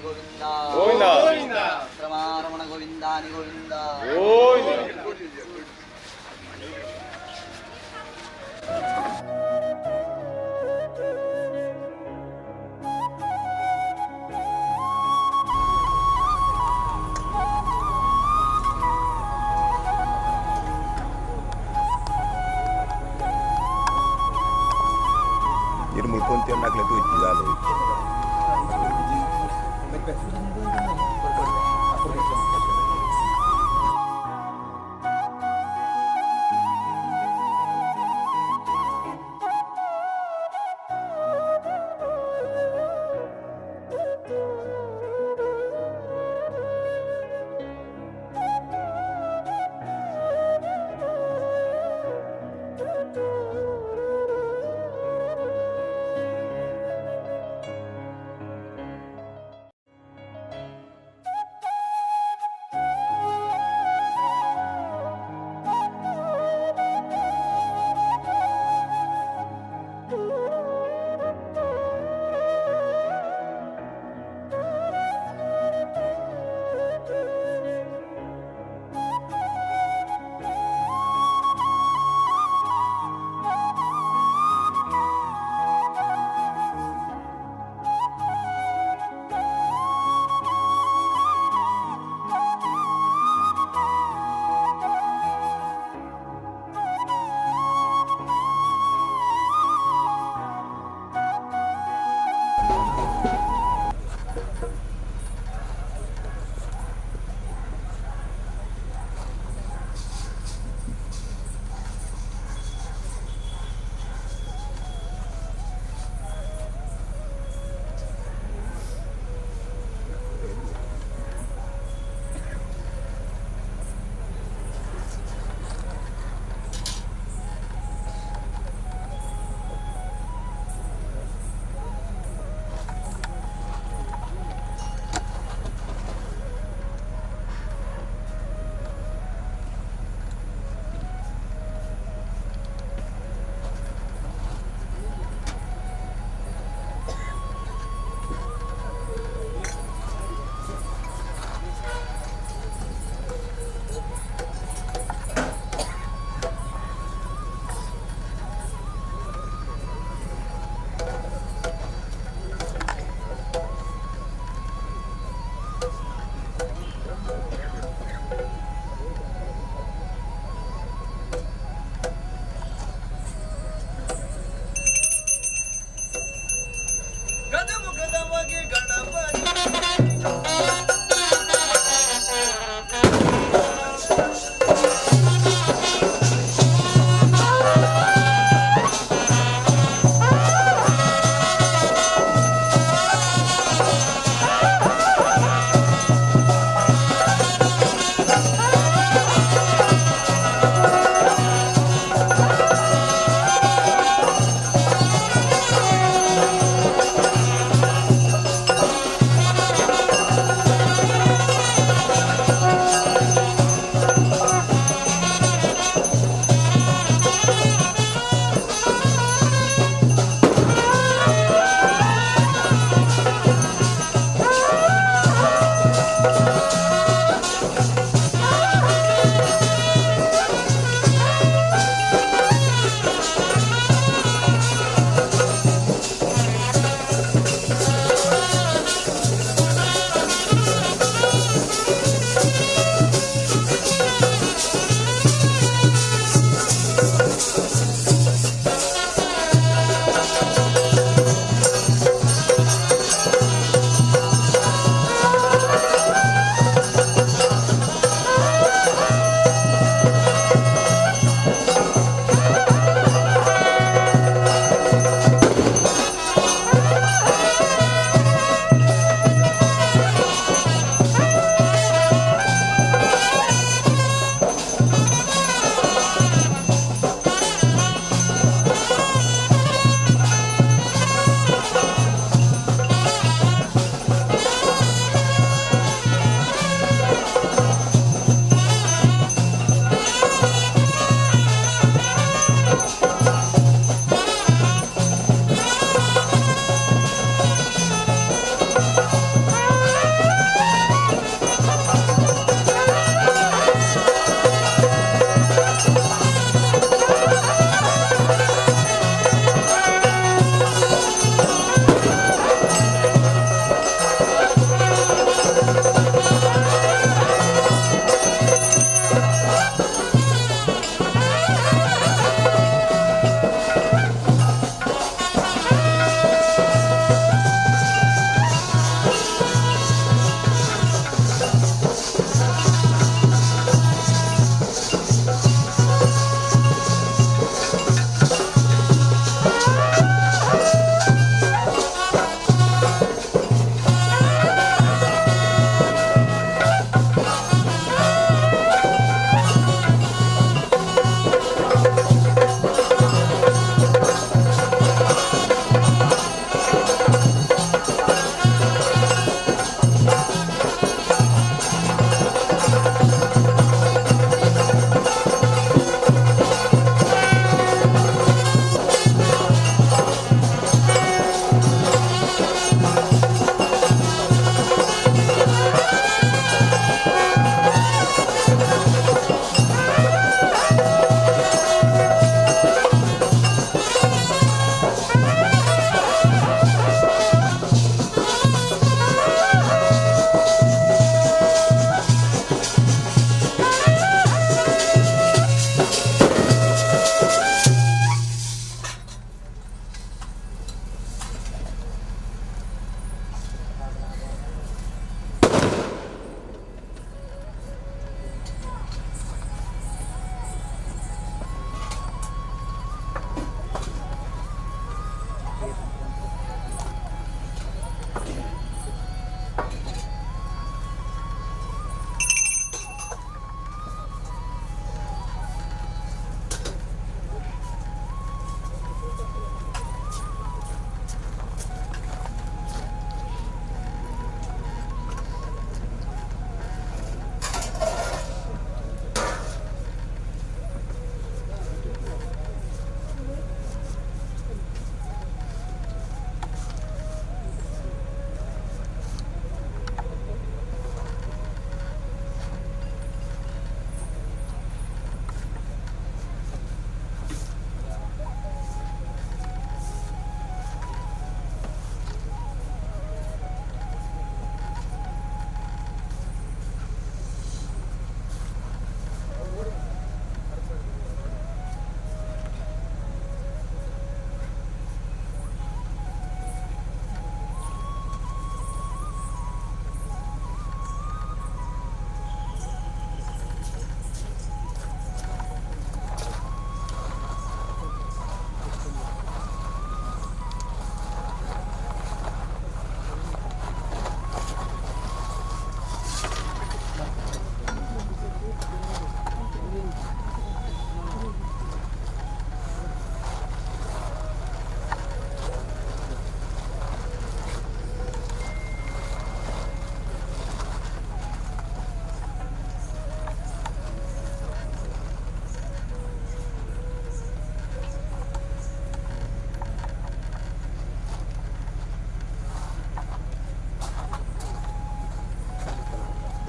ಗೋವಿಂದ ಗೋವಿಂದ ರಮಣ ಗೋವಿಂದಾನಿ ಗೋವಿಂದ निर्मूल कोणत्या टाकल्या तू झालं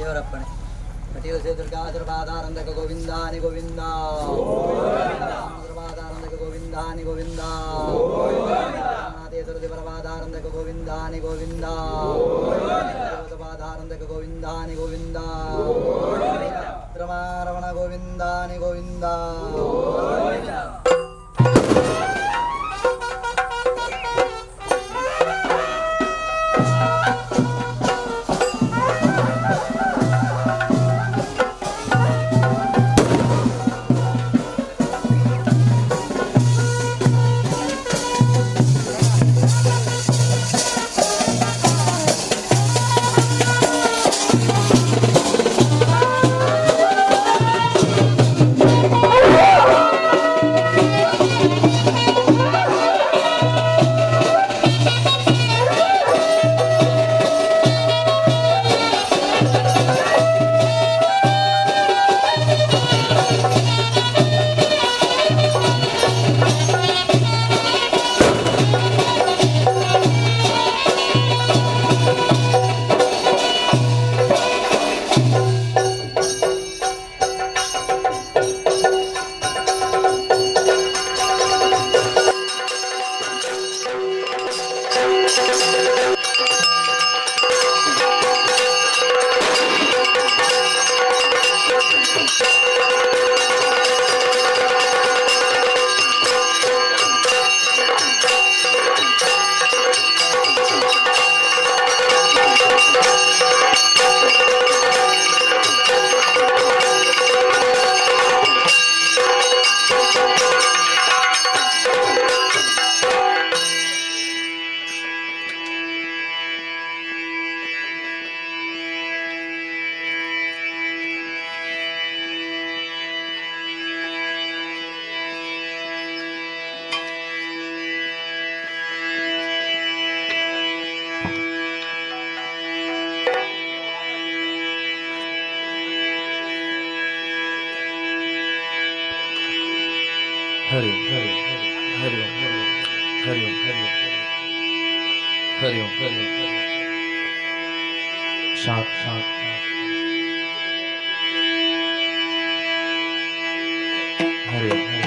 ದೇವರಪ್ಪಣೆ ಕಟಿಯು ದುರ್ಗಾಸುರಪಾದಾನಂದಕ ಗೋವಿಂದಾನಿ ಗೋವಿಂದ ಸುರಪಾದಾನಂದಕ ಗೋವಿಂದಾನಿ ಗೋವಿಂದ ದೇವರಪಾದಾನಂದಕ ಗೋವಿಂದಾನಿ ಗೋವಿಂದ ಪಾದಾನಂದಕ ಗೋವಿಂದಾನಿ ಗೋವಿಂದ ರಮಣ ಗೋವಿಂದಾನಿ ಗೋವಿಂದ हरि ओम हरि ओम हरि ओम हरि ओम शांत शांत हरि ओम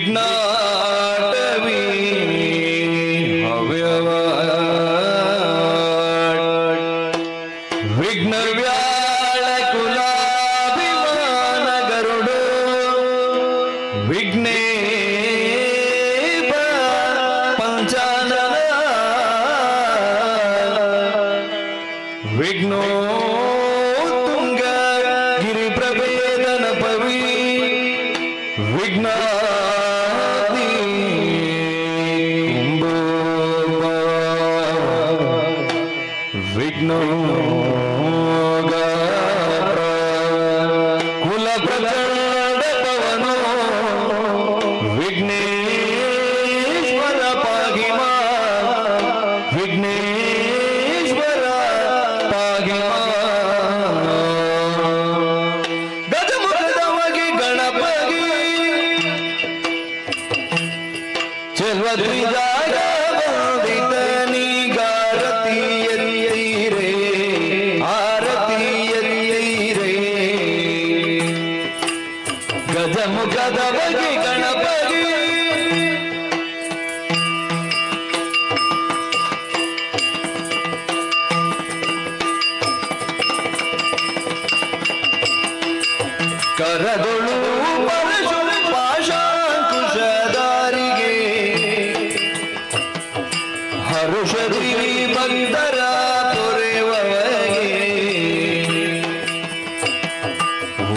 ವಿಘ್ನಾಟವಿ ಹವ್ಯವ ವಿಘ್ನ ವ್ಯಾಳ ಕುಲಾಭಿಮಾನ ಗರುಡು ವಿಘ್ನೇಶ ಪಂಚಾನನ ವಿಘ್ನೋ ತುಂಗ ಗಿರಿ ಪ್ರಭೇದನ ಪವಿ ವಿಘ್ನಾದಿ ವಿಘ್ನೋ ಕುಲ ಪ್ರಚಂಡ ಪವನೋ ವಿಘ್ನೇಶ್ವರ ಪಾಗಿಮಾ ವಿಘ್ನೇಶ್ವರ ಪಾಗಿಮಾ ಗಜಮುಖದವಗೆ ಗಣಪಗಿ ಚೆಲ್ವದ್ವಿಜಾಗ ವಂದಿತ ನೀಗಾರತಿ ಎತ್ತೀರೆ ಆರತಿ ಎತ್ತೀರೆ ಗಜಮುಖದವಗೆ ಗಣಪಗಿ ಕರದೊಳು ಪರಶು ಪಾಶಾಂಕುಶಧಾರಿಗೆ ಹರುಷದಿ ಭಕ್ತರ ತೊರೆವಗೆ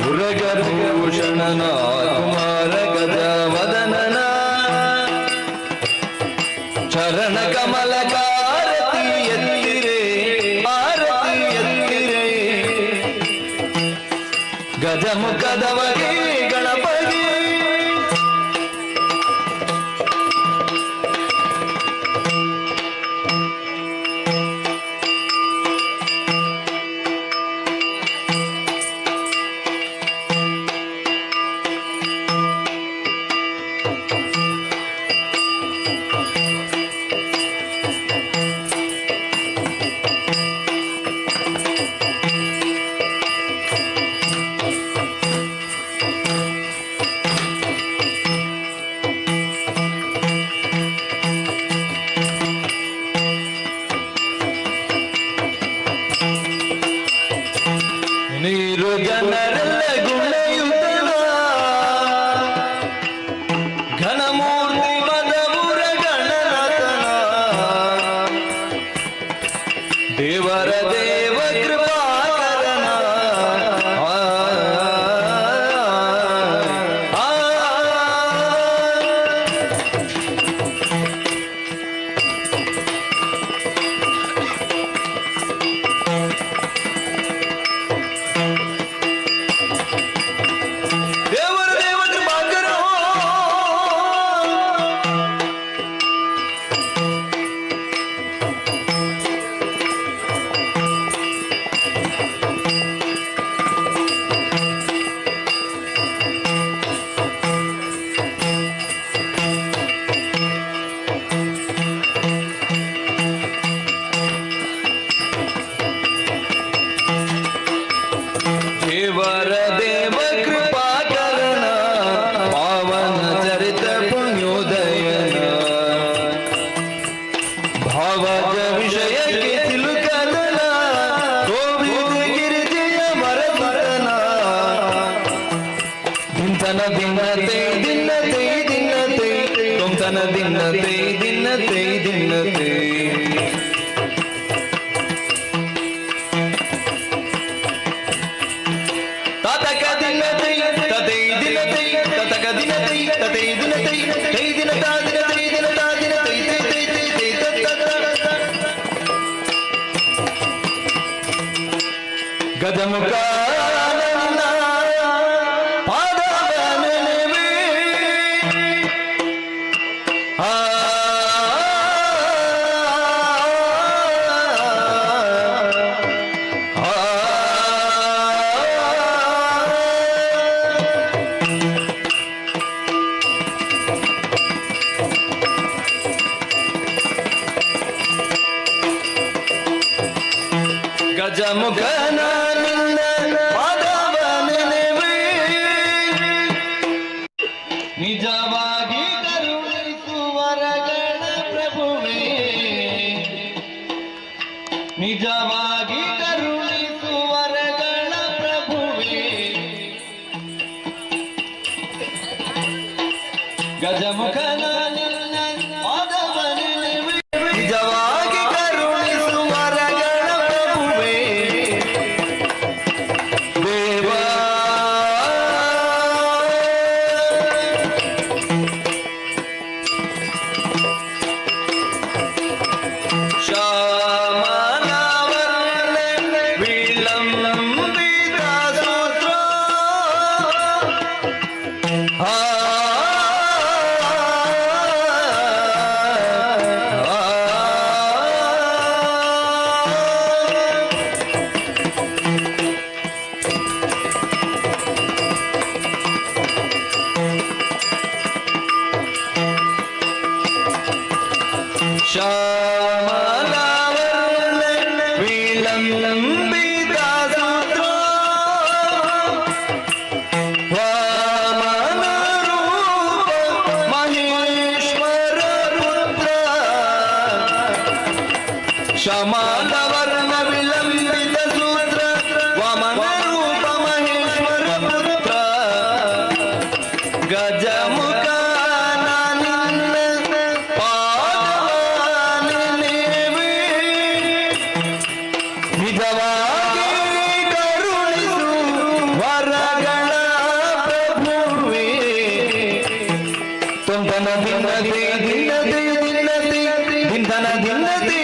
ಉರಗಭೂಷಣನ ಕುಮಾರ ಗಜ ವದನನ ಚರಣ ಕಮಲಕಾರತಿ ಎತ್ತಿರೆ ಆರತಿ ಎತ್ತಿರೆ ಗಜಮುಖದವಗೆ ಗಣಪಗೆ ನೀರು ಜನರೆಲ್ಲ ಗುಣಯುತನ ಘನಮೂರ್ತಿ ಮದಪುರ ಗಣನಾಥನ ದೇವರ ದೇವ ಕೃಪಾಕರನ ದೇವರ ದೇವ ಕೃಪಾಕರ ದೇವರ ದೇವ ಕೃಪಾಕರಣ ಪಾವನ ಚರಿತ ಪುಣ್ಯೋದಯನ ಭಾವಜ ವಿಷಯಕ್ಕೆ ತಿಲುಕದನ ಗೋವಿಂದ ಗಿರಿಜಯ ಮರಮರನ ದಿಂತನ ದಿನ್ನತೆ ದಿನ್ನತೆ ದಿನ್ನತೆ ತೊಂತನ ದಿನ್ನತೆ ದಿನ್ನತೆ ದಿನ್ನತೆ ತತಕ ದಿನತೈ ತತೈ ದಿನತೈ ತತಕ ದಿನತೈ ತತೈ ದಿನತೈ ತೈ ದಿನತಾ ದಿನತೈ ದಿನತಾ ದಿನತೈ ತೈ ತೈ ತೈ ತೈ ತತ್ತ ಗಜಮುಖ ನನ್ನ ಪಾದವ ನೆನೆವೆ ಆ ಗಜಮುಖನ ನಿನ್ನ ಪಾದವ ನೆನೆವೆ ನಿಜವಾಗಿ ಮುಖನ ನಿಜವಾಗಿ ಕರುಣಿಸುವ ವರಗಳ ಪ್ರಭುವೇ ದೇವಾ ಶ್ಯಾಮಲವರ್ಣ ವಿಲಂಬಿತ ಸೂತ್ರ ವಾಮನ ರೂಪ ಮಹೇಶ್ವರ ಪುತ್ರ ಗಜಮುಖ ನಿನ್ನ ಪಾದವಾನಿನೇವಿ ನಿಜವಾಗಿ ಕರುಣಿಸು ವರಗಳ ಪ್ರಭುವೇ ತೊಂದನ ದಿನ್ನದಿ ದಿನ್ನದಿ ದಿನ್ನದಿ ದಿಂದನ ದಿನ್ನದಿ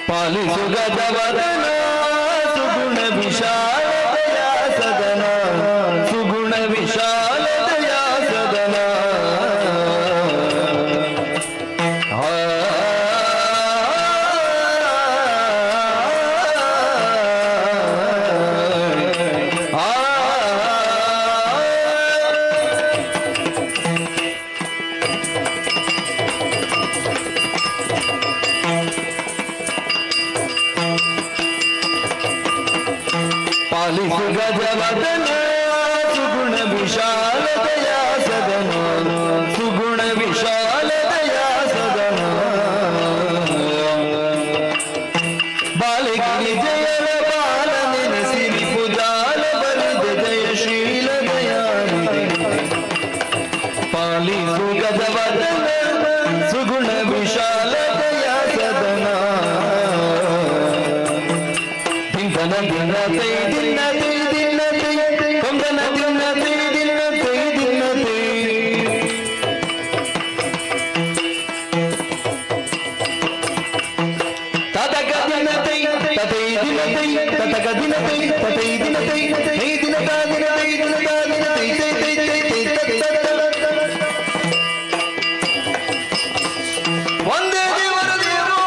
ಪಾಲಿಸು ಗಜವದನ ಸುಗುಣ ವಿಶಾಲ ದಯಾ ಸದನ ಸುಗುಣ ವಿಶಾಲ ದಯಾ ಸದನ ಪಾಲಿಸು ಗಜವದನ ಸುಗುಣ ವಿಶಾಲ ದಯಾ ಸದನ ಸುಗುಣ ವಿಶಾಲ ದಯಾ ಸದನ ಬಾಲಗಿರಿ ಜಯಲ ಬಾಲ ನೆನೆಸಿರಿ ಪುಜಾಲ ಬಲಿದ ಜಯಶೀಲ ದಯಾನಿಧಿ ಪಾಲಿಸು ಗಜವದನ ಸುಗುಣ ವಿಶಾಲ ದಯಾ ಸದನ ದಿಂದನ ದಿನತೆ ದಿನ್ನತೆ ದಿನ್ನತೆ ಕೊಂದನ ದಿನ್ನತೆ ದಿನ್ನತೆ ದಿನ್ನತೆ ತದಕ ದಿನತೆ ತತೈ ದಿನತೆ ತತಕ ದಿನತೆ ತತೈ ದಿನತೆ ಹೇ ದಿನತ ದಿನತೆ ದಿನತ ದಿನತೆ ತೈ ತೈ ತೈ ತೈ ತತ್ತ ಒಂದೇ ದೇವರ ದೇವೋ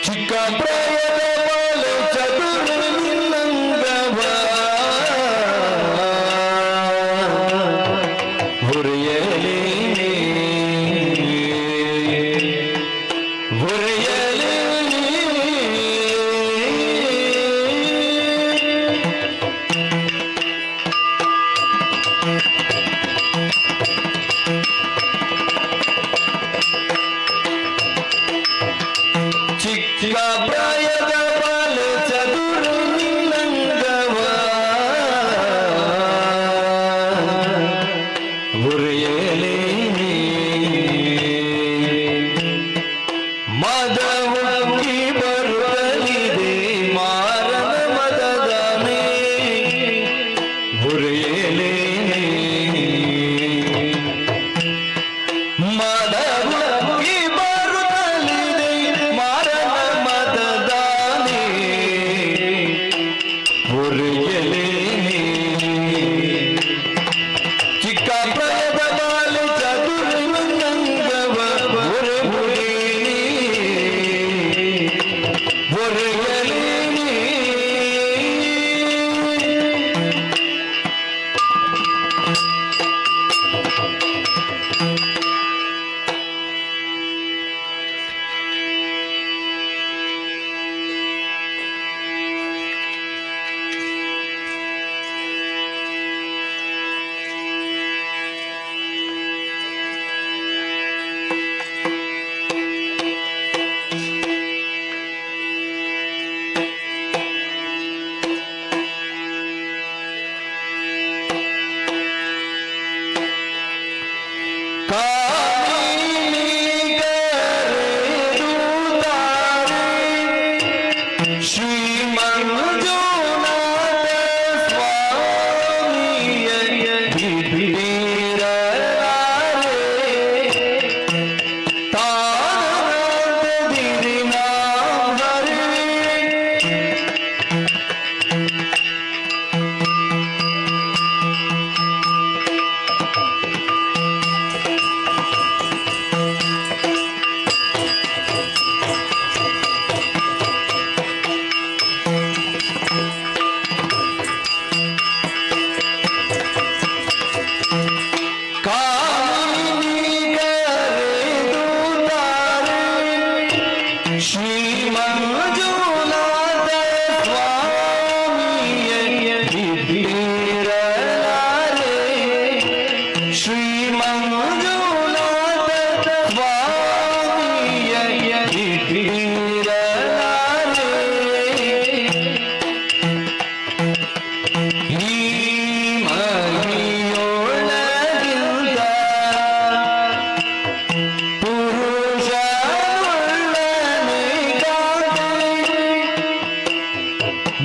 ಚಿಕ್ಕ ಪ್ರಾಯದ ಬಾಲ ಚದುರು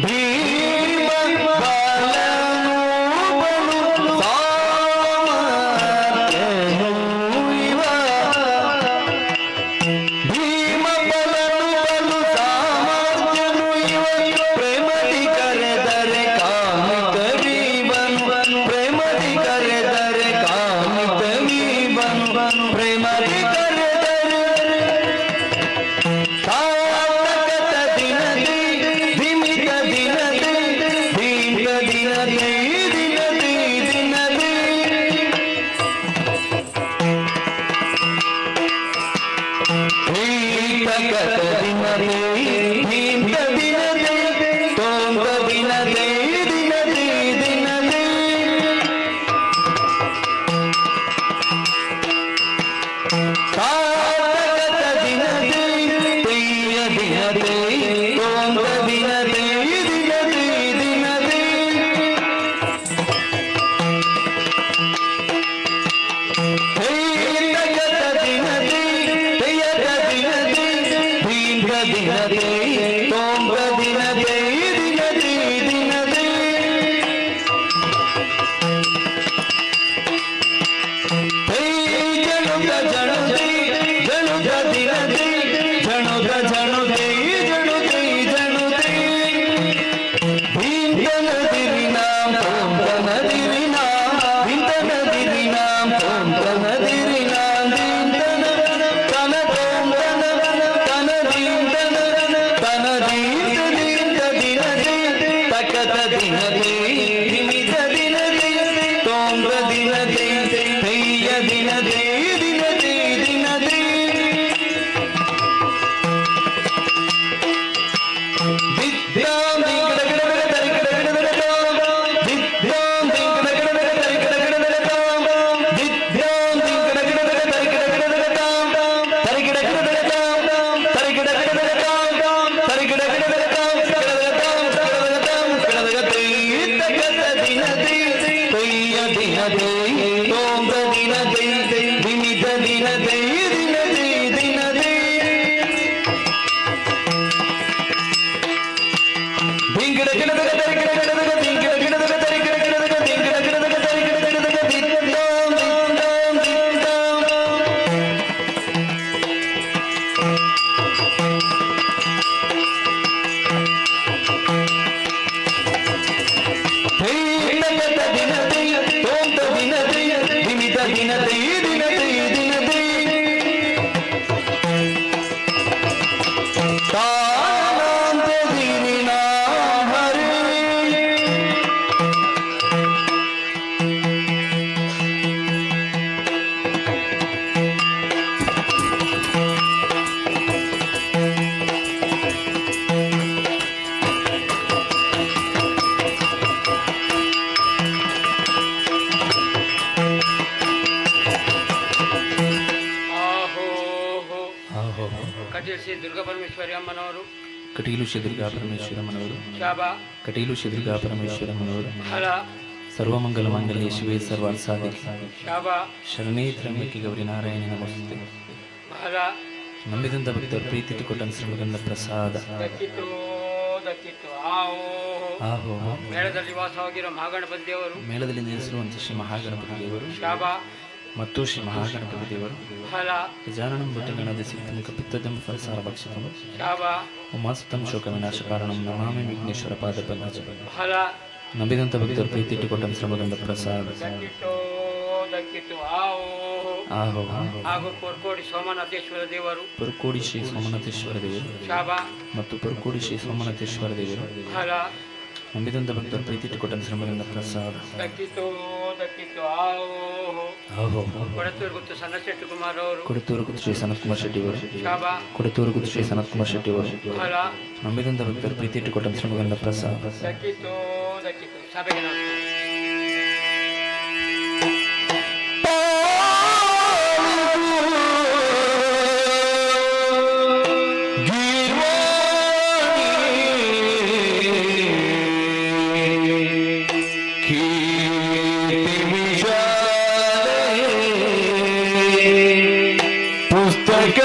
ಭೀಮ ಬಾಲನು ಬಲು ಸಾಮರ್ಥ್ಯನು ಇವ. ಭೀಮ ಬಲನು ಬಲು ಸಾಮರ್ಥ್ಯನು ಇವ. ಪ್ರೇಮದಿ ಕರೆದರೆ ಕಾಮಿತವೀವನು. ಪ್ರೇಮದಿ ಕರೆದರೆ ಕಾಮಿತವೀವನು. ಪ್ರೇಮದಿ ಕಟೀಲು ಶ್ರೀ ದುರ್ಗಾ ಪರಮೇಶ್ವರಮ್ಮನವರು ಕಟೀಲು ಶ್ರೀ ದುರ್ಗಾ ಪರಮೇಶ್ವರಮ್ಮನವರು ಸರ್ವಮಂಗಲ ಮಂಗಲ್ಯ ಶಿವೇ ಸರ್ವಾರ್ಥ ಸಾಧಿಕೆ ಶರಣೇ ತ್ರ್ಯಂಬಕೆ ಗೌರಿ ನಾರಾಯಣಿ ನಮಸ್ತೆ. ನಂಬಿದಂತ ಭಕ್ತರು ಪ್ರೀತಿ ಕೊಟ್ಟ ಶ್ರೀಮಗಂಧ ಪ್ರಸಾದ ಮೇಳದಲ್ಲಿ ವಾಸವಾಗಿರೋ ಮಹಾಗಣಪತಿ ದೇವರು, ಮೇಳದಲ್ಲಿ ನೆಲೆಸಿರುವಂತಹ ಶ್ರೀ ಮಹಾಗಣಪತಿ ದೇವರು ಮತ್ತು ಶ್ರೀ ಮಹಾಗಣಪತಿ ದೇವರು ಗಜಾನನಂ ಭುಜಗಣಾದಿ ಸಿದ್ಧಂ ಕಪಿತ್ತಜಂ ಫಲಸಾರ ಭಕ್ಷಿತಂ ಉಮಾಸುತಂ ಶೋಕ ವಿನಾಶ ಕಾರಣಂ ನಮಾಮಿ ವಿಘ್ನೇಶ್ವರ ಪಾದ ಪಂಕಜಂ. ನಂಬಿದಂತ ಭಕ್ತರು ಪ್ರೀತಿ ಇಟ್ಟುಕೊಟ್ಟ ಶ್ರೀಮಗಂಧ ಪ್ರಸಾದ ಹಾಗೂ ಪುರ್ಕೋಡಿ ಸೋಮನಾಥೇಶ್ವರ ದೇವರು, ಪುರ್ಕೋಡಿ ಶ್ರೀ ಸೋಮನಾಥೇಶ್ವರ ದೇವರು ಮತ್ತು ಪುರ್ಕೋಡಿ ಶ್ರೀ ಸೋಮನಾಥೇಶ್ವರ ದೇವರು ನಂಬಿದಂತ ಭಕ್ತರು ಪ್ರೀತಿ ಇಟ್ಟುಕೊಟ್ಟ ಶ್ರೀಮಗಂಧ ಪ್ರಸಾದ ಕೊಡತೂರು ಗುತ್ತು ಸಣ್ಣಶೆಟ್ಟಿ ಕುಮಾರ್ ಅವರು, ಕೊಡತೂರು ಗುತ್ತು ಶ್ರೀ ಸನತ್ ಕುಮಾರ್ ಶೆಟ್ಟಿ ಅವರು, ಕೊಡತೂರು ಗುತ್ತು ಶ್ರೀ ಸನತ್ ಕುಮಾರ್ ಶೆಟ್ಟಿ ಅವರು ನಂಬಿದಂತ ಭಕ್ತರು ಪ್ರೀತಿ ಇಟ್ಟುಕೊಟ್ಟ ಶ್ರೀಮಗಂಧ ಪ್ರಸಾದ ಸಭೆಗೆ पुस्तक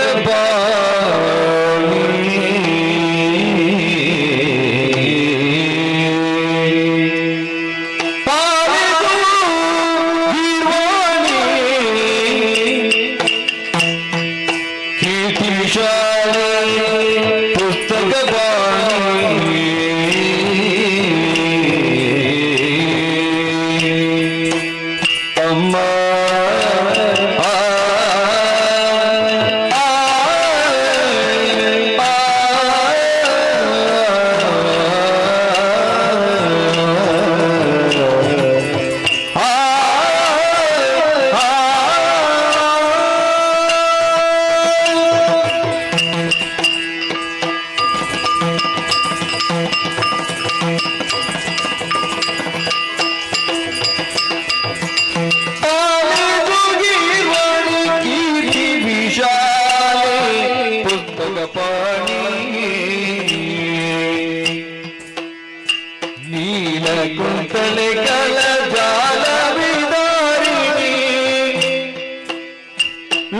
ನೀಲ ಕುಂತಳೆ ಕಲ ಜಾಲ ವಿದಾರಿಣಿ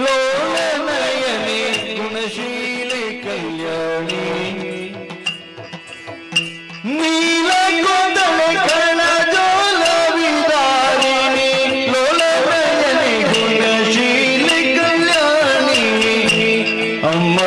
ಲೋಲನಯನಿ ಗುಣಶೀಲಿ ಕಲ್ಯಾಣಿ ನೀಲ ಕುಂತಳೆ ಕಲ ಜಾಲ ವಿದಾರಿಣಿ ಲೋಲನಯನಿ ಗುಣಶೀಲಿ ಕಲ್ಯಾಣಿ ಅಮ್ಮ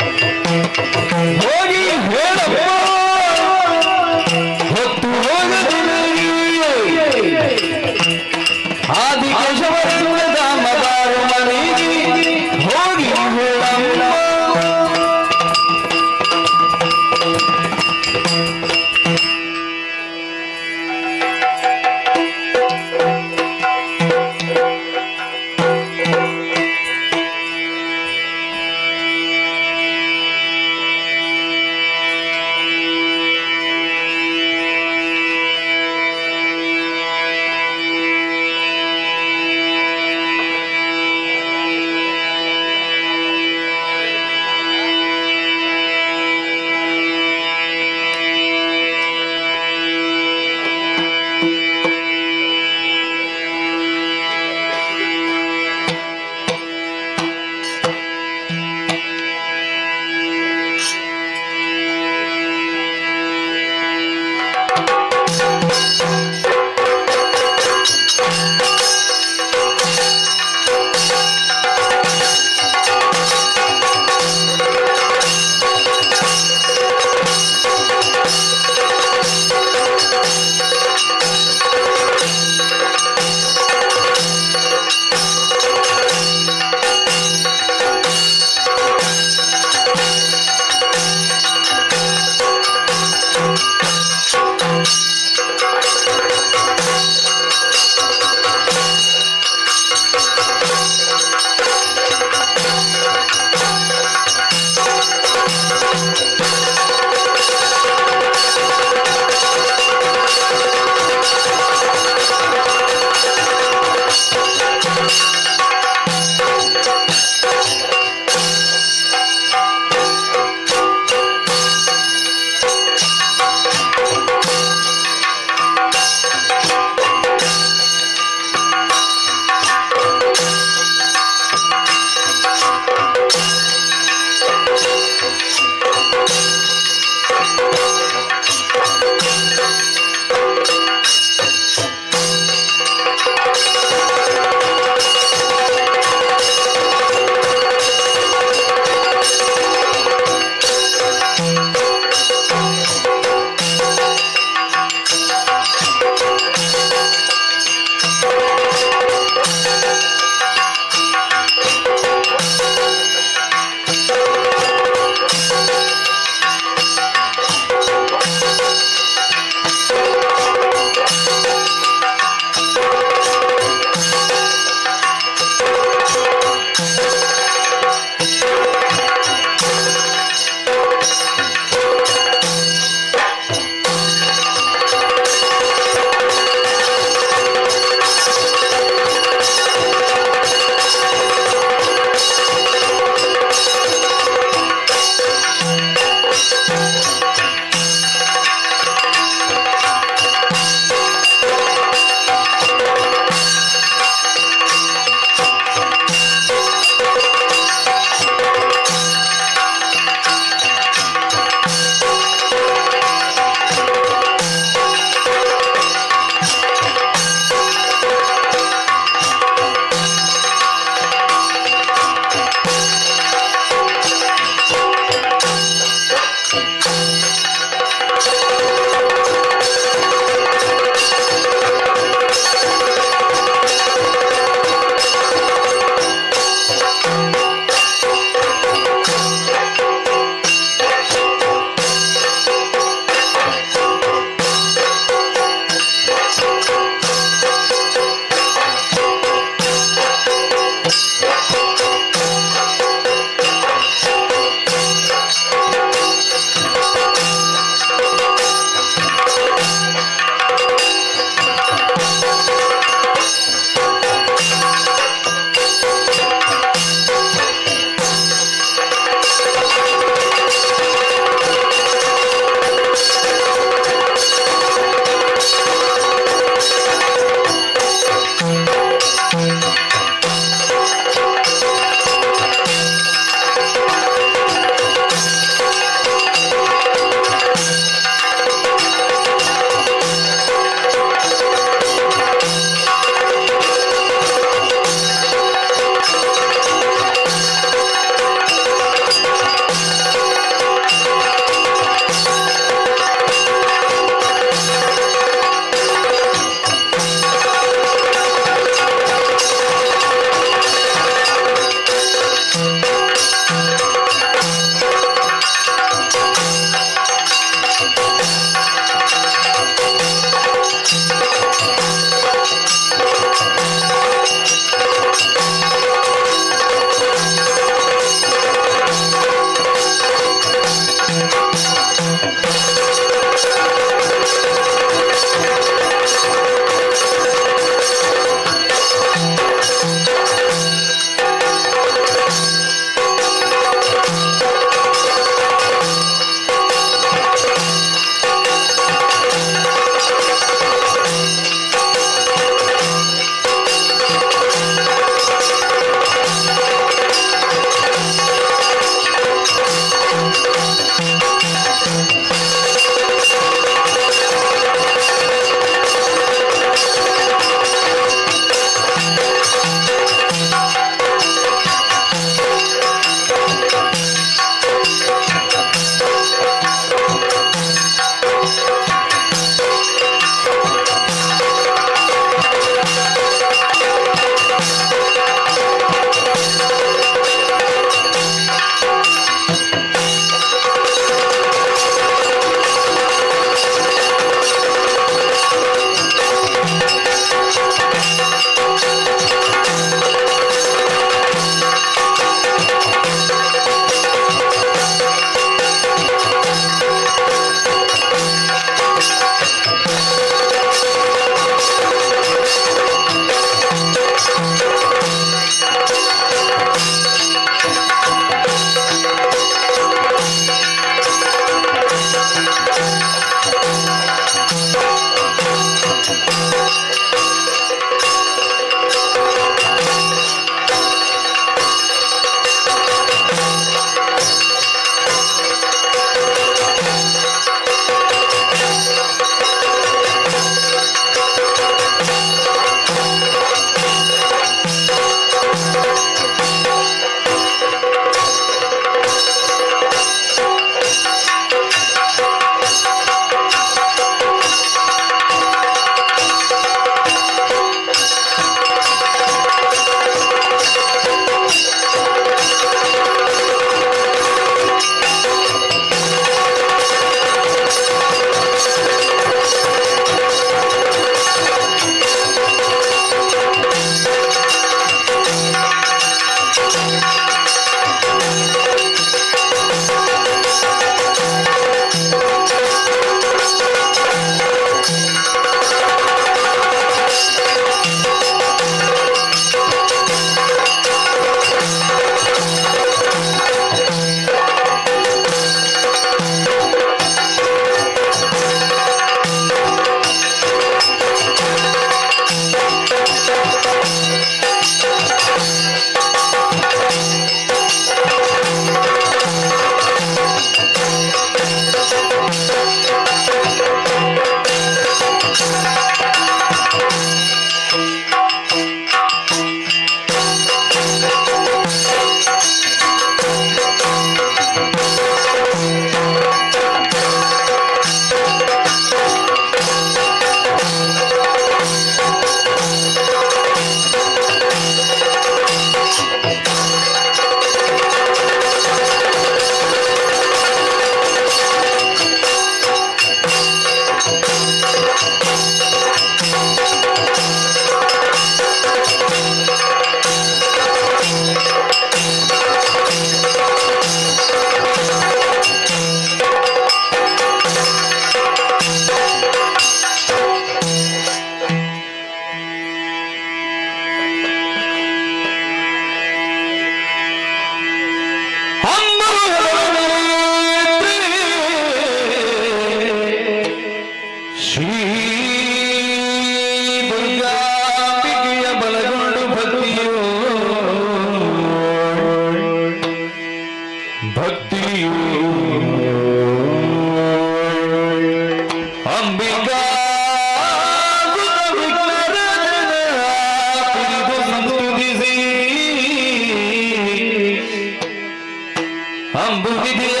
ಅಂಬುಗಿದಿಯ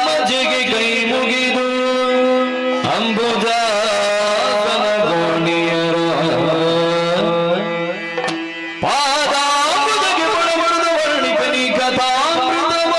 ಮಜ್ಜಿಗೆ ಕೈ ಮುಗಿದು ಅಂಬುಜಾಸನ ಗೋಣಿಯರ ಪಾದಾಂಬುಜಗೆ ಬಡಬಡದ ವರ್ಣಿಕನಿ ಕಥಾಮೃತವ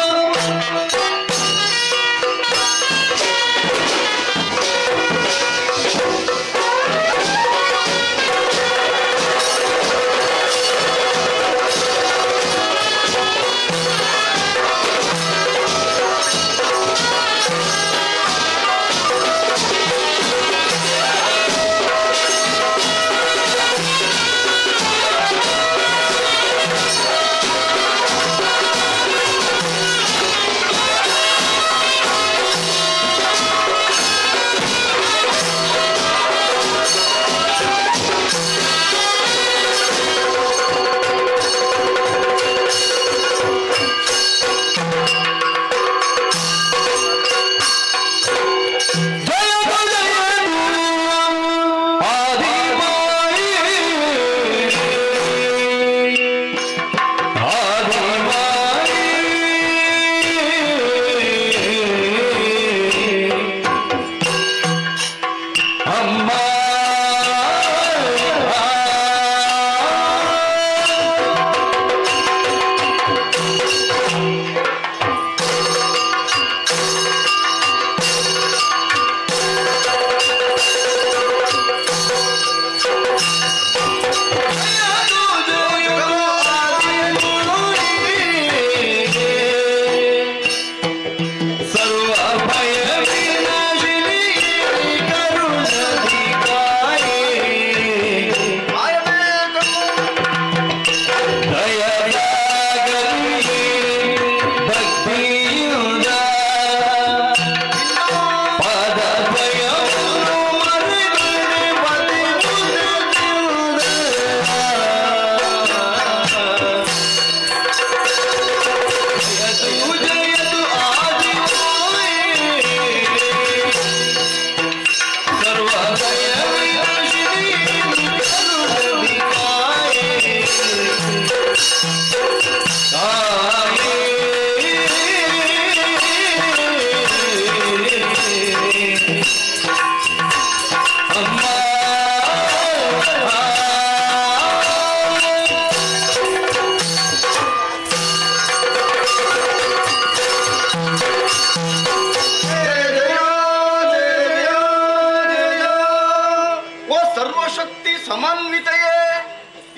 ಸಮನ್ವಿತೆಯೇ,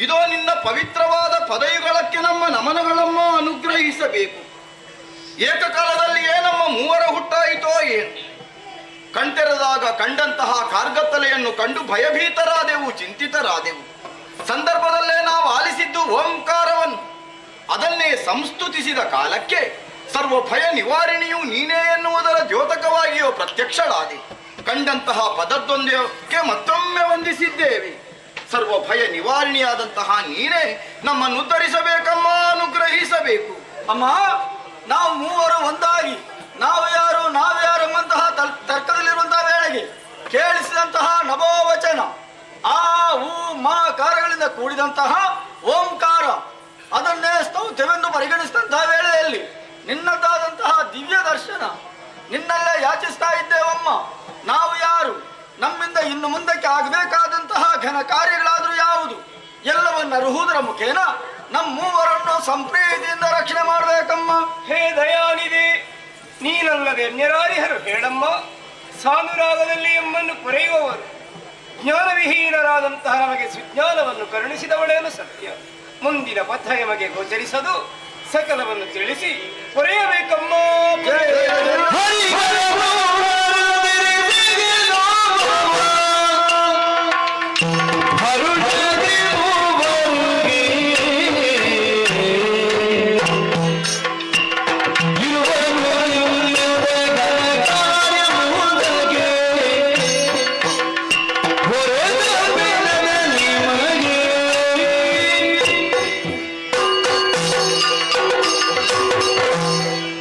ಇದೋ ನಿನ್ನ ಪವಿತ್ರವಾದ ಪದಯುಗಳಕ್ಕೆ ನಮ್ಮ ನಮನಗಳನ್ನು ಅನುಗ್ರಹಿಸಬೇಕು. ಏಕಕಾಲದಲ್ಲಿಯೇ ನಮ್ಮ ಮೂವರ ಹುಟ್ಟಾಯಿತೋ ಏನು. ಕಣ್ತೆರೆದಾಗ ಕಂಡಂತಹ ಕಾರ್ಗತ್ತಲೆಯನ್ನು ಕಂಡು ಭಯಭೀತರಾದೆವು, ಚಿಂತಿತರಾದೆವು. ಸಂದರ್ಭದಲ್ಲೇ ನಾವು ಆಲಿಸಿದ್ದು ಓಂಕಾರವನ್ನು. ಅದನ್ನೇ ಸಂಸ್ತುತಿಸಿದ ಕಾಲಕ್ಕೆ ಸರ್ವ ಭಯ ನಿವಾರಿಣಿಯು ನೀನೇ ಎನ್ನುವುದರ ದ್ಯೋತಕವಾಗಿಯೋ ಪ್ರತ್ಯಕ್ಷಳಾದೆ. ಕಂಡಂತಹ ಪದದ್ದೊಂದಕ್ಕೆ ಮತ್ತೊಮ್ಮೆ ವಂದಿಸಿದ್ದೇವೆ. ಸರ್ವ ಭಯ ನಿವಾರಣಿಯಾದಂತಹ ನೀನೇ ನಮ್ಮನ್ನು ಉದ್ಧರಿಸಬೇಕಮ್ಮ, ಅನುಗ್ರಹಿಸಬೇಕು. ಅಮ್ಮ, ನಾವು ಮೂವರು ಒಂದಾಗಿ ನಾವು ಯಾರು ಎಂಬಂತಹ ತರ್ಕದಲ್ಲಿರುವಂತಹ ವೇಳೆಗೆ ಕೇಳಿಸಿದಂತಹ ನಭೋವಚನ, ಆ ಊ ಮಾ ಕಾರಗಳಿಂದ ಕೂಡಿದಂತಹ ಓಂಕಾರ, ಅದನ್ನೇ ಸ್ತೌತ್ಯವೆಂದು ಪರಿಗಣಿಸಿದಂತಹ ವೇಳೆಯಲ್ಲಿ ನಿನ್ನದಾದಂತಹ ದಿವ್ಯ ದರ್ಶನ ನಿನ್ನಲ್ಲೇ ಯಾಚಿಸ್ತಾ ಇದ್ದೇವಮ್ಮ. ನಾವು ಯಾರು, ನಮ್ಮಿಂದ ಇನ್ನು ಮುಂದಕ್ಕೆ ಆಗಬೇಕಾದಂತಹ ಘನ ಕಾರ್ಯಗಳಾದರೂ ಯಾವುದು, ಎಲ್ಲವನ್ನರುವುದರ ಮುಖೇನ ನಮ್ಮ ಮೂವರನ್ನು ಸಂಪ್ರೀತಿಯಿಂದ ರಕ್ಷಣೆ ಮಾಡಬೇಕಮ್ಮ. ಹೇ ದಯಾನಿಧಿ, ನೀನಲ್ಲದೆ ಅನ್ಯರಾರಿಹರು ಹೇಳಮ್ಮ. ಸಾನುರಾಗದಲ್ಲಿ ಎಮ್ಮನ್ನು ಕೊರೆಯುವವರು, ಜ್ಞಾನವಿಹೀನರಾದಂತಹ ನಮಗೆ ಸುಜ್ಞಾನವನ್ನು ಕರುಣಿಸಿದವಳೇನು ಸತ್ಯ. ಮುಂದಿನ ಪಥ ಎಮಗೆ ಗೋಚರಿಸದು, ಸಕಲವನ್ನು ತಿಳಿಸಿ ಕೊರೆಯಬೇಕಮ್ಮ.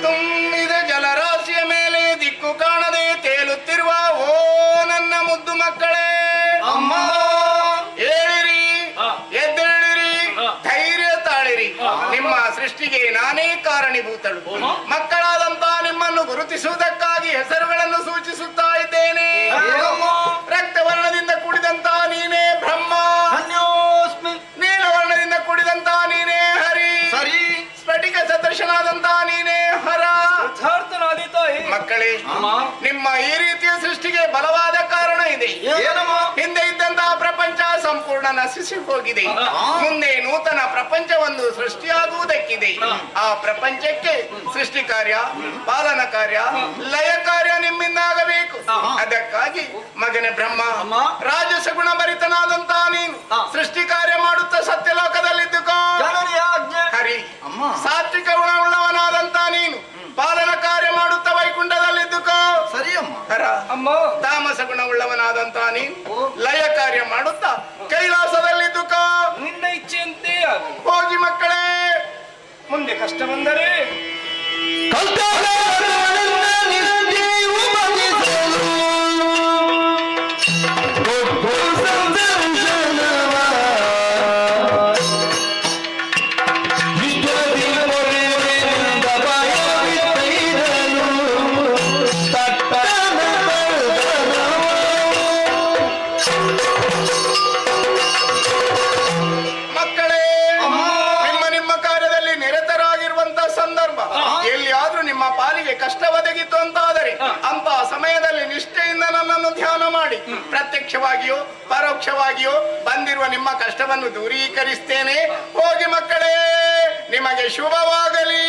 ತುಂಬಿದ ಜಲರಾಶಿಯ ಮೇಲೆ ದಿಕ್ಕು ಕಾಣ ಸೃಷ್ಟಿಗೆ ನಾನೇ ಕಾರಣೀಭೂತಳು. ಮಕ್ಕಳಾದಂತ ನಿಮ್ಮನ್ನು ಗುರುತಿಸುವುದಕ್ಕಾಗಿ ಹೆಸರುಗಳನ್ನು ಸೂಚಿಸುತ್ತಾ ಇದ್ದೇನೆ. ರಕ್ತವರ್ಣದಿಂದ ಕೂಡಿದಂತ ನೀನೇ ಬ್ರಹ್ಮ, ನೀಲವರ್ಣದಿಂದ ಕೂಡಿದಂತ ನೀನೇ ಹರಿ, ಸ್ಫಟಿಕ ಸದೃಶನಾದಂತ ನೀನೇ ಹರ. ಮಕ್ಕಳೇ, ನಿಮ್ಮ ಈ ರೀತಿಯ ಸೃಷ್ಟಿಗೆ ಬಲವಾದ ಕಾರಣ ಇದೆ. ಹಿಂದೆ ಇದ್ದಂತಹ ಪ್ರಪಂಚ ಸಂಪೂರ್ಣ ನಶಿಸಿ ಹೋಗಿದೆ. ಮುಂದೆ ನೂತನ ಪ್ರಪಂಚವೊಂದು ಸೃಷ್ಟಿಯಾಗುವುದಕ್ಕಿದೆ. ಆ ಪ್ರಪಂಚಕ್ಕೆ ಸೃಷ್ಟಿ ಕಾರ್ಯ, ಪಾಲನ ಕಾರ್ಯ, ಲಯ ಕಾರ್ಯ ನಿಮ್ಮಿಂದ ಆಗಬೇಕು. ಅದಕ್ಕಾಗಿ ಮಗನ ಬ್ರಹ್ಮ, ರಾಜಸ ಗುಣ ಭರಿತನಾದಂತ ನೀನು ಸೃಷ್ಟಿ ಕಾರ್ಯ ಮಾಡುತ್ತಾ ಸತ್ಯಲೋಕದಲ್ಲಿದ್ದುಕೋ. ಹರಿ, ಸಾತ್ವಿಕ ಗುಣವುಳ್ಳವನಾದಂತ ನೀನು ಪಾಲನ ಕಾರ್ಯ ಮಾಡುತ್ತಾ ವೈಕುಂಠದಲ್ಲಿದ್ದುಕೋ. ಹರ, ತಾಮಸ ಗುಣವುಳ್ಳವನಾದಂತ ನೀನು ಲಯ ಕಾರ್ಯ ಮಾಡುತ್ತಾ ಕೈಲಾಸದಲ್ಲಿದ್ದುಕೋ. ನಿನ್ನ ಇಚ್ಛೆಯಂತೆ ಹೋಗಿ ಮಕ್ಕಳೇ. ಮುಂದೆ ಕಷ್ಟ ಬಂದರೆ ಕಷ್ಟ ಒದಗಿತ್ತು ಅಂತಾದರೆ ಅಂತ ಸಮಯದಲ್ಲಿ ನಿಷ್ಠೆಯಿಂದ ನನ್ನನ್ನು ಧ್ಯಾನ ಮಾಡಿ ಪ್ರತ್ಯಕ್ಷವಾಗಿಯೋ ಪರೋಕ್ಷವಾಗಿಯೋ ಬಂದಿರುವ ನಿಮ್ಮ ಕಷ್ಟವನ್ನು ದೂರೀಕರಿಸ್ತೇನೆ. ಹೋಗಿ ಮಕ್ಕಳೇ, ನಿಮಗೆ ಶುಭವಾಗಲಿ.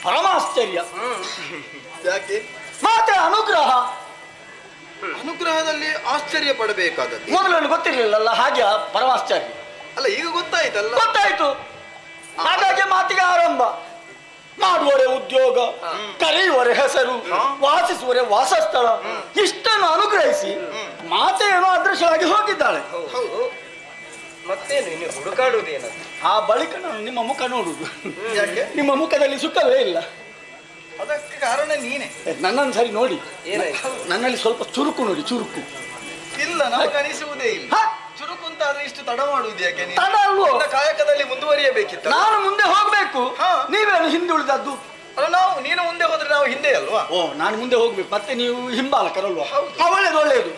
ಪರಮಾಶ್ಚರ್ಯ. ಯಾಕೆ ಮಾತೆ ಅನುಗ್ರಹ. ಅನುಗ್ರಹದಲ್ಲಿ ಆಶ್ಚರ್ಯ ಪಡಬೇಕಾದದ್ದು ಮೊದಲು ಗೊತ್ತಿರ್ಲಿಲ್ಲಲ್ಲ, ಹಾಗೆ ಪರಮಾಶ್ಚರ್ಯ. ಅಲ್ಲ, ಈಗ ಗೊತ್ತಾಯ್ತಲ್ಲ. ಗೊತ್ತಾಯ್ತು. ಹಾಗಾಗಿ ಮಾತಿಗೆ ಆರಂಭ. ಮಾಡುವರೆ ಉದ್ಯೋಗ, ಕರೆಯುವರೆ ಹೆಸರು, ವಾಸಿಸುವರೆ ವಾಸಸ್ಥಳ, ಇಷ್ಟನ್ನು ಅನುಗ್ರಹಿಸಿ ಮಾತೆಯನ್ನು ಅದೃಶ್ಯವಾಗಿ ಹೋಗಿದ್ದಾಳೆ. ಮತ್ತೇನು ಇನ್ನು ಹುಡುಕಾಡುವುದೇನ? ಆ ಬಳಿಕ ನಾನು ನಿಮ್ಮ ಮುಖ ನೋಡುದು. ನಿಮ್ಮ ಮುಖದಲ್ಲಿ ಸುಖವೇ ಇಲ್ಲ. ಅದಕ್ಕೆ ಕಾರಣ ನೀನೆ. ನನ್ನನ್ನು ಸರಿ ನೋಡಿ. ಏನಾಯ್ತು? ನನ್ನಲ್ಲಿ ಸ್ವಲ್ಪ ಚುರುಕು ನೋಡಿ, ಚುರುಕು ಇಲ್ಲ, ನಮಗೆ ಅನಿಸುವುದೇ ಇಲ್ಲ. ಚುರುಕು ಅಂತ ಆದ್ರೆ ಇಷ್ಟು ತಡ ಮಾಡುವುದು ಯಾಕೆ? ತಡ ಅಲ್ವೋ? ಕಾಯಕದಲ್ಲಿ ಮುಂದುವರಿಯಬೇಕಿತ್ತು. ನಾನು ಮುಂದೆ ಹೋಗ್ಬೇಕು, ನೀವೇನು ಹಿಂದೆ ಉಳಿದದ್ದು? ಅಲ್ಲ, ನೀನು ಮುಂದೆ ಹೋದ್ರೆ ನಾವು ಹಿಂದೆ ಅಲ್ವಾ? ಓ, ನಾನು ಮುಂದೆ ಹೋಗ್ಬೇಕು, ಮತ್ತೆ ನೀವು ಹಿಂಬಾಲಕರಲ್ವಾ? ಒಳ್ಳೇದು ಒಳ್ಳೇದು.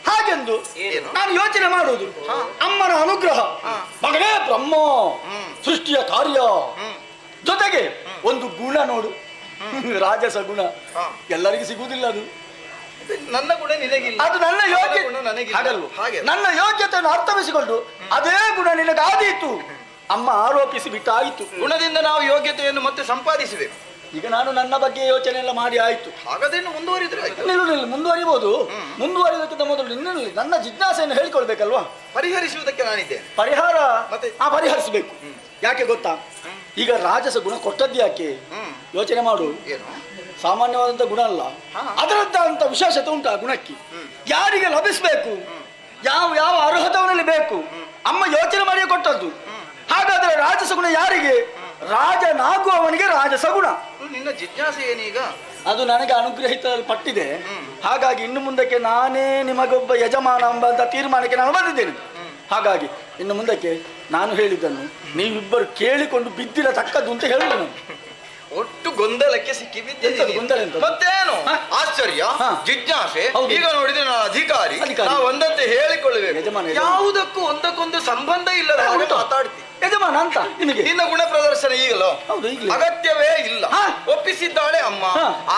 ಹಾಗೆಂದು ನಾನು ಯೋಚನೆ ಮಾಡುವುದು ಅಮ್ಮನ ಅನುಗ್ರಹ, ಮಗನೇ ಬ್ರಹ್ಮ ಸೃಷ್ಟಿಯ ಕಾರ್ಯ, ಜೊತೆಗೆ ಒಂದು ಗುಣ ನೋಡು, ರಾಜಸ ಗುಣ. ಎಲ್ಲರಿಗೂ ಸಿಗುವುದಿಲ್ಲ ಅದು. ನನ್ನ ಗುಣ ನಿನಗಿಲ್ಲ, ಅದು ನನ್ನ ಯೋಗ್ಯತೆ ನನಗಿಲ್ಲ. ಹಾಗೆ ನನ್ನ ಯೋಗ್ಯತೆಯನ್ನು ಅರ್ಥವಿಸಿಕೊಂಡು ಅದೇ ಗುಣ ನಿನಗಾದೀತು, ಅಮ್ಮ ಆರೋಪಿಸಿ ಬಿಟ್ಟಾಯಿತು. ಗುಣದಿಂದ ನಾವು ಯೋಗ್ಯತೆಯನ್ನು ಮತ್ತೆ ಸಂಪಾದಿಸಬೇಕು. ಈಗ ನಾನು ನನ್ನ ಬಗ್ಗೆ ಯೋಚನೆ ಎಲ್ಲ ಮಾಡಿ ಆಯ್ತು. ಹಾಗಾದ್ರೆ ಮುಂದುವರಿದ್ರೆ ಆಯ್ತು. ನಿಲ್ಲು ಮುಂದುವರಿಬಹುದು. ಮುಂದುವರಿಯೋದಕ್ಕಿಂತ ಮೊದಲು ನಿನ್ನಲ್ಲಿ ನನ್ನ ಜಿಜ್ಞಾಸೆಯನ್ನು ಹೇಳಿಕೊಳ್ಬೇಕಲ್ವಾ? ಪರಿಹರಿಸುವುದಕ್ಕೆ ನಾನಿದ್ದೇನೆ. ಪರಿಹಾರ ಮತ್ತೆ? ಪರಿಹರಿಸಬೇಕು. ಯಾಕೆ ಗೊತ್ತಾ? ಈಗ ರಾಜಸ ಗುಣ ಕೊಟ್ಟದ್ದು ಯಾಕೆ ಯೋಚನೆ ಮಾಡು. ಏನು ಸಾಮಾನ್ಯವಾದಂತ ಗುಣ ಅಲ್ಲ, ಅದರದ್ದಂತ ವಿಶೇಷತೆ ಉಂಟು ಆ ಗುಣಕ್ಕೆ. ಯಾರಿಗೆ ಲಭಿಸಬೇಕು, ಯಾವ ಯಾವ ಅರ್ಹತವನಲ್ಲಿ ಬೇಕು, ಅಮ್ಮ ಯೋಚನೆ ಮಾಡಿ ಕೊಟ್ಟದ್ದು. ಹಾಗಾದ್ರೆ ರಾಜಸ ಗುಣ ಯಾರಿಗೆ? ರಾಜನಾಗುವವನಿಗೆ ರಾಜಸ ಗುಣ. ನಿನ್ನ ಜಿಜ್ಞಾಸೆ ಏನೀಗ? ಅದು ನನಗೆ ಅನುಗ್ರಹಿಸಲ್ಪಟ್ಟಿದೆ. ಹಾಗಾಗಿ ಇನ್ನು ಮುಂದಕ್ಕೆ ನಾನೇ ನಿಮಗೊಬ್ಬ ಯಜಮಾನ ಎಂಬಂತ ತೀರ್ಮಾನಕ್ಕೆ ನಾನು ಬಂದಿದ್ದೇನೆ. ಹಾಗಾಗಿ ಇನ್ನು ಮುಂದಕ್ಕೆ ನಾನು ಹೇಳಿದ್ದನ್ನು ನೀವಿಬ್ಬರು ಕೇಳಿಕೊಂಡು ಬಿದ್ದಿರತಕ್ಕದ್ದು ಅಂತ ಹೇಳುದು ನಾನು. ಒಟ್ಟು ಗೊಂದಲಕ್ಕೆ ಸಿಕ್ಕಿ ಎಂತದು ಗೊಂದಲ ಎಂತದು? ಮತ್ತೇನು ಆಶ್ಚರ್ಯ, ಜಿಜ್ಞಾಸೆ. ಹೌದು. ಈಗ ನೋಡಿದ್ರೆ ನಾನು ಅಧಿಕಾರಿ, ಅಧಿಕಾರಿ. ನಾವು ಒಂದಂತೆ ಹೇಳಿಕೊಳ್ಳಬೇಕು. ಯಜಮಾನ. ಯಾವುದಕ್ಕೂ ಒಂದಕ್ಕೊಂದು ಸಂಬಂಧ ಇಲ್ಲದ ಹಾಗೆ ಮಾತಾಡ್ತಿ. ಯಜಮಾನ ಅಂತ ನಿಮಗೆ ನಿನ್ನ ಗುಣ ಪ್ರದರ್ಶನ ಈಗಲೋ ಹೌದು, ಈಗಲೇ ಅಗತ್ಯವೇ ಇಲ್ಲ. ಒಪ್ಪಿಸಿದ್ದಾಳೆ ಅಮ್ಮ,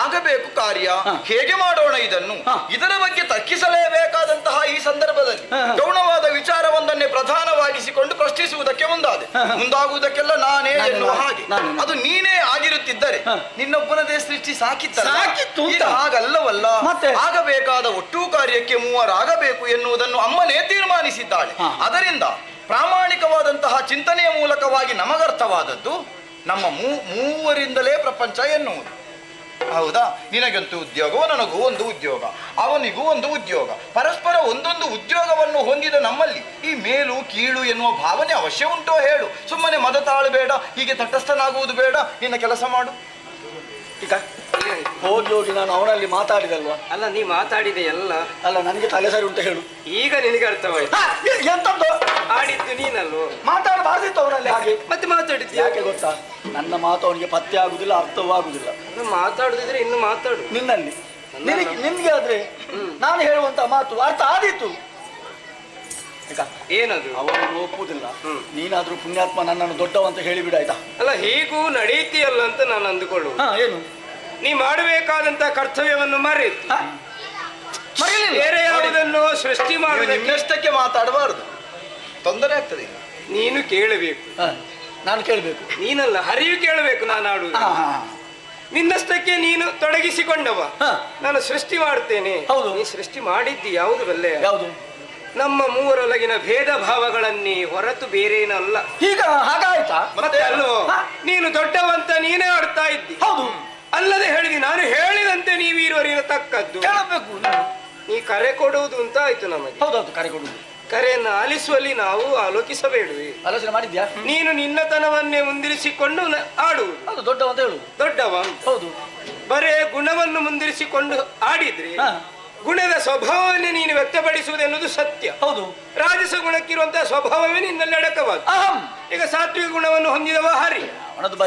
ಆಗಬೇಕು ಕಾರ್ಯ. ಹೇಗೆ ಮಾಡೋಣ ಇದನ್ನು? ಇದರ ಬಗ್ಗೆ ತರ್ಕಿಸಲೇಬೇಕಾದಂತಹ ಈ ಸಂದರ್ಭದಲ್ಲಿ ಗೌಣವಾದ ವಿಚಾರವೊಂದನ್ನೇ ಪ್ರಧಾನವಾಗಿಸಿಕೊಂಡು ಪ್ರಶ್ನಿಸುವುದಕ್ಕೆ ಮುಂದಾಗುವುದಕ್ಕೆಲ್ಲ ನಾನೇ ಎನ್ನುವ ಹಾಗೆ. ಅದು ನೀನೇ ಆಗಿರುತ್ತಿದ್ದರೆ ನಿನ್ನೊಬ್ಬನದೇ ಸೃಷ್ಟಿ ಸಾಕಿತ್ತು. ಈಗ ಹಾಗಲ್ಲವಲ್ಲ. ಆಗಬೇಕಾದ ಒಟ್ಟೂ ಕಾರ್ಯಕ್ಕೆ ಮೂವರಾಗಬೇಕು ಎನ್ನುವುದನ್ನು ಅಮ್ಮನೇ ತೀರ್ಮಾನಿಸಿದ್ದಾಳೆ. ಅದರಿಂದ ಪ್ರಾಮಾಣಿಕವಾದಂತಹ ಚಿಂತನೆಯ ಮೂಲಕವಾಗಿ ನಮಗರ್ಥವಾದದ್ದು ನಮ್ಮ ಮೂವರಿಂದಲೇ ಪ್ರಪಂಚ ಎನ್ನುವುದು. ಹೌದಾ? ನಿನಗಂತೂ ಉದ್ಯೋಗ, ನನಗೂ ಒಂದು ಉದ್ಯೋಗ, ಅವನಿಗೂ ಒಂದು ಉದ್ಯೋಗ. ಪರಸ್ಪರ ಒಂದೊಂದು ಉದ್ಯೋಗವನ್ನು ಹೊಂದಿದ ನಮ್ಮಲ್ಲಿ ಈ ಮೇಲು ಕೀಳು ಎನ್ನುವ ಭಾವನೆ ಅವಶ್ಯ ಉಂಟೋ ಹೇಳು? ಸುಮ್ಮನೆ ಮದ ತಾಳು ಬೇಡ, ಹೀಗೆ ತಟಸ್ಥನಾಗುವುದು ಬೇಡ. ನಿನ್ನ ಕೆಲಸ ಮಾಡು. ಈಗ ಹೋಗಿ ನಾನು ಅವನಲ್ಲಿ ಮಾತಾಡಿದಲ್ವಾ? ಅಲ್ಲ, ನೀ ಮಾತಾಡಿದೆ ಎಲ್ಲ. ಅಲ್ಲ, ನನಗೆ ತಲೆ ಸರಿ ಉಂಟ ಹೇಳು. ಈಗ ನಿನಗೆ ಅರ್ಥವಾಯ್ತು. ಎಂತದ್ದು ಆಡಿದ್ದು ನೀನಲ್ವೋ? ಮಾತಾಡಬಾರ್ದಿತ್ತು ಅವನಲ್ಲಿ ಹಾಗೆ. ಮತ್ತೆ ಮಾತಾಡಿದ್ದೆ ಯಾಕೆ ಗೊತ್ತಾ? ನನ್ನ ಮಾತು ಅವನಿಗೆ ಪತ್ತೆ ಆಗುದಿಲ್ಲ, ಅರ್ಥವೂ ಆಗುದಿಲ್ಲ. ಮಾತಾಡುದಿದ್ರೆ ಇನ್ನು ಮಾತಾಡು. ನಿನ್ನಲ್ಲಿ ನಿನ್ಗೆ ಆದ್ರೆ ನಾನು ಹೇಳುವಂತ ಮಾತು ಅರ್ಥ ಆದೀತು. ಏನದು? ಅವನು ಒಪ್ಪುವುದಿಲ್ಲ. ನೀನಾದ್ರೂ ಪುಣ್ಯಾತ್ಮ ನನ್ನನ್ನು ದೊಡ್ಡವಂತ ಹೇಳಿಬಿಡಾಯ್ತಾ? ಅಲ್ಲ, ಹೀಗೂ ನಡೀತೀಯಲ್ಲ ಅಂತ ನಾನು ಅಂದುಕೊಳ್ಳು. ಏನು ನೀ ಮಾಡಬೇಕಾದಂತ ಕರ್ತವ್ಯವನ್ನು ಮರೆತು ಬೇರೆ ಯಾವುದನ್ನು ಸೃಷ್ಟಿ ಮಾಡುವ ನಿನ್ನಷ್ಟಕ್ಕೆ ಮಾತಾಡಬಾರದು, ತೊಂದರೆ ಆಗ್ತದೆ. ನೀನು ಕೇಳಬೇಕು. ನಾನು ಕೇಳಬೇಕು. ನೀನಲ್ಲ, ಹರಿವು ಕೇಳಬೇಕು. ನಾನು ಆಡುವುದು ನಿನ್ನಷ್ಟಕ್ಕೆ ನೀನು ತೊಡಗಿಸಿಕೊಂಡವ. ನಾನು ಸೃಷ್ಟಿ ಮಾಡ್ತೇನೆ. ಹೌದು. ನೀ ಸೃಷ್ಟಿ ಮಾಡಿದ್ದಿ ಯಾವುದು ಬಲ್ಲೆ? ಯಾವುದು? ನಮ್ಮ ಮೂವರೊಳಗಿನ ಭೇದ ಭಾವಗಳನ್ನೇ ಹೊರತು ಬೇರೇನಲ್ಲ. ಈಗ ಹಾಗಾಯ್ತಾ? ಮತ್ತೆ ಅಲ್ಲೋ, ನೀನು ದೊಡ್ಡವಂತ ನೀನೇ ಆಡ್ತಾ ಇದ್ದಿ. ಹೌದು. ಅಲ್ಲದೆ ಹೇಳಿದಿ, ನಾನು ಹೇಳಿದಂತೆ ನೀವಿರುವರಿರತಕ್ಕದ್ದು. ಕೇಳಬೇಕು. ನೀ ಕರೆ ಕೊಡುವುದು ಅಂತ ಆಯ್ತು ನಮಗೆ. ಹೌದೌದು, ಕರೆ ಕೊಡುವುದು. ಕರೆಯನ್ನು ಆಲಿಸುವಲ್ಲಿ ನಾವು ಆಲೋಚಿಸಬೇಡ್ವಿ. ಆಲೋಚನೆ ಮಾಡಿದ್ಯಾ? ನೀನು ನಿನ್ನತನವನ್ನೇ ಮುಂದಿರಿಸಿಕೊಂಡು ಆಡುವುದು. ಹೌದು, ದೊಡ್ಡವಂತ ಹೇಳುದು. ದೊಡ್ಡವ. ಹೌದು. ಬರೇ ಗುಣವನ್ನು ಮುಂದಿರಿಸಿಕೊಂಡು ಆಡಿದ್ರೆ ಗುಣದ ಸ್ವಭಾವವನ್ನೇ ನೀನು ವ್ಯಕ್ತಪಡಿಸುವುದೆನ್ನುವುದು ಸತ್ಯ. ಹೌದು. ರಾಜಸ ಗುಣಕ್ಕಿರುವಂತಹ ಸ್ವಭಾವವೇ ನಿನ್ನಲ್ಲಿ ಅಡಕವಾದ. ಈಗ ಸಾತ್ವಿಕ ಗುಣವನ್ನು ಹೊಂದಿದವ ಹರಿ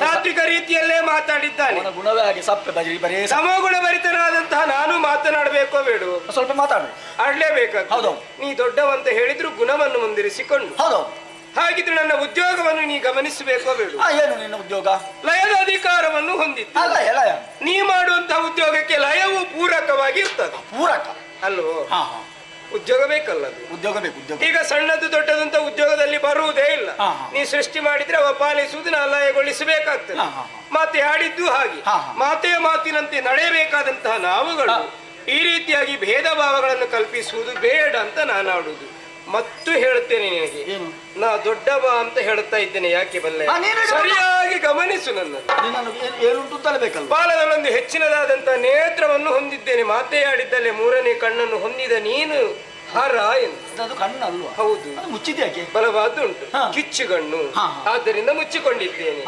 ಸಾತ್ವಿಕ ರೀತಿಯಲ್ಲೇ ಮಾತಾಡಿದ್ದಾನೆ. ಗುಣವೇ ಹಾಗೆ ಸಪ್ಪೆ ಬರೀ ಸಮಗುಣ ಭರಿತನಾದಂತಹ ನಾನು ಮಾತನಾಡಬೇಕೋ ಬೇಡ? ಸ್ವಲ್ಪ ಮಾತಾಡು. ಆಡ್ಲೇಬೇಕಾದ. ಹೌದು. ನೀ ದೊಡ್ಡವಂತ ಹೇಳಿದ್ರು ಗುಣವನ್ನು ಮುಂದಿರಿಸಿಕೊಂಡು. ಹೌದು. ಹಾಗಿದ್ರೆ ನನ್ನ ಉದ್ಯೋಗವನ್ನು ನೀ ಗಮನಿಸಬೇಕೋ ಬೇಡ? ಏನು ನಿನ್ನ ಉದ್ಯೋಗ? ಲಯದ ಅಧಿಕಾರವನ್ನು ಹೊಂದಿತ್ತು. ಲಯ. ನೀ ಮಾಡುವಂತಹ ಉದ್ಯೋಗಕ್ಕೆ ಲಯವು ಪೂರಕವಾಗಿ ಇರ್ತದೆ. ಪೂರಕ ಅಲ್ವೋ? ಉದ್ಯೋಗ ಬೇಕಲ್ಲ ಅದು. ಉದ್ಯೋಗ ಬೇಕು. ಉದ್ಯೋಗ ಈಗ ಸಣ್ಣದು ದೊಡ್ಡದಂತ ಉದ್ಯೋಗದಲ್ಲಿ ಬರುವುದೇ ಇಲ್ಲ. ನೀ ಸೃಷ್ಟಿ ಮಾಡಿದ್ರೆ ಅವ ಪಾಲಿಸುವುದನ್ನ ಲಯಗೊಳಿಸಬೇಕಾಗ್ತದೆ. ಮಾತೆ ಆಡಿದ್ದು ಹಾಗೆ. ಮಾತೆಯ ಮಾತಿನಂತೆ ನಡೆಯಬೇಕಾದಂತಹ ನಾವುಗಳು ಈ ರೀತಿಯಾಗಿ ಭೇದ ಭಾವಗಳನ್ನು ಕಲ್ಪಿಸುವುದು ಬೇಡ ಅಂತ ನಾನು ಆಡುದು. ಮತ್ತು ಹೇಳ್ತೇನೆ ನಿನಗೆ, ನಾ ದೊಡ್ಡವ ಅಂತ ಹೇಳ್ತಾ ಇದ್ದೇನೆ. ಯಾಕೆ ಬಲ್ಲೆ? ಸರಿಯಾಗಿ ಗಮನಿಸು. ನನ್ನನ್ನು ಏನುಂಟು ತಲಬೇಕಲ್ಲ. ಬಾಲದಲ್ಲೊಂದು ಹೆಚ್ಚಿನದಾದಂತಹ ನೇತ್ರವನ್ನು ಹೊಂದಿದ್ದೇನೆ. ಮಾತೆಯಾಡಿದ್ದಲ್ಲೇ ಮೂರನೇ ಕಣ್ಣನ್ನು ಹೊಂದಿದ ನೀನು ಹರ ಎಂದು. ಅದು ಕಣ್ಣು ಅಲ್ವಾ? ಹೌದು. ಮುಚ್ಚಿದ್ಯಾಕೆ? ಬಲವಾದುಂಟು ಕಿಚ್ಚುಗಣ್ಣು, ಆದ್ದರಿಂದ ಮುಚ್ಚಿಕೊಂಡಿದ್ದೇನೆ.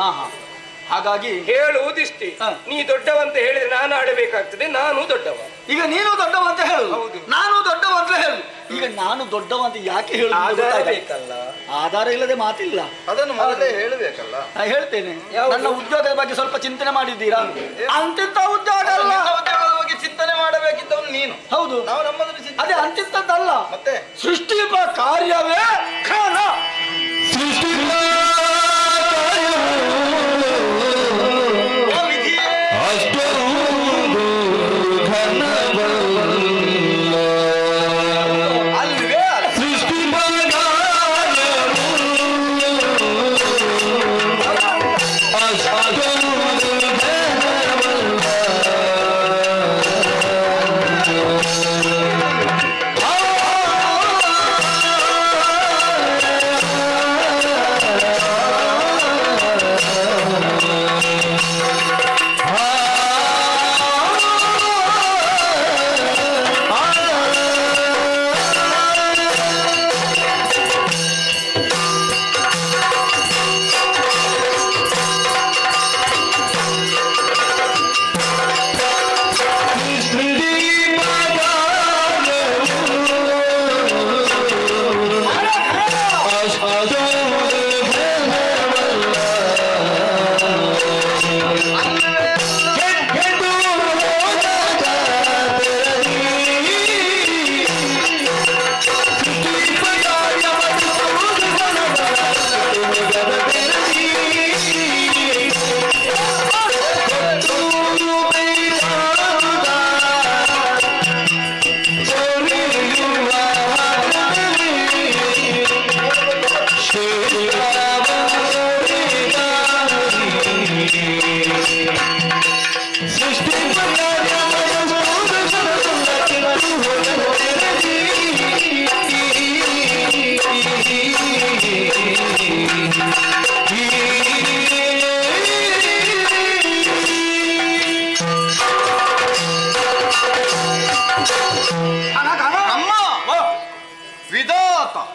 ಹಾಗಾಗಿ ಹೇಳುವುದಿಷ್ಟೇ. ನೀ ದೊಡ್ಡವಂತ ಹೇಳಿದ್ರೆ ನಾನು ಆಡಬೇಕಾಗ್ತದೆ. ನಾನು ದೊಡ್ಡವ. ಈಗ ನೀನು ದೊಡ್ಡವಂತ ಹೇಳು. ನಾನು ದೊಡ್ಡವಂತ ಹೇಳು. ಈಗ ನಾನು ದೊಡ್ಡವಂತ ಯಾಕೆ ಹೇಳುದು? ಆಧಾರ ಇಲ್ಲದೆ ಮಾತಿಲ್ಲ. ಅದನ್ನು ಮೊದಲೇ ಹೇಳಬೇಕಲ್ಲ. ಹೇಳ್ತೇನೆ. ನನ್ನ ಉದ್ಯೋಗದ ಬಗ್ಗೆ ಸ್ವಲ್ಪ ಚಿಂತನೆ ಮಾಡಿದ್ದೀರಾ? ಅಂತಿಂತ ಉದ್ಯೋಗ ಅಲ್ಲ. ಉದ್ಯೋಗದ ಬಗ್ಗೆ ಚಿಂತನೆ ಮಾಡಬೇಕಿದ್ದವನು ನೀನು. ಹೌದು. ನಾವು ನಮ್ಮದನ್ನು ಅದೇ ಅಂತಿಂತದ್ದಲ್ಲ. ಮತ್ತೆ ಸೃಷ್ಟಿ ಕಾರ್ಯವೇ ಘನ.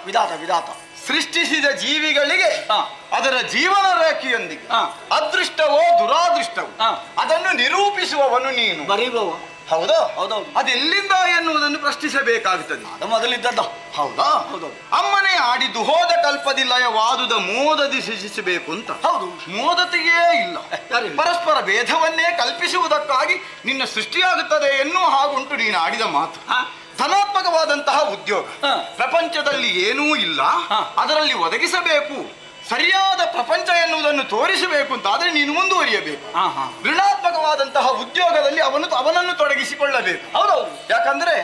ವಿಧಾತ ವಿಧಾತ ಸೃಷ್ಟಿಸಿದ ಜೀವಿಗಳಿಗೆ ಅದರ ಜೀವನ ರೇಖೆಯೊಂದಿಗೆ ಅದೃಷ್ಟವೋ ದುರಾದೃಷ್ಟವೋ ಅದನ್ನು ನಿರೂಪಿಸುವವನು ನೀನು. ಬರೀಬವ ಹೌದಾ? ಹೌದೌದು. ಅದೆಲ್ಲಿಂದ ಎನ್ನುವುದನ್ನು ಪ್ರಶ್ನಿಸಬೇಕಾಗುತ್ತದೆ. ಅದು ಮೊದಲಿದ್ದದ್ದ. ಹೌದಾ? ಹೌದೌದು. ಅಮ್ಮನೇ ಆಡಿದ್ದು ಹೋದ ಕಲ್ಪದಿ ಲಯವಾದುದ ಮೋದದಿ ಸೃಜಿಸಬೇಕು ಅಂತ. ಹೌದು. ಮೋದತೆಯೇ ಇಲ್ಲ. ಪರಸ್ಪರ ಭೇದವನ್ನೇ ಕಲ್ಪಿಸುವುದಕ್ಕಾಗಿ ನಿನ್ನ ಸೃಷ್ಟಿಯಾಗುತ್ತದೆ ಎನ್ನುವ ಹಾಗುಂಟು ನೀನು ಆಡಿದ ಮಾತು. ಧನಾತ್ಮಕವಾದಂತಹ ಉದ್ಯೋಗ ಪ್ರಪಂಚದಲ್ಲಿ ಏನೂ ಇಲ್ಲ, ಅದರಲ್ಲಿ ಒದಗಿಸಬೇಕು, ಸರಿಯಾದ ಪ್ರಪಂಚ ಎನ್ನುವುದನ್ನು ತೋರಿಸಬೇಕು ಅಂತ ಆದ್ರೆ ನೀನು ಮುಂದುವರಿಯಬೇಕು. ಋಣಾತ್ಮಕವಾದಂತಹ ಉದ್ಯೋಗದಲ್ಲಿ ಅವನನ್ನು ತೊಡಗಿಸಿಕೊಳ್ಳಬೇಕು. ಹೌದೌದು. ಯಾಕಂದ್ರೆ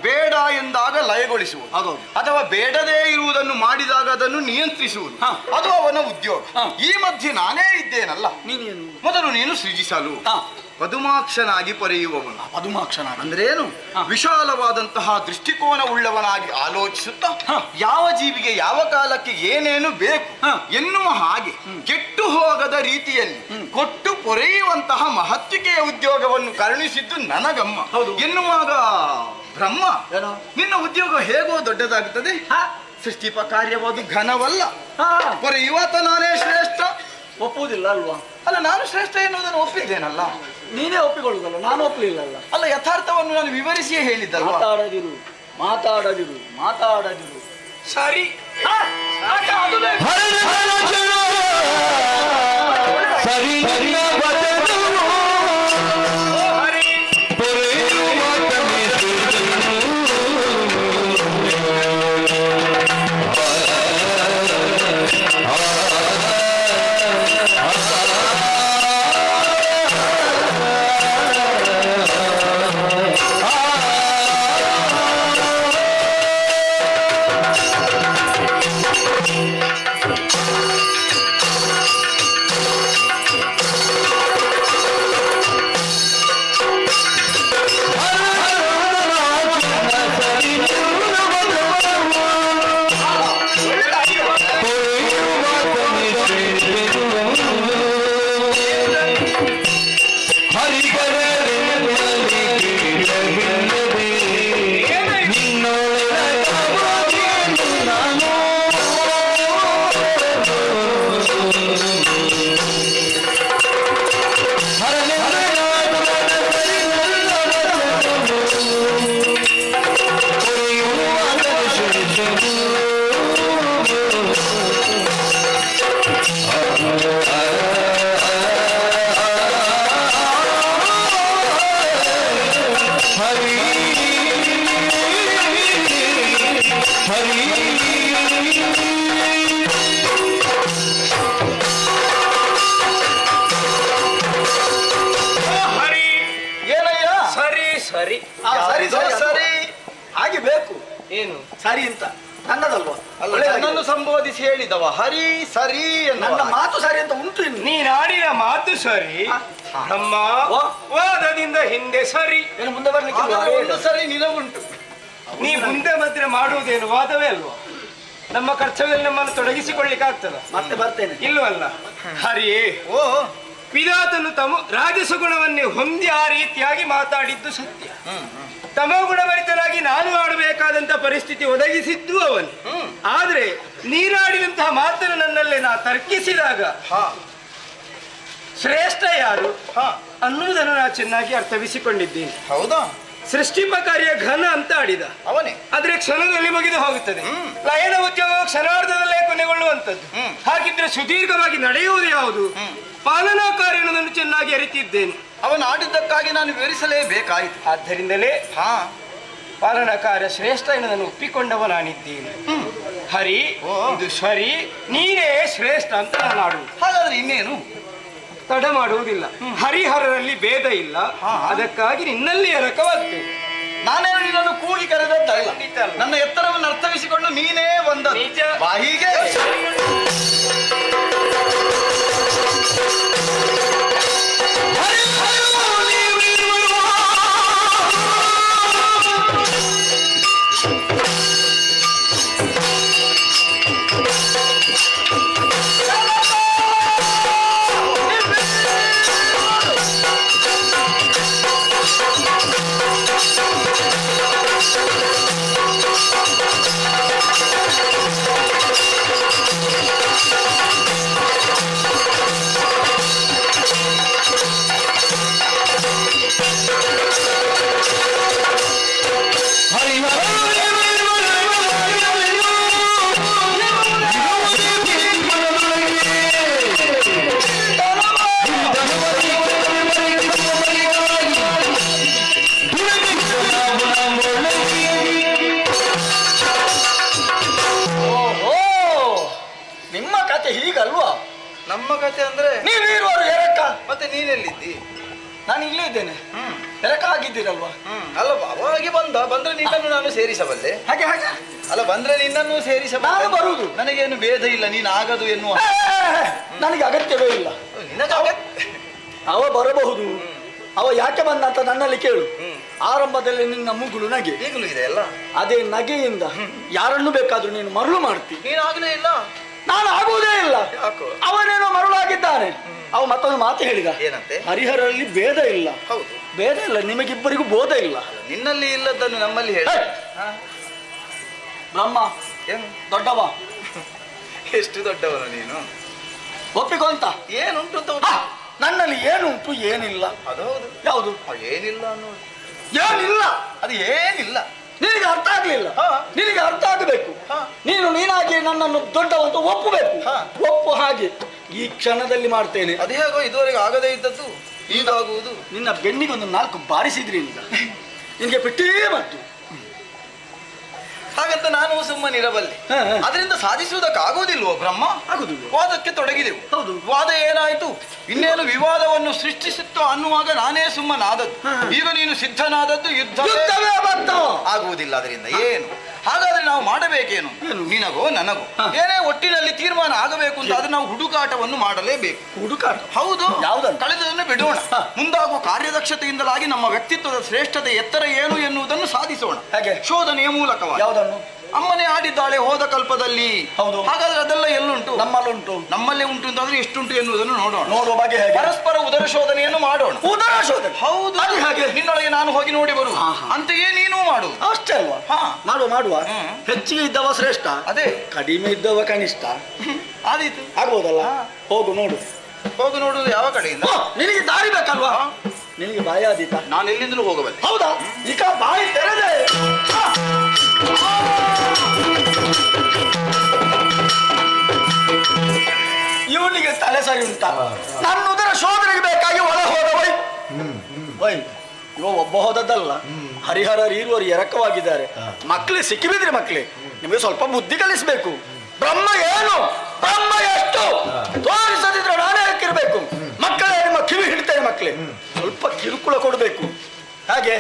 ಬೇಡ ಎಂದಾಗ ಲಯಗೊಳಿಸುವುದು, ಅಥವಾ ಬೇಡದೇ ಇರುವುದನ್ನು ಮಾಡಿದಾಗ ಅದನ್ನು ನಿಯಂತ್ರಿಸುವುದು, ಅದು ಅವನ ಉದ್ಯೋಗ. ಈ ಮಧ್ಯೆ ನಾನೇ ಇದ್ದೇನಲ್ಲ. ನೀನೇನು? ಮೊದಲು ನೀನು ಸೃಜಿಸಲು ಪದುಮಾಕ್ಷನಾಗಿ ಪೊರೆಯುವವನು. ಪದುಮಾಕ್ಷನಾಗಿ ಅಂದ್ರೇನು? ವಿಶಾಲವಾದಂತಹ ದೃಷ್ಟಿಕೋನ ಉಳ್ಳವನಾಗಿ ಆಲೋಚಿಸುತ್ತಾ ಯಾವ ಜೀವಿಗೆ ಯಾವ ಕಾಲಕ್ಕೆ ಏನೇನು ಬೇಕು ಎನ್ನುವ ಹಾಗೆ ಕೆಟ್ಟು ಹೋಗದ ರೀತಿಯಲ್ಲಿ ಕೊಟ್ಟು ಪೊರೆಯುವಂತಹ ಮಹತ್ವಿಕೆಯ ಉದ್ಯೋಗವನ್ನು ಕರುಣಿಸಿದ್ದು ನನಗಮ್ಮ ಎನ್ನುವಾಗ ಬ್ರಹ್ಮ ನಿನ್ನ ಉದ್ಯೋಗ ಹೇಗೋ ದೊಡ್ಡದಾಗುತ್ತದೆ. ಸೃಷ್ಟಿಪ ಕಾರ್ಯವಾದು ಘನವಲ್ಲ, ಪೊರೆಯುವಾತ ನಾನೇ ಶ್ರೇಷ್ಠ. ಒಪ್ಪುವುದಿಲ್ಲ ಅಲ್ವಾ? ಅಲ್ಲ, ನಾನು ಶ್ರೇಷ್ಠ ಎನ್ನುವುದನ್ನು ಒಪ್ಪಿದ್ದೇನಲ್ಲ. ನೀನೇ ಒಪ್ಪಿಕೊಳ್ಳುದಲ್ಲ, ನಾನು ಒಪ್ಪಲಿಲ್ಲಲ್ಲ. ಅಲ್ಲ, ಯಥಾರ್ಥವನ್ನು ನಾನು ವಿವರಿಸಿಯೇ ಹೇಳಿದ್ದಲ್ಲ. ಮಾತಾಡದಿರು ಮಾತಾಡದಿರು ಮಾತಾಡದಿರು. ಸರಿ. ಹರಿ ಹರಿ ಏನಯ್ಯ ಸರಿ ಸರಿ ಸರಿ ಸರಿ ಸರಿ ಹಾಗೆ ಬೇಕು. ಏನು ಸರಿ ಅಂತ ನನ್ನದಲ್ವಾ? ಅಲ್ಲ ಒಳ್ಳೆದಾಗಿದೆ. ನನ್ನನ್ನು ಸಂಬೋಧಿಸಿ ಹೇಳಿದವ ಹರಿ ಸರಿ ನನ್ನ ಎನ್ನುವ ಮಾತು ಸರಿ ಅಂತ ಉಂಟು ಇನ್ನು. ನೀನಾಡಿನ ಮಾತು ಸರಿ ನಮ್ಮ ಓ. ವಾದದಿಂದ ಹಿಂದೆ ಸರಿ. ಏನು ಮುಂದೆ ಬರ್ಲಿಕ್ಕೆ ಹಾಗಾದ್ರೆ ಒಂದು ಸರಿ ನಿನಗುಂಟು. ನೀ ಮುಂದೆ ಮಧ್ಯೆ ಮಾಡುವುದೇನು ವಾದವೇ ಅಲ್ವಾ? ನಮ್ಮ ಕರ್ತವ್ಯದಲ್ಲಿ ನಮ್ಮನ್ನು ತೊಡಗಿಸಿಕೊಳ್ಳಿಕ್ಕೆ ಆಗ್ತದ? ಮತ್ತೆ ಬರ್ತೇನೆ. ಇಲ್ವಲ್ಲ ಹರಿಯೇ. ಓ ವಿಧಾತನು ತಮ ರಾಜಸಗುಣವನ್ನೇ ಹೊಂದಿ ಆ ರೀತಿಯಾಗಿ ಮಾತಾಡಿದ್ದು ಸತ್ಯ. ತಮೋಗುಣಭರಿತನಾಗಿ ನಾನು ಆಡಬೇಕಾದಂತ ಪರಿಸ್ಥಿತಿ ಒದಗಿಸಿದ್ದು ಅವನು. ಆದ್ರೆ ನೀನಾಡಿದಂತಹ ಮಾತನ್ನು ನನ್ನಲ್ಲೇ ನಾ ತರ್ಕಿಸಿದಾಗ ಹಾ ಶ್ರೇಷ್ಠ ಯಾರು ಹಾ ಅನ್ನುವುದನ್ನು ನಾ ಚೆನ್ನಾಗಿ ಅರ್ಥವಿಸಿಕೊಂಡಿದ್ದೇನೆ. ಹೌದಾ ಸೃಷ್ಟಿಪಕಾರ್ಯ ಘನ ಅಂತ ಆಡಿದ, ಅವನೇ ಆದ್ರೆ ಕ್ಷಣದಲ್ಲಿ ಮುಗಿದು ಹೋಗುತ್ತದೆ. ಲಯನ ಉದ್ಯೋಗ ಕ್ಷಣಾರ್ಧದಲ್ಲೇ ಕೊನೆಗೊಳ್ಳುವಂಥದ್ದು. ಹಾಗಿದ್ರೆ ಸುದೀರ್ಘವಾಗಿ ನಡೆಯುವುದು ಯಾವುದು? ಪಾಲನಾ ಕಾರ್ಯ ಅನ್ನೋದನ್ನು ಚೆನ್ನಾಗಿ ಅರಿತಿದ್ದೇನೆ. ಅವನು ಆಡಿದ್ದಕ್ಕಾಗಿ ನಾನು ವಿವರಿಸಲೇಬೇಕಾಯಿತು. ಆದ್ದರಿಂದಲೇ ಹಾ ಪಾಲನಾ ಕಾರ್ಯ ಶ್ರೇಷ್ಠ ಎನ್ನುವುದನ್ನು ಒಪ್ಪಿಕೊಂಡವ ನಾನಿದ್ದೇನೆ. ಹರಿ ಇದು ಸರಿ, ನೀನೇ ಶ್ರೇಷ್ಠ ಅಂತ ನಾನು ಆಡುವುದು. ಹಾಗಾದ್ರೆ ಇನ್ನೇನು ತಡ ಮಾಡುವುದಿಲ್ಲ. ಹರಿಹರರಲ್ಲಿ ಭೇದ ಇಲ್ಲ, ಅದಕ್ಕಾಗಿ ನಿನ್ನಲ್ಲಿ ಎರಕವಾಗ್ತೇನೆ. ನಾನೇನು ನಿನ್ನನ್ನು ಕೂಗಿ ಕರೆದದ್ದಲ್ಲ, ಖಂಡಿತ ಅಲ್ಲ. ನನ್ನ ಎತ್ತರವನ್ನು ಅರ್ಥವಿಸಿಕೊಂಡು ನೀನೇ ಬಂದ ನಿಜ. ಬಾಯಿಗೆ ನಿಮ್ಮ ಕತೆ ಹೀಗಲ್ವಾ? ನಮ್ಮ ಕತೆ ಅಂದ್ರೆ ನೀವಿರುವರು ಎರಕ, ಮತ್ತೆ ನೀನೆಲ್ಲಿದ್ದಿ? ನಾನು ಇಲ್ಲೇ ಇದ್ದೇನೆ. ಎರಕ ಆಗಿದ್ದೀರಲ್ವಾ? ಅಲ್ಲ ಅವಾಗಿ ಬಂದ್ರೆ ನಿನ್ನನ್ನು ನಾನು ಸೇರಿಸಬಲ್ಲೆ. ಹಾಗೆ ಹಾಗೆ ಅಲ್ಲ ಬಂದ್ರೆ ನಿನ್ನನ್ನು ನಾನು ಸೇರಿಸಬಲ್ಲೆ. ಬರುವುದು. ನನಗೇನು ಭೇದ ಇಲ್ಲ, ನೀನು ಆಗದು ಎನ್ನುವ ನನಗೆ ಅಗತ್ಯವೇ ಇಲ್ಲ. ನಿನಗೆ ಅವ ಬರಬಹುದು. ಅವ ಯಾಕೆ ಬಂದ ಅಂತ ನನ್ನಲ್ಲಿ ಕೇಳು. ಆರಂಭದಲ್ಲಿ ನಿನ್ನ ಮುಗುಳು ನಗೆ, ಈಗಲೂ ಇದೆ ಅಲ್ಲ. ಅದೇ ನಗೆಯಿಂದ ಯಾರನ್ನು ಬೇಕಾದ್ರೂ ನೀನು ಮರಳು ಮಾಡ್ತಿ. ನೀನಾಗಲೇ ಇಲ್ಲ. ನಾನು ಆಗುವುದೇ ಇಲ್ಲ. ಯಾಕೋ? ಅವನೇನೋ ಮರಳಾಗಿದ್ದಾನೆ. ಅವ ಮತ್ತೊಂದು ಮಾತು ಹೇಳಿದ, ಏನಂತೆ? ಹರಿಹರಲ್ಲಿ ಭೇದ ಇಲ್ಲ. ಹೌದು, ಭೇದ ಇಲ್ಲ, ನಿಮಗಿಬ್ಬರಿಗೂ ಬೋಧ ಇಲ್ಲ. ನಿನ್ನಲ್ಲಿ ಇಲ್ಲದನ್ನು ನಮ್ಮಲ್ಲಿ ಹೇಳ. ಹೇ! ಬ್ರಹ್ಮ ಏನು ದೊಡ್ಡವ, ಎಷ್ಟು ದೊಡ್ಡವನು ನೀನು? ಒಪ್ಪಿಕೊಂತ ಏನುಂಟು ಅಂತ ಹಾ, ನನ್ನಲ್ಲಿ ಏನುಂಟು ಏನಿಲ್ಲ. ಅದು ಹೌದು. ಯಾವುದು ಏನಿಲ್ಲ ಅನ್ನೋದು? ಏನಿಲ್ಲ. ಅದು ಏನಿಲ್ಲ. ನಿನಗೆ ಅರ್ಥ ಆಗ್ಲಿಲ್ಲ. ಹಾ. ನಿನಗೆ ಅರ್ಥ ಆಗಬೇಕು. ಹಾ. ನೀನಾಗಿ ನನ್ನನ್ನು ದೊಡ್ಡವಂತ ಒಪ್ಪಬೇಕು. ಹಾ. ಒಪ್ಪು. ಹಾಗೆ ಈ ಕ್ಷಣದಲ್ಲಿ ಮಾಡ್ತೇನೆ. ಅದು ಹೇಗೋ ಇದುವರೆಗೆ ಆಗದೇ ಇದ್ದದ್ದು ಈಗಾಗುವುದು. ನಿನ್ನ ಬೆನ್ನಿಗೊಂದು 4 ಬಾರಿಸಿದ್ರಿ ನಿನಗೆ ಬಿಟ್ಟೇ ಬಂತು. ಹಾಗಂತ ನಾನು ಸುಮ್ಮನಿರಬಲ್ಲೆ. ಹಾ, ಹಾ. ಅದರಿಂದ ಸಾಧಿಸುವುದಕ್ಕಾಗುವುದಿಲ್ವೋ ಬ್ರಹ್ಮ? ಆಗುದಿಲ್ಲ. ವಾದಕ್ಕೆ ತೊಡಗಿದೆವು. ಹೌದು. ವಾದ ಏನಾಯ್ತು? ಇನ್ನೇನು ವಿವಾದವನ್ನು ಸೃಷ್ಟಿಸುತ್ತೋ ಅನ್ನುವಾಗ ನಾನೇ ಸುಮ್ಮನಾದದ್ದು. ಈಗ ನೀನು ಸಿದ್ಧನಾದದ್ದು ಯುದ್ಧವೇ ಬಂತು. ಆಗುವುದಿಲ್ಲ. ಅದರಿಂದ ಏನು? ಹಾಗಾದ್ರೆ ನಾವು ಮಾಡಬೇಕೇನು? ನಿನಗೋ ನನಗೋ ಹಾ. ಏನೇ ಒಟ್ಟಿನಲ್ಲಿ ತೀರ್ಮಾನ ಆಗಬೇಕು ಅಂತ ಆದ್ರೆ ನಾವು ಹುಡುಕಾಟವನ್ನು ಮಾಡಲೇಬೇಕು. ಹುಡುಕಾಟ. ಹೌದು. ಯಾವುದನ್ನು? ಕಳೆದದನ್ನು ಬಿಡೋಣ. ಹಾ. ಮುಂದಾಗುವ ಕಾರ್ಯದಕ್ಷತೆಯಿಂದಲಾಗಿ ನಮ್ಮ ವ್ಯಕ್ತಿತ್ವದ ಶ್ರೇಷ್ಠತೆ ಎತ್ತರ ಏನು ಎನ್ನುವುದನ್ನು ಸಾಧಿಸೋಣ. ಹೇಗೆ? ಶೋಧನೆಯ ಮೂಲಕವಾಗಿ. ಯಾವುದನ್ನು? ಅಮ್ಮನೇ ಆಡಿದ್ದಾಳೆ ಹೋದ ಕಲ್ಪದಲ್ಲಿ. ಹೌದು. ಹಾಗಾದ್ರೆ ಅದೆಲ್ಲ ಎಲ್ಲುಂಟು? ನಮ್ಮಲ್ಲುಂಟು. ನಮ್ಮಲ್ಲೇ ಉಂಟು ಅಂತಾದ್ರೆ ಎಷ್ಟುಂಟು ಎನ್ನುವುದನ್ನು ನೋಡೋಣ. ನೋಡುವ ಬಗ್ಗೆ ಹೇಗೆ? ಪರಸ್ಪರ ಉದರ ಶೋಧನೆಯನ್ನು ಮಾಡೋಣ. ಉದರ ಶೋಧನೆ. ಹೌದು. ಅದು ಹಾಗೆ. ನಿನ್ನೊಳಗೆ ನಾನು ಹೋಗಿ ನೋಡಿ ಬರು. ಹಾ, ಹಾ. ಅಂತೆಯೇ ನೀನು ಮಾಡು. ಅಷ್ಟೇ ಅಲ್ವಾ? ಹಾ. ಮಾಡುವ. ಹ್ಮ್. ಹೆಚ್ಚಿಗೆ ಇದ್ದವ ಶ್ರೇಷ್ಠ, ಅದೇ ಕಡಿಮೆ ಇದ್ದವ ಕನಿಷ್ಠ. ಆದೀತು. ಆಗ್ಬೋದಲ್ಲ? ಹೋಗು ನೋಡು. ಹೋಗು ನೋಡುವುದು ಯಾವ ಕಡೆಯಿಂದ? ಓ, ನಿನಗೆ ದಾರಿ ಬೇಕಲ್ವಾ? ನಿನಗೆ ಬಾಯಿ ಆದೀತ? ನಾನು ಎಲ್ಲಿಂದಲೂ ಹೋಗಬಲ್ಲೆ. ಹೌದಾ? ಈಗ ಬಾಯಿ ತೆರೆದೆ. ಇವನಿಗೆ ತಲೆ ಸರಿ ಉಂಟಾ? ನನ್ನ ಉದರ ಶೋಧನೆಗೆ ಬೇಕಾಗಿ ಒಳ ಹೋದ ವೈ ಇವ ಒಬ್ಬ ಹೋದದ್ದಲ್ಲ, ಹರಿಹರರು ಇರುವರು ಎರಕವಾಗಿದ್ದಾರೆ. ಮಕ್ಕಳೇ ಸಿಕ್ಕಿಬಿದ್ರಿ, ಮಕ್ಕಳೇ ನಿಮಗೆ ಸ್ವಲ್ಪ ಬುದ್ಧಿ ಕಲಿಸ್ಬೇಕು. ಬ್ರಹ್ಮ ಏನು, ಬ್ರಹ್ಮ ಎಷ್ಟು ತೋರಿಸದಿದ್ರೆ ನಾನೇ ಹಾಕಿರ್ಬೇಕು. ಮಕ್ಕಳೇ ನಿಮ್ಮ ಕಿವಿ ಹಿಡ್ತೇನೆ, ಮಕ್ಕಳೇ ಸ್ವಲ್ಪ ಕಿರುಕುಳ ಕೊಡಬೇಕು. ಹಾಗೆ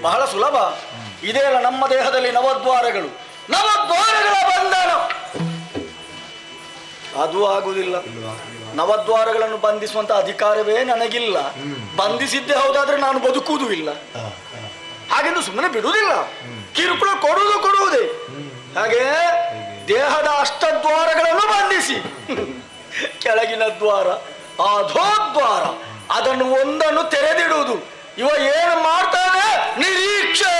ಬಹಳ ಸುಲಭ. ಇದೇ ಅಲ್ಲ ನಮ್ಮ ದೇಹದಲ್ಲಿ ನವದ್ವಾರಗಳು, ನವದ್ವಾರಗಳ ಬಂಧನ. ಅದು ಆಗುವುದಿಲ್ಲ. ನವದ್ವಾರಗಳನ್ನು ಬಂಧಿಸುವಂತ ಅಧಿಕಾರವೇ ನನಗಿಲ್ಲ. ಬಂಧಿಸಿದ್ದೇ ಹೌದಾದ್ರೆ ನಾನು ಬದುಕುವುದೂ ಇಲ್ಲ. ಹಾಗೆಂದು ಸುಮ್ಮನೆ ಬಿಡುವುದಿಲ್ಲ, ಕಿರುಕುಳ ಕೊಡುವುದೇ. ಹಾಗೆ ದೇಹದ ಅಷ್ಟದ್ವಾರಗಳನ್ನು ಬಂಧಿಸಿ ಕೆಳಗಿನ ದ್ವಾರ, ಅಧೋದ್ವಾರ, ಅದನ್ನು ಒಂದನ್ನು ತೆರೆದಿಡುವುದು. ಇವ ಏನು ಮಾಡ್ತಾನೆ, ನಿರೀಕ್ಷೆ.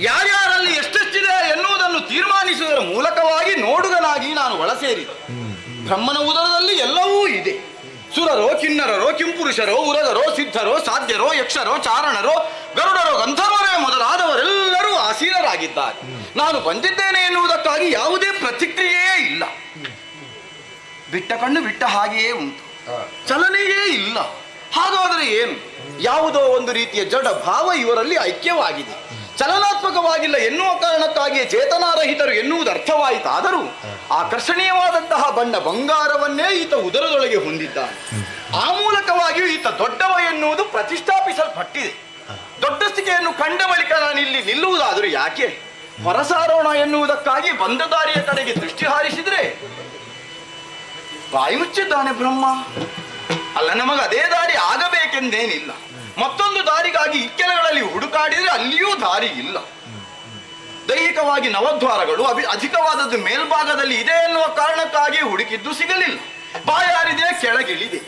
ಯಾರ್ಯಾರಲ್ಲಿ ಎಷ್ಟೆಷ್ಟಿದೆ ಎನ್ನುವುದನ್ನು ತೀರ್ಮಾನಿಸುವುದರ ಮೂಲಕವಾಗಿ ನೋಡುಗನಾಗಿ ನಾನು ಒಳಸೇರಿದೆ. ಬ್ರಹ್ಮನ ಉದರದಲ್ಲಿ ಎಲ್ಲವೂ ಇದೆ. ಸುರರೋ, ಕಿನ್ನರರೋ, ಕಿಂಪುರುಷರೋ, ಉರಗರೋ, ಸಿದ್ಧರೋ, ಸಾಧ್ಯರೋ, ಯಕ್ಷರೋ, ಚಾರಣರೋ, ಗರುಡರೋ, ಗಂಧರ್ವರೇ ಮೊದಲಾದವರೆಲ್ಲರೂ ಆಸೀನರಾಗಿದ್ದಾರೆ. ನಾನು ಬಂದಿದ್ದೇನೆ ಎನ್ನುವುದಕ್ಕಾಗಿ ಯಾವುದೇ ಪ್ರತಿಕ್ರಿಯೆಯೇ ಇಲ್ಲ. ಬಿಟ್ಟ ಕಣ್ಣು ಬಿಟ್ಟ ಹಾಗೆಯೇ ಉಂಟು, ಚಲನೆಯೇ ಇಲ್ಲ. ಹಾಗಾದರೆ ಏನು? ಯಾವುದೋ ಒಂದು ರೀತಿಯ ಜಡ ಭಾವ ಇವರಲ್ಲಿ ಐಕ್ಯವಾಗಿದೆ. ಚಲನಾತ್ಮಕವಾಗಿಲ್ಲ ಎನ್ನುವ ಕಾರಣಕ್ಕಾಗಿಯೇ ಚೇತನಾರಹಿತರು ಎನ್ನುವುದು ಅರ್ಥವಾಯಿತಾದರೂ ಆಕರ್ಷಣೀಯವಾದಂತಹ ಬಣ್ಣ ಬಂಗಾರವನ್ನೇ ಈತ ಉದರದೊಳಗೆ ಹೊಂದಿದ್ದಾನೆ. ಆ ಮೂಲಕವಾಗಿಯೂ ಈತ ದೊಡ್ಡವ ಎನ್ನುವುದು ಪ್ರತಿಷ್ಠಾಪಿಸಲ್ಪಟ್ಟಿದೆ. ದೊಡ್ಡಸ್ತಿಕೆಯನ್ನು ಕಂಡ ಬಳಿಕ ನಾನು ಇಲ್ಲಿ ನಿಲ್ಲುವುದಾದರೂ ಯಾಕೆ? ಹೊರಸಾರೋಣ ಎನ್ನುವುದಕ್ಕಾಗಿ ಬಂದ ದಾರಿಯ ಕಡೆಗೆ ದೃಷ್ಟಿ ಹಾರಿಸಿದ್ರೆ ಬಾಯಿ ಮುಚ್ಚಿದ್ದಾನೆ ಬ್ರಹ್ಮ. ಅಲ್ಲ, ನಮಗೆ ಅದೇ ದಾರಿ ಆಗಬೇಕೆಂದೇನಿಲ್ಲ. ಮತ್ತೊಂದು ದಾರಿಗಾಗಿ ಇಕ್ಕೆಲಗಳಲ್ಲಿ ಹುಡುಕಾಡಿದ್ರೆ ಅಲ್ಲಿಯೂ ದಾರಿ ಇಲ್ಲ. ದೈಹಿಕವಾಗಿ ನವದ್ವಾರಗಳು ಅಧಿಕವಾದದ್ದು ಮೇಲ್ಭಾಗದಲ್ಲಿ ಇದೆ ಎನ್ನುವ ಕಾರಣಕ್ಕಾಗಿ ಹುಡುಕಿದ್ದು ಸಿಗಲಿಲ್ಲ. ಬಾಯಾರಿದೆ, ಕೆಳಗಿಳಿದೆ.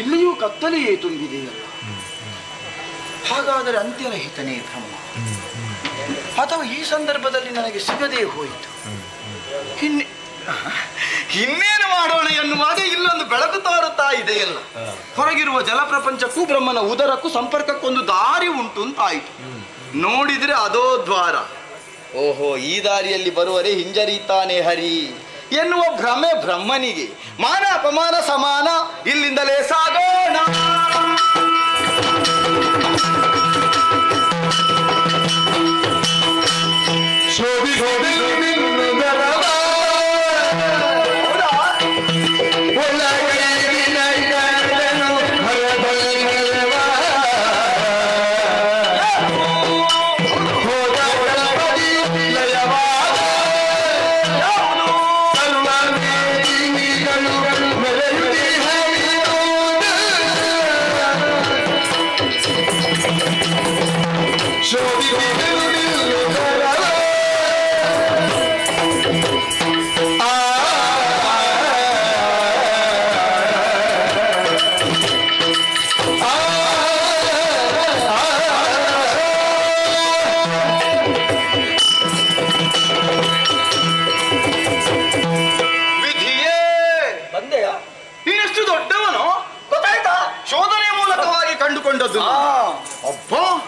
ಇಲ್ಲಿಯೂ ಕತ್ತಲೆಯೇ ತುಂಬಿದೆಯಲ್ಲ. ಹಾಗಾದರೆ ಅಂತ್ಯರಹಿತನೇ ಬ್ರಹ್ಮ, ಅಥವಾ ಈ ಸಂದರ್ಭದಲ್ಲಿ ನನಗೆ ಸಿಗದೇ ಹೋಯಿತು. ಇನ್ನೇನು ಮಾಡೋಣ ಎನ್ನುವಾಗ ಇಲ್ಲೊಂದು ಬೆಳಕು ತೋರುತ್ತಾ ಇದೆಯಲ್ಲ. ಹೊರಗಿರುವ ಜಲಪ್ರಪಂಚಕ್ಕೂ ಬ್ರಹ್ಮನ ಉದರಕ್ಕೂ ಸಂಪರ್ಕಕ್ಕೊಂದು ದಾರಿ ಉಂಟು ಅಂತಾಯಿತು. ನೋಡಿದ್ರೆ ಅದೋ ದ್ವಾರ. ಓಹೋ, ಈ ದಾರಿಯಲ್ಲಿ ಬರುವರೆ ಹಿಂಜರಿತಾನೆ ಹರಿ ಎನ್ನುವ ಭ್ರಮೆ ಬ್ರಹ್ಮನಿಗೆ. ಮಾನ ಅಪಮಾನ ಸಮಾನ, ಇಲ್ಲಿಂದಲೇ ಸಾಗೋಣ.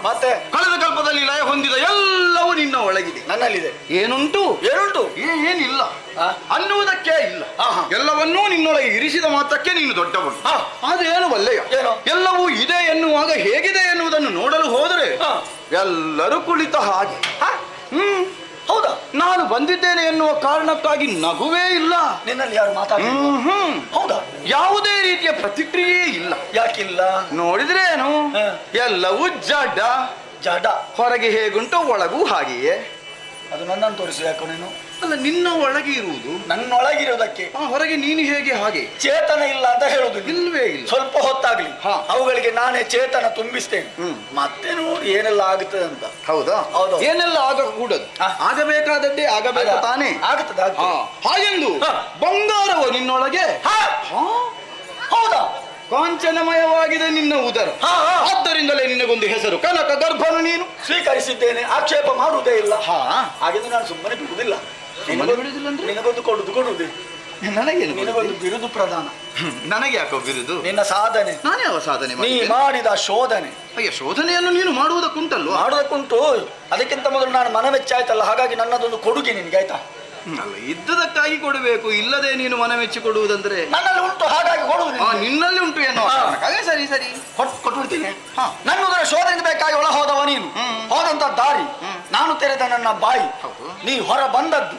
ಮತ್ತೆ ಕಳೆದ ಕಲ್ಪದಲ್ಲಿ ಲಯ ಹೊಂದಿದ ಎಲ್ಲವೂ ನಿನ್ನ ಒಳಗಿದೆ, ನನ್ನಲ್ಲಿದೆ. ಏನುಂಟು ಏನುಂಟು ಏನಿಲ್ಲ ಅನ್ನುವುದಕ್ಕೆ ಇಲ್ಲ. ಎಲ್ಲವನ್ನೂ ನಿನ್ನೊಳಗೆ ಇರಿಸಿದ ಮಾತ್ರಕ್ಕೆ ನೀನು ದೊಡ್ಡವನು. ಅದೇನು ಒಳ್ಳೆಯ ಎಲ್ಲವೂ ಇದೆ ಎನ್ನುವಾಗ ಹೇಗಿದೆ ಎನ್ನುವುದನ್ನು ನೋಡಲು ಹೋದರೆ ಎಲ್ಲರೂ ಕುಳಿತ ಹಾಗೆ. ಹೌದಾ, ನಾನು ಬಂದಿದ್ದೇನೆ ಎನ್ನುವ ಕಾರಣಕ್ಕಾಗಿ ನಗುವೇ ಇಲ್ಲ. ನಿನ್ನಲ್ಲಿ ಯಾರು ಮಾತಾಡ? ಹೌದಾ, ಯಾವುದೇ ರೀತಿಯ ಪ್ರತಿಕ್ರಿಯೆ ಇಲ್ಲ. ಯಾಕಿಲ್ಲ? ನೋಡಿದ್ರೆ ಏನು, ಎಲ್ಲವೂ ಜಡ ಜಡ. ಹೊರಗೆ ಹೇಗುಂಟು ಒಳಗೂ ಹಾಗೆಯೇ. ಅದು ನನ್ನನ್ನು ತೋರಿಸಿ ಯಾಕೋ ನೀನು ಅಲ್ಲ, ನಿನ್ನ ಒಳಗೆ ಇರುವುದು ನನ್ನೊಳಗಿರುವುದಕ್ಕೆ ಹೊರಗೆ ನೀನು ಹೇಗೆ ಹಾಗೆ? ಚೇತನ ಇಲ್ಲ ಅಂತ ಹೇಳುದು ಇಲ್ವೇ ಇಲ್ಲ. ಸ್ವಲ್ಪ ಹೊತ್ತಾಗ್ಲಿ ಅವುಗಳಿಗೆ ನಾನೇ ಚೇತನ ತುಂಬಿಸ್ತೇನೆ, ಮತ್ತೆ ನೋಡಿ ಏನೆಲ್ಲ ಆಗುತ್ತದೆ ಅಂತ. ಹೌದಾ? ಹೌದು. ಏನೆಲ್ಲ ಆಗಕೂಡದು, ಆಗಬೇಕಾದದ್ದೇ ಆಗಬೇಕು ತಾನೇ. ಆಗುತ್ತದೆ. ಹಾಗೆಂದು ಬಂಗಾರವು ನಿನ್ನೊಳಗೆ ಹೌದಾ? ಕಾಂಚನಮಯವಾಗಿದೆ ನಿನ್ನ ಉದರ, ಆದ್ದರಿಂದಲೇ ನಿನಗೊಂದು ಹೆಸರು ಕನಕ ಗರ್ಭನು. ನೀನು ಸ್ವೀಕರಿಸಿದ್ದೇನೆ, ಆಕ್ಷೇಪ ಮಾಡುವುದೇ ಇಲ್ಲ. ಹಾಗೆಂದು ನಾನು ಸುಮ್ಮನೆ ಬಿಡುವುದಿಲ್ಲ. ನಿನಗೊಂದು ಕೊಡುವುದೇ, ನನಗೇನು? ನಿನಗೊಂದು ಬಿರುದು ಪ್ರಧಾನ. ನನಗೆ ಯಾಕೋ ಬಿರುದು? ನಿನ್ನ ಸಾಧನೆ. ನಾನು ಯಾವ ಸಾಧನೆ ನೀ ಮಾಡಿದ ಶೋಧನೆ. ಅಯ್ಯ, ಶೋಧನೆಯನ್ನು ನೀನು ಮಾಡುವುದಕ್ಕುಂಟಲ್ವ? ಮಾಡುವುದಕ್ಕುಂಟು. ಅದಕ್ಕಿಂತ ಮೊದಲು ನಾನು ಮನವೆಚ್ಚಾಯ್ತಲ್ಲ, ಹಾಗಾಗಿ ನನ್ನದೊಂದು ಕೊಡುಗೆ ನಿನ್ಗೆ, ಆಯ್ತಾ? ಅಲ್ಲ, ಇದ್ದದಕ್ಕಾಗಿ ಕೊಡಬೇಕು, ಇಲ್ಲದೆ ನೀನು ಮನಮೆಚ್ಚಿ ಕೊಡುವುದಂದ್ರೆ ನನ್ನಲ್ಲಿ ಉಂಟು, ಹಾಗಾಗಿ ಕೊಡುವುದು. ನಿನ್ನಲ್ಲಿ ಉಂಟು ಏನೋ. ಸರಿ ಸರಿ, ಕೊಟ್ಬಿಡ್ತೀನಿ. ನನ್ನದರ ಶೋಧನೆಗೆ ಬೇಕಾಗಿ ಒಳ ಹೋದವ ನೀನು, ಹೋದಂತ ದಾರಿ, ನಾನು ತೆರೆದ ನನ್ನ ಬಾಯಿ, ನೀ ಹೊರ ಬಂದದ್ದು,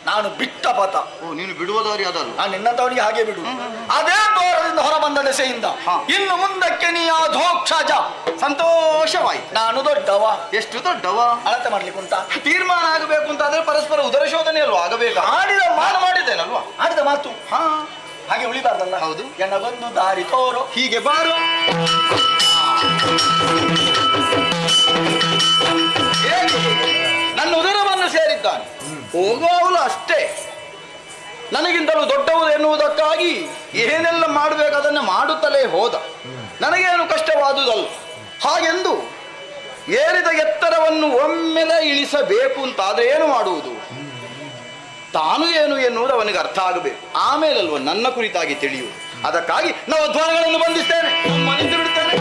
ನಾನು ಬಿಟ್ಟ ಪಥ. ನೀನು ಬಿಡುವ ದಾರಿ ಅದಲ್ಲ. ನಾನು ನಿನ್ನಂತವನಿಗೆ ಹಾಗೆ ಬಿಡು. ಅದೇ ದ್ವಾರದಿಂದ ಹೊರ ಬಂದ ದೆಸೆಯಿಂದ ಇನ್ನು ಮುಂದಕ್ಕೆ ನೀ ಅಧೋಕ್ಷಜ. ಸಂತೋಷವಾಯ್ತು. ನಾನು ದೊಡ್ಡವ. ಎಷ್ಟು ದೊಡ್ಡವ? ಅಳತೆ ಮಾಡ್ಲಿಕ್ಕೆ ಉಂಟಾ? ತೀರ್ಮಾನ ಆಗಬೇಕು ಅಂತ ಆದ್ರೆ ಪರಸ್ಪರ ಉದರ ಶೋಧನೆ ಅಲ್ವಾ ಆಗಬೇಕು? ಆಡಿದ ನಾನು ಮಾಡಿದ್ದೇನಲ್ವಾ? ಆಡಿದ ಮಾತು ಹಾಗೆ ಉಳಿಬಾರ್ದಲ್ಲ. ಹೌದು. ಎನ್ನಗೊಂದು ದಾರಿ ತೋರು, ಹೀಗೆ ಬಾರು. ನನ್ನ ಉದರವನ್ನು ಸೇರಿದ್ದಾನೆ, ಹೋಗುವವಳು ಅಷ್ಟೇ. ನನಗಿಂತಲೂ ದೊಡ್ಡವರು ಎನ್ನುವುದಕ್ಕಾಗಿ ಏನೆಲ್ಲ ಮಾಡಬೇಕು ಅದನ್ನು ಮಾಡುತ್ತಲೇ ಹೋದ. ನನಗೇನು ಕಷ್ಟವಾದುದಲ್ಲ. ಹಾಗೆಂದು ಏರಿದ ಎತ್ತರವನ್ನು ಒಮ್ಮೆಲೆ ಇಳಿಸಬೇಕು ಅಂತಾದ್ರೆ ಏನು ಮಾಡುವುದು? ತಾನು ಏನು ಎನ್ನುವುದು ಅವನಿಗೆ ಅರ್ಥ ಆಗಬೇಕು, ಆಮೇಲಲ್ವ ನನ್ನ ಕುರಿತಾಗಿ ತಿಳಿಯುವುದು. ಅದಕ್ಕಾಗಿ ನಾವು ದ್ವಾರಗಳನ್ನು ಬಂಧಿಸ್ತೇನೆ, ಮನಿತು ಬಿಡುತ್ತೇನೆ.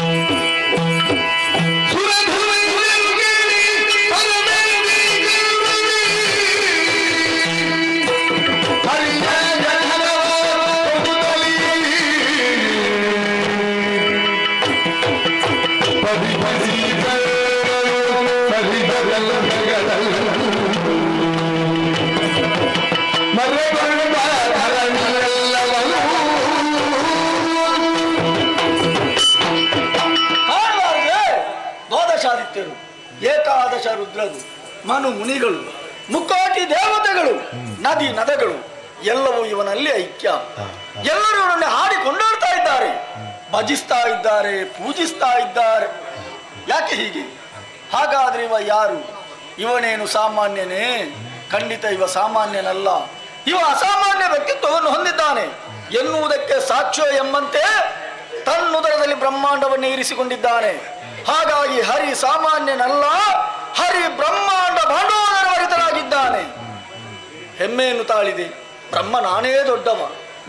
ದ್ವಾದಶಾದಿತ್ಯರು, ಏಕಾದಶ ರುದ್ರರು, ಮನು ಮುನಿಗಳು, ಮುಕ್ಕೋಟಿ ದೇವತೆಗಳು, ನದಿ ನದಗಳು ಎಲ್ಲವೂ ಇವನಲ್ಲಿ ಐಕ್ಯ. ಎಲ್ಲರೂ ಇವನನ್ನು ಹಾಡಿ ಕೊಂಡಾಡ್ತಾ ಇದ್ದಾರೆ, ಭಜಿಸ್ತಾ ಇದ್ದಾರೆ, ಪೂಜಿಸ್ತಾ ಇದ್ದಾರೆ. ಯಾಕೆ ಹೀಗೆ? ಹಾಗಾದ್ರೆ ಇವ ಯಾರು? ಇವನೇನು ಸಾಮಾನ್ಯನೇ? ಖಂಡಿತ ಇವ ಸಾಮಾನ್ಯನಲ್ಲ. ಇವ ಅಸಾಮಾನ್ಯ ವ್ಯಕ್ತಿತ್ವವನ್ನು ಹೊಂದಿದ್ದಾನೆ ಎನ್ನುವುದಕ್ಕೆ ಸಾಕ್ಷ್ಯ ಎಂಬಂತೆ ತನ್ನುದರದಲ್ಲಿ ಬ್ರಹ್ಮಾಂಡವನ್ನು ಇರಿಸಿಕೊಂಡಿದ್ದಾನೆ. ಹಾಗಾಗಿ ಹರಿ ಸಾಮಾನ್ಯನಲ್ಲ, ಹರಿ ಬ್ರಹ್ಮಾಂಡ ಭಾಂಡೋದರವಾಗಿದ್ದಾನೆ. ಹೆಮ್ಮೆಯನ್ನು ತಾಳಿದೆ, ಬ್ರಹ್ಮ ನಾನೇ ದೊಡ್ಡವ,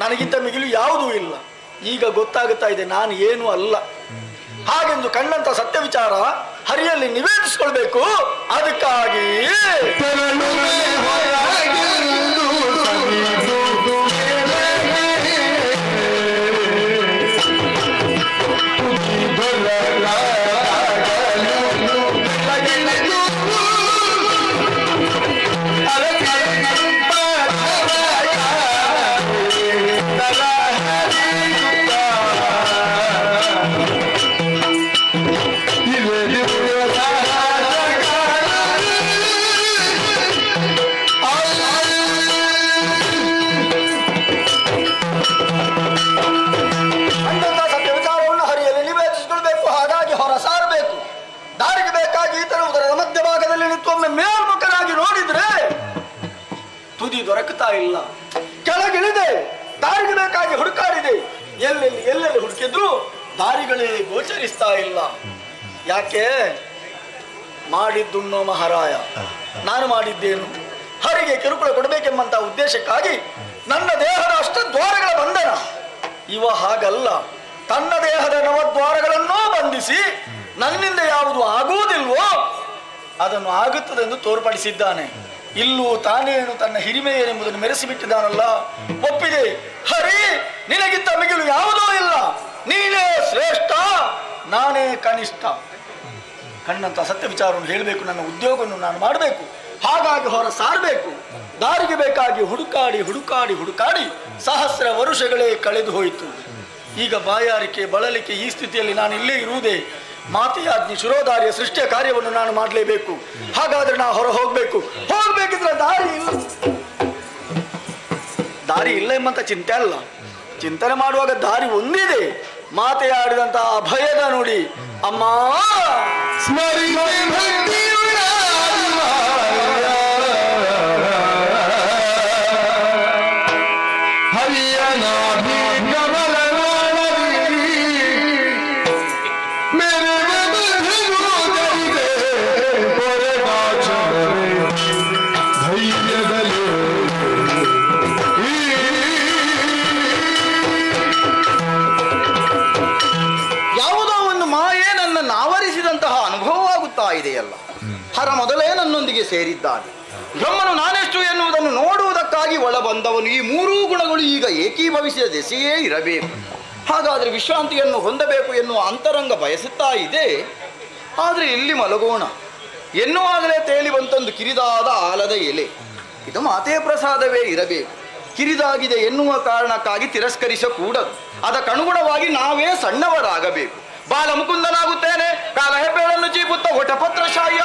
ನನಗಿಂತ ಮಿಗಿಲು ಯಾವುದೂ ಇಲ್ಲ. ಈಗ ಗೊತ್ತಾಗುತ್ತಾ ಇದೆ ನಾನು ಏನು ಅಲ್ಲ. ಹಾಗೆಂದು ಕಂಡಂತ ಸತ್ಯ ವಿಚಾರ ಹರಿಯಲ್ಲಿ ನಿವೇದಿಸಿಕೊಳ್ಬೇಕು. ಅದಕ್ಕಾಗಿ ದೊರಕುತ್ತಾ ಇಲ್ಲ. ಕೆಳಗಿಳಿದೆ, ದಾರಿಗೆ ಬೇಕಾಗಿ ಹುಡುಕಾಡಿದೆ, ಎಲ್ಲೆಲ್ಲಿ ಹುಡುಕಿದ್ರು ದಾರಿಗಳೇ ಗೋಚರಿಸ್ತಾ ಇಲ್ಲ. ಯಾಕೆ? ಮಾಡಿದ್ದುಣ್ಣೋ ಮಹಾರಾಯ, ನಾನು ಮಾಡಿದ್ದೇನು? ಹರಿಗೆ ಕಿರುಕುಳ ಕೊಡಬೇಕೆಂಬಂತ ಉದ್ದೇಶಕ್ಕಾಗಿ ನನ್ನ ದೇಹದ ಅಷ್ಟದ್ವಾರಗಳ ಬಂಧನ. ಇವ ಹಾಗಲ್ಲ, ತನ್ನ ದೇಹದ ನವದ್ವಾರಗಳನ್ನೂ ಬಂಧಿಸಿ ನನ್ನಿಂದ ಯಾವುದು ಆಗುವುದಿಲ್ವೋ ಅದನ್ನು ಆಗುತ್ತದೆಂದು ತೋರ್ಪಡಿಸಿದ್ದಾನೆ. ಇಲ್ಲೂ ತಾನೇನು ತನ್ನ ಹಿರಿಮೆ ಏನೆಂಬುದನ್ನು ಮೆರೆಸಿಬಿಟ್ಟಿದ್ದಾನಲ್ಲ. ಒಪ್ಪಿದೆ, ಹರಿ ನಿನಗಿಂತ ಮಿಗಿಲು ಯಾವುದೂ ಇಲ್ಲ, ನೀನೇ ಶ್ರೇಷ್ಠ, ನಾನೇ ಕನಿಷ್ಠ. ಕಣ್ಣಂತ ಸತ್ಯ ವಿಚಾರವನ್ನು ಹೇಳಬೇಕು, ನನ್ನ ಉದ್ಯೋಗವನ್ನು ನಾನು ಮಾಡಬೇಕು. ಹಾಗಾಗಿ ಹೊರ ಸಾರಬೇಕು. ದಾರಿಗೆ ಬೇಕಾಗಿ ಹುಡುಕಾಡಿ ಹುಡುಕಾಡಿ ಹುಡುಕಾಡಿ ಸಹಸ್ರ ವರುಷಗಳೇ ಕಳೆದು ಹೋಯಿತು. ಈಗ ಬಾಯಾರಿಕೆ ಬಳಲಿಕೆ ಈ ಸ್ಥಿತಿಯಲ್ಲಿ ನಾನು ಇಲ್ಲೇ ಇರುವುದೇ ಮಾತೆಯಾಜ್ಞೆ ಶಿರೋಧಾರ್ಯ ಸೃಷ್ಟಿಯ ಕಾರ್ಯವನ್ನು ನಾನು ಮಾಡಲೇಬೇಕು. ಹಾಗಾದ್ರೆ ನಾ ಹೊರ ಹೋಗ್ಬೇಕಿದ್ರೆ ದಾರಿ ಇಲ್ಲ ಎಂಬಂತ ಚಿಂತೆ ಅಲ್ಲ. ಚಿಂತನೆ ಮಾಡುವಾಗ ದಾರಿ ಒಂದಿದೆ. ಮಾತೆಯಾಡಿದಂತಹ ಅಭಯದ ನುಡಿ ಅಮ್ಮ ಇದೆಯಲ್ಲ, ಹರ ಮೊದಲೇ ನನ್ನೊಂದಿಗೆ ಸೇರಿದ್ದಾನೆ. ಬ್ರಹ್ಮನು ನಾನೆಷ್ಟು ಎನ್ನುವುದನ್ನು ನೋಡುವುದಕ್ಕಾಗಿ ಒಳ ಬಂದವನು. ಈ ಮೂರೂ ಗುಣಗಳು ಈಗ ಏಕೀಭವಿಸಿದ ದೆಸೆಯೇ ಇರಬೇಕು. ಹಾಗಾದರೆ ವಿಶ್ರಾಂತಿಯನ್ನು ಹೊಂದಬೇಕು ಎನ್ನುವ ಅಂತರಂಗ ಬಯಸುತ್ತಾ ಇದೆ. ಆದರೆ ಇಲ್ಲಿ ಮಲಗೋಣ ಎನ್ನುವಾಗಲೇ ತೇಲಿ ಬಂತೊಂದು ಕಿರಿದಾದ ಆಲದ ಎಲೆ. ಇದು ಮಾತೆಯ ಪ್ರಸಾದವೇ ಇರಬೇಕು. ಕಿರಿದಾಗಿದೆ ಎನ್ನುವ ಕಾರಣಕ್ಕಾಗಿ ತಿರಸ್ಕರಿಸಕೂಡದು. ಅದಕ್ಕನುಗುಣವಾಗಿ ನಾವೇ ಸಣ್ಣವರಾಗಬೇಕು. ಬಾಲ ಮುಕುಂದನಾಗುತ್ತೇನೆ, ಕಾಲ ಹೆಬ್ಬೆಗಳನ್ನು ಚೀಪುತ್ತ ಒಟಪತ್ರ ಶಾಯ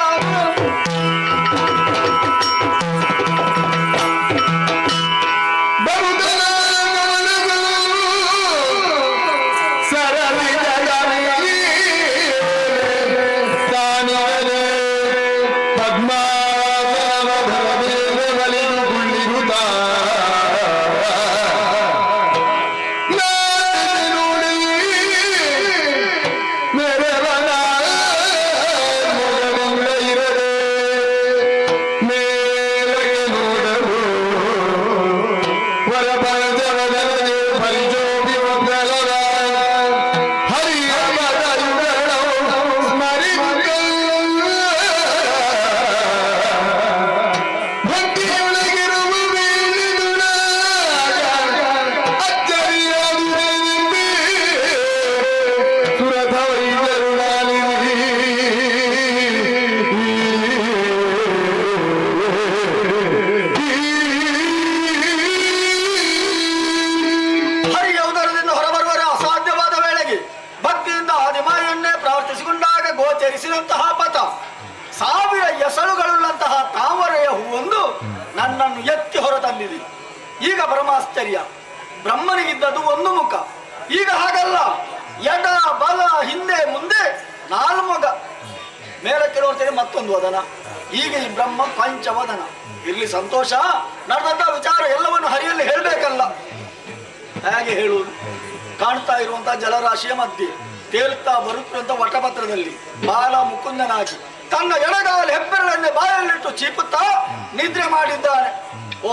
ನನ್ನನ್ನು ಎತ್ತಿ ಹೊರ ತಂದಿದೆ. ಈಗ ಬ್ರಹ್ಮಾಶ್ಚರ್ಯ, ಬ್ರಹ್ಮನಿಗಿದ್ದದು ಒಂದು ಮುಖ, ಈಗ ಹಾಗಲ್ಲ. ಎಡ ಬಲ ಹಿಂದೆ ಮುಂದೆ ನಾಲ್ಮುಗ, ಮೇಲಕ್ಕೆ ನೋಡ್ತೇನೆ ಮತ್ತೊಂದು ವದನ. ಈಗ ಈ ಬ್ರಹ್ಮ ಪಂಚವದನ. ಇಲ್ಲಿ ಸಂತೋಷ ನಡೆದಂತ ವಿಚಾರ ಎಲ್ಲವನ್ನು ಹರಿಯಲ್ಲಿ ಹೇಳಬೇಕಲ್ಲ. ಹೇಗೆ ಹೇಳುವುದು? ಕಾಣ್ತಾ ಇರುವಂತಹ ಜಲರಾಶಿಯ ಮಧ್ಯೆ ತೇಲ್ತಾ ಬರುತ್ತಿರುವಂತ ವಟಪತ್ರದಲ್ಲಿ ಬಾಲ ಮುಕುಂದನಾಗಿ ತನ್ನ ಎಡಗಾಲ ಹೆಬ್ಬೆರಳನ್ನೇ ಬಾಯಲ್ಲಿಟ್ಟು ಚೀಪುತ್ತಾ ನಿದ್ರೆ ಮಾಡಿದ್ದಾನೆ. ಓ,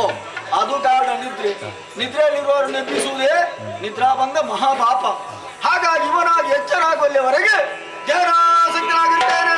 ಅದು ಗಾಢ ನಿದ್ರೆ. ನಿದ್ರೆಯಲ್ಲಿರುವವರು ನೆಬ್ಬಿಸುವುದೇ ನಿದ್ರಾಭಂಗ ಮಹಾಪಾಪ. ಹಾಗಾಗಿ ಇವನಾಗಿ ಎಚ್ಚರಾಗುವಲ್ಲಿವರೆಗೆ ಜಯರಾಸಕ್ತನಾಗಿರ್ತೇನೆ.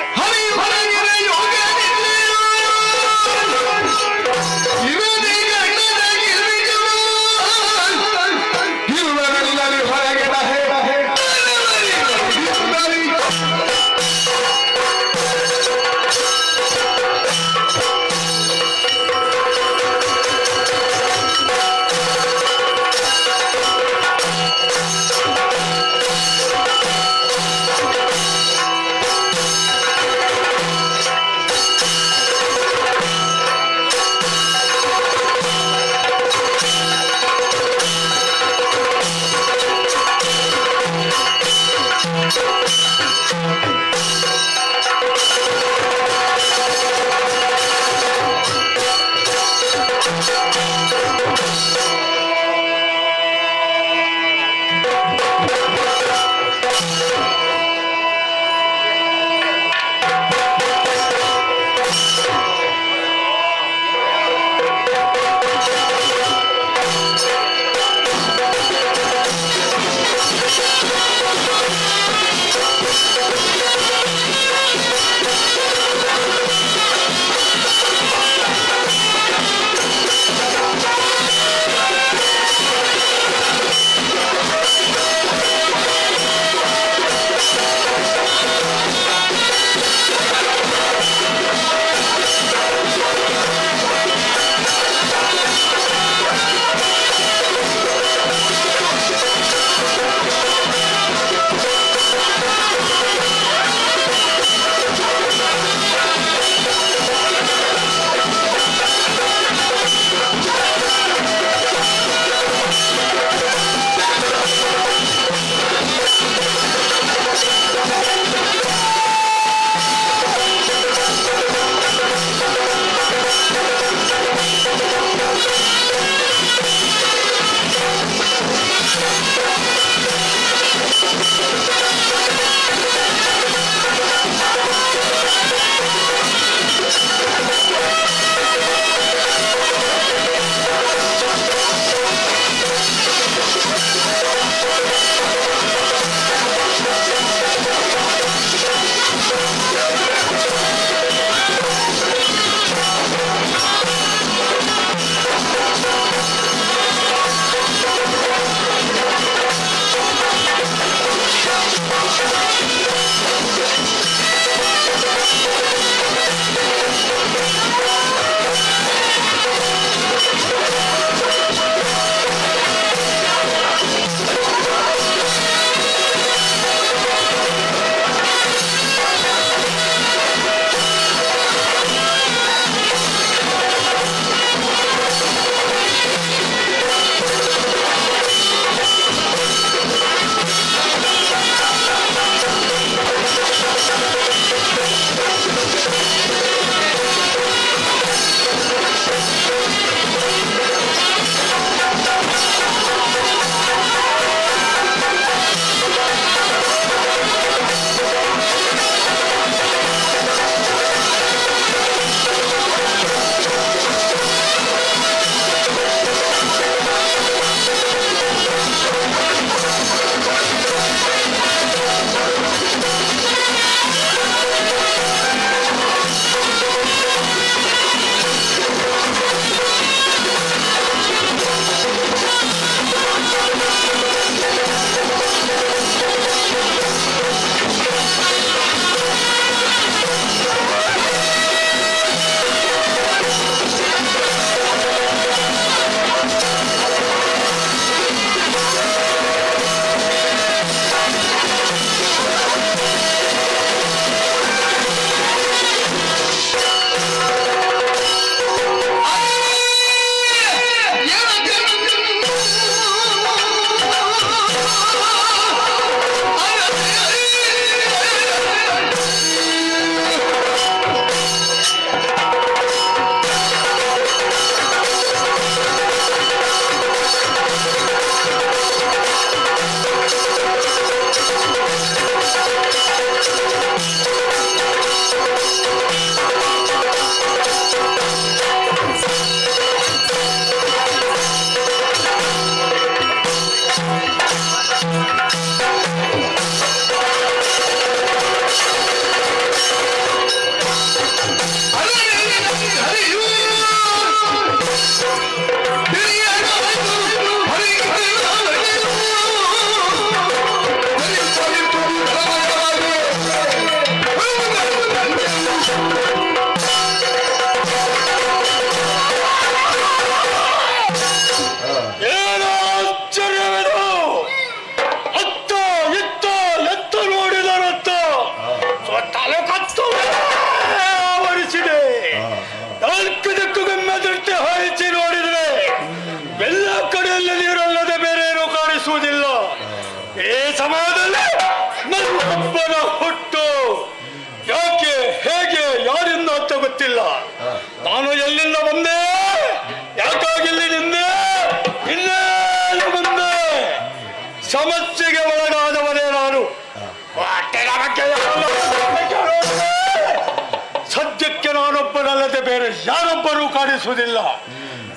ಕಾಣಿಸುವುದಿಲ್ಲ.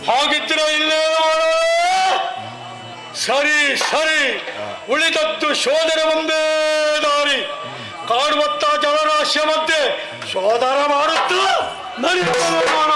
ಹಾಗಿದ್ರೆ ಇಲ್ಲೇ ಸರಿ ಸರಿ, ಉಳಿದದ್ದು ಶೋಧನೆ ಒಂದೇ ದಾರಿ. ಕಾಡುವತ್ತ ಜಲರಾಶಿಯ ಮಧ್ಯೆ ಶೋಧನ ಮಾಡುತ್ತಾ ನೋಡೋಣ.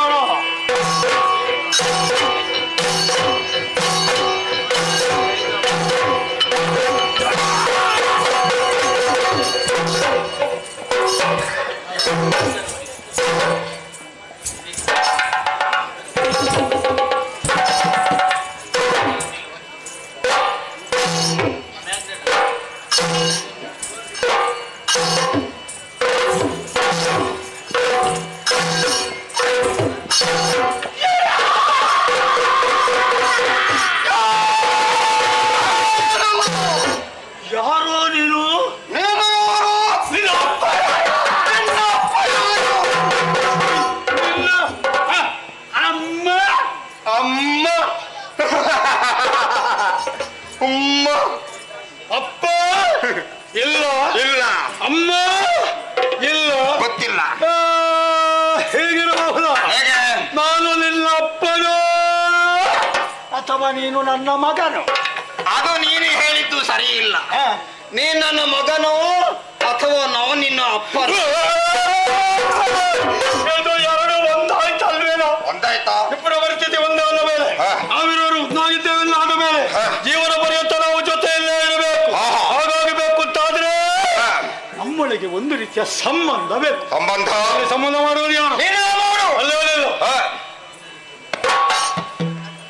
ಯಾರೋ ನೀನು? ಅಮ್ಮ ಅಮ್ಮ ಅಮ್ಮ ಅಪ್ಪ ಇಲ್ಲ ಇಲ್ಲ, ಅಮ್ಮ ಇಲ್ಲ, ಗೊತ್ತಿಲ್ಲ. ಹೇಗಿರಬಹುದು? ನಾನು ನಿನ್ನ ಅಪ್ಪನು ಅಥವಾ ನೀನು ನನ್ನ ಮಗನು? ಅದು ನೀನು ಹೇಳಿದ್ದು ಸರಿ ಇಲ್ಲ. ನೀನ್ ನನ್ನ ಮಗನೋ ಅಥವಾ ನಾವು ನಿನ್ನ ಅಪ್ಪನು? ಎರಡು ಒಂದಾಯ್ತಲ್ವೇನೋ? ಒಂದಾಯ್ತಾ? ಇಬ್ಬರ ಪರಿಸ್ಥಿತಿ ಒಂದೇ ಆದ ಮೇಲೆ, ನಾವಿರೋರು ಒಂದಾಗಿದ್ದೇವೆಲ್ಲ ಆದ ಮೇಲೆ ಜೀವನ ಪರ್ಯಂತ ನಾವು ಜೊತೆಯಲ್ಲೇ ಇರಬೇಕು. ಹಾಗಾಗಬೇಕು ಅಂತಾದ್ರೆ ನಮ್ಮೊಳಗೆ ಒಂದು ರೀತಿಯ ಸಂಬಂಧ ಬೇಕು. ಸಂಬಂಧ ಮಾಡುವುದು ಯಾರು? ಅಲ್ಲವೇನೋ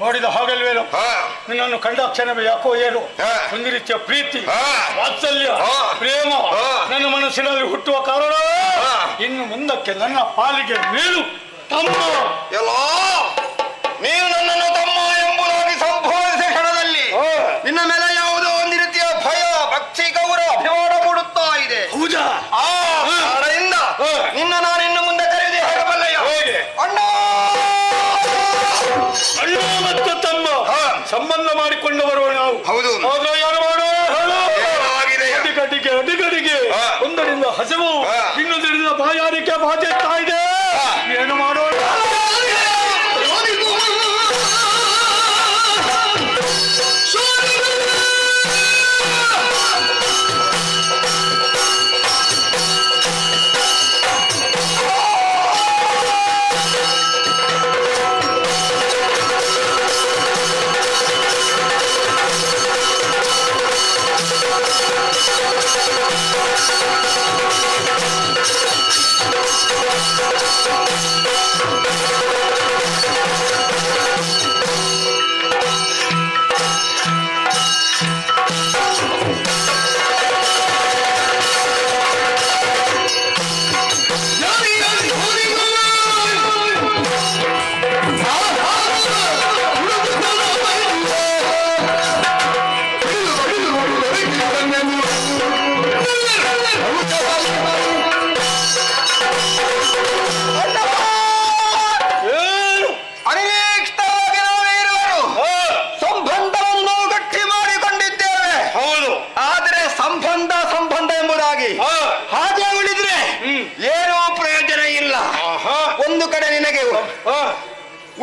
ನೋಡಿದ ಹಾಗಲ್ವೇನೋ? ನಿನ್ನನ್ನು ಕಂಡಾಕ್ಷಣವೇ ಯಾಕೋ ಏನು ಒಂದು ರೀತಿಯ ಪ್ರೀತಿ, ವಾತ್ಸಲ್ಯ, ಪ್ರೇಮ ನನ್ನ ಮನಸ್ಸಿನಲ್ಲಿ ಹುಟ್ಟುವ ಕಾರಣ ಇನ್ನು ಮುಂದಕ್ಕೆ ನನ್ನ ಪಾಲಿಗೆ ಮೇಲು ತಮ್ಮ. ಎಲ್ಲೋ ನೀವು ನನ್ನನ್ನು ತಮ್ಮ ಎಂಬುದಾಗಿ ಸಂಬೋಧಿಸಿದ ಕ್ಷಣದಲ್ಲಿ ನಿನ್ನ ಮೇಲೆ ಯಾವುದೋ ಒಂದು ರೀತಿಯ ಭಯ, ಭಕ್ತಿ, ಗೌರವ, ಅಭಿಮಾನ ಮೂಡುತ್ತಾ ಇದೆ. ಹೌದಾ? ಆ ಕಾರಣದಿಂದ ನಿನ್ನ ನಾನು ಇನ್ನು ಮುಂದೆ ಕರೆಯುವುದೇ ಹೇಗಬಲ್ಲಯ್ಯ? ಅಣ್ಣ ಅಣ್ಣ ಮತ್ತು ತಮ್ಮ ಸಂಬಂಧ ಮಾಡಿಕೊಂಡವರು ನಾವು. ಹೌದು. ಏನು ಮಾಡುವ ಅಡಿಗಡಿಗೆ ಒಂದರಿಂದ ಹಸಿವು, ಇನ್ನೊಂದರಿಂದ ಬಾಯಾರಿಕೆ ಬಾಧಿಸ್ತಾ ಇದೆ. ಏನು ಮಾಡೋಣ?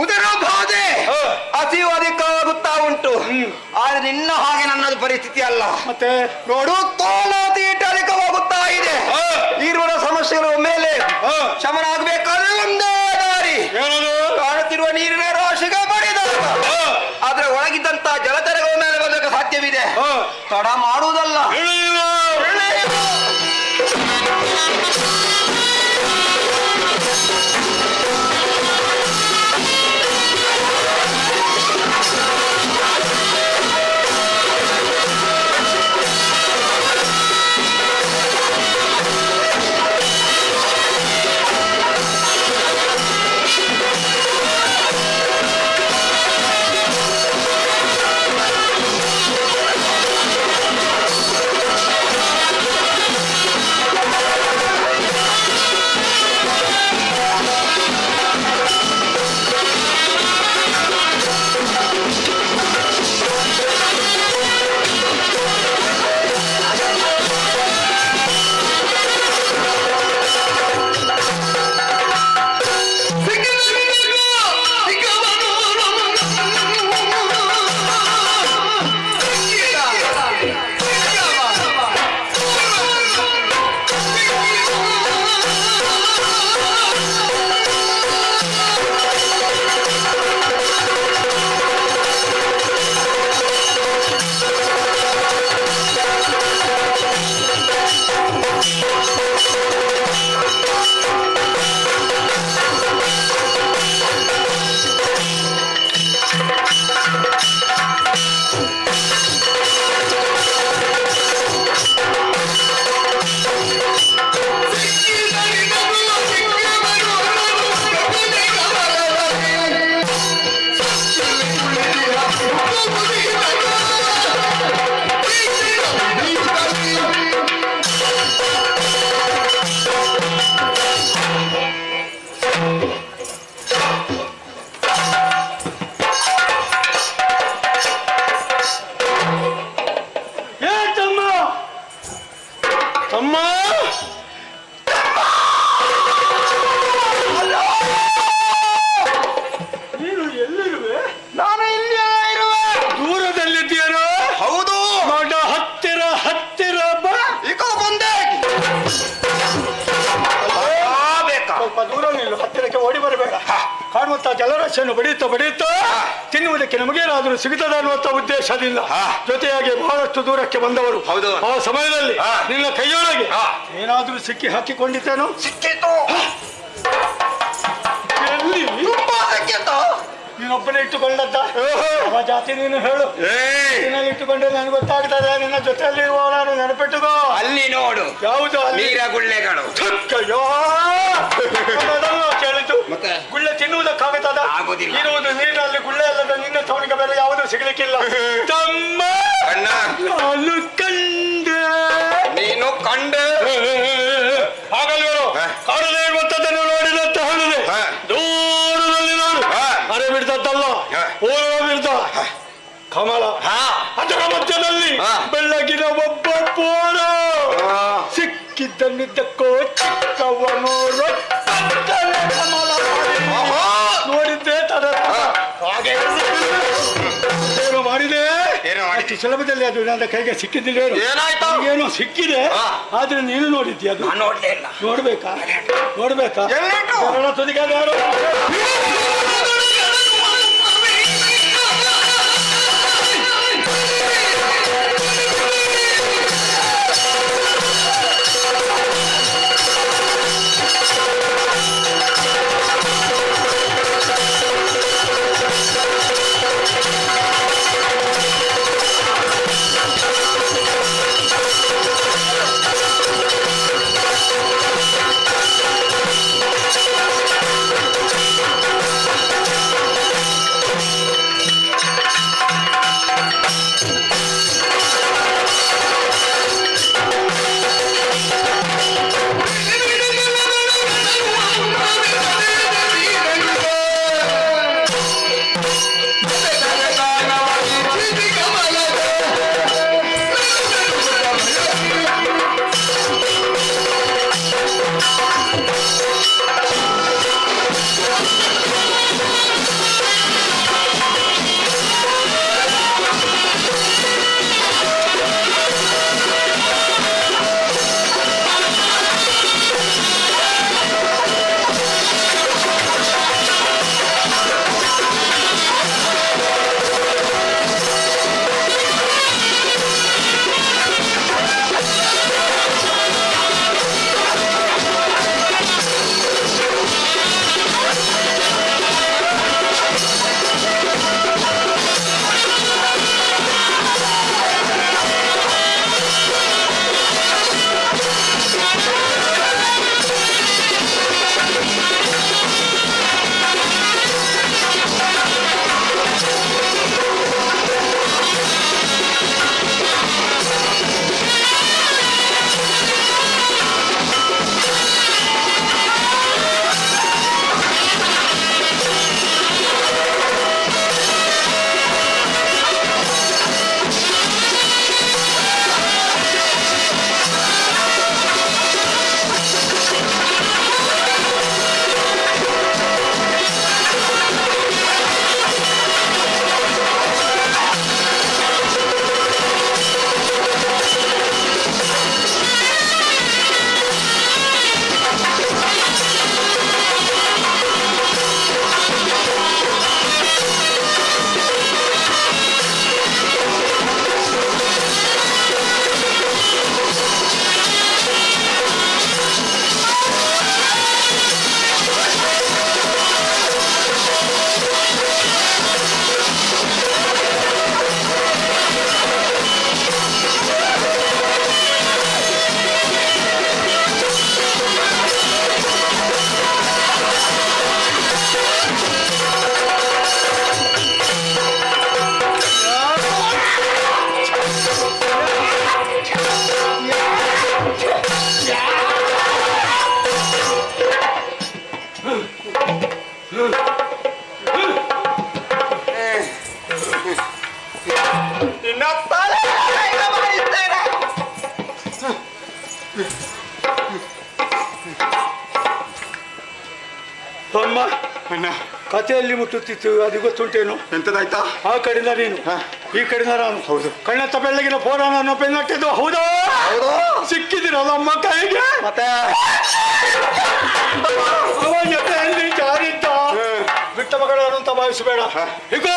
ಉದರ ಬಾಧೆ ಅತೀವ ಅಧಿಕವಾಗುತ್ತಾ ಉಂಟು. ಆದ್ರೆ ನಿನ್ನ ಹಾಗೆ ನನ್ನದು ಪರಿಸ್ಥಿತಿ ಅಲ್ಲ. ಮತ್ತೆ ನೋಡು, ತೋಲಾತೀಟ ಅಧಿಕವಾಗುತ್ತಾ ಇದೆ. ಇರುವ ಸಮಸ್ಯೆಗಳ ಮೇಲೆ ಶಮನ ಆಗಬೇಕಾದ್ರೆ ಒಂದೇ ದಾರಿ. ಕಾಣುತ್ತಿರುವ ನೀರಿನ ರಾಶಿಗೆ ಬಡಿದಾಗ ಆದ್ರೆ ಒಳಗಿದ್ದಂತ ಜಲಚರಗಳ ಮೇಲೆ ಬರಲಿಕ್ಕೆ ಸಾಧ್ಯವಿದೆ. ತಡ ಮಾಡುವುದಲ್ಲ. ನೀನು ಎಲ್ಲಿರುವೆ? ನಾನು ಇಲ್ಲಿಯೇ ಇರುವೆ. ದೂರದಲ್ಲಿದ್ದೀಯೋ? ಹೌದು. ನೋಡ, ಹತ್ತಿರ ಹತ್ತಿರ ಬಾ. ಈಗ ಬಂದೆ. ಬೇಕಾ? ಸ್ವಲ್ಪ ದೂರ ನಿಲ್ಲು, ಹತ್ತಿರಕ್ಕೆ ಓಡಿ ಬರಬೇಡ. ಕಾಣುವಂತ ಜಲರಾಶಿಯನ್ನು ಬಡಿಯುತ್ತಾ ತಿನ್ನುವುದಕ್ಕೆ ನಮಗೇನಾದರೂ ಸಿಗುತ್ತದೆ ಅನ್ನುವಂತ ಉದ್ದೇಶದಿಂದ ಜೊತೆಯಾಗಿ ಬಹಳಷ್ಟು ದೂರಕ್ಕೆ ಬಂದವರು. ಹೌದು. ಆ ಸಮಯದಲ್ಲಿ ನಿನ್ನ ಕೈಯೊಳಗೆ ಏನಾದರೂ ಸಿಕ್ಕಿ ಹಾಕಿಕೊಂಡಿದ್ದೇನೋ? ಸಿಕ್ಕಿತು. ಎಲ್ಲಿ? ತುಂಬಾ ಸಿಕ್ಕಿತು. ನೀನೊಬ್ಬನೇ ಇಟ್ಟುಕೊಂಡದ್ದ? ಆ ಜಾತಿ ನೀನು ಹೇಳು. ನಿನ್ನಲ್ಲಿ ಇಟ್ಟುಕೊಂಡ್ರೆ ನನಗೆ ಗೊತ್ತಾಗ್ತದೆ. ನಿನ್ನ ಜೊತೆಯಲ್ಲಿರುವ ನಾನು ನೆನಪಿಟ್ಟುಕೋ. ಅಲ್ಲಿ ನೋಡು. ಯಾವುದು? ನೀರಗುಳ್ಳೆಗಳು. ಕೇಳಿತು. ಮತ್ತೆ? ಗುಳ್ಳೆ ತಿನ್ನುವುದಕ್ಕಾಗುತ್ತದ? ಆಗುದಿಲ್ಲ. ಇರುವುದು ನೀರಿನಲ್ಲಿ ಗುಳ್ಳೆ ಅಲ್ಲದ ನಿನ್ನ ತವನಿಗೆ ಬೇರೆ ಯಾವುದೂ ಸಿಗಲಿಕ್ಕಿಲ್ಲ. ತಮ್ಮ, ಅಣ್ಣ, ನಾನು ಕಂಡೆ. ನೀನು ಕಂಡೆ? ಹಾಗಲ್ವೇನು? ಕಾಣದೇ ಇರುವಂತದ್ದನ್ನು ನೋಡಿದಂತ ಹೇಳಿದೆ. ದೂರದಲ್ಲಿ ನೋಡು. ಅರೆ ಬಿಡ್ತದ್ದಲ್ಲ, ಪೂರ್ವ ಬಿಡ್ತ ಕಮಲ. ಅದರ ಮಧ್ಯದಲ್ಲಿ ಬೆಳ್ಳಗಿನ ಒಬ್ಬ ಪೋರ ಸಿಕ್ಕಿದ್ದನ್ನಿದ್ದಕ್ಕೋ ಚಿಕ್ಕವನು ಕಮಲ ನೋಡಿದ್ದೆ ತಡ. ಹಾಗೆ ಏನು ಮಾಡಿದೆ? ಅಷ್ಟು ಸುಲಭದಲ್ಲಿ ಅದು ನನ್ನ ಕೈಗೆ ಸಿಕ್ಕಿದ್ದಿಲ್ಲ. ಏನಾಯ್ತು? ಏನೋ ಸಿಕ್ಕಿದೆ, ಆದ್ರೆ ನೀನು ನೋಡಿದ್ಯಾ? ಅದು ನೋಡ್ಬೇಕಾ? ತುದಿಗೆ ಯಾರು ಅಮ್ಮ ಅಣ್ಣ ಕಥೆಯಲ್ಲಿ ಮುಟ್ಟುತ್ತಿತ್ತು ಅದು ಗೊತ್ತುಂಟೇನು? ಎಂತದಾಯ್ತಾ? ಆ ಕಡೆಯಿಂದ ನೀನು, ಈ ಕಡೆಯಿಂದ ನಾನು. ಹೌದು. ಕಣ್ಣತ್ತ ಬೆಳ್ಳಗಿನ ಪೋರಾನನ್ನು ಬೆನ್ನಟ್ಟಿದ್ದು ಹೌದಾ? ಹೌದು. ಸಿಕ್ಕಿದಿರಲ್ಲ ಅಮ್ಮ ಕೈಗೆ. ಮತ್ತೆ ಅವ ಜೊತೆಯಲ್ಲಿ ಜಾರಿದ್ದ ಬಿಟ್ಟ ಮಗಳನ್ನು ಅಂತ ಭಾವಿಸಬೇಡ. ಈಗ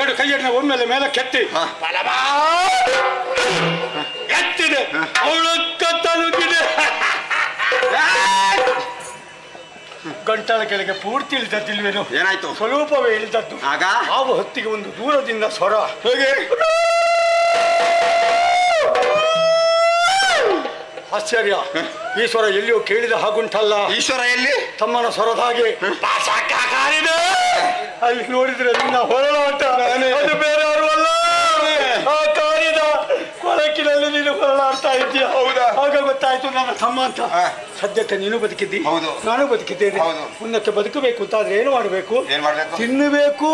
ಎರಡು ಕೈಯನ್ನು ಒಮ್ಮೆಲೆ ಮೇಲೆ ಕೆತ್ತಿ ಎತ್ತಿದೆ ಅವಳು ಕತ್ತಲುಗಿದೆ. ಗಂಟಲ ಕೆಳಗೆ ಪೂರ್ತಿ ಇಳಿದದ್ದಿಲ್ವೇನು? ಏನಾಯ್ತು? ಸ್ವರೂಪವೇ ಇಳಿದದ್ದು. ಆಗ ಆ ಹೊತ್ತಿಗೆ ಒಂದು ದೂರದಿಂದ ಸ್ವರ. ಹೇಗೆ? ಆಶ್ಚರ್ಯ, ಈ ಸ್ವರ ಎಲ್ಲಿಯೋ ಕೇಳಿದ ಹಾಗುಂಟಲ್ಲ. ಈಶ್ವರ ಎಲ್ಲಿ? ತಮ್ಮನ ಸ್ವರದ ಹಾಗೆ ಅಲ್ಲಿ ನೋಡಿದ್ರೆ ನಿನ್ನ ಹೊರಳಾಟ. ಅದು ಬೇರೆ ಯಾರು ಅಲ್ಲ, ಆ ಕಾರಿದ ಕೊಳಕಿನಲ್ಲಿ ನೀನು ಹೊರಳಾಡ್ತಾ ಇದ್ದೀಯ. ಹೌದಾ? ಆಗ ಗೊತ್ತಾಯ್ತು ನನ್ನ ತಮ್ಮ ಅಂತ. ಸದ್ಯಕ್ಕೆ ನೀನು ಬದುಕಿದ್ದಿ, ಹೌದು. ನಾನು ಬದುಕಿದ್ದೇನೆ. ಹೌದು. ಮುಂದಕ್ಕೆ ಬದುಕಬೇಕು ಅಂತಾದ್ರೆ ಏನು ಮಾಡಬೇಕು? ಏನ್ ಮಾಡ್ಬೇಕು? ತಿನ್ನಬೇಕು.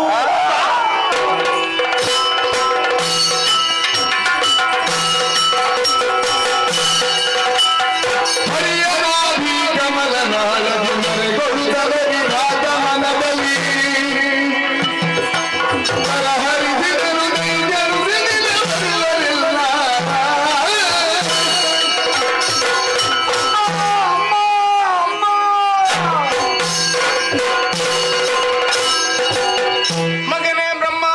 ಮಗನೇ ಬ್ರಹ್ಮ,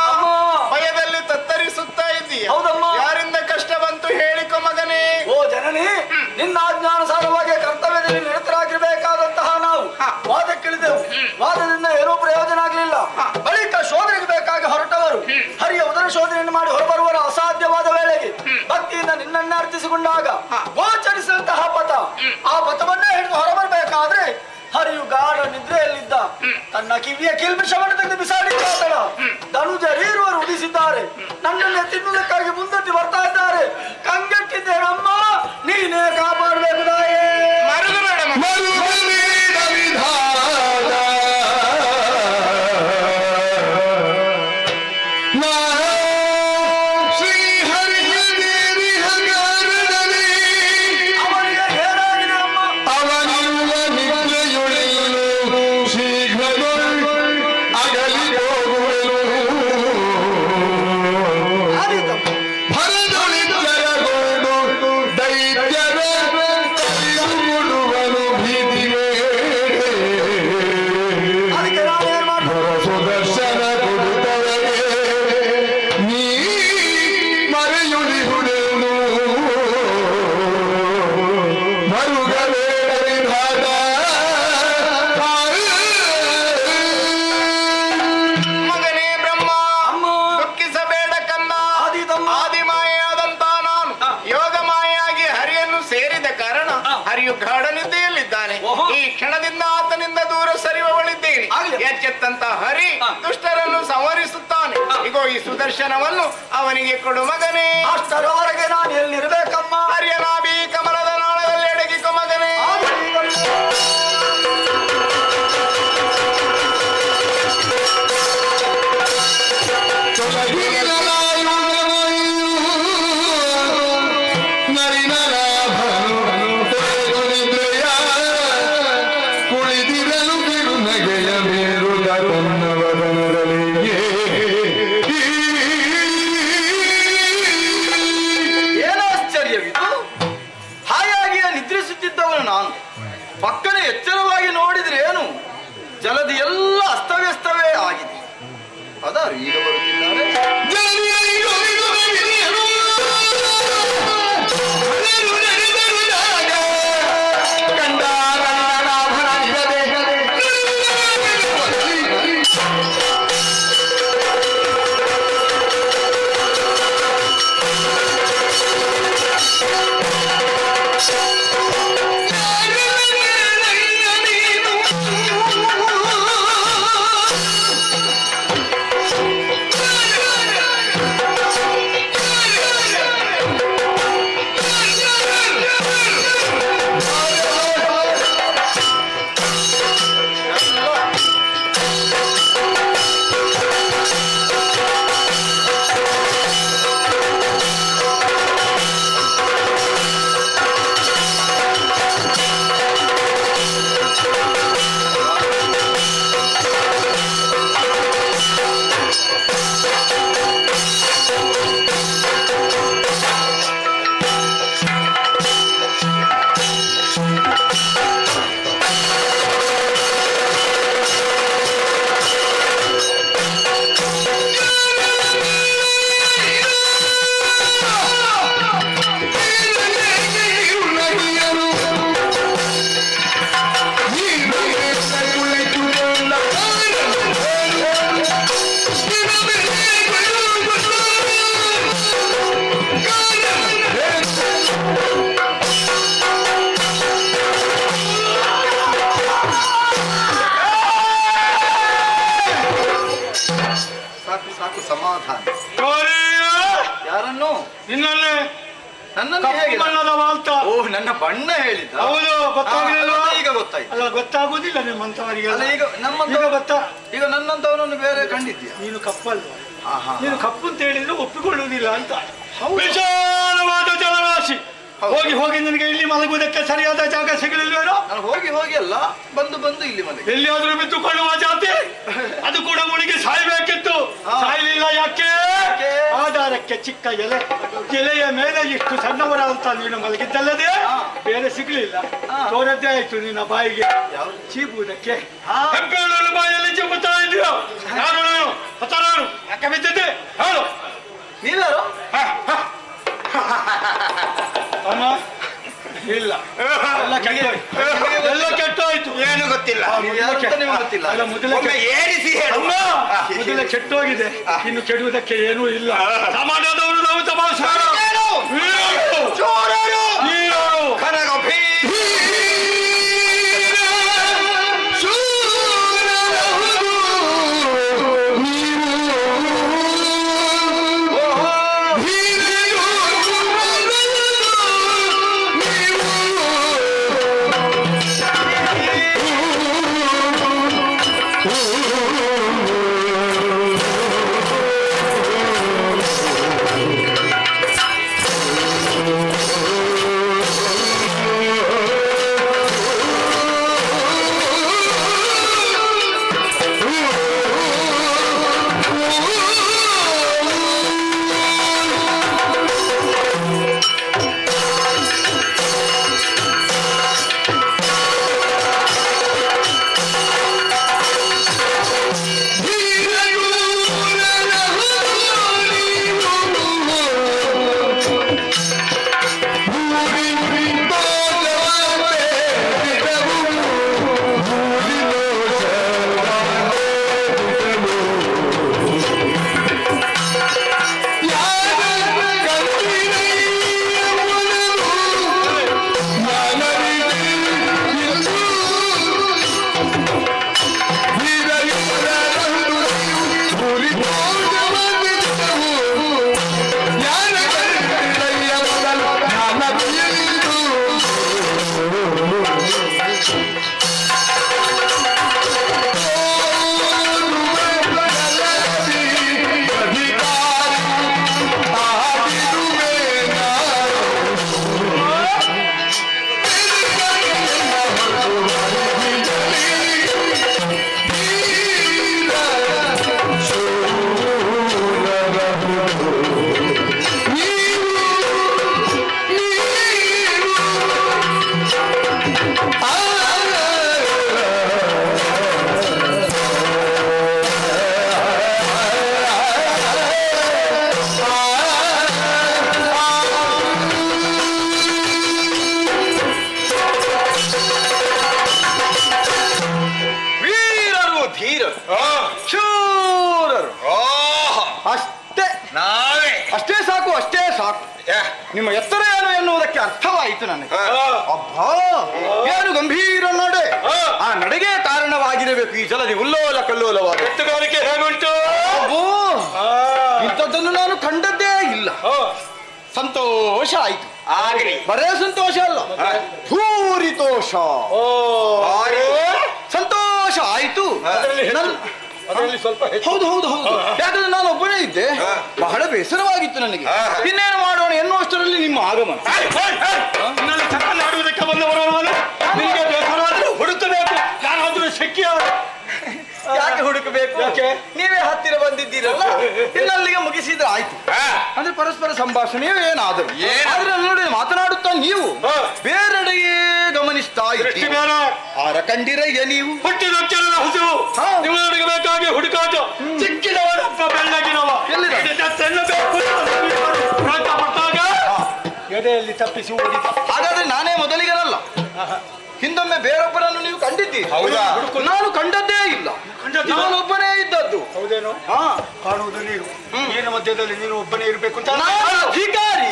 ಭಯದಲ್ಲಿ ತತ್ತರಿಸುತ್ತಾ ಇದ್ದೀಯ. ಹೌದಮ್ಮ. ಯಾರಿಂದ ಕಷ್ಟ ಬಂತು ಹೇಳಿಕೊ ಮಗನೇ. ಓ ಜನನಿ, ನಿನ್ನ ಆಜ್ಞಾನುಸಾರವಾಗಿ ಕರ್ತವ್ಯದಲ್ಲಿ ನಿರತರಾಗಿರಬೇಕಾದಂತಹ ನಾವು ವಾದಕ್ಕಿಳಿದೆವು. ವಾದದಿಂದ ಏನೂ ಪ್ರಯೋಜನ ಆಗಲಿಲ್ಲ. ಬಳಿಕ ಶೋಧನೆಗೆ ಬೇಕಾಗಿ ಹೊರಟವರು ಹರಿಯ ಉದರ ಶೋಧನೆಯನ್ನು ಮಾಡಿ ಹೊರಬರುವರ ಅಸಾಧ್ಯವಾದ ವೇಳೆಗೆ ಭಕ್ತಿಯಿಂದ ನಿನ್ನನ್ನೇ ಅರ್ಥಿಸಿಕೊಂಡಾಗ ಗೋಚರಿಸಿದಂತಹ ಪಥ, ಆ ಪಥವನ್ನೇ ಹಿಡಿದು ಹೊರಬರಬೇಕಾದ್ರೆ ಹರಿಯು ಗಾಢ ನಿದ್ರೆಯಲ್ಲಿದ್ದ. ತನ್ನ ಕಿವಿಯ ಕಿಲ್ಬಿಷವನ್ನು ತೆಗೆದು ಬಿಸಾಡಿದ್ದಾತನ ಧನುಜರೀರುವರು ಉದಿಸಿದ್ದಾರೆ. ನನ್ನನ್ನೇ ತಿನ್ನುವುದಕ್ಕಾಗಿ ಮುಂದಕ್ಕೆ ಬರ್ತಾ ಇದ್ದಾರೆ. ಕಂಗೆಟ್ಟಿದ್ದೇನಮ್ಮ, ನೀನೇ ಕಾಪಾಡಬೇಕು ತಾಯೇ. ಮರುಗು ಬೇಡ ಮಗ. ಅವನಿಗೆ ಏನಾಗಿದೆ ಅಮ್ಮ? ಆದೀತಮ್ಮ. ಅದಕ್ಕೆ ನಾನೇನ್ ಮಾಡ್ಬೇಕು? ಸುದರ್ಶನ ಕೊಡುತ್ತವರಿಗೆ ನೀ ಮರೆಯುಳಿ ಹುಡುನು ಮರುಗಬೇಡ ವಿಧಾನ. ಮಗನೇ ಬ್ರಹ್ಮ, ಅಮ್ಮ. ದುಃಖಿಸಬೇಡ ಕನ್ನ. ಆದೀತಮ್ಮ. ಆದಿಮಾಯೆಯಾದಂತ ನಾನು ಯೋಗ ಮಾಯಾಗಿ ಹರಿಯನ್ನು ಸೇರಿದ ಕಾರಣ ಹರಿಯು ಗಾಢ ನಿದ್ದೆಯಲ್ಲಿದ್ದಾನೆ. ಓಹೋ. ಈ ಕ್ಷಣದಿಂದ ಆತನಿಂದ ದೂರ ಸರಿಯುವವಳಿದ್ದೇನೆ. ಆಗ್ಲಿ. ಎಚ್ಚೆತ್ತಂತ ಹರಿ ದುಷ್ಟರನ್ನು ಸಂಹರಿಸುತ್ತಾನೆ. ಇಗೋ ಈ ಸುದರ್ಶನವನ್ನು ಅವನಿಗೆ ಕೊಡು ಮಗನೇ. ಅಷ್ಟರವರೆಗೆ ನಾನು ಎಲ್ಲಿರ್ಬೇಕಮ್ಮ? ಹರಿಯ ನಾಭಿ ಕಮಲದ ನಾಳದಲ್ಲಿ ಅಡಗಿಕೊ ಮಗನೇ. ಕುಳಿದಿರಲು ಬಿಡು ನಗೆಯ ಮೇರುದ ತನ್ನವದನದಲ್ಲಿಯೇ. ಏನು ಆಶ್ಚರ್ಯವಿದು? ಹಾಯಾಗಿಯೇ ನಿದ್ರಿಸುತ್ತಿದ್ದವನು ನಾನು. ಪಕ್ಕನೆ ಎಚ್ಚರವಾಗಿ ನೋಡಿದ್ರೆ ಏನು, ಜಲದಿ ಎಲ್ಲ ಅಸ್ತವ್ಯಸ್ತವೇ ಆಗಿದೆ. ಅದಾರು ಈಗ ಬರುತ್ತಿದ್ದಾರೆ. ನೀನು ಸಮಾಧಾನ. ಕಾರ್ಯ ಯಾರನ್ನು? ನಿನ್ನಲ್ಲೇ ನನ್ನನ್ನು ಹೇಗೆ? ಬಣ್ಣದವ ಅಂತ. ಓ, ನನ್ನ ಬಣ್ಣ ಹೇಳಿದ್ದ. ಹೌದು, ಗೊತ್ತಾಗಲಿಲ್ಲ. ಈಗ ಗೊತ್ತಾಯ್ತು. ಅಲ್ಲ, ಗೊತ್ತಾಗುದಿಲ್ಲ ನಿಮ್ಮಂತವರಿಗೆ. ಅಲ್ಲ, ಈಗ ಈಗ ಗೊತ್ತಾ? ಈಗ ನನ್ನಂತವನನ್ನು ಬೇರೆ ಕಂಡಿದ್ಯಾ? ನೀನು ಕಪ್ಪಲ್ವ? ನೀನು ಕಪ್ಪು ಅಂತ ಹೇಳಿದ್ರೆ ಒಪ್ಪಿಕೊಳ್ಳುವುದಿಲ್ಲ ಅಂತ. ಹೌದು. ವಿಶಾಲವಾದ ಜಲರಾಶಿ. ಹೋಗಿ ಹೋಗಿ ನಿನಗೆ ಇಲ್ಲಿ ಮಲಗುವುದಕ್ಕೆ ಸರಿಯಾದ ಜಾಗ ಸಿಗಲಿಲ್ವೇನೋ? ನಾನು ಹೋಗಿ ಹೋಗಿ ಅಲ್ಲ, ಬಂದು ಇಲ್ಲಿ ಮನೆ. ಎಲ್ಲಿಯಾದ್ರೂ ಬಿದ್ದುಕೊಳ್ಳುವ ಜಾತಿ ಅದು ಕೂಡ ಮುಳುಗಿ ಸಾಯ್ಬೇಕಿತ್ತು. ಸಾಯಲಿಲ್ಲ. ಯಾಕೆ? ಆಧಾರಕ್ಕೆ ಚಿಕ್ಕ ಎಲೆಯ ಮೇಲೆ ಇಷ್ಟು ಸಣ್ಣವರಂತ ನೀನು ಮಲಗಿದ್ದಲ್ಲದೆ ಬೇರೆ ಸಿಗ್ಲಿಲ್ಲ. ತೋರದ್ದೇ ಆಯ್ತು ನಿನ್ನ ಬಾಯಿಗೆ ಚೀಪುವುದಕ್ಕೆ. ಹೆಬ್ಬೆರಳು ಬಾಯಲ್ಲಿ ಚಿಮ್ಮುತ್ತಾ ಇದೆಯೋ? ಯಾರು ನಾನು? ನಾನು ಯಾಕೆ ಬಿದ್ದಿದ್ದೆ ಹೇಳು. ನೀವ್ಯಾರು? ಅಮ್ಮ ಇಲ್ಲ, ಎಲ್ಲ ಕೆಟ್ಟೋಯ್ತು. ಏನು ಗೊತ್ತಿಲ್ಲ. ಗೊತ್ತಿಲ್ಲ. ಅಲ್ಲ, ಮೊದಲೇ ಏರಿಸಿ ಹೇಳು. ಮೊದಲೇ ಕೆಟ್ಟೋಗಿದೆ, ಇನ್ನು ಕೆಡುವುದಕ್ಕೆ ಏನೂ ಇಲ್ಲ. ಸಾಮಾನ್ಯದವರು ನಾವು ತಮಾಷೆ ಕನಗಭೀ ನಿಮ್ಮ ಎತ್ತರ ಏನು ಎನ್ನುವುದಕ್ಕೆ ಅರ್ಥವಾಯಿತು ನನಗೆ. ಅಬ್ಬಾ, ಏನು ಗಂಭೀರ ನಡೆ. ಆ ನಡೆಗೆ ಕಾರಣವಾಗಿರಬೇಕು ಈ ಜಲದಿ ಉಲ್ಲೋಲ ಕಲ್ಲೋಲವಾದ ಎತ್ತುಗಾರಿಕೆ ಹೇಗುಂಟು? ಇಂಥದ್ದನ್ನು ನಾನು ಕಂಡದ್ದೇ ಇಲ್ಲ. ಸಂತೋಷ ಆಯ್ತು. ಆಗಲಿ, ಬರೇ ಸಂತೋಷ ಅಲ್ಲ, ಭೂರಿತೋಷ. ಸಂತೋಷ ಆಯ್ತು. ಅದರಲ್ಲಿ ಸ್ವಲ್ಪ ಹೌದು ಹೌದು ಹೌದು. ಯಾಕಂದ್ರೆ ನಾನು ಒಬ್ಬನೇ ಇದ್ದೆ, ಬಹಳ ಬೇಸರವಾಗಿತ್ತು ನನಗೆ. ಇನ್ನೇನು ಮಾಡೋಣ ಎನ್ನುವಷ್ಟರಲ್ಲಿ ನಿಮ್ಮ ಆಗಮನ. ಆಡುವುದಕ್ಕೆ ಬಂದವರು ನಿಮಗೆ ಬೇಸರವಾದರೂ ಹುಡುಕಬೇಕು. ಯಾರಾದ್ರೂ ಶಕ್ಯ ಯಾಕೆ ಹುಡುಕಬೇಕು? ನೀವೇ ಹತ್ತಿರ ಬಂದಿದ್ದೀರಲ್ಲ, ಇನ್ನಲ್ಲಿಗೆ ಮುಗಿಸಿದ್ರೆ ಆಯ್ತು. ಅಂದ್ರೆ ಪರಸ್ಪರ ಸಂಭಾಷಣೆಯೂ ಏನಾದರೂ ಆದ್ರೆ ನೋಡಿ ಮಾತನಾಡುತ್ತಾ ನೀವು ಬೇರೆಡೆಗೆ ಗಮನಿಸ್ತಾ ಇದ್ದೀರಿ. ಆರ ಕಂಡಿರಯ್ಯ ನೀವು ಹುಟ್ಟಿದ ಹಸಿವು ನಿಮಗೆ ಬೇಕಾಗಿ ಹುಡುಕಾಟ. ಚಿಕ್ಕಿದವರಪ್ಪ ಬೆಳ್ಳಗಿನವ ಎದೆಯಲ್ಲಿ ತಪ್ಪಿಸಿ ಓಡಿದ. ಹಾಗಾದ್ರೆ ನಾನೇ ಮೊದಲಿಗರಲ್ಲ, ಹಿಂದೊಮ್ಮೆ ಬೇರೊಬ್ಬರನ್ನು ನೀವು ಕಂಡಿದ್ದೀರಿ. ಹೌದಾ? ನಾನು ಕಂಡದ್ದೇ ಇಲ್ಲ, ನಾನೊಬ್ಬನೇ ಇದ್ದದ್ದು. ಹೌದೇನೋ? ಕಾಣುವುದು ನೀನು, ಏನು ಮಧ್ಯದಲ್ಲಿ ನೀನು ಒಬ್ಬನೇ ಇರಬೇಕು ಅಂತ ಅಧಿಕಾರಿ.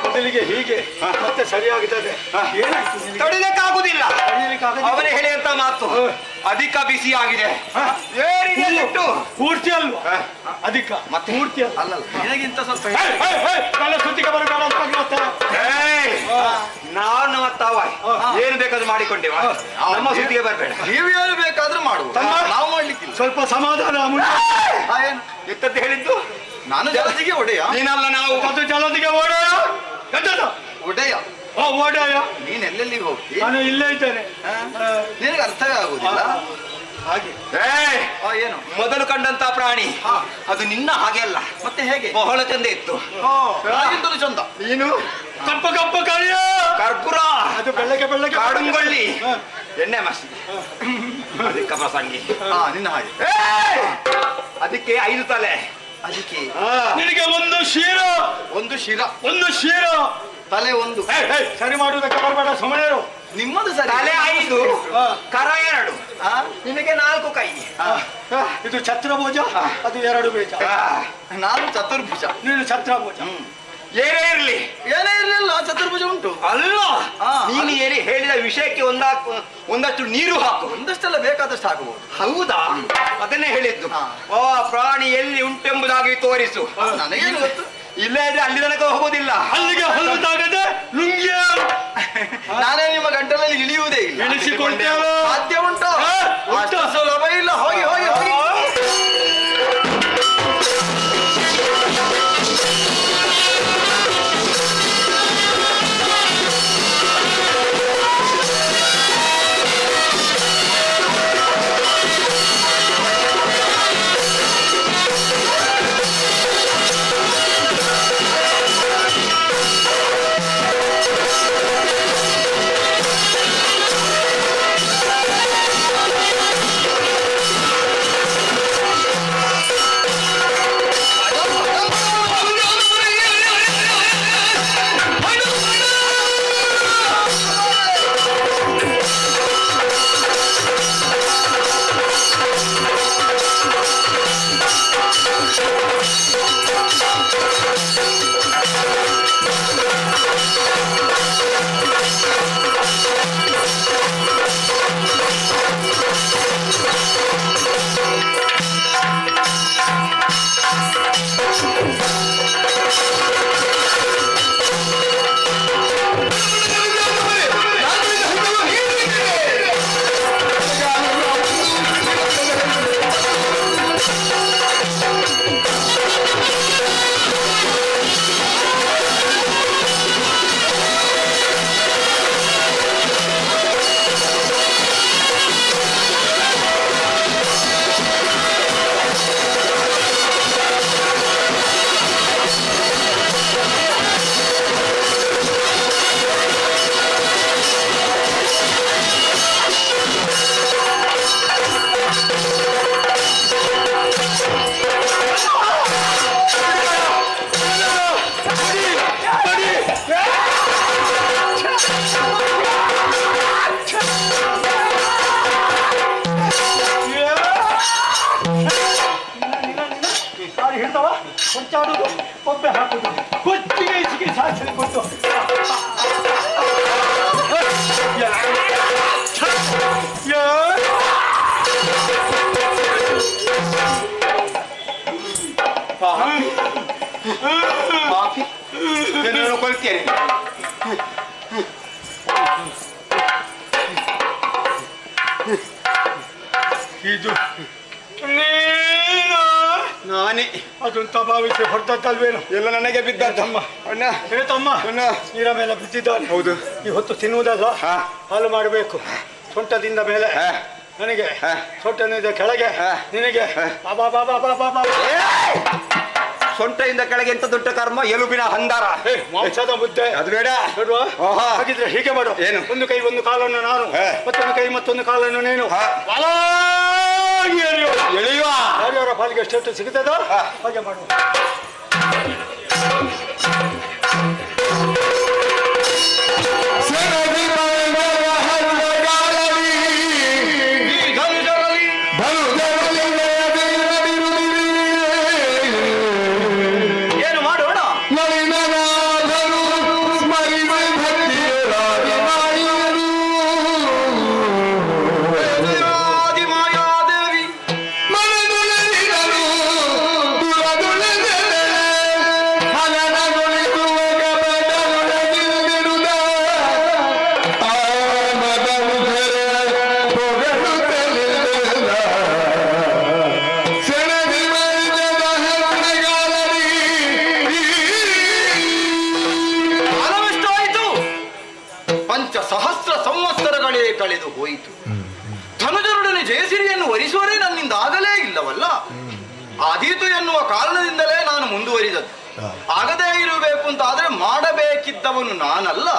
ಮೊದಲಿಗೆ ಹೀಗೆ ಮತ್ತೆ ಸರಿಯಾಗಿದ್ದಾರೆ. ತಡಿಲಿಕ್ಕಾಗುದಿಲ್ಲ. ಅವರೇ ಹೇಳಿ ಅಂತ ಮಾತು ಅಧಿಕ ಬಿಸಿ ಆಗಿದೆ. ಪೂರ್ತಿ ಅಲ್ವಾ ಅಧಿಕ ಮತ್ತೆ ಪೂರ್ತಿ ಅಲ್ಲ ನಿನಗಿಂತ ಸ್ವಲ್ಪ ಸುದ್ದಿಗೆ ಬರಬೇಡ ಅಂತ ನಾನು ಮತ್ತವ ಏನು ಬೇಕಾದ್ರೂ ಮಾಡಿಕೊಂಡೇವ. ನಮ್ಮ ಸುದ್ದಿಗೆ ಬರಬೇಡ. ನೀವು ಏನು ಬೇಕಾದ್ರೂ ಮಾಡುವ, ನಾವು ಮಾಡ್ಲಿಕ್ಕಿಲ್ಲ. ಸ್ವಲ್ಪ ಸಮಾಧಾನ. ಏನು ಎತ್ತದ್ದು ಹೇಳಿದ್ದು? ನಾನು ಜಲದಿಗೆ ಒಡೆಯ, ನೀನಲ್ಲ ನಾವು. ಅದು ಜಲದಿಗೆ ಓಡೆಯ ಒಡೆಯ. ಓಡೆಯ ನೀನ್ ಎಲ್ಲೆಲ್ಲಿಗೆ ಹೋಗ್ತಿ? ನಾನು ಇಲ್ಲೇ ಇದ್ದೇನೆ. ನಿನಗೆ ಅರ್ಥವೇ ಆಗುದಿಲ್ಲ ಹಾಗೆ. ಏನು ಮೊದಲು ಕಂಡಂತ ಪ್ರಾಣಿ ಅದು ನಿನ್ನ ಹಾಗೆ ಅಲ್ಲ. ಮತ್ತೆ ಹೇಗೆ? ಬಹಳ ಚಂದ ಇತ್ತು. ಹಾಗಿಂತಲೂ ಚಂದ. ನೀನು ಕಪ್ಪ ಕಪ್ಪ ಕರಿಯ ಕರ್ಪೂರ, ಅದು ಬೆಳ್ಳಗೆ ಬೆಳ್ಳಗೆ ಕಾಡುಂಗೊಳ್ಳಿ, ಎಣ್ಣೆ ಮಸಿ, ಅದಕ್ಕೆ ಪ್ರಸಂಗಿ. ನಿನ್ನ ಹಾಗೆ. ಅದಕ್ಕೆ 5 ತಲೆ. ಅದಕ್ಕೆ ನಿನಗೆ ಒಂದು ಶಿರ, ಒಂದು ಶಿರ, ಒಂದು ಶಿರ, ತಲೆ ಒಂದು. ಸರಿ ಮಾಡುವುದಕ್ಕೆ ಬರಬೇಡ, ಸುಮ್ಮನೆರು. ನಿಮ್ಮದು ಸರಿ. ತಲೆ 5, ಕರ 2, ನಿನಗೆ 4 ಕೈ. ಇದು ಛತ್ರಭುಜ, ಅದು 2 ಬೀಜ. ನಾನು ಚತುರ್ಭುಜ, ನೀನು ಛತ್ರಭುಜ. ಏನೇ ಇರ್ಲಿ, ಏನೇ ಇರ್ಲಿಲ್ಲ, ಚತುರ್ಭುಜ ಉಂಟು. ಅಲ್ಲ ನೀನು ಏನೇ ಹೇಳಿದ ವಿಷಯಕ್ಕೆ ಒಂದಷ್ಟು ನೀರು ಹಾಕು. ಒಂದಷ್ಟೆಲ್ಲ ಬೇಕಾದಷ್ಟು ಹಾಕಬಹುದು. ಹೌದಾ? ಅದನ್ನೇ ಹೇಳಿದ್ದು. ಪ್ರಾಣಿ ಎಲ್ಲಿ ಉಂಟೆಂಬುದಾಗಿ ತೋರಿಸು. ನನಗೇನು ಗೊತ್ತು? ಇಲ್ಲೇ ಇದ್ರೆ ಅಲ್ಲಿ ತನಕ ಹೋಗೋದಿಲ್ಲ. ಅಲ್ಲಿಗೆ ಹೊಲದಾಗದೆ ಲುಂಗಿಯ ನಾನೇ ನಿಮ್ಮ ಗಂಟಲಲ್ಲಿ ಇಳಿಯುವುದೇ ಇಲ್ಲ. ಎಣಿಸಿಕೊಳ್ತೇವೆ. ಸಾಧ್ಯ ಉಂಟು? ಅಷ್ಟು ಸುಲಭ ಇಲ್ಲ. ಹೋಗಿ ಹೋಗಿ ಹೋಗಿ. ಹಿಡ್ದವ ಕೊಂಚಾಡುದು, ಒಬ್ಬೆ ಹಾಕುದು, ಕೊಚ್ಚಿಗೆ ಇಸಿಗೆ ಸಾಸಿವೆ ಕೊಟ್ಟು ಕೊಳ್ತೇನೆ. ಇದು ನಾನೇ ಅದಂತ ಭಾವಿಸಿ ಹೊರತಲ್ವೇನು? ಎಲ್ಲ ನನಗೆ ಬಿದ್ದಮ್ಮ. ಅಣ್ಣ ಹೇಳ್ತಮ್ಮ, ನೀರ ಮೇಲೆ ಬಿದ್ದಿದ್ದಾನೆ. ಹೌದು. ಈ ಹೊತ್ತು ತಿನ್ನುವುದಲ್ಲ, ಹಾಲು ಮಾಡಬೇಕು. ಸೊಂಟದಿಂದ ಮೇಲೆ ನನಗೆ, ಸೊಂಟದಿಂದ ಕೆಳಗೆ ನಿನಗೆ. ಸೊಂಟದಿಂದ ಕೆಳಗೆ ಎಂತ ದೊಡ್ಡ ಕರ್ಮ, ಎಲುಬಿನ ಹಂದಾರ, ಮಾಂಸದ ಮುದ್ದೆ. ಅದು ಬೇಡ. ಹಾಗಿದ್ರೆ ಹೀಗೆ ಮಾಡು. ಏನು? ಒಂದು ಕೈ ಒಂದು ಕಾಲನ್ನು ನಾನು, ಮತ್ತೊಂದು ಕೈ ಮತ್ತೊಂದು ಕಾಲನ್ನು ನೀನು. ಜೋರಾಗಿ ಎಳೆಯುವ ಯಾರ್ಯಾರ ಪಾಲಿಗೆ ಎಷ್ಟೆಷ್ಟು ಸಿಗುತ್ತದ ಹಾಗೆ ಮಾಡುವ. ಏನು ಮಾಡೋಣ? ಆದಿಮಾಯಾದೇವಿ ಕಾಲವೆಷ್ಟಾಯಿತು? 5,000 ಸಂವತ್ಸರಗಳೇ ಕಳೆದು ಹೋಯಿತು. ಧನುಜರೊಡನೆ ಜಯಸಿರಿಯನ್ನು ವರಿಸುವರೇ ನನ್ನಿಂದ ಆಗಲೇ ಇಲ್ಲವಲ್ಲ. ಆದೀತು ಎನ್ನುವ ಕಾರಣದಿಂದಲೇ ನಾನು ಮುಂದುವರಿದದ್ದು. ಆಗದೇ ಇರಬೇಕು ಅಂತ ಆದ್ರೆ ಮಾಡಬೇಕಿದ್ದವನು ನಾನಲ್ಲ,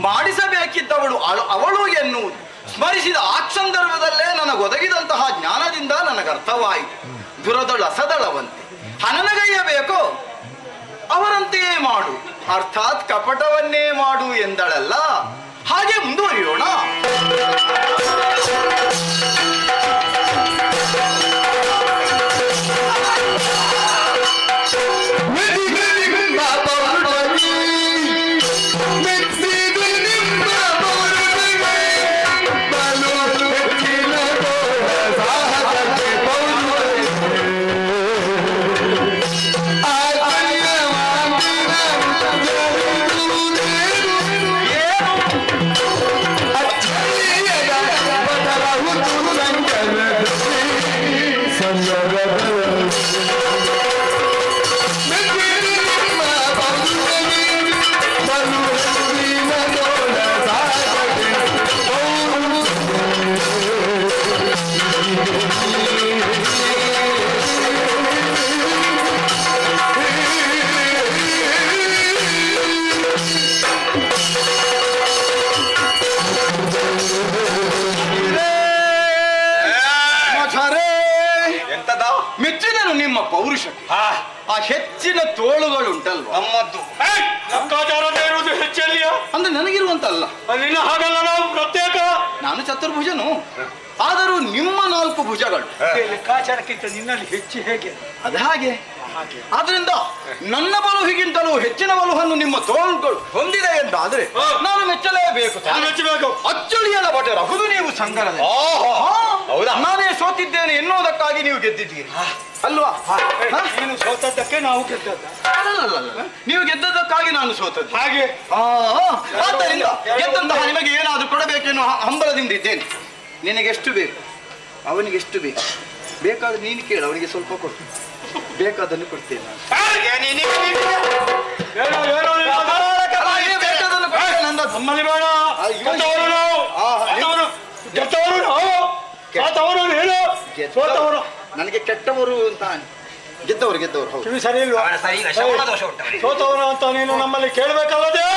ಮಾಡಿಸಬೇಕಿದ್ದವಳು ಅವಳು ಎನ್ನುವುದು ಸ್ಮರಿಸಿದ ಆ ಸಂದರ್ಭದಲ್ಲೇ ನನಗೊದಗಿದಂತಹ ಜ್ಞಾನದಿಂದ ನನಗರ್ಥವಾಯಿತು. ದುರದಳು ಅಸದಳವಂತೆ ಹನನಗೈಯಬೇಕೋ ಅವರಂತೆಯೇ ಮಾಡು, ಅರ್ಥಾತ್ ಕಪಟವನ್ನೇ ಮಾಡು ಎಂದಳಲ್ಲ. ಹಾಗೆ ಮುಂದುವರಿಯೋಣ. ಮೆಚ್ಚಿದನು ನಿಮ್ಮ ಪೌರುಷ. ಆ ಹೆಚ್ಚಿನ ತೋಳುಗಳುಂಟಲ್ವ ನಮ್ಮದ್ದು ಲೆಕ್ಕಾಚಾರದ ಇರುವುದು ಹೆಚ್ಚಲ್ಲಿಯ ಅಂದ್ರೆ ನನಗಿರುವಂತಲ್ಲ. ನಿನ್ನ ಹಾಗಲ್ಲ, ನಾವು ಪ್ರತ್ಯೇಕ. ನಾನು ಚತುರ್ಭುಜನು, ಆದರೂ ನಿಮ್ಮ 4 ಭುಜಗಳು. ಲೆಕ್ಕಾಚಾರಕ್ಕಿಂತ ನಿನ್ನಲ್ಲಿ ಹೆಚ್ಚು ಹೇಗೆ? ಅದು ಹಾಗೆ. ಆದ್ರಿಂದ ನನ್ನ ಬಲುಹಿಗಿಂತಲೂ ಹೆಚ್ಚಿನ ಬಲುವನ್ನು ನಿಮ್ಮ ತೋಳುಗಳು ಹೊಂದಿದೆ ಎಂದಾದ್ರೆ ನಾನು ಮೆಚ್ಚಲೇಬೇಕು. ಮೆಚ್ಚಬೇಕು. ಅಚ್ಚಳಿಯದ ಬಟರಹುದು ನೀವು ಸಂಗರದ. ಹೌದಾ? ನಾನೇ ಸೋತಿದ್ದೇನೆ ಎನ್ನುವುದಕ್ಕಾಗಿ ನೀವು ಗೆದ್ದಿದ್ದೀರಿ ಅಲ್ವಾ? ನೀನು ಸೋತದ್ದಕ್ಕೆ ನಾವು ಗೆದ್ದದ್ದು. ಅಲ್ಲಲ್ಲ, ನೀವು ಗೆದ್ದದ್ದಕ್ಕಾಗಿ ನಾನು ಸೋತದ್ದು. ಹಾಗೆ ಆದ್ದರಿಂದ ಗೆದ್ದಂತಹ ನಿಮಗೆ ಏನಾದರೂ ಕೊಡಬೇಕೆನ್ನುವ ಹಂಬಲದಿಂದ ಇದ್ದೇನೆ. ನಿನಗೆಷ್ಟು ಬೇಕು, ಅವನಿಗೆ ಎಷ್ಟು ಬೇಕು, ಬೇಕಾದ್ರೆ ನೀನು ಕೇಳು, ಅವನಿಗೆ ಸ್ವಲ್ಪ ಕೊಡ್ತೀನಿ, ಬೇಕಾದನ್ನು ಕೊಡ್ತೇನೆ. ನಮ್ಮಲ್ಲಿ ಬೇಡ. ಗೆದ್ದವರು ನಾವು, ಗೆದ್ದವರು ನಾವು, ಸೋತವರು ಏನು? ಸೋತವರು ನನಗೆ ಕೆಟ್ಟವರು ಅಂತ. ಗೆದ್ದವರು ಹೌದು. ಕಿವಿ ಸರಿ ಇಲ್ವಾ? ಸೋತವನು ಅಂತ ನೀನು ನಮ್ಮಲ್ಲಿ ಕೇಳಬೇಕಲ್ಲದೆ,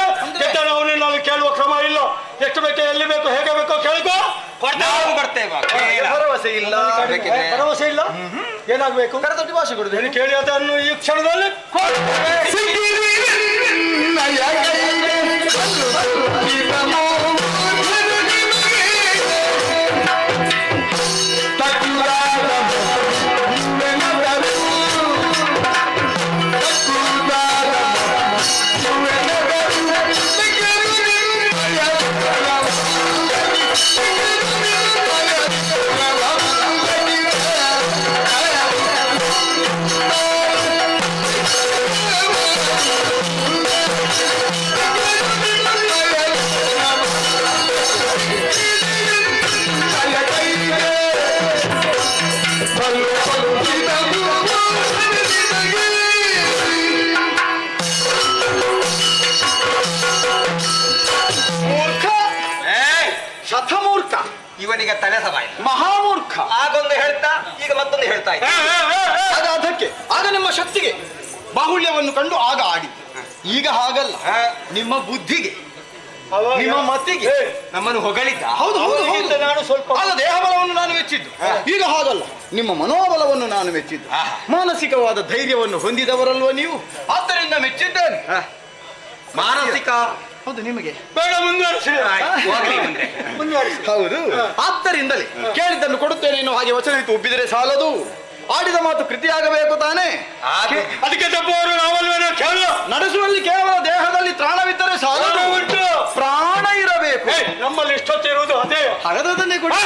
ಗೆದ್ದವನು ನಿನ್ನಲ್ಲಿ ಕೇಳುವ ಕ್ರಮ ಇಲ್ಲ. ಎಷ್ಟು ಬೇಕೋ, ಎಲ್ಲಿ ಬೇಕೋ, ಹೇಗೆ ಬೇಕೋ ಕೇಳ್ಕೋ, ನಾವು ಬರ್ತೇವೆ. ಭರವಸೆ ಇಲ್ಲ. ಭರವಸೆ ಇಲ್ಲ. ಏನಾಗಬೇಕು? ಕರತಟ್ಟಿ ಭಾಷೆ ಕೊಡುದು. ಕೇಳಿ ಅದನ್ನು ಈ ಕ್ಷಣದಲ್ಲಿ ಇವನಿಗೆ ತಲೆ ಸವಾಯಿ, ಮಹಾಮೂರ್ಖ. ಆಗೊಂದು ಹೇಳ್ತಾ ಈಗ ಮತ್ತೊಂದು ಹೇಳ್ತಾ ಇದ್ದ. ಅದಕ್ಕೆ ಆಗ ನಿಮ್ಮ ಶಕ್ತಿಗೆ ಬಾಹುಳ್ಯವನ್ನು ಕಂಡು ಆಗ ಆಡಿದ್ದು. ಈಗ ಹಾಗಲ್ಲ, ನಿಮ್ಮ ಬುದ್ಧಿಗೆ ನಿಮ್ಮ ಮತ್ತಿಗೆ ನಮ್ಮನ್ನು ಹೊಗಳಿದ್ದ. ಹೌದು ನಾನು ಸ್ವಲ್ಪ ಆಗ ದೇಹ ಬಲವನ್ನು ನಾನು ಮೆಚ್ಚಿದ್ದು. ಈಗ ಹಾಗಲ್ಲ, ನಿಮ್ಮ ಮನೋಬಲವನ್ನು ನಾನು ಮೆಚ್ಚಿದ್ದು. ಮಾನಸಿಕವಾದ ಧೈರ್ಯವನ್ನು ಹೊಂದಿದವರಲ್ವ ನೀವು, ಆದ್ದರಿಂದ ಮೆಚ್ಚಿದ್ದೇನೆ. ಮಾನಸಿಕ ಹೌದು ನಿಮಗೆ ಬೇಡ ಮುಂದುವರಿಸಿ. ಹೌದು, ಆದ್ದರಿಂದಲೇ ಕೇಳಿದ್ದನ್ನು ಕೊಡುತ್ತೇನೆ ಎನ್ನುವ ಹಾಗೆ ವಚನ ಇತ್ತು. ಉಬ್ಬಿದರೆ ಸಾಲದು, ಆಡಿದ ಮಾತು ಕೃತಿಯಾಗಬೇಕು ತಾನೇ. ಅದಕ್ಕೆ ತಪ್ಪವರು ನಾವಲ್ವೇನೋ ಕೇಳ. ನಡೆಸುವಲ್ಲಿ ಕೇವಲ ದೇಹದಲ್ಲಿ ತ್ರಾಣವಿದ್ದರೆ ಸಾಲದು, ಉಂಟು ಪ್ರಾಣ ಇರಬೇಕು. ನಮ್ಮಲ್ಲಿ ಇಷ್ಟೊತ್ತಿರುವುದು ಅದೇ. ಹಾಗಾದನ್ನೇ ಕೊಡಿ.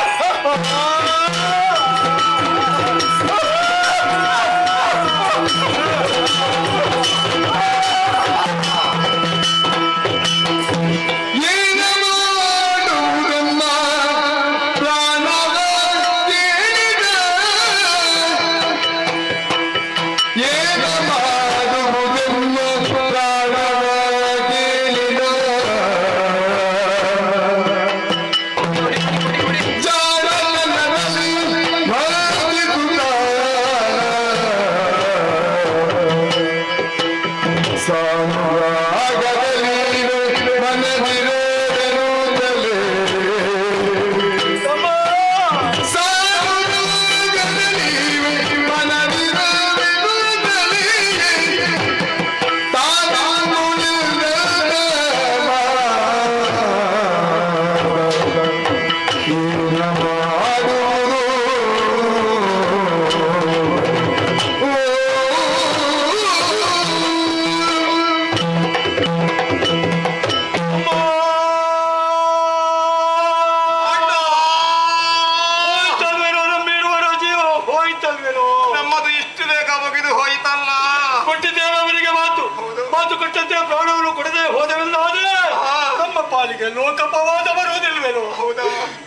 ಲೋಕಪವಾದ ಬರುವುದಿಲ್ವೇನೋ? ಹೌದಾ?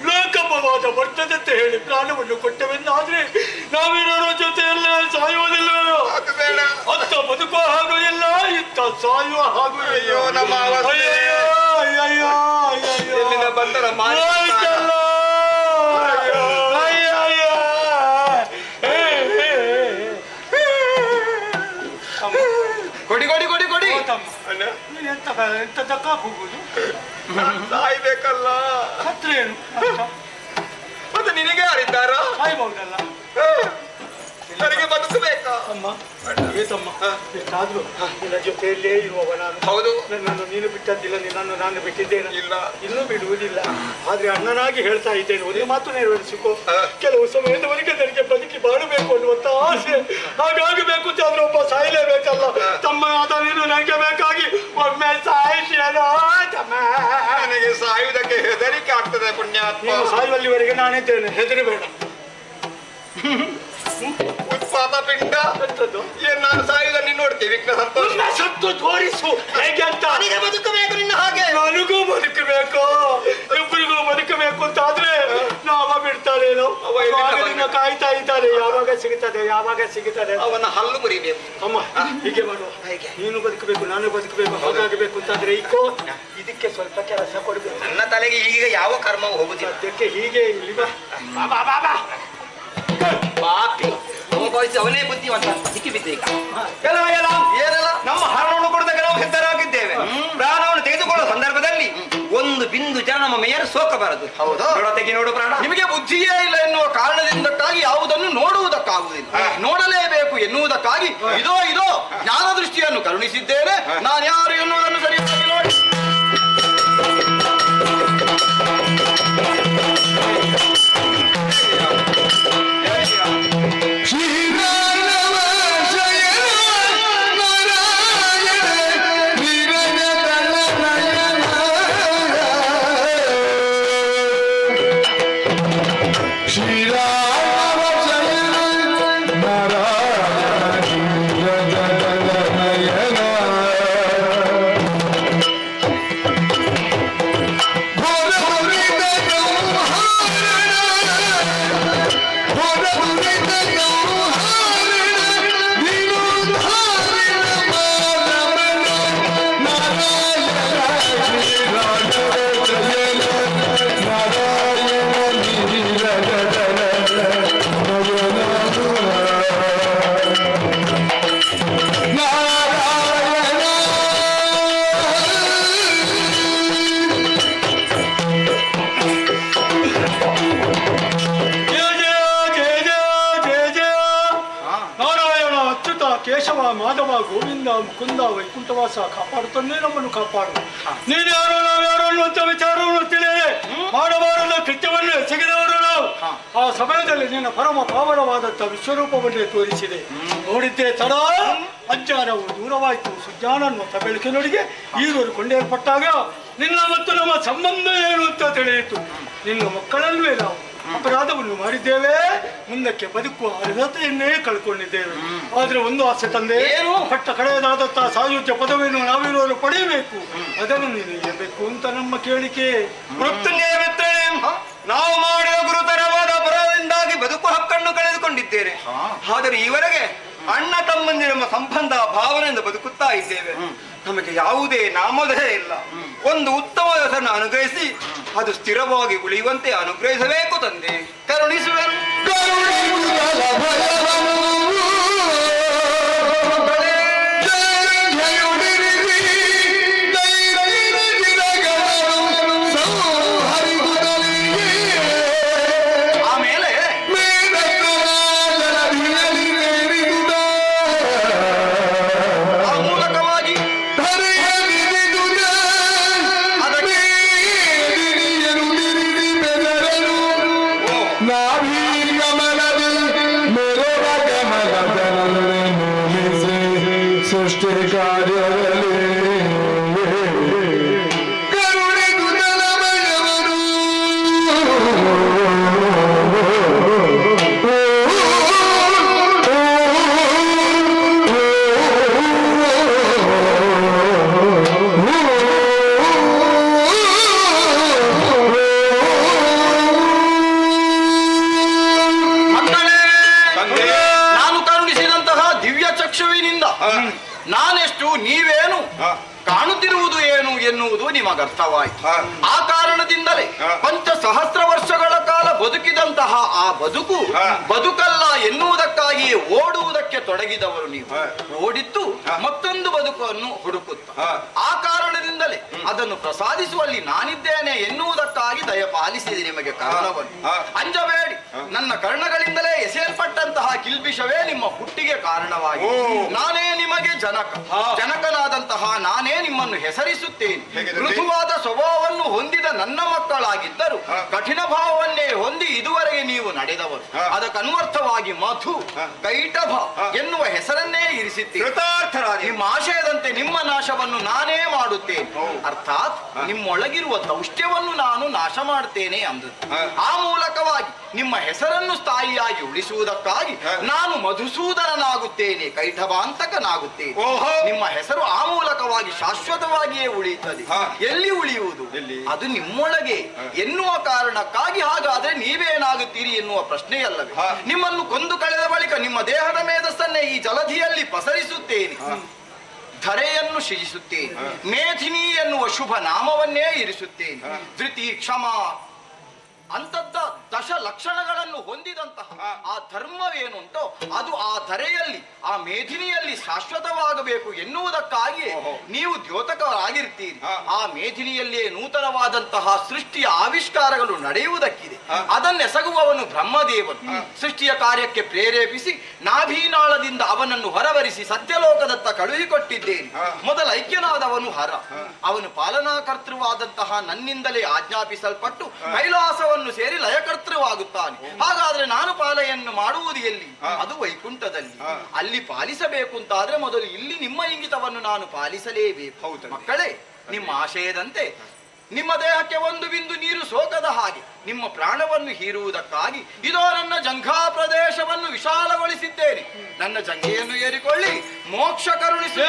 ಲೋಕಪವಾದ ಬರ್ತದಂತೆ ಹೇಳಿ ಪ್ರಾಣವನ್ನು ಕೊಟ್ಟವೆಂದಾದ್ರೆ ನಾವಿರೋರ ಜೊತೆಯಲ್ಲೇ ಸಾಯುವುದಿಲ್ವೇನೋ? ಅತ್ತ ಬದುಕುವ ಹಾಗೂ ಇಲ್ಲ, ಇತ್ತ ಸಾಯುವ ಹಾಗೂ. ಅಯ್ಯೋ ನಮ್ಮ ಎಲ್ಲಿಂದ ಬಂದರ ಕೊಡಿ ಕೊಡಿ ಕೊಡಿ ಕೊಡಿ. ಎಂತ ದಕ್ಕ ಹೋಗುದು? ಸಾಯ್ಬೇಕಲ್ಲ. ಹತ್ರ ಏನು ಮತ್ತೆ ನಿನಗೆ ಯಾರಿದ್ದಾರ? ಸಾಯ್ಬಹುದಲ್ಲ. ನನಗೆ ಬದುಕಬೇಕಾ? ಅಮ್ಮ ಏತಮ್ಮ, ಎಷ್ಟಾದ್ರೂ ನಿನ್ನ ಜೊತೆಯಲ್ಲೇ ಇರುವವ ನಾನು. ಹೌದು. ನನ್ನನ್ನು ನೀನು ಬಿಟ್ಟದ್ದಿಲ್ಲ, ನಿನ್ನನ್ನು ನಾನು ಬಿಟ್ಟಿದ್ದೇನೆ. ಇಲ್ಲ, ಇನ್ನೂ ಬಿಡುವುದಿಲ್ಲ. ಆದ್ರೆ ಅಣ್ಣನಾಗಿ ಹೇಳ್ತಾ ಇದ್ದೇನೆ, ಒಂದು ಮಾತು ನೆರವೇರಿಸಿಕೊ. ಕೆಲವು ಸಮಯದವರೆಗೆ ನನಗೆ ಬದುಕಿ ಬಾಳಬೇಕು ಅನ್ನುವಂತ ಆಸೆ. ಹಾಗಾಗಬೇಕು ಅಂತ ಆದ್ರೆ ಒಬ್ಬ ಸಾಯಲೇಬೇಕಲ್ಲ. ತಮ್ಮ ಆದ ನೀನು ನನಗೆ ಬೇಕಾಗಿ ಒಮ್ಮೆ ಸಾಯಿಸಿಯಲ್ಲ ತಮ್ಮ. ನನಗೆ ಸಾಯುವುದಕ್ಕೆ ಹೆದರಿಕೆ ಆಗ್ತದೆ ಪುಣ್ಯಾತ್ಮ. ನೀನು ಸಾಯುವಲ್ಲಿವರೆಗೆ ನಾನಿದ್ದೇನೆ, ಹೆದರಬೇಡ. ಉತ್ಪಾತ ಪಿಂಡ ಏನ್ ನಾನು ಸಾಯುವುದನ್ನು ನೀನು ನೋಡ್ತೀವಿ. ವಿಘ್ನ ಸಂತೋಷ ಸತ್ತು ತೋರಿಸು ಹೇಗೆ ಅಂತ. ನನಗೆ ಬದುಕಬೇಕು ನಿನ್ನ ಹಾಗೆ. ನನಗೂ ಬದುಕಬೇಕು, ಇಬ್ಬರಿಗೂ ಬದುಕಬೇಕು ಅಂತ ಆದ್ರೆ ನಾವ ಬಿಡ್ತಾರೇನೋ. ನಿನ್ನ ಕಾಯ್ತಾ ಇದ್ದಾರೆ, ಯಾವಾಗ ಸಿಗುತ್ತದೆ ಯಾವಾಗ ಸಿಗುತ್ತದೆ. ಅವನ ಹಲ್ಲು ಮುರಿಬೇಕು. ಅಮ್ಮ ಹೀಗೆ ಮಾಡುವ, ನೀನು ಬದುಕಬೇಕು ನಾನು ಬದುಕಬೇಕು ಹಾಗಾಗಬೇಕು ಅಂತಾದ್ರೆ ಈಕೋ ಇದಕ್ಕೆ ಸ್ವಲ್ಪ ಕೆಲಸ ಕೊಡ್ಬೇಕು. ನನ್ನ ತಲೆಗೆ ಈಗ ಯಾವ ಕರ್ಮವು ಹೋಗುದಿಲ್ಲ. ಅದಕ್ಕೆ ಹೀಗೆ ಇಲ್ಲಿ ಬಾ ಬಾ ಬಾ ಬಾ. ಪಾಪಿ ಅವನೇ ಬುದ್ಧಿವಂತ. ಸಿಕ್ಕಿ ಬಿದ್ದೆ ಈಗ. ಏನೆಲ್ಲ ನಮ್ಮ ಹರಣವನ್ನು ಕೊಡದಾಗ ನಾವು ಹೆಸರಾಗಿದ್ದೇವೆ. ಪ್ರಾಣವನ್ನು ತೆಗೆದುಕೊಳ್ಳುವ ಸಂದರ್ಭದಲ್ಲಿ ಒಂದು ಬಿಂದು ಜನ ನಮ್ಮ ಮೇಯರ್ ಸೋಕಬಾರದು. ಹೌದು. ತೆಗಿ ನೋಡು ಪ್ರಾಣ. ನಿಮಗೆ ಬುದ್ಧಿಯೇ ಇಲ್ಲ ಎನ್ನುವ ಕಾರಣದಿಂದಕ್ಕಾಗಿ ಯಾವುದನ್ನು ನೋಡುವುದಕ್ಕಾಗುವುದಿಲ್ಲ, ನೋಡಲೇಬೇಕು ಎನ್ನುವುದಕ್ಕಾಗಿ ಇದೋ ಇದೋ ಜ್ಞಾನ ದೃಷ್ಟಿಯನ್ನು ಕರುಣಿಸಿದ್ದೇನೆ. ನಾನು ಯಾರು ಎನ್ನುವುದನ್ನು ಸರಿಯಾಗಿ ನೋಡಿ. ಶ್ರೀರಾಮ ಮಾಧವ ಗೋವಿಂದ ಮುಕುಂದ ವೈಕುಂಠವಾಸ ಕಾಪಾಡುತ್ತನ್ನೇ ನಮ್ಮನ್ನು ಕಾಪಾಡು. ನೀನು ಯಾರು ನಾವ್ಯಾರು ಅನ್ನುವಂಥ ವಿಚಾರವನ್ನು ತಿಳಿಯದೆ ಮಾಡಬಾರದ ಕೃತ್ಯವನ್ನು ಎಸಗಿದವರು ನಾವು. ಆ ಸಮಯದಲ್ಲಿ ನಿನ್ನ ಪರಮ ಪಾವನವಾದಂಥ ವಿಶ್ವರೂಪವನ್ನೇ ತೋರಿಸಿದೆ. ನೋಡಿದ್ದೆ ತಡ ಅಜ್ಞಾನವು ದೂರವಾಯಿತು, ಸುಜ್ಞಾನನ್ನುವಂಥ ಬೆಳಕಿನೊಳಗೆ ಈರೂರು ಕೊಂಡೇರ್ಪಟ್ಟಾಗ ನಿನ್ನ ಮತ್ತು ನಮ್ಮ ಸಂಬಂಧ ಏನು ಅಂತ ತಿಳಿಯಿತು. ನಿನ್ನ ಮಕ್ಕಳಲ್ವೇ ನಾವು ಅಪರಾಧವನ್ನು ಮಾಡಿದ್ದೇವೆ, ಮುಂದಕ್ಕೆ ಬದುಕುವ ಅರ್ಹತೆಯನ್ನೇ ಕಳ್ಕೊಂಡಿದ್ದೇವೆ. ಆದ್ರೆ ಒಂದು ಆಸೆ ತಂದೆ, ಪಟ್ಟ ಕಡೆಯದಾದಂಥ ಸಾಯುಜ್ಯ ಪದವಿಯನ್ನು ನಾವಿರುವರು ಪಡೆಯಬೇಕು, ಅದನ್ನು ನೀನು ಇರಬೇಕು ಅಂತ ನಮ್ಮ ಕೇಳಿಕೆ. ಮೃತ್ಯುಂಜಯ ಮಿತ್ರನೇ, ನಾವು ಮಾಡಿದ ಗುರುತರವಾದ ಅಪರಾಧದಿಂದಾಗಿ ಬದುಕು ಹಕ್ಕನ್ನು ಕಳೆದುಕೊಂಡಿದ್ದೇವೆ. ಆದರೆ ಈವರೆಗೆ ಅಣ್ಣ ತಮ್ಮಂದಿರ ಸಂಬಂಧ ಭಾವನೆಯಿಂದ ಬದುಕುತ್ತಾ ಇದ್ದೇವೆ. ನಮಗೆ ಯಾವುದೇ ನಾಮಧೇಯ ಇಲ್ಲ. ಒಂದು ಉತ್ತಮ ಹೆಸರನ್ನು ಅನುಗ್ರಹಿಸಿ ಅದು ಸ್ಥಿರವಾಗಿ ಉಳಿಯುವಂತೆ ಅನುಗ್ರಹಿಸಬೇಕು ತಂದೆ. ಕರುಣಿಸುವೆನು. ನಾನೆಷ್ಟು ನೀವೇನು ಕಾಣುತ್ತಿರುವುದು ಏನು ಎನ್ನುವುದು ನಿಮಗರ್ಥವಾಯಿತು. ಆ ಕಾರಣದಿಂದಲೇ ಪಂಚಸಹಸ್ರ ವರ್ಷಗಳ ಕಾಲ ಬದುಕಿದಂತಹ ಆ ಬದುಕು ಬದುಕಲ್ಲ ಎನ್ನುವುದಕ್ಕಾಗಿಯೇ ಓಡುವುದಕ್ಕೆ ತೊಡಗಿದವರು ನೀವು. ಓಡಿದ್ದು ಮತ್ತೊಂದು ಬದುಕನ್ನು ಹುಡುಕುತ್ತ ಆ ಕಾರಣದಿಂದಲೇ ಅದನ್ನು ಪ್ರಸಾದಿಸುವಲ್ಲಿ ನಾನಿದ್ದೇನೆ ಎನ್ನುವುದಕ್ಕಾಗಿ ದಯಪಾಲಿಸಿದೆ ನಿಮಗೆ ಕಾರಣವನ್ನು. ಅಂಜಬೇಡಿ, ನನ್ನ ಕರ್ಣಗಳಿಂದಲೇ ಎಸೆಯಲ್ಪಟ್ಟಂತಹ ಕಿಲ್ಬಿಷವೇ ನಿಮ್ಮ ಹುಟ್ಟಿಗೆ ಕಾರಣವಾಗಿ ನಾನೇ ನಿಮಗೆ ಜನಕನಾದಂತಹ ನಾನೇ ನಿಮ್ಮನ್ನು ಹೆಸರಿಸುತ್ತೇನೆ. ಮೃದುವಾದ ಸ್ವಭಾವವನ್ನು ಹೊಂದಿದ ನನ್ನ ಮಕ್ಕಳಾಗಿದ್ದರು ಕಠಿಣ ಭಾವವನ್ನೇ ಹೊಂದಿ ಇದುವರೆಗೆ ನೀವು ನಡೆದವರು. ಅದಕ್ಕನ್ವರ್ಥವಾಗಿ ಮಧು ಕೈಟಭ ಎನ್ನುವ ಹೆಸರನ್ನೇ ಇರಿಸುತ್ತೇನೆ. ನಿಮ್ಮ ಆಶಯದಂತೆ ನಿಮ್ಮ ನಾಶವನ್ನು ನಾನೇ ಮಾಡುತ್ತೇನೆ. ಅರ್ಥಾತ್ ನಿಮ್ಮೊಳಗಿರುವ ದೌಷ್ಟ್ಯವನ್ನು ನಾನು ನಾಶ ಮಾಡುತ್ತೇನೆ ಅಂದದ್ದು. ಆ ಮೂಲಕವಾಗಿ ನಿಮ್ಮ ಹೆಸರನ್ನು ಸ್ಥಾಯಿಯಾಗಿ ಉಳಿಸುವುದಕ್ಕಾಗಿ ನಾನು ಮಧುಸೂದನನಾಗುತ್ತೇನೆ, ಕೈಟಭಾಂತಕನಾಗುತ್ತೇನೆ. ನಿಮ್ಮ ಹೆಸರು ಆ ಮೂಲಕವಾಗಿ ಶಾಶ್ವತವಾಗಿಯೇ ಉಳಿಯುತ್ತದೆ. ಎಲ್ಲಿ ಉಳಿಯುವುದು? ಅದು ನಿಮ್ಮೊಳಗೆ ಎನ್ನುವ ಕಾರಣಕ್ಕಾಗಿ. ಹಾಗಾದ್ರೆ ನೀವೇನಾಗುತ್ತೀರಿ ಎನ್ನುವ ಪ್ರಶ್ನೆಯಲ್ಲವೇ? ನಿಮ್ಮನ್ನು ಕೊಂದು ಕಳೆದ ಬಳಿಕ ನಿಮ್ಮ ದೇಹದ ಮೇಧಸ್ಸನ್ನೇ ಈ ಜಲಧಿಯಲ್ಲಿ ಪಸರಿಸುತ್ತೇನೆ, ಧರೆಯನ್ನು ಸೃಜಿಸುತ್ತೇನೆ, ಮೇಧಿನಿ ಎನ್ನುವ ಶುಭ ನಾಮವನ್ನೇ ಇರಿಸುತ್ತೇನೆ. ಧೃತಿ, ಕ್ಷಮ ಅಂತದ್ದ ದಶ ಲಕ್ಷಣಗಳನ್ನು ಹೊಂದಿದಂತಹ ಆ ಧರ್ಮವೇನು ಉಂಟೋ ಅದು ಆ ಧರೆಯಲ್ಲಿ ಆ ಮೇಧಿನಿಯಲ್ಲಿ ಶಾಶ್ವತವಾಗಬೇಕು ಎನ್ನುವುದಕ್ಕಾಗಿ ನೀವು ದ್ಯೋತಕರಾಗಿರ್ತೀರಿ. ಆ ಮೇಧಿನಿಯಲ್ಲಿಯೇ ನೂತನವಾದಂತಹ ಸೃಷ್ಟಿಯ ಆವಿಷ್ಕಾರಗಳು ನಡೆಯುವುದಕ್ಕಿದೆ. ಅದನ್ನೆಸಗುವವನು ಬ್ರಹ್ಮದೇವನು. ಸೃಷ್ಟಿಯ ಕಾರ್ಯಕ್ಕೆ ಪ್ರೇರೇಪಿಸಿ ನಾಭೀನಾಳದಿಂದ ಅವನನ್ನು ಹೊರವರಿಸಿ ಸತ್ಯಲೋಕದತ್ತ ಕಳುಹಿಕೊಟ್ಟಿದ್ದೇನೆ. ಮೊದಲ ಐಕ್ಯನಾದವನು ಹರ. ಅವನು ಪಾಲನಾಕರ್ತೃವಾದಂತಹ ನನ್ನಿಂದಲೇ ಆಜ್ಞಾಪಿಸಲ್ಪಟ್ಟು ಕೈಲಾಸವನ್ನು ಸೇರಿ ಲಯಕರ್ತೃವಾಗುತ್ತಾನೆ. ಹಾಗಾದ್ರೆ ನಾನು ಪಾಲನೆಯನ್ನು ಮಾಡುವುದು ಎಲ್ಲಿ? ಅದು ವೈಕುಂಠದಲ್ಲಿ. ಅಲ್ಲಿ ಪಾಲಿಸಬೇಕು ಅಂತಾದ್ರೆ ಮೊದಲು ಇಲ್ಲಿ ನಿಮ್ಮ ಇಂಗಿತವನ್ನು ನಾನು ಪಾಲಿಸಲೇಬೇಕು. ಮಕ್ಕಳೇ, ನಿಮ್ಮ ಆಶಯದಂತೆ ನಿಮ್ಮ ದೇಹಕ್ಕೆ ಒಂದು ಬಿಂದು ನೀರು ಸೋಕದ ಹಾಗೆ ನಿಮ್ಮ ಪ್ರಾಣವನ್ನು ಹೀರುವುದಕ್ಕಾಗಿ ಇದೋ ನನ್ನ ಜಂಘಾ ಪ್ರದೇಶವನ್ನು ವಿಶಾಲಗೊಳಿಸಿದ್ದೇನೆ. ನನ್ನ ಜಂಘೆಯನ್ನು ಏರಿಕೊಳ್ಳಿ, ಮೋಕ್ಷ ಕರುಣಿಸಿ.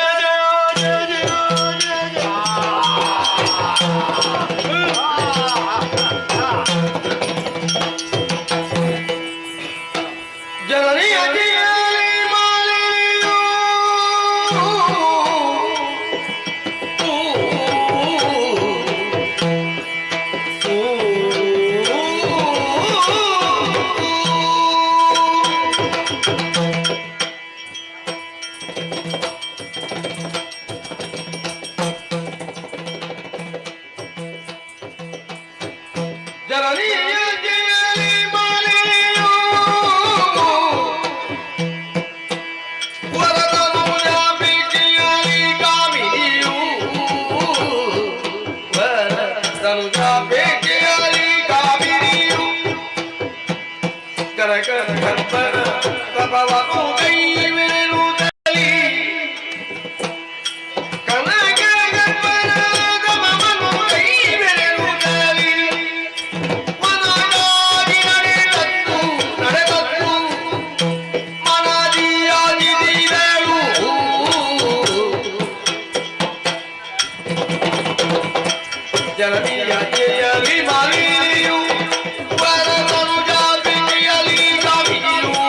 ವರದನು ವರದನುಜ ಬೇಕೆಯಾಲಿ ಕಾವಿರಿಯು ಕರಕರ ಗರ್ಭರ ಪ್ರಭವನು ಕೈವೇರುತ್ತಲಿ ಕನಕರ ಗರ್ಭರ ಪ್ರಭವನು ಕೈವೇರುತ್ತಲಿ ಮನದಾಗಿ ನಡೆದದ್ದು ಮನದಿಯಾಗಿದ್ದೀರಳು ಜನನಿಯಾಗಿಯಲಿ ಮಾಲಿನಿಯು ವರದನುಜ ಬೇಕೆಯಾಲಿ ಕಾವಿರಿಯು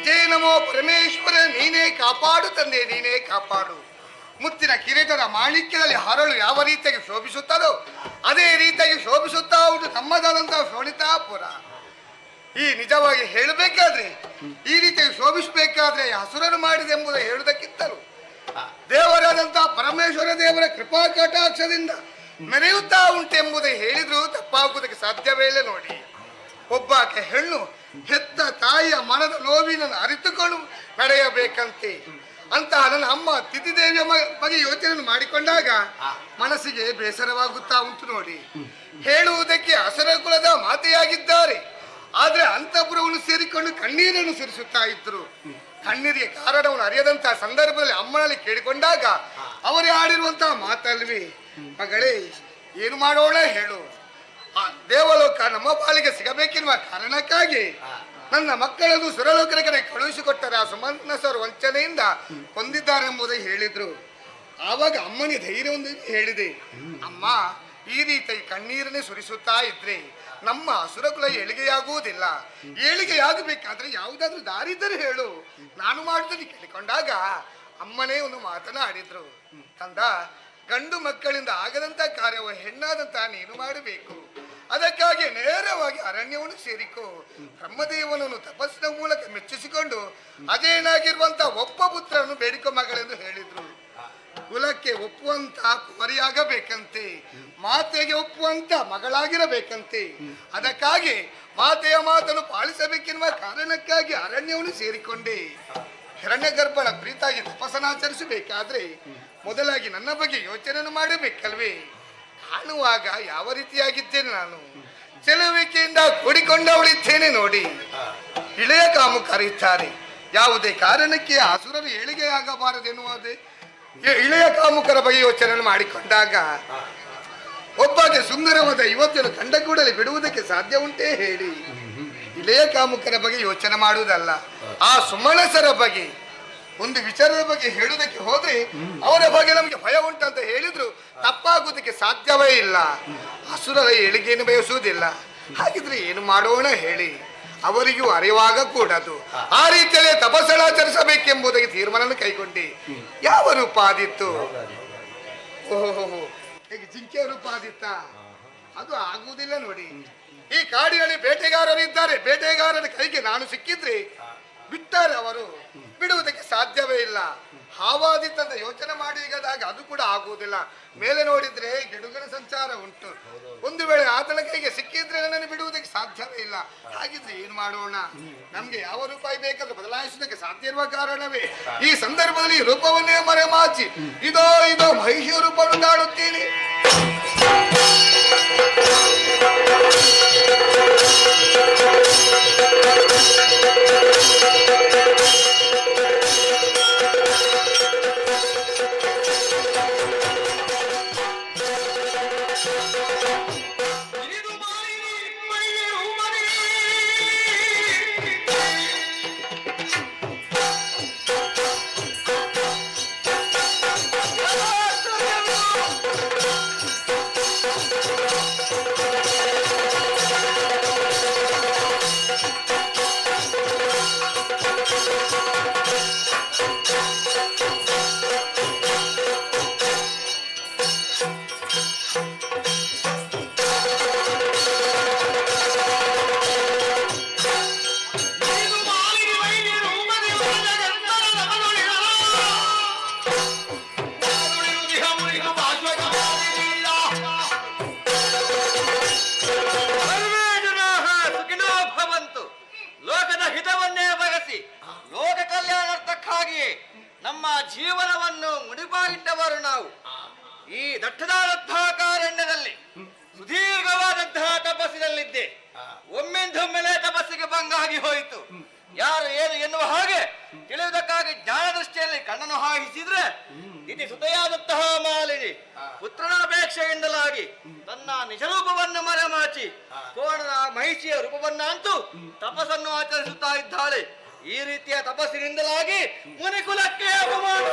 ಜಯ ನಮೋ ಪರಮೇಶ್ವರ, ನೀನೇ ಕಾಪಾಡು ತಂದೆ, ನೀನೇ ಕಾಪಾಡು. ಮುತ್ತಿನ ಕಿರೀಟದ ಮಾಣಿಕ್ಯದಲ್ಲಿ ಹರಳು ಯಾವ ರೀತಿಯಾಗಿ ಶೋಭಿಸುತ್ತದೋ ಅದೇ ರೀತಿಯಾಗಿ ಶೋಭಿಸುತ್ತಾ ಉಂಟು ನಮ್ಮದಾದಂತಹ ಶೋಣಿತಾಪುರ. ಈ ನಿಜವಾಗಿ ಹೇಳಬೇಕಾದ್ರೆ, ಈ ರೀತಿಯಾಗಿ ಶೋಭಿಸಬೇಕಾದ್ರೆ ಹಸುರನು ಮಾಡಿದೆಂಬುದು ಹೇಳುವುದಕ್ಕಿಂತಲೂ ದೇವರಾದಂತಹ ಪರಮೇಶ್ವರ ದೇವರ ಕೃಪಾ ಕಟಾಕ್ಷದಿಂದ ಮೆರೆಯುತ್ತಾ ಉಂಟೆಂಬುದು ಹೇಳಿದ್ರು ತಪ್ಪಾಗುವುದಕ್ಕೆ ಸಾಧ್ಯವೇ ಇಲ್ಲ. ನೋಡಿ, ಒಬ್ಬಾಕೆ ಹೆಣ್ಣು ಹೆತ್ತ ತಾಯಿಯ ಮನದ ನೋವಿನನ್ನು ಅರಿತುಕೊಂಡು ನಡೆಯಬೇಕಂತೆ. ಅಂತಹ ನನ್ನ ಅಮ್ಮ ತಿಥಿದೇವಿಯ ಬಗ್ಗೆ ಯೋಚನೆ ಮಾಡಿಕೊಂಡಾಗ ಮನಸ್ಸಿಗೆ ಬೇಸರವಾಗುತ್ತಾ ಉಂಟು. ನೋಡಿ, ಹೇಳುವುದಕ್ಕೆ ಅಸುರ ಕುಲದ ಮಾತೆಯಾಗಿದ್ದಾರೆ, ಆದ್ರೆ ಅಂತಃಪುರವನ್ನು ಸೇರಿಕೊಂಡು ಕಣ್ಣೀರನ್ನು ಸುರಿಸುತ್ತಾ ಇದ್ರು. ಕಣ್ಣೀರಿಗೆ ಕಾರಣವನ್ನು ಅರಿಯದಂತಹ ಸಂದರ್ಭದಲ್ಲಿ ಅಮ್ಮನಲ್ಲಿ ಕೇಳಿಕೊಂಡಾಗ ಅವರೇ ಆಡಿರುವಂತಹ ಮಾತಲ್ವಿ, ಮಗಳೇ ಏನು ಮಾಡೋಣ ಹೇಳು, ದೇವಲೋಕ ನಮ್ಮ ಪಾಲಿಗೆ ಸಿಗಬೇಕೆನ್ನುವ ಕಾರಣಕ್ಕಾಗಿ ನನ್ನ ಮಕ್ಕಳನ್ನು ಸುರಲೋಕದ ಕಡೆ ಕಳುಹಿಸಿಕೊಟ್ಟರೆ ಆ ಸುಮನಸರು ವಂಚನೆಯಿಂದ ಕೊಂದಿದ್ದಾರೆಂಬುದು ಹೇಳಿದ್ರು. ಆವಾಗ ಅಮ್ಮನಿಗೆ ಧೈರ್ಯವೊಂದು ಹೇಳಿದೆ, ಅಮ್ಮ ಈ ರೀತಿ ಕಣ್ಣೀರನ್ನೇ ಸುರಿಸುತ್ತಾ ಇದ್ರೆ ನಮ್ಮ ಅಸುರಕುಲ ಏಳಿಗೆಯಾಗುವುದಿಲ್ಲ. ಏಳಿಗೆಯಾಗಬೇಕಾದ್ರೆ ಯಾವುದಾದ್ರೂ ದಾರಿ ಇದ್ದರೆ ಹೇಳು, ನಾನು ಮಾಡುತ್ತೇನೆ ಕೇಳಿಕೊಂಡಾಗ ಅಮ್ಮನೇ ಒಂದು ಮಾತನಾಡಿದ್ರು, ಕಂದ, ಗಂಡು ಮಕ್ಕಳಿಂದ ಆಗದಂತ ಕಾರ್ಯವು ಹೆಣ್ಣಾದಂತ ನೀನು ಮಾಡಬೇಕು. ಅದಕ್ಕಾಗಿ ನೇರವಾಗಿ ಅರಣ್ಯವನ್ನು ಸೇರಿಕೋ. ಬ್ರಹ್ಮದೇವನನ್ನು ತಪಸ್ಸಿನ ಮೂಲಕ ಮೆಚ್ಚಿಸಿಕೊಂಡು ಅದೇನಾಗಿರುವಂತ ಒಬ್ಬ ಪುತ್ರನು ಬೇಡಿಕೊ ಮಗಳೆಂದು ಹೇಳಿದ್ರು. ಕುಲಕ್ಕೆ ಒಪ್ಪುವಂತ ಕುಮರಿಯಾಗಬೇಕಂತೆ, ಮಾತೆಗೆ ಒಪ್ಪುವಂತ ಮಗಳಾಗಿರಬೇಕಂತೆ. ಅದಕ್ಕಾಗಿ ಮಾತೆಯ ಮಾತನ್ನು ಪಾಲಿಸಬೇಕೆನ್ನುವ ಕಾರಣಕ್ಕಾಗಿ ಅರಣ್ಯವನ್ನು ಸೇರಿಕೊಂಡೆ. ಹಿರಣ್ಯ ಗರ್ಭನ ಕುರಿತಾಗಿ ತಪಸ್ಸನ್ನಾಚರಿಸಬೇಕಾದ್ರೆ ಮೊದಲಾಗಿ ನನ್ನ ಬಗ್ಗೆ ಯೋಚನೆಯನ್ನು ಮಾಡಬೇಕಲ್ವೇ? ಕಾಣುವಾಗ ಯಾವ ರೀತಿಯಾಗಿದ್ದೇನೆ ನಾನು, ಚೆಲುವಿಕೆಯಿಂದ ಕೂಡಿಕೊಂಡವಳಿದ್ದೇನೆ. ನೋಡಿ, ಇಳೆಯ ಕಾಮುಕರಿದ್ದಾರೆ, ಯಾವುದೇ ಕಾರಣಕ್ಕೆ ಅಸುರರು ಏಳಿಗೆಯಾಗಬಾರದೆನ್ನುವುದೇ ಇಳೆಯ ಕಾಮುಕರ ಬಗ್ಗೆ ಯೋಚನೆ ಮಾಡಿಕೊಂಡಾಗ ಒಬ್ಬಗೆ ಸುಂದರವಾದ ಯುವತಿಯನ್ನು ಕಂಡ ಕೂಡಲೇ ಬಿಡುವುದಕ್ಕೆ ಸಾಧ್ಯ ಉಂಟೇ ಹೇಳಿ? ಇಳೆಯ ಕಾಮುಕರ ಬಗ್ಗೆ ಯೋಚನೆ ಮಾಡುವುದಲ್ಲ, ಆ ಸುಮನಸರ ಬಗ್ಗೆ ಒಂದು ವಿಚಾರದ ಬಗ್ಗೆ ಹೇಳುವುದಕ್ಕೆ ಹೋದ್ರೆ ಅವರ ಬಗ್ಗೆ ನಮಗೆ ಭಯ ಉಂಟಂತ ಹೇಳಿದ್ರು ತಪ್ಪಾಗುವುದಕ್ಕೆ ಸಾಧ್ಯವೇ ಇಲ್ಲ. ಅಸುರರ ಏಳಿಗೆಯನ್ನು ಬಯಸುವುದಿಲ್ಲ. ಹಾಗಿದ್ರೆ ಏನು ಮಾಡೋಣ ಹೇಳಿ? ಅವರಿಗೂ ಅರಿವಾಗ ಕೂಡದು. ಆ ರೀತಿಯಲ್ಲಿ ತಪಸ್ಸನ್ನಾಚರಿಸಬೇಕೆಂಬುದಕ್ಕೆ ತೀರ್ಮಾನ ಕೈಗೊಂಡಿ. ಯಾವ ರೂಪ ಆದಿತ್ತು? ಓಹೋ, ಈಗ ಜಿಂಕೆಯ ರೂಪ ಆದಿತ್ತ? ಅದು ಆಗುವುದಿಲ್ಲ. ನೋಡಿ, ಈ ಕಾಡಿನಲ್ಲಿ ಬೇಟೆಗಾರರಿದ್ದಾರೆ, ಬೇಟೆಗಾರರ ಕೈಗೆ ನಾನು ಸಿಕ್ಕಿದ್ರೆ ಬಿಟ್ಟಾರೆ, ಅವರು ಬಿಡುವುದಕ್ಕೆ ಸಾಧ್ಯವೇ ಇಲ್ಲ. ಹಾವಾದಿತ್ತಂತ ಯೋಚನೆ ಮಾಡಿದಾಗ ಅದು ಕೂಡ ಆಗುವುದಿಲ್ಲ. ಮೇಲೆ ನೋಡಿದ್ರೆ ಗಿಡುಗನ ಸಂಚಾರ ಉಂಟು. ಒಂದು ವೇಳೆ ಆತನ ಕೈಗೆ ಸಿಕ್ಕಿದ್ರೆ ನನ್ನನ್ನು ಬಿಡುವುದಕ್ಕೆ ಸಾಧ್ಯವೇ ಇಲ್ಲ. ಹಾಗಿದ್ರೆ ಏನು ಮಾಡೋಣ? ನಮ್ಗೆ ಯಾವ ರೂಪಾಯಿ ಬೇಕಾದ್ರೂ ಬದಲಾಯಿಸುವುದಕ್ಕೆ ಸಾಧ್ಯ ಇರುವ ಕಾರಣವೇ ಈ ಸಂದರ್ಭದಲ್ಲಿ ರೂಪವನ್ನೇ ಮರೆಮಾಚಿ ಇದೋ ಮಹಿಷಿಯ ರೂಪವನ್ನು ಕಾಣುತ್ತೀನಿ. ಲೋಕ ಕಲ್ಯಾಣಾರ್ಥಕ್ಕಾಗಿಯೇ ನಮ್ಮ ಜೀವನವನ್ನು ಮುಡಿಪಾಗಿಟ್ಟವರು ನಾವು. ಈ ದಟ್ಟದಾರಣ್ಯದಲ್ಲಿ ಸುದೀರ್ಘವಾದಂತಹ ತಪಸ್ಸಿನಲ್ಲಿದ್ದೆ. ಒಮ್ಮೆಂದೊಮ್ಮೆಲೆ ತಪಸ್ಸಿಗೆ ಭಂಗ ಆಗಿ ಹೋಯಿತು. ಯಾರು ಏನು ಎನ್ನುವ ಹಾಗೆ ತಿಳಿಯುವುದಕ್ಕಾಗಿ ಜ್ಞಾನ ದೃಷ್ಟಿಯಲ್ಲಿ ಕಣ್ಣನ್ನು ಹಾಯಿಸಿದ್ರೆ ಇತಿ ಸುತೆಯಾದಂತಹ ಮಾಲಿನಿ ಪುತ್ರನ ಅಪೇಕ್ಷೆಯಿಂದಲಾಗಿ ತನ್ನ ನಿಜ ರೂಪವನ್ನು ಮರೆಮಾಚಿ ಕೋಣನ ಮಹಿಷಿಯ ರೂಪವನ್ನ ಅಂತೂ ತಪಸ್ಸನ್ನು ಆಚರಿಸುತ್ತಾ ಇದ್ದಾಳೆ. ಈ ರೀತಿಯ ತಪಸ್ಸಿನಿಂದಲಾಗಿ ಮುನಿಕುಲಕ್ಕೆ ಅಪಮಾನ.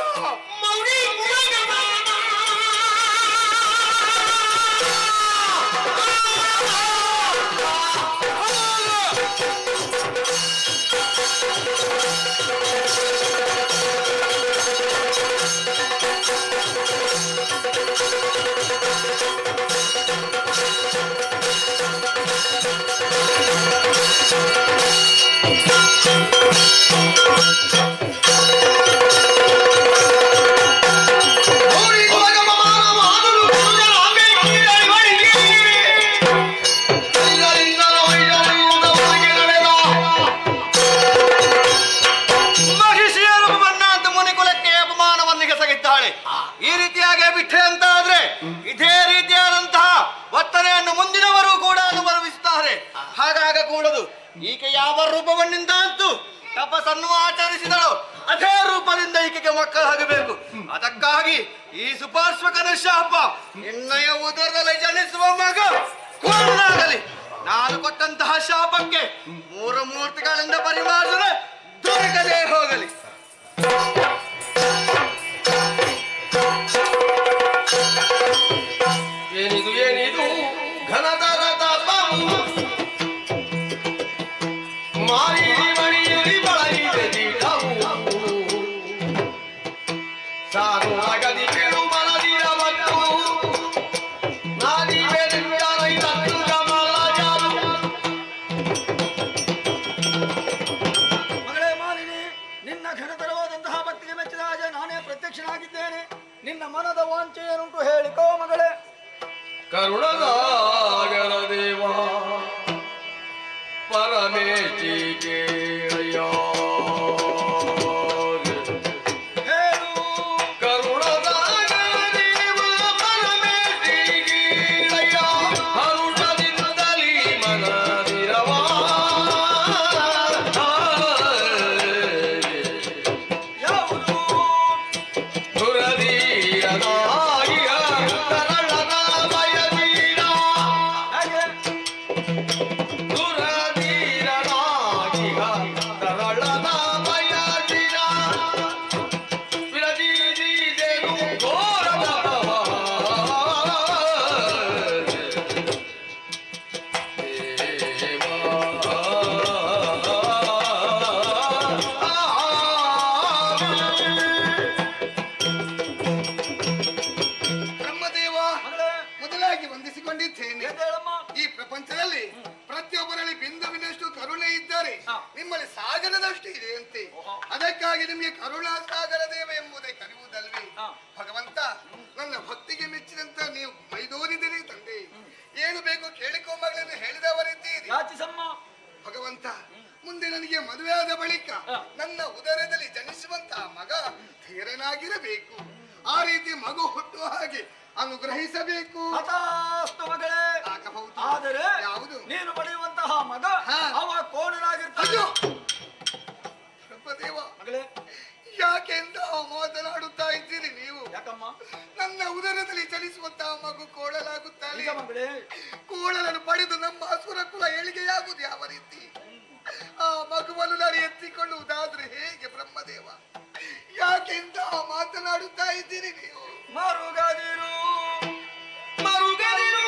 ಈ ರೀತಿಯಾಗಿ ಬಿಟ್ಟೆ ಅಂತ ಆದ್ರೆ ಇದೇ ರೀತಿಯಾದಂತಹ ವರ್ತನೆಯನ್ನು ಮುಂದಿನವರು ಕೂಡ ಅನುಭವಿಸುತ್ತಾರೆ. ಹಾಗಾಗಕೂಡದು. ಈಕೆ ಯಾವ ರೂಪವನ್ನಿಂದ ಅಂತೂ ತಪಸ್ಸನ್ನು ಆಚರಿಸಿದಳು ಅದೇ ರೂಪದಿಂದ ಈಕೆಗೆ ಮಕ್ಕಳಾಗಬೇಕು. ಅದಕ್ಕಾಗಿ ಈ ಸುಪಾರ್ಶ್ವಕನ ಶಾಪ ನಿನ್ನಯ ಉದರದಲ್ಲಿ ಜನಿಸುವ ಮಗ ಕೋಣನಾಗಲಿ. ನಾನು ಕೊಟ್ಟಂತಹ ಶಾಪಕ್ಕೆ 3 ಮೂರ್ತಿಗಳಿಂದ ಪರಿಮಾರ್ಜನೆ ದೊರಕದೇ ಹೋಗಲಿ. ಏನಿದು ಘನತರ ತಪವು ಮಾರಿ ಮಣಿಯಲ್ಲಿ ಬಳಲಿದೆ ದೀಢವು ಸಾರು ಅಗದಿ ಕೇಳು ಮನದಿರ ಮತ್ತು ನಾದಿ ಬೆರೆಯುತ್ತಾನೈತತ್ತು ಕಮಲ ಜಾಲು. ಮಗಳೇ ಮಾಲಿನಿ, ನಿನ್ನ ಘನತರವಾದಂತಹ ಭಕ್ತಿಗೆ ಮೆಚ್ಚಿದ ಹಾಗೆ ನಾನೇ ಪ್ರತ್ಯಕ್ಷನಾಗಿದ್ದೇನೆ. ನಿನ್ನ ಮನದ ವಾಂಚೆ ಏನುಂಟು ಹೇಳಿಕೋ ಮಗಳೇ. ಕರುಣಸಾಗರ ದೇವ ಪರಮೇಶಿ ಕೇಳಯ್ಯ ಹೇಳು. ಕರುಣಸಾಗರ ದೇವ ಪರಮೇಶಿ ಕೇಳಯ್ಯ ಹರುಷದಿಂದಲೀ ಮನದಿರವ ಯಾವುದು ದುರಧೀರನ ಈ ಪ್ರಪಂಚದಲ್ಲಿ ಪ್ರತಿಯೊಬ್ಬರಲ್ಲಿ ಬಿಂದುವಿನಷ್ಟು ಕರುಣೆ ಇದ್ದರೆ ನಿಮ್ಮಲ್ಲಿ ಸಾಗರದಷ್ಟು ಇದೆ ಅಂತೆ. ಅದಕ್ಕಾಗಿ ನಿಮಗೆ ಕರುಣಾ ಸಾಗರ ದೇವ ಎಂಬುದೇ ಕರೆಯುವುದಲ್ವೇ? ಭಗವಂತ, ನನ್ನ ಭಕ್ತಿಗೆ ಮೆಚ್ಚಿದಂತ ನೀವು ಮೈದೋರಿದರೆ ತಂದೆ. ಏನು ಬೇಕು ಕೇಳಿಕೋ ಮಗಳೆಂದು ಹೇಳಿದವರಿದ್ದೀರಿ. ಭಗವಂತ, ಮುಂದೆ ನನಗೆ ಮದುವೆಯಾದ ಬಳಿಕ ನನ್ನ ಉದರದಲ್ಲಿ ಜನಿಸುವಂತಹ ಮಗ ಧೀರನಾಗಿರಬೇಕು. ಆ ರೀತಿ ಮಗು ಹುಟ್ಟುವ ಹಾಗೆ ಅನುಗ್ರಹಿಸಬೇಕು. ಮಗಳೇ, ಆದರೆ ಯಾವುದು ನೀನು ಪಡೆಯುವಂತಹ ಮಗ ಅವ ಕೋಣನಾಗಿರ್ತಾನೆ. ಬ್ರಹ್ಮದೇವ, ಯಾಕೆಂತ ಮಾತನಾಡುತ್ತಾ ಇದ್ದೀರಿ ನೀವು? ಯಾಕಮ್ಮ? ನನ್ನ ಉದರದಲ್ಲಿ ಚಲಿಸುವಂತಹ ಮಗು ಕೋಳಲಾಗುತ್ತಾನೆ. ಮಗಳೇ, ಕೋಳಲನ್ನು ಪಡೆದು ನಮ್ಮ ಅಸುರ ಕುಲ ಏಳಿಗೆಯಾಗುವುದು ಯಾವ ರೀತಿ? ಆ ಮಗುವನ್ನು ನಾನು ಎತ್ತಿಕೊಳ್ಳುವುದಾದ್ರೆ ಹೇಗೆ ಬ್ರಹ್ಮದೇವ? ಯಾಕೆಂತ ಮಾತನಾಡುತ್ತಾ ಇದ್ದೀರಿ ನೀವು? ಮರುಗದಿರು ಮರುಗದಿರು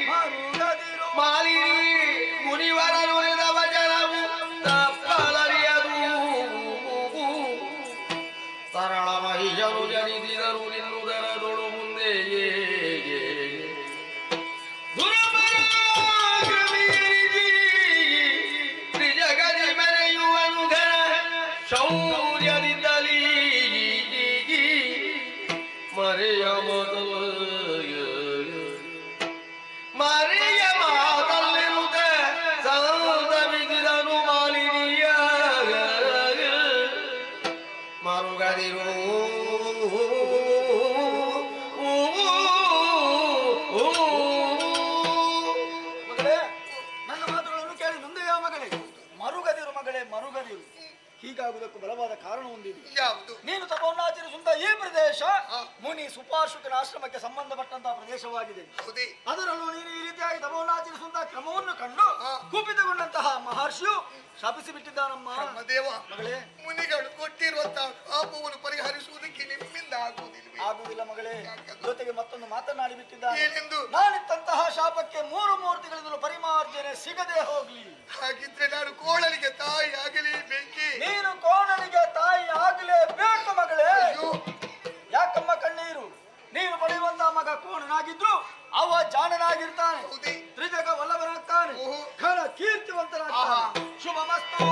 ಮರುಗದಿರು ಮಾಲಿನಿ ಮುನಿವರರು ವಚನವು ತಪ್ಪಲರಿಯದು. ಸರಳ ಮಹಿಷರು ಜನಿಸಿದರು ನಿನ್ನುದರದೊಳು ಮುಂದೆ ಜಗದಿ ಮೆರೆಯುವನು ಘನ ಶೌರ್ಯದಿಂದಲೀ ಮರೆಯ ಮಾತಲ್ಲಿರುತ್ತ ಸಂತ ಬಿದ್ದಿದನು ಸುಪಾರ್ಶ್ವಿಕನ ಆಶ್ರಮಕ್ಕೆ ಸಂಬಂಧಪಟ್ಟಂತಹ ಪ್ರದೇಶವಾಗಿದೆ. ಹೌದೇ? ಅದರಲ್ಲೂ ನೀನು ಈ ರೀತಿಯಾಗಿ ತಪವನ್ನು ಆಚರಿಸುವಂತಹ ಕ್ರಮವನ್ನು ಕಂಡು ಕುಪಿತಗೊಂಡಂತಹ ಮಹರ್ಷಿಯು ಶಾಪಿಸಿ ಬಿಟ್ಟಿದ್ದಾನಮ್ಮ. ದೇವ ಮಗಳೇ, ಮುನಿಗಳು ಕೊಟ್ಟಿರುವಂತಹ ಪಾಪವನ್ನು ಪರಿಹರಿಸುವುದಕ್ಕೆ ನಿಮ್ಮಿಂದ ಆಗುವುದಿಲ್ಲ ಮಗಳೇ. ಜೊತೆಗೆ ಮತ್ತೊಂದು ಮಾತನಾಡಿ ಬಿಟ್ಟಿದ್ದಾನೆ. ಏನೆಂದು? ನಾನಿತ್ತಂತಹ ಶಾಪಕ್ಕೆ 3 ಮೂರ್ತಿಗಳಿಂದಲೂ ಪರಿಮಾರ್ಜನೆ ಸಿಗದೆ ಹೋಗ್ಲಿ. ಹಾಗಿದ್ರೆ ನಾನು ಕೋಣಲಿಗೆ ತಾಯಿ ಆಗಲಿ ಬೆಂಕಿ. ನೀನು ಕೋಣನಿಗೆ ತಾಯಿ ಆಗಲೇಬೇಕು ಮಗಳೇ. ಯಾಕಮ್ಮ ಕಣ್ಣೀರು? ನೀನು ಪಡೆಯುವಂತಹ ಮಗ ಕೋಣನಾಗಿದ್ರು ಅವ ಜಾಣನಾಗಿರ್ತಾನೆ, ತ್ರಿಜಗ ವಲ್ಲಭನಾಗ್ತಾನೆ, ಘನ ಕೀರ್ತಿವಂತನಾಗ್ತಾನೆ. ಶುಭ ಮಸ್ತು.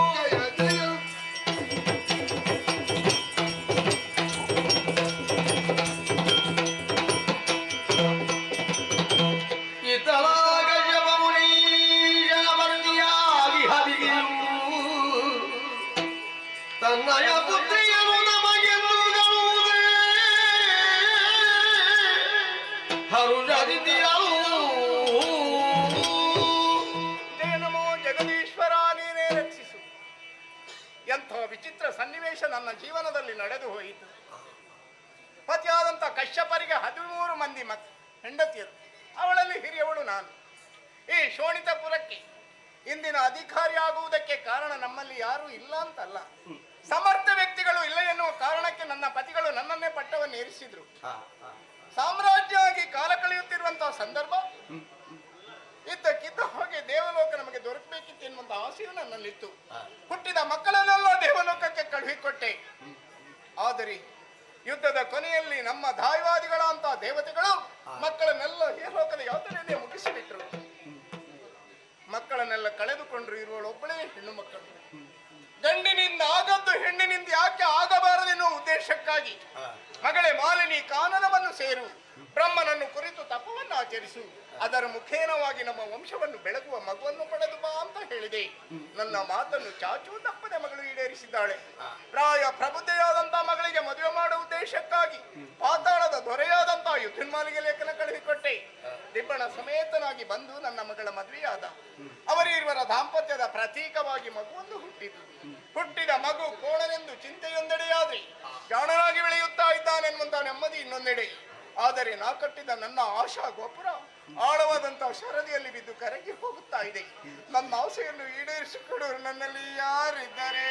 ತನ್ನಯ ಪುತ್ರಿಯನು ನಮಗೆಂದು ನಮೋ ಜಗದೀಶ್ವರ, ನೀನೇ ರಕ್ಷಿಸು. ಎಂಥ ವಿಚಿತ್ರ ಸನ್ನಿವೇಶ ನನ್ನ ಜೀವನದಲ್ಲಿ ನಡೆದು ಹೋಯಿತು. ಪತಿಯಾದಂಥ ಕಶ್ಯಪರಿಗೆ 13 ಮಂದಿ ಹೆಂಡತಿಯರು, ಅವಳಲ್ಲಿ ಹಿರಿಯವಳು ನಾನು. ಈ ಶೋಣಿತಪುರಕ್ಕೆ ಇಂದಿನ ಅಧಿಕಾರಿಯಾಗುವುದಕ್ಕೆ ಕಾರಣ ನಮ್ಮಲ್ಲಿ ಯಾರೂ ಇಲ್ಲ ಅಂತಲ್ಲ, ಸಮರ್ಥ ವ್ಯಕ್ತಿಗಳು ಇಲ್ಲ ಎನ್ನುವ ಕಾರಣಕ್ಕೆ ನನ್ನ ಪತಿಗಳು ನನ್ನನ್ನೇ ಪಟ್ಟವನ್ನು ಏರಿಸಿದ್ರು. ಸಾಮ್ರಾಜ್ಯ ಆಗಿ ಕಾಲ ಕಳೆಯುತ್ತಿರುವಂತಹ ಸಂದರ್ಭ ಇದ್ದಕ್ಕಿದ್ದ ಹಾಗೆ ದೇವಲೋಕ ನಮಗೆ ದೊರಕಬೇಕಿತ್ತು ಎನ್ನುವಂತ ಆಸೆಯು ನನ್ನಲ್ಲಿತ್ತು. ಹುಟ್ಟಿದ ಮಕ್ಕಳನ್ನೆಲ್ಲ ದೇವಲೋಕಕ್ಕೆ ಕಳುಹಿಕೊಟ್ಟೆ. ಆದರೆ ಯುದ್ಧದ ಕೊನೆಯಲ್ಲಿ ನಮ್ಮ ದಾಯವಾದಿಗಳಂತಹ ದೇವತೆಗಳು ಮಕ್ಕಳನ್ನೆಲ್ಲ ಲೋಕದ ಯಾತನೆಯನ್ನೇ ಮುಗಿಸಿಬಿಟ್ರು. ಮಕ್ಕಳನ್ನೆಲ್ಲ ಕಳೆದುಕೊಂಡ್ರು. ಇರುವಳೊಬ್ಬಳೇ ಹೆಣ್ಣು ಮಕ್ಕಳು. ಗಂಡಿನಿಂದ ಆಗದ್ದು ಹೆಣ್ಣಿನಿಂದ ಯಾಕೆ ಆಗಬಾರದೆನ್ನುವ ಉದ್ದೇಶಕ್ಕಾಗಿ ಮಗಳೇ ಮಾಲಿನಿ ಕಾನನವನ್ನು ಸೇರು, ಬ್ರಹ್ಮನನ್ನು ಕುರಿತು ತಪವನ್ನು ಆಚರಿಸು, ಅದರ ಮುಖೇನವಾಗಿ ನಮ್ಮ ವಂಶವನ್ನು ಬೆಳಗುವ ಮಗುವನ್ನು ಪಡೆದು ಬಾ ಅಂತ ಹೇಳಿದೆ. ನನ್ನ ಮಾತನ್ನು ಚಾಚೂ ತಪ್ಪದೆ ಮಗಳು ಈಡೇರಿಸಿದ್ದಾಳೆ. ಪ್ರಾಯ ಪ್ರಬುದ್ಧೆಯಾದಂತಹ ಮಗಳಿಗೆ ಮದುವೆ ಮಾಡುವ ಉದ್ದೇಶಕ್ಕಾಗಿ ಪಾತಾಳದ ದೊರೆಯಾದಂತಹ ಯುದ್ಧನ್ಮಾಲಿಗೆ ಲೇಖನ ಕಳುಹಿಕೊಟ್ಟೆ. ದಿಬ್ಬಣ ಸಮೇತನಾಗಿ ಬಂದು ನನ್ನ ಮಗಳ ಮದುವೆಯಾದ. ಅವರಿರುವರ ದಾಂಪತ್ಯದ ಪ್ರತೀಕವಾಗಿ ಮಗುವೊಂದು ಹುಟ್ಟಿತು. ಹುಟ್ಟಿದ ಮಗು ಕೋಣನೆಂದು ಚಿಂತೆಯೊಂದೆಡೆಯಾದ್ರೆ ಜಾಣನಾಗಿ ಬೆಳೆಯುತ್ತಾ ಇದ್ದಾನೆನ್ನುವಂತ ನೆಮ್ಮದಿ ಇನ್ನೊಂದೆಡೆ. ಆದರೆ ನಾ ಕಟ್ಟಿದ ನನ್ನ ಆಶಾ ಗೋಪುರ ಆಳವಾದಂತಹ ಶರದಿಯಲ್ಲಿ ಬಿದ್ದು ಕರಗಿ ಹೋಗುತ್ತಾ ಇದೆ. ನನ್ನ ಆಸೆಯನ್ನು ಈಡೇರಿಸಿಕೊಡೋರು ನನ್ನಲ್ಲಿ ಯಾರಿದ್ದಾರೆ?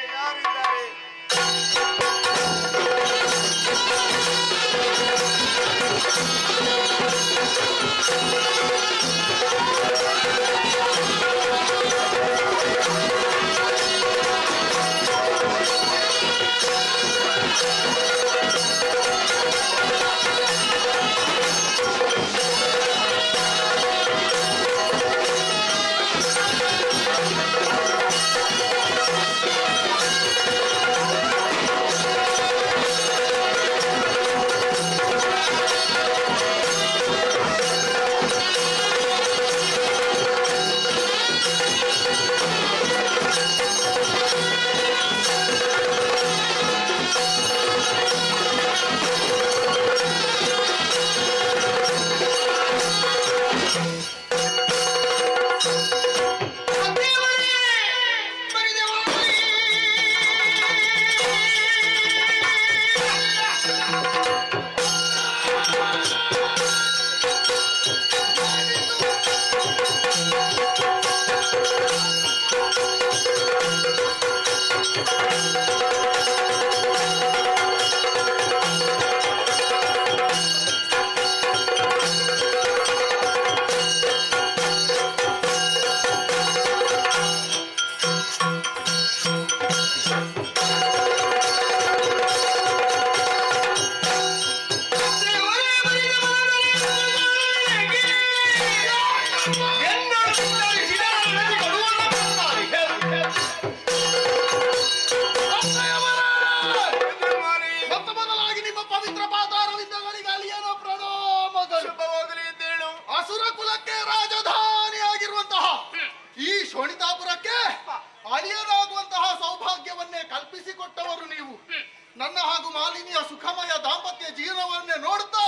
ನನ್ನ ಹಾಗೂ ಮಾಲಿನಿಯ ಸುಖಮಯ ದಾಂಪತ್ಯ ಜೀವನವನ್ನೇ ನೋಡುತ್ತಾ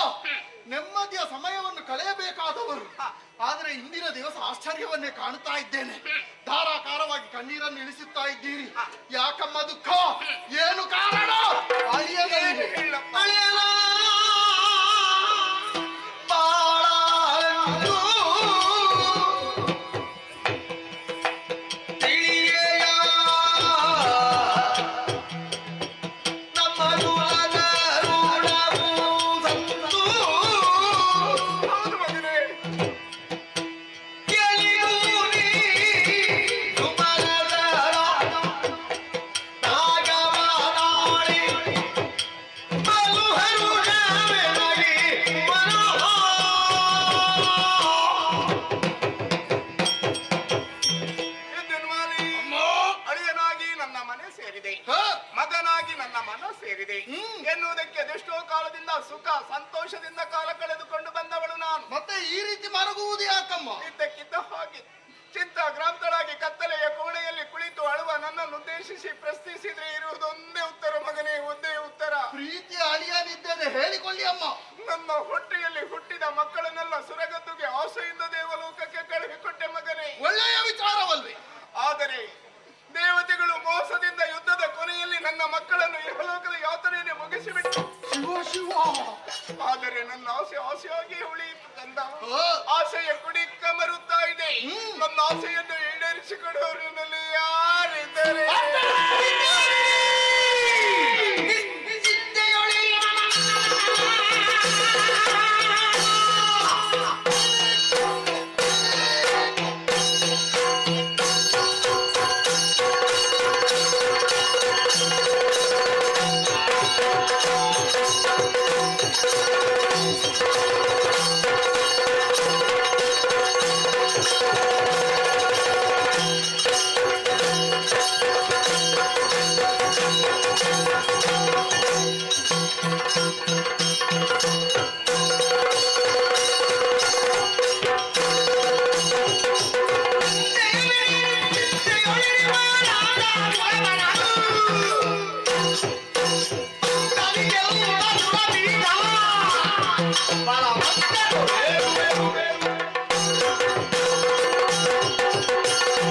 ನೆಮ್ಮದಿಯ ಸಮಯವನ್ನು ಕಳೆಯಬೇಕಾದವರು. ಆದರೆ ಇಂದಿನ ದಿವಸ ಆಶ್ಚರ್ಯವನ್ನೇ ಕಾಣುತ್ತಾ ಇದ್ದೇನೆ. ಧಾರಾಕಾರವಾಗಿ ಕಣ್ಣೀರನ್ನು ಇಳಿಸುತ್ತಾ ಇದ್ದೀರಿ. ಯಾಕಮ್ಮ ದುಃಖ? ಏನು ಕಾರಣ? ಯಾಕಮ್ಮ? ಇದ್ದಕ್ಕಿದ್ದ ಹಾಗೆ ಚಿಂತಾಕ್ರಾಂತಳಾಗಿ ಕತ್ತಲೆಯ ಕೋಣೆಯಲ್ಲಿ ಕುಳಿತು ಅಳುವ ನನ್ನನ್ನು ಉದ್ದೇಶಿಸಿ ಪ್ರಶ್ನಿಸಿದ್ರೆ ಇರುವುದೊಂದೇ ಉತ್ತರ ಮಗನೇ, ಒಂದೇ ಉತ್ತರ. ಪ್ರೀತಿಯ ಅಳಿಯನಿದ್ದೇನೆ, ಹೇಳಿಕೊಳ್ಳಿ ಅಮ್ಮ. ನನ್ನ ಹೊಟ್ಟೆಯಲ್ಲಿ ಹುಟ್ಟಿದ ಮಕ್ಕಳನ್ನೆಲ್ಲ ಸುರಗದ್ದುಗೆ ಆಸೆಯಿಂದ ದೇವಲೋಕಕ್ಕೆ ಕಳುಹಿಕೊಟ್ಟೆ ಮಗನೇ. ಒಳ್ಳೆಯ ವಿಚಾರವಲ್ವೇ? ಆದರೆ ದೇವತೆಗಳು ಮೋಸದಿಂದ ಯುದ್ಧದ ಕೊನೆಯಲ್ಲಿ ನನ್ನ ಮಕ್ಕಳನ್ನು ಇಹಲೋಕದ ಯಾತನೆಯನ್ನು ಮುಗಿಸಿಬಿಟ್ಟು ಶಿವ ಶಿವ. ಆದರೆ ನನ್ನ ಆಸೆ ಆಸೆಯಾಗಿ ಉಳಿಯಿತು ಕಂದ. ಆಸೆಯ ಕುಡಿ ಕಮರುತ್ತಾ ಇದೆ. ನನ್ನ ಆಸೆಯನ್ನು ಈಡೇರಿಸಿಕೊಡುವವರಲ್ಲಿ ಯಾರಿದ್ದಾರೆ?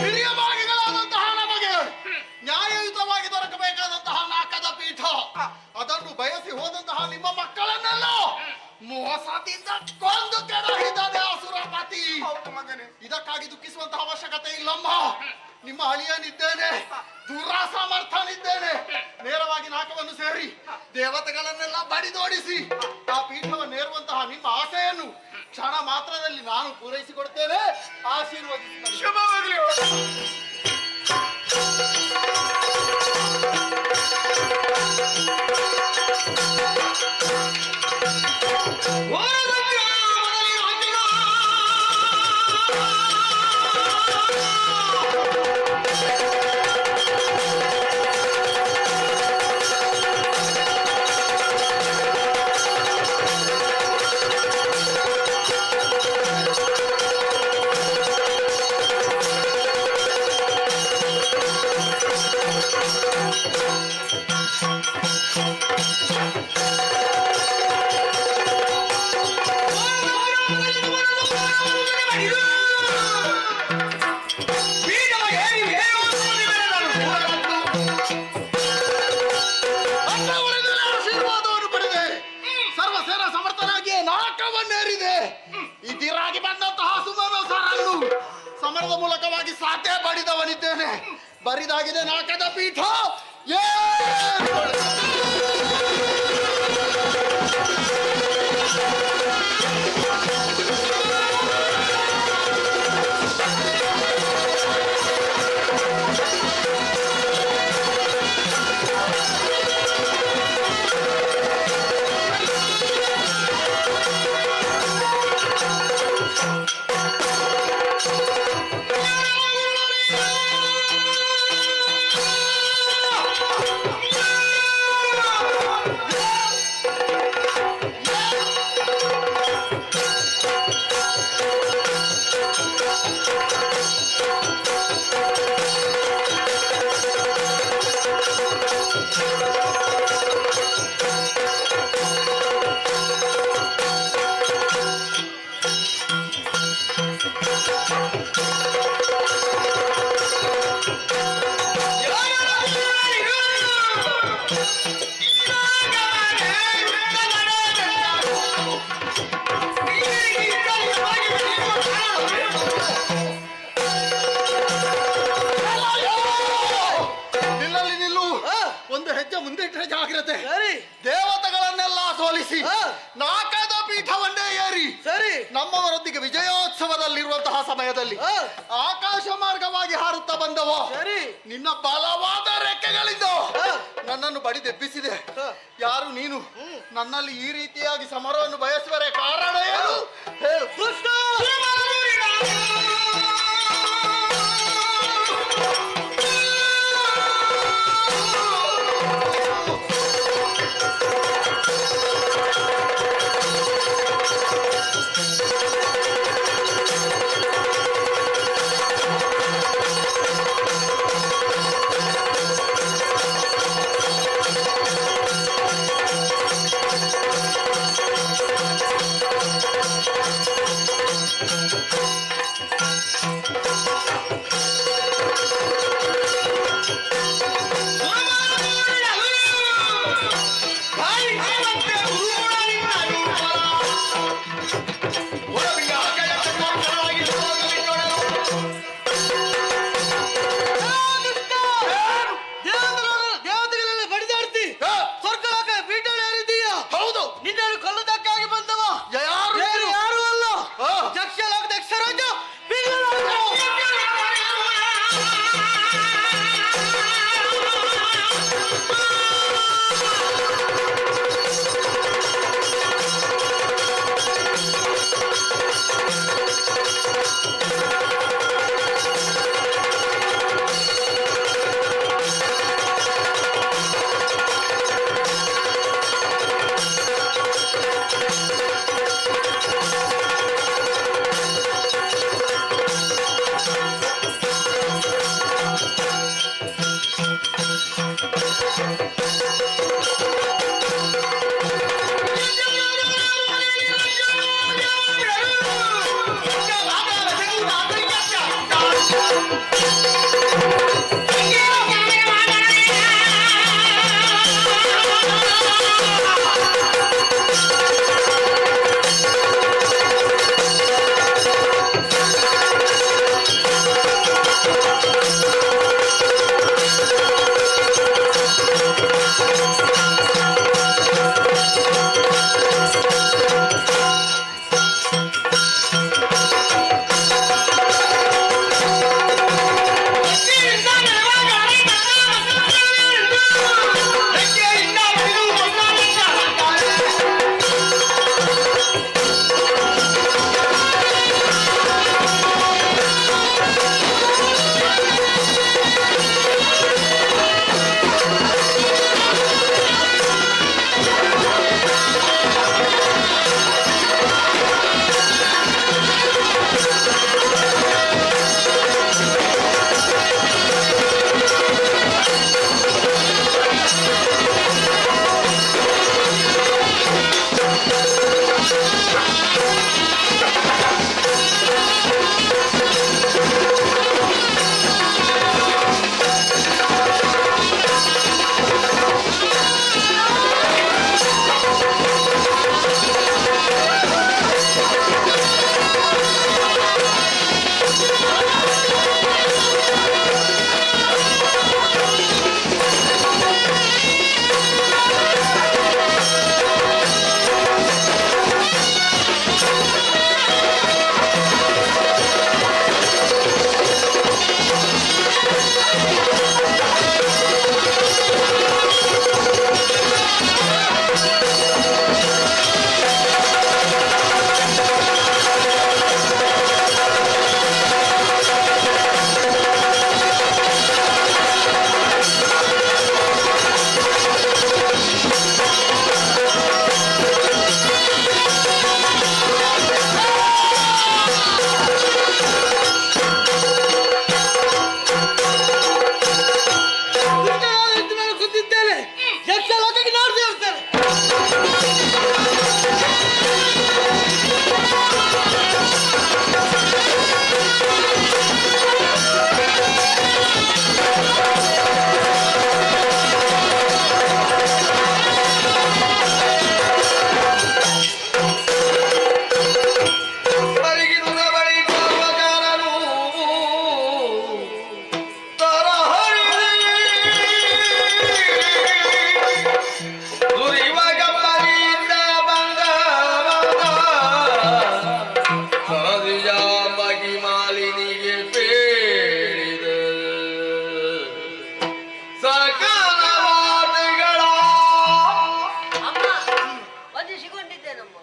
ಹಿರಿಯವಾಗಿಗಳಾದಂತಹ ನಮಗೆ ನ್ಯಾಯಯುತವಾಗಿ ದೊರಕಬೇಕಾದಂತಹ ನಾಕದ ಪೀಠ, ಅದನ್ನು ಬಯಸಿ ಹೋದಂತಹ ನಿಮ್ಮ ಮಕ್ಕಳನ್ನೆಲ್ಲ ಮೋಸದಿಂದ ಕೊಂದು ಕೆಡಹಿದ್ದಾನೆ ಅಸುರಪತಿ. ಮಗನೇ, ಇದಕ್ಕಾಗಿ ದುಃಖಿಸುವಂತಹ ಅವಶ್ಯಕತೆ ಇಲ್ಲಮ್ಮ. ನಿಮ್ಮ ಅಳಿಯನಿದ್ದೇನೆ, ದುರಾಸಮರ್ಥನಿದ್ದೇನೆ. ನೇರವಾಗಿ ನಾಕವನ್ನು ಸೇರಿ ದೇವತೆಗಳನ್ನೆಲ್ಲ ಬಡಿದೋಡಿಸಿ ಆ ಪೀಠವನ್ನೇರುವಂತಹ ನಿಮ್ಮ ಆಸೆಯನ್ನು ಕ್ಷಣ ಮಾತ್ರದಲ್ಲಿ ನಾನು ಪೂರೈಸಿಕೊಡ್ತೇನೆ. ಆಶೀರ್ವದಿಸಿ. ಶುಭವಾಗಲಿ. ಆಶೀರ್ವಾದವನ್ನು ಪಡೆದೆ ಸರ್ವಸೇನಾ ಸಮರ್ಥನಾಗಿಯೇ ನಾಕವನ್ನೇರಿದೆ. ಇದಿರಾಗಿ ಬಂದಂತಹ ಸುಮನಸರನ್ನು ಸಮರದ ಮೂಲಕವಾಗಿ ಸಾಧ್ಯ ಬಡಿದವನಿದ್ದೇನೆ. ಬರಿದಾಗಿದೆ ನಾಕದ ಪೀಠ. ನಮ್ಮವರೊಂದಿಗೆ ವಿಜಯೋತ್ಸವದಲ್ಲಿರುವಂತಹ ಸಮಯದಲ್ಲಿ ಆಕಾಶ ಮಾರ್ಗವಾಗಿ ಹಾರುತ್ತಾ ಬಂದವ ನಿನ್ನ ಬಲವಾದ ರೆಕ್ಕೆಗಳಿಂದ ನನ್ನನ್ನು ಬಡಿದೆಬ್ಬಿಸಿದೆ. ಯಾರು ನೀನು? ನನ್ನಲ್ಲಿ ಈ ರೀತಿಯಾಗಿ ಸಮರವನ್ನು ಬಯಸುವರೆ ಕಾರಣ ಏನು ಹೇಳು. ದೇವತೆಗಳೆಲ್ಲ ಬಡಿದಾಡ್ತಿ ಸ್ವರ್ಗ ಬೀಟಲ್ಲಿ ಯಾರಿದ್ದೀಯಾ? ಹೌದು, ನಿನ್ನನ್ನು ಕೊಲ್ಲುವುದಕ್ಕಾಗಿ ಬಂದವ ಯಾರು ಅಲ್ಲ, ಯಕ್ಷ ಲೋಕದ ಯಕ್ಷರಾಜ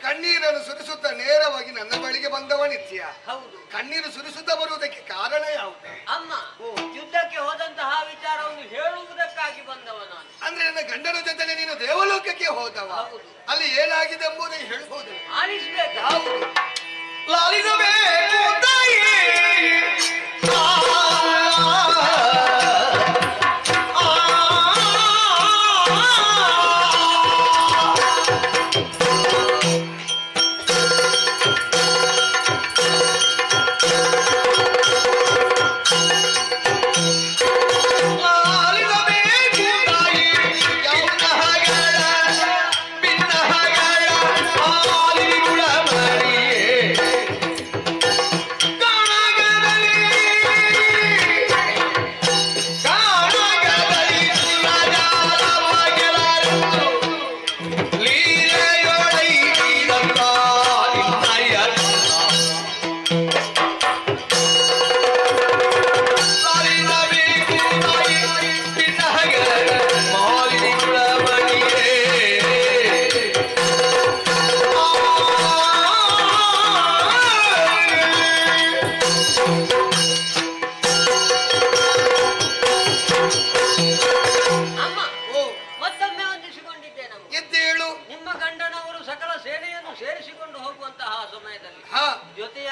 ಕಣ್ಣೀರನ್ನು ಸುರಿಸುತ್ತ ನೇರವಾಗಿ ನನ್ನ ಬಳಿಗೆ ಬಂದವ ನಿತ್ಯ. ಹೌದು. ಕಣ್ಣೀರು ಸುರಿಸುತ್ತಾ ಬರುವುದಕ್ಕೆ ಕಾರಣ ಯಾವುದು? ಅಮ್ಮ ಯುದ್ಧಕ್ಕೆ ಹೋದಂತಹ ವಿಚಾರವನ್ನು ಹೇಳುವುದಕ್ಕಾಗಿ ಬಂದವ ನಾನು. ಅಂದ್ರೆ ನನ್ನ ಗಂಡನ ಜೊತೆ ನೀನು ದೇವಲೋಕಕ್ಕೆ ಹೋದವ. ಅಲ್ಲಿ ಏನಾಗಿದೆ ಎಂಬುದೇ ಹೇಳ್ಬೋದು. ಆಲಿಸ್ಬೇಕು. ಹೌದು. ಲಾಲಿಸಬೇಕು ತಾಯಿ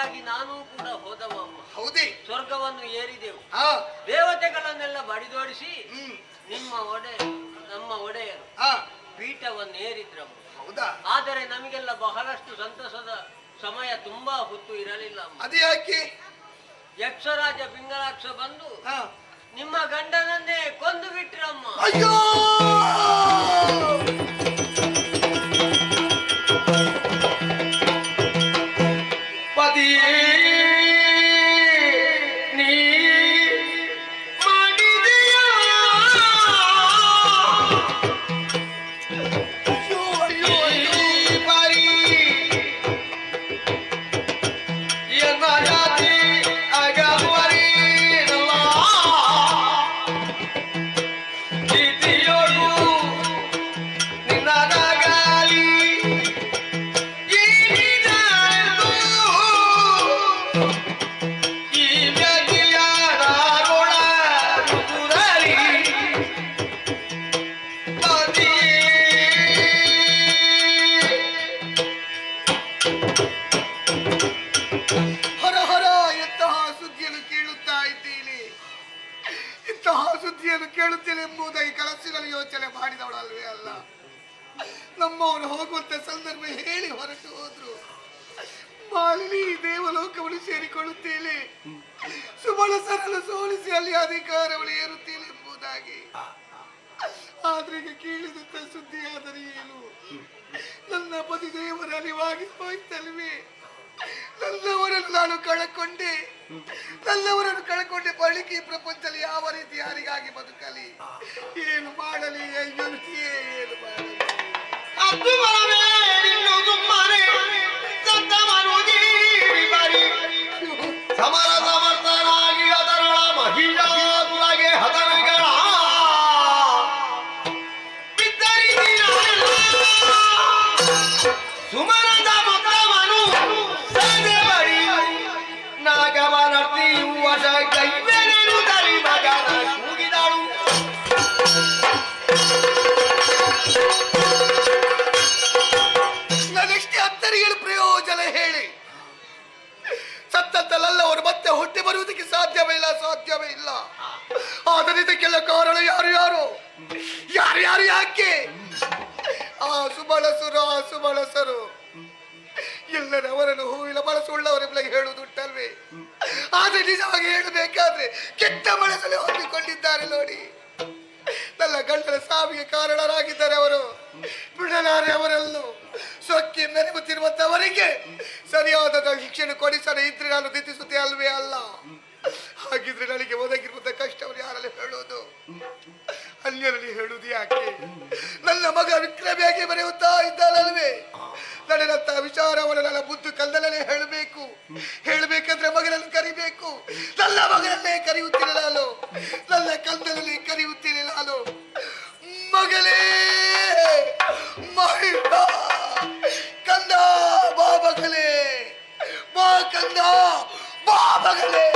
ಅದಕ್ಕಾಗಿ ನಾನು ಕೂಡ ಹೋದವ ಅಮ್ಮ. ಹೌದೇ? ಸ್ವರ್ಗವನ್ನು ಏರಿದೆವು. ಹಾ, ದೇವತೆಗಳನ್ನೆಲ್ಲ ಬಡಿದೋಡಿಸಿ ನಮ್ಮ ಒಡೆಯರು ಹಾ, ಪೀಠವನ್ನು ಏರಿದ್ರಮ್ಮ. ಹೌದಾ? ಆದರೆ ನಮಗೆಲ್ಲ ಬಹಳಷ್ಟು ಸಂತಸದ ಸಮಯ ತುಂಬಾ ಹೊತ್ತು ಇರಲಿಲ್ಲ ಅಮ್ಮ. ಅದು ಯಾಕೆ? ಯಕ್ಷರಾಜ ಪಿಂಗಲಾಕ್ಷ ಬಂದು ಹಾ, ನಿಮ್ಮ ಗಂಡನನ್ನೇ ಕೊಂದು ಬಿಟ್ರಮ್ಮ. ಅಯ್ಯೋ! ಪತಿಯೇ ನೀ ಮಾಡಿದೆಯಾ? ಅಯ್ಯೋ, ಅಯ್ಯೋ, ಅಯ್ಯೋ! ಈ ಬಾರಿ ಎನ್ನ ಜಾತಿ ಅಗವರಿನಲ್ಲ. ಪ್ರೀತಿಯೋಡು ನಿನ್ನದಾಗಲಿ ಏನಿದೆಯೋ ಈ ವ್ಯಕ್ತಿಯ ನಾರೋಣ ಋತುರಲ್ಲಿ ಹರ ಹರ, ಎಂತಹ ಸುದ್ದಿಯನ್ನು ಕೇಳುತ್ತಾ ಇದ್ದೀನಿ, ಇಂತಹ ಸುದ್ದಿಯನ್ನು ಕೇಳುತ್ತೇನೆ ಎಂಬುದಾಗಿ ಕನಸಿನಲ್ಲಿ ಯೋಚನೆ ಮಾಡಿದವಳಲ್ವೇ ಅಲ್ಲ. ನಮ್ಮವರು ಹೋಗುವಂತ ಸಂದರ್ಭ ಹೇಳಿ ಹೊರಟು ಹೋದ್ರು. ಮಾಲಿನಿ ದೇವಲೋಕವನ್ನು ಸೇರಿಕೊಳ್ಳುತ್ತೇನೆ, ಸುಬಳ ಸರಳ ಸೋಲಿಸಿ ಅಲ್ಲಿ ಅಧಿಕಾರವನ್ನು ಏರುತ್ತೇನೆ ಎಂಬುದಾಗಿ. ಆದ್ರೆ ಈಗ ಕೇಳಿದಂತ ಸುದ್ದಿ ಆದರೆ ಏನು? ನನ್ನ ಪತಿ ದೇವರ ಅರಿವಾಗಿ ಹೋಯ್ತಲ್ವೇ? ನನ್ನವರನ್ನು ನಾನು ಕಳಕೊಂಡೆ, ನನ್ನವರನ್ನು ಕಳಕೊಂಡೆ. ಬಳಿಕ ಈ ಪ್ರಪಂಚದಲ್ಲಿ ಯಾವ ರೀತಿ ಯಾರಿಗಾಗಿ ಬದುಕಲಿ? ಏನು ಮಾಡಲಿ? ಅಯ್ಯೋ, ಏನು ಮಾಡಲಿ? ಅದು ಬರವೇ ನಿನ್ನದು ಮನೆ ಸದ್ದ ಮನುದೀರಿ ಬರಿ ಸಮರ ಸಮರ್ಥನಾಗಿ ಅದರಳ ಮಹಿಳಾದುರಗೆ ಹದವಿಗಳ ಸುಮನದ ಮೊತ್ತವನು ಸದೆ ಬರಿ ನಾಗವನರ್ತಿಯು ವಶ ಕೈವೆನೆನು ದರಿ ಮಗನ ಕೂಗಿದಳು. ನಾನೆಷ್ಟೇ ಅತ್ತರಿಗಳು ಪ್ರಯೋಜನ ಹೇಳಿ ಸತ್ತದ್ದಲ್ಲವರು ಮತ್ತೆ ಹುಟ್ಟಿ ಬರುವುದಕ್ಕೆ ಸಾಧ್ಯವೇ ಇಲ್ಲ. ಆದರೆ ಇದಕ್ಕೆಲ್ಲ ಕಾರಣ ಯಾರು ಯಾಕೆ? ಆ ಸುಬಳಸರು ಎಲ್ಲರವರನ್ನು ಹೂವಿನ ಮನಸ್ಸುಳ್ಳವರೆಲ್ಲ ಹೇಳುವುದುಂಟಲ್ವೇ? ಆದ್ರೆ ನಿಜವಾಗಿ ಹೇಳಬೇಕಾದ್ರೆ ಕೆಟ್ಟ ಮನಸ್ಸಲ್ಲಿ ಹೊಂದಿಕೊಂಡಿದ್ದಾರೆ ನೋಡಿ. ನನ್ನ ಗಂಡನ ಸಾವಿಗೆ ಕಾರಣರಾಗಿದ್ದಾರೆ ಅವರು. ಬಿಡಲಾರೆ ಅವರನ್ನು. ಸೊಕ್ಕಿ ನೆನಗುತ್ತಿರುವಂತವರಿಗೆ ಸರಿಯಾದ ಶಿಕ್ಷಣ ಕೊಡಿಸದೆ ಇದ್ರೆ ನಾನು ದಿಟ್ಟಿಸುತ್ತೆ ಅಲ್ವೇ ಅಲ್ಲ. ಹಾಗಿದ್ರೆ ನನಗೆ ಒದಗಿರುವಂತ ಕಷ್ಟವನ್ನು ಯಾರಲ್ಲಿ ಹೇಳೋದು? ಅನ್ಯರಲ್ಲಿ ಹೇಳುವುದು ಯಾಕೆ? ನನ್ನ ಮಗ ವಿಕ್ರಮಿಯಾಗಿ ಬರೆಯುತ್ತಾ ಇದ್ದಾನಲ್ವೇ? ನಡೆದಂತ ವಿಚಾರವನ್ನು ನನ್ನ ಬುದ್ಧಿ ಕಲ್ಲಲ್ಲೇ ಹೇಳಬೇಕಂದ್ರೆ ಮಗನನ್ನು ಕರಿಬೇಕು. ನನ್ನ ಮಗನನ್ನೇ ಕರೆಯುತ್ತೇನೆ ನಾನು, ನನ್ನ ಕಂದನಲ್ಲಿ ಕರೆಯುತ್ತೇನೆ ನಾನು. ಮಗಳೇ ಮಹಿಳ ಕಂದ ಬಾ ಮಗಳೇ, ಬಾ ಕಂದ ಬಾ ಮಗಳೇ.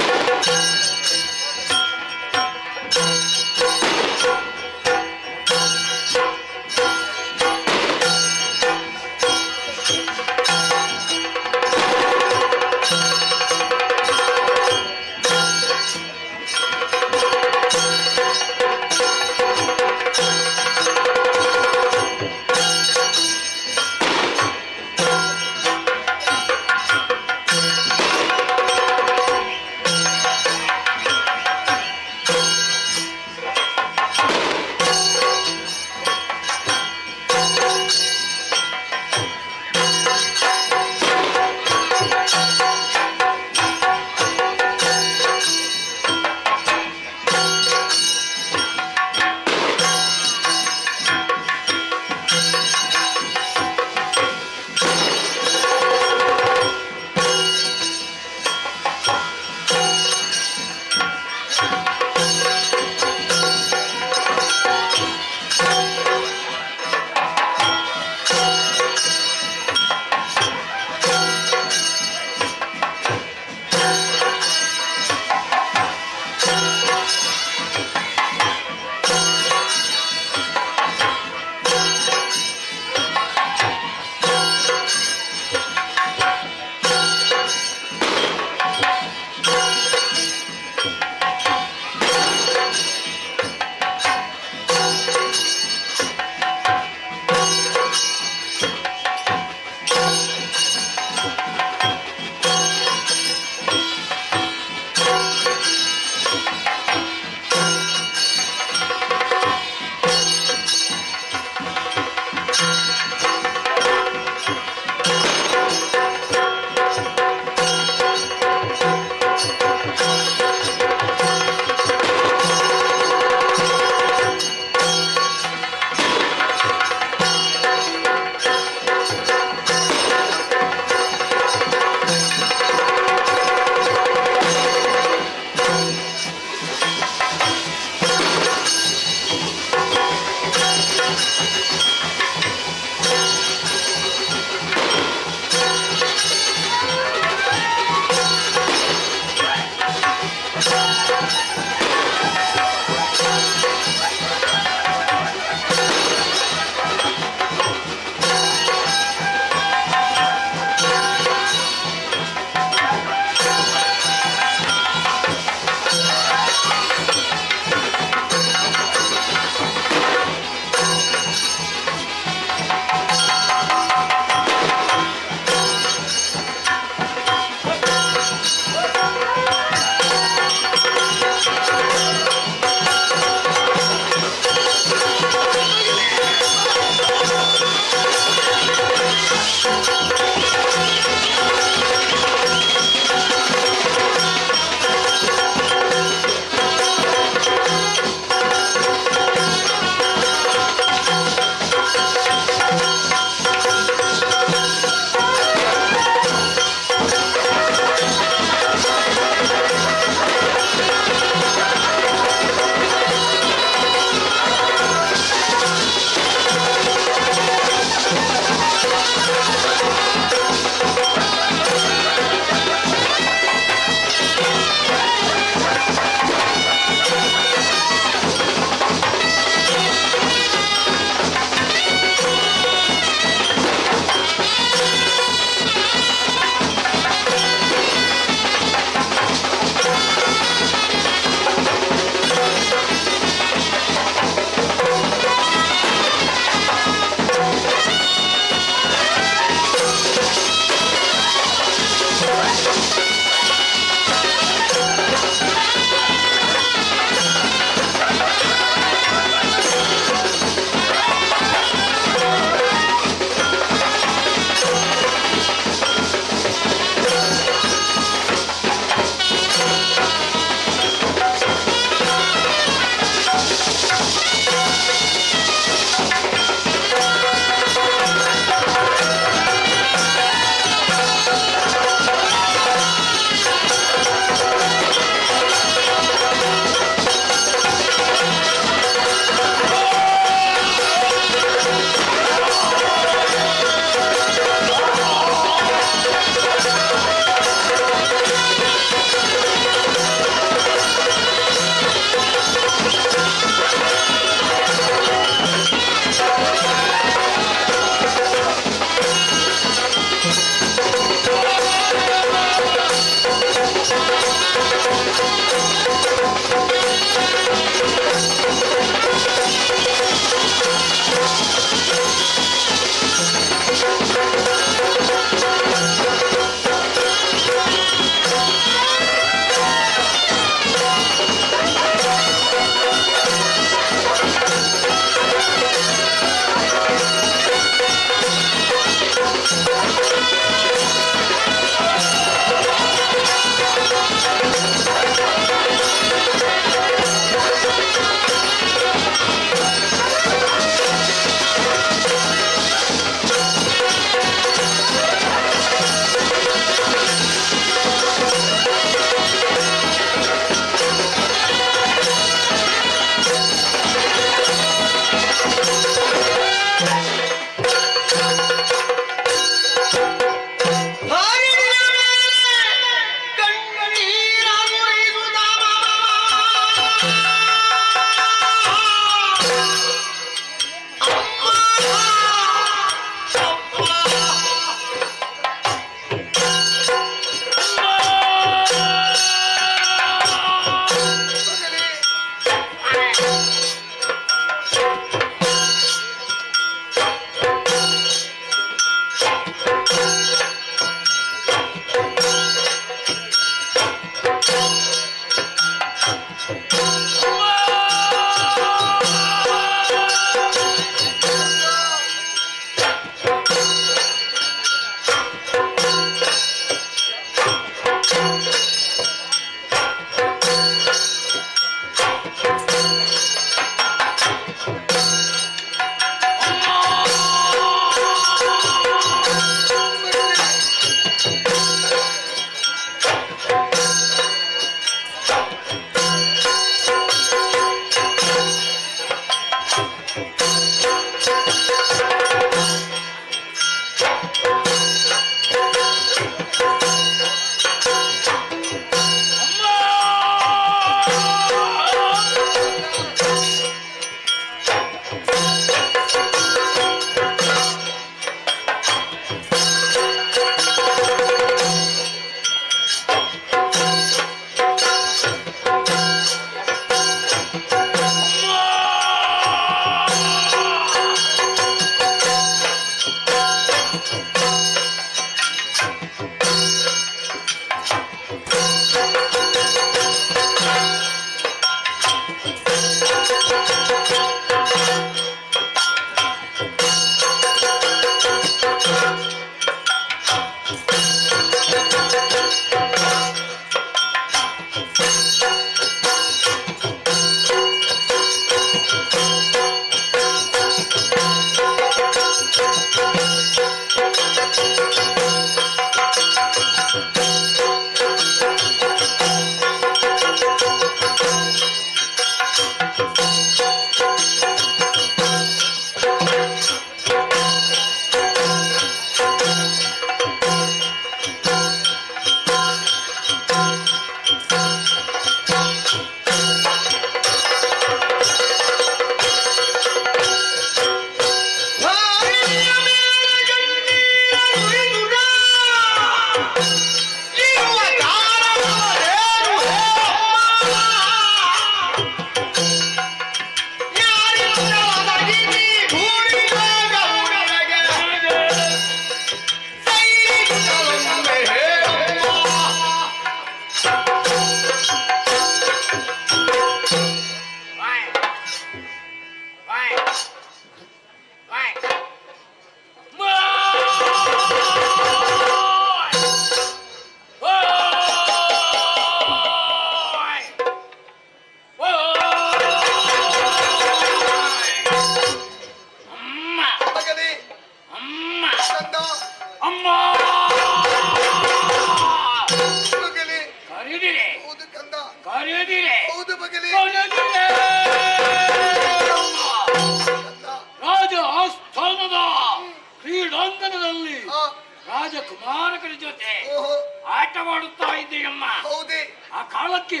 ಕಾಲಕ್ಕೆ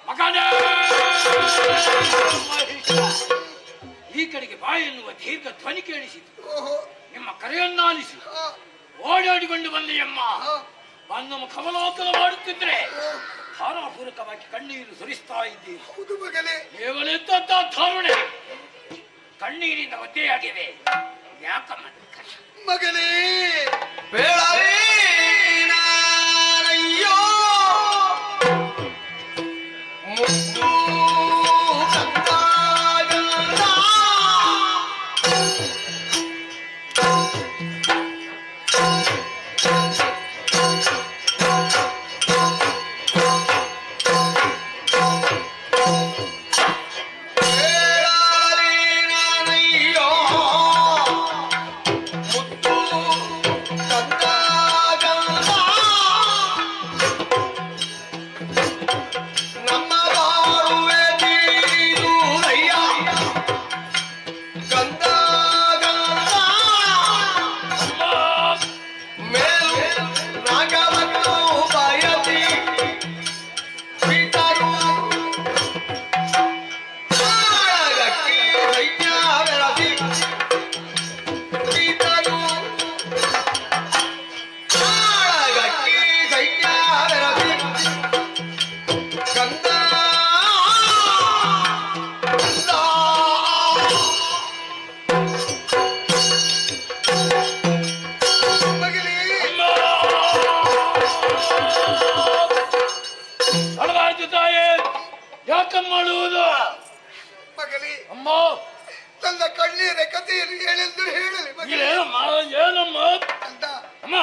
ಮಗನೇ ಈ ಕಡೆಗೆ ಬಾಯಿ ಎನ್ನುವ ದೀರ್ಘ ಧ್ವನಿ ಕೇಳಿಸಿತು. ನಿಮ್ಮ ಕರೆಯನ್ನಾಲಿಸಿ ಓಡಾಡಿಕೊಂಡು ಬಂದೆಯಮ್ಮ. ಬಂದು ಮುಖವಲೋಕನ ಮಾಡುತ್ತಿದ್ರೆ ಭಾರಪೂರ್ವಕವಾಗಿ ಕಣ್ಣೀರು ಸುರಿಸ್ತಾ ಇದ್ದೀರಿ. ಕೇವಲೆಂತ ಧಾರಣೆ ಕಣ್ಣೀರಿಂದ ಒದ್ದೆಯಾಗಿವೆ. ಯಾಕಮ್ಮ ಮಗನೇ ಮಾಡುವುದು ಮಗನೇ ಅಮ್ಮ. ನನ್ನ ಕಣ್ಣೀರ ಕಥೆಯನ್ನು ಹೇಳೆಂದು ಹೇಳಲಿ ಏನಮ್ಮ ಅಮ್ಮ.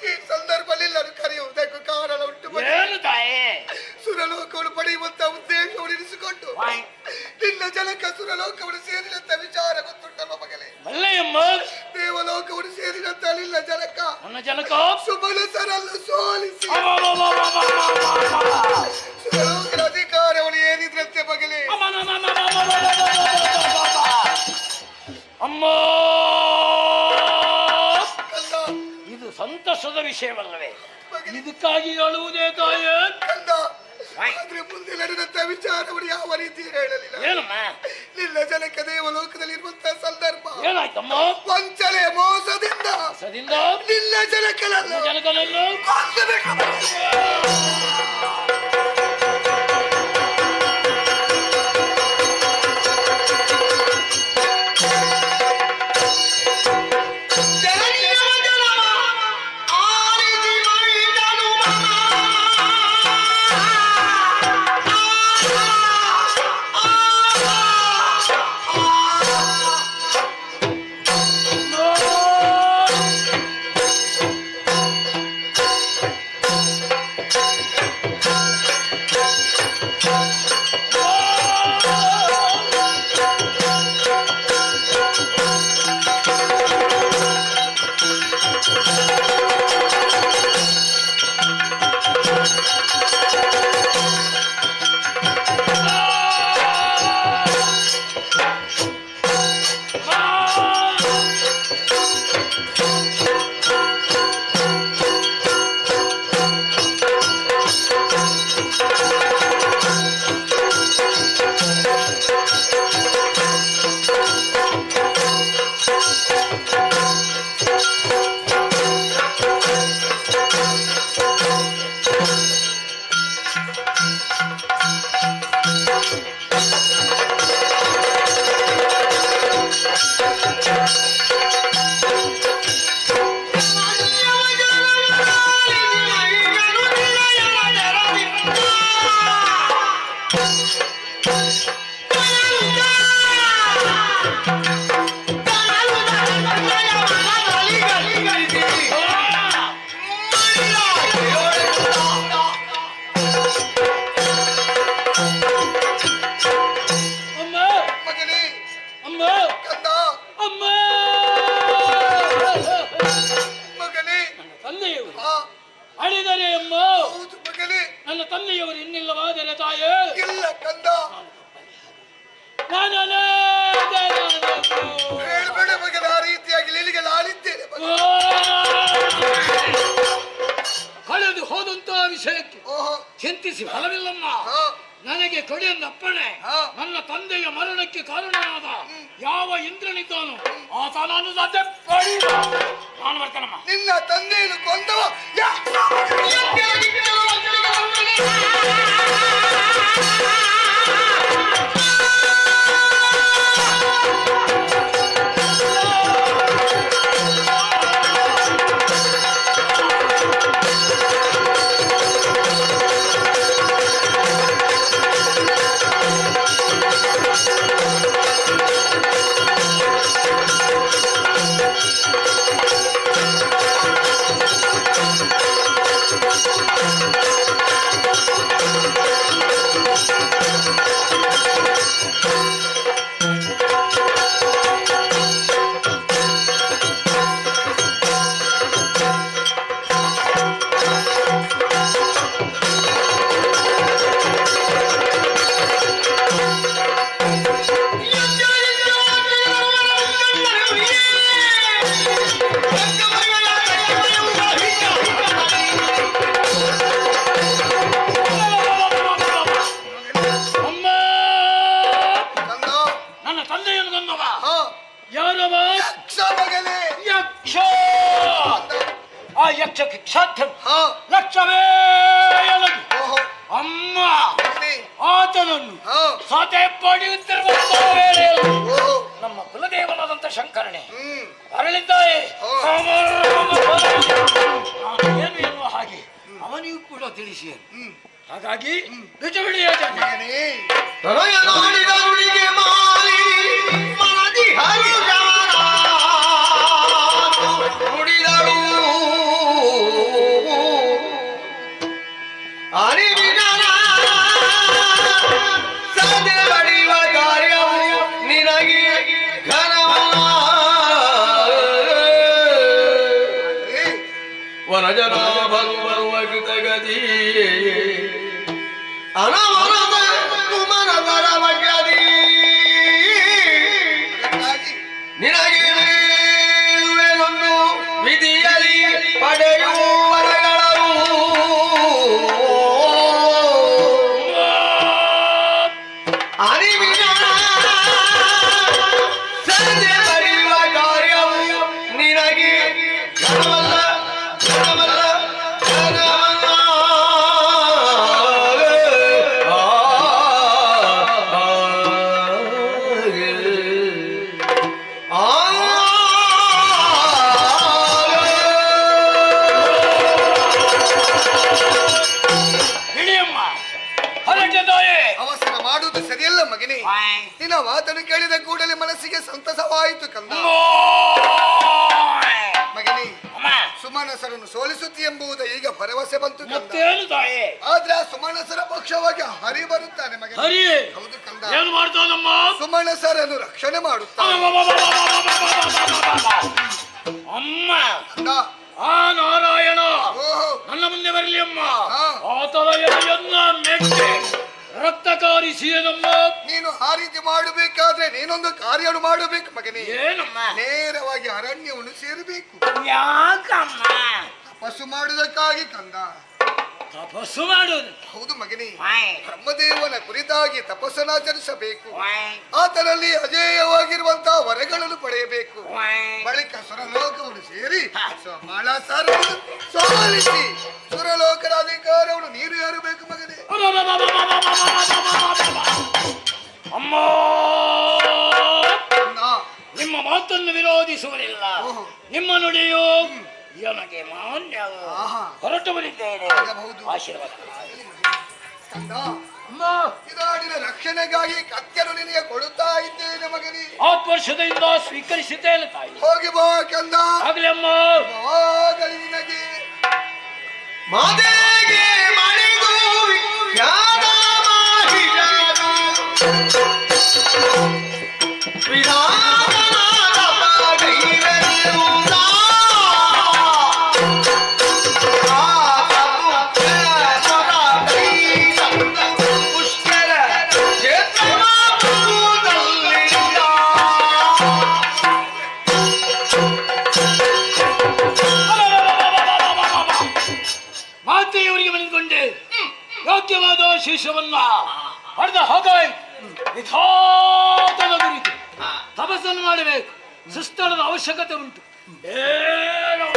ಈ ಸಂದರ್ಭದಲ್ಲಿ ನಾನು ಕರೆಯುವುದಕ್ಕೂ ಕಾರಣ ಉಂಟು. ಏನು ತಾಯೇ? ಸುರಲೋಕವನ್ನು ಪಡೆಯುವಂತ ಉದ್ದೇಶವನ್ನು ಇರಿಸಿಕೊಂಡು ನಿನ್ನ ಜನಕ ಸುರಲೋಕವನ್ನು ಸೇರಿದಂತ ವಿಚಾರ ಗೊತ್ತುಂಟಲ್ಲ ಮಗನೇ? ಅಲ್ಲಯ್ಯಮ್ಮ. ದೇವಲೋಕವನ್ನು ಸೇರಿದಂತ ನಿನ್ನ ಜನಕ ನನ್ನ ಜನಕ ಸುಮನಸರನ್ನು ಸೋಲಿಸಿ ಸುರಲೋಕದ ಅಧಿಕಾರವನ್ನು ಏನಿದ್ರಂತೆ ಮಗನೇ. ಅಮ್ಮ, ಇದು ಸಂತಸದ ವಿಷಯವಲ್ಲವೇ? ಇದಕ್ಕಾಗಿ ಹೇಳುವುದೇ ತಾಯೇ? ಆದ್ರೆ ಮುಂದೆ ನಡೆದಂತ ವಿಚಾರವನ್ನು ಯಾವ ರೀತಿ ಹೇಳಲಿಲ್ಲ. ಏನಮ್ಮ? ನಿನ್ನ ಜನಕ ದೇವಲೋಕದಲ್ಲಿ ಇರುವಂತಹ ಸಂದರ್ಭ ಏನಾಯ್ತಮ್ಮ? ವಂಚನೆ ಮೋಸದಿಂದ ನಿನ್ನ ಜನಕನನ್ನು ಚಿಂತಿಸಿ ಫಲವಿಲ್ಲಮ್ಮ. ನನಗೆ ಕೊಡೆಯೊಂದು ಅಪ್ಪಣೆ. ನನ್ನ ತಂದೆಯ ಮರಣಕ್ಕೆ ಕಾರಣನಾದ ಯಾವ ಇಂದ್ರನಿದ್ದಾನು ಆತ ನಾನು ನಾನು ಬರ್ತೇನಮ್ಮ. ನಿನ್ನ ತಂದೆಯನ್ನು ಕೊಂದವ ಯಕ್ಷಕ್ಕೆ ಕ್ಷಾತ್ರ ಲಕ್ಷವೇ ಅಮ್ಮ ಆತನನ್ನು ಸಾತೆ ಪಡೆಯುತ್ತಿರುವ ವೇಳೆಯಲ್ಲಿ ನಮ್ಮ ಕುಲದೇವನಾದಂತ ಶಂಕರನೇ ಅರಳಿದ್ದಾಯೆ. ಏನು ಎನ್ನುವ ಹಾಗೆ ಅವನಿಗೂ ಕೂಡ ತಿಳಿಸಿ. ಹಾಗಾಗಿ ನಿಜವಿಡಿಯ ವನಜನ ಬರುವ ಕೃತಗತಿ ಅನವರದ ಕುಮರದರ ಮಗದಿ ನಿನಗೆ ನೀಡುವೆನೊಂದು ವಿಧಿಯಲ್ಲಿ ಪಡೆಯುವರಗಳು ಅರಿವಿನ ಸಂಜೆ ಬರೆಯುವ ಕಾರ್ಯವು ನಿನಗೆ ಘನವಲ್ಲ ನಿನ್ನ ಮಾತನ್ನು ಕೇಳಿದ ಕೂಡಲೇ ಮನಸ್ಸಿಗೆ ಸಂತಸವಾಯಿತು ಕಂದ. ಮಗನೇ, ಸುಮನಸರನ್ನು ಸೋಲಿಸುತ್ತಿ ಎಂಬುದು ಈಗ ಭರವಸೆ ಬಂತು ಕಂದ. ಆದ್ರೆ ಸುಮನಸರ ಪಕ್ಷವಾಗಿ ಹರಿ ಬರುತ್ತಾನೆ ಮಗನೇ. ಹೌದು ಕಂದ. ಏನು ಮಾಡ್ತಾನಮ್ಮ? ಸುಮನಸರನ್ನು ರಕ್ಷಣೆ ಮಾಡುತ್ತಾನೆ. ಅಮ್ಮ ಆ ನಾರಾಯಣ ನನ್ನ ಮುಂದೆ ಬರಲಿ ಅಮ್ಮ. ಆತನ ಎದೆಯನ್ನ ಮೆಟ್ಟಿ ರಕ್ತ ಕಾರಿಸಿ ನಮ್ಮ ನೀನು ಆ ರೀತಿ ಮಾಡಬೇಕಾದ್ರೆ ನೀನೊಂದು ಕಾರ್ಯ ಮಾಡಬೇಕು ಮಗನೇ. ಏನಮ್ಮ? ನೇರವಾಗಿ ಅರಣ್ಯವನ್ನು ಸೇರಬೇಕು. ಯಾಕಮ್ಮ? ತಪಸ್ಸು ಮಾಡುವುದಕ್ಕಾಗಿ ಕಂದ. ತಪಸ್ಸು ಮಾಡುವುದು? ಹೌದು ಮಗನೇ. ಬ್ರಹ್ಮದೇವನ ಕುರಿತಾಗಿ ತಪಸ್ಸನ್ನಾಚರಿಸಬೇಕು. ಆತನಲ್ಲಿ ಅಜೇಯವಾಗಿರುವಂತಹ ವರಗಳನ್ನು ಪಡೆಯಬೇಕು. ಬಳಿಕ ಸುರಲೋಕವನ್ನು ಸೇರಿ ಮಾಳಾಸಾರವನ್ನು ಸೋಲಿಸಿ ಸುರಲೋಕದ ಅಧಿಕಾರವನ್ನು ನೀರು ಏರಬೇಕು ಮಗನೇ. ಅಮ್ಮ, ನಿಮ್ಮ ಮಾತನ್ನು ವಿರೋಧಿಸುವುದಿಲ್ಲ. ನಿಮ್ಮ ನುಡಿಯು ನನಗೆ ಮಾನ್ಯ. ಹೊರಟು ಬಲಿದ್ದೇನೆ. ಆಶೀರ್ವಾದ. ನಾಡಿನ ರಕ್ಷಣೆಗಾಗಿ ಕತ್ತೆಯನ್ನು ನಿನಗೆ ಕೊಡುತ್ತಾ ಇದ್ದೇನೆ ಮಗನೇ. ಆತ್ಮರ್ಷದಿಂದ ಸ್ವೀಕರಿಸಿದ್ದೇನೆ ತಾಯಿ. ಹೋಗಿ ಬಾ ಕಂದ. ಆಗಲಿ ಅಮ್ಮ. ಆಗಲಿ ನಿನಗೆ. ಮಾತೆಗೆ ಮಣಿದು ವಿಖ್ಯಾತ ಮಾಹಿಜಾನು ವಿಧಾನದ ಪಗೈವೆಲ್ಲುವುದ ಪುಷ್ಕರ ಕ್ಷೇತ್ರ ಮಾತೆಯವರಿಗೆ ಮನೆಗೊಂಡೆ. ಆಶೀಷವನ್ನ ಪಡೆದ ಹಾಗಾಯ್ತು. ನಿಧಾನದ ಗುರಿತು ತಪಸ್ಸನ್ನು ಮಾಡಬೇಕು. ಸುಸ್ಥಳದ ಅವಶ್ಯಕತೆ ಉಂಟು. ಏನೋ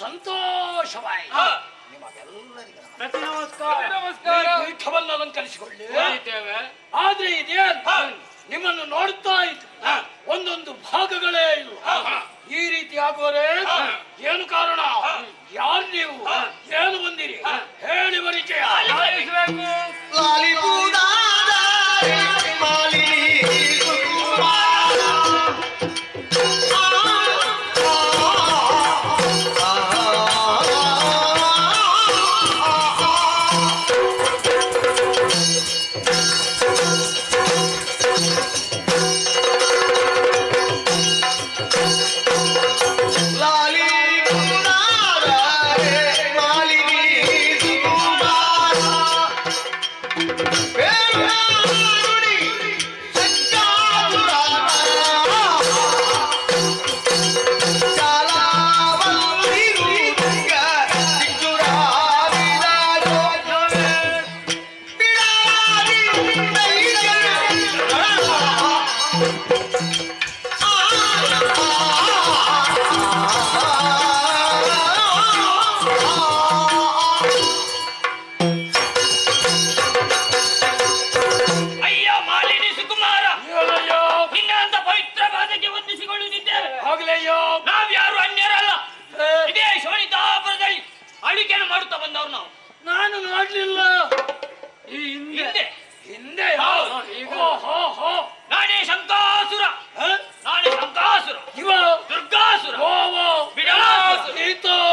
ಸಂತೋಷವಾಯಿತು. ಪ್ರತಿ ನಮಸ್ಕಾರ. ಈ ಪೀಠವನ್ನು ಅಲಂಕರಿಸಿಕೊಳ್ಳಿ. ಆದ್ರೆ ಇದೇನು ನಿಮ್ಮನ್ನು ನೋಡ್ತಾ ಇದ್ದು ಒಂದೊಂದು ಭಾಗಗಳೇ ಇಲ್ಲ. ಈ ರೀತಿ ಆಗುವರೆ ಏನು ಕಾರಣ? ಯಾರು ನೀವು? ಏನು ಬಂದಿರಿ? ಹೇಳಿ ಪರಿಚಯ. ನಾವ್ಯಾರು ಅನ್ಯರಲ್ಲ. ಇದೇ ಶೋಣಿತಾಪುರದಲ್ಲಿ ಅಳಿಕೆಯನ್ನು ಮಾಡುತ್ತಾ ಬಂದವ್ರು ನಾವು. ನಾನು ನೋಡ್ಲಿಲ್ಲ. ಈ ಹಿಂದೆ ಹಿಂದೆ ನಾನೇ ಶಂಕಾಸುರ. ನಾನೇ ಶಂಕಾಸುರ. ಇವ ದುರ್ಗಾಸುರ. ಬಿಡಲಾಸುರ.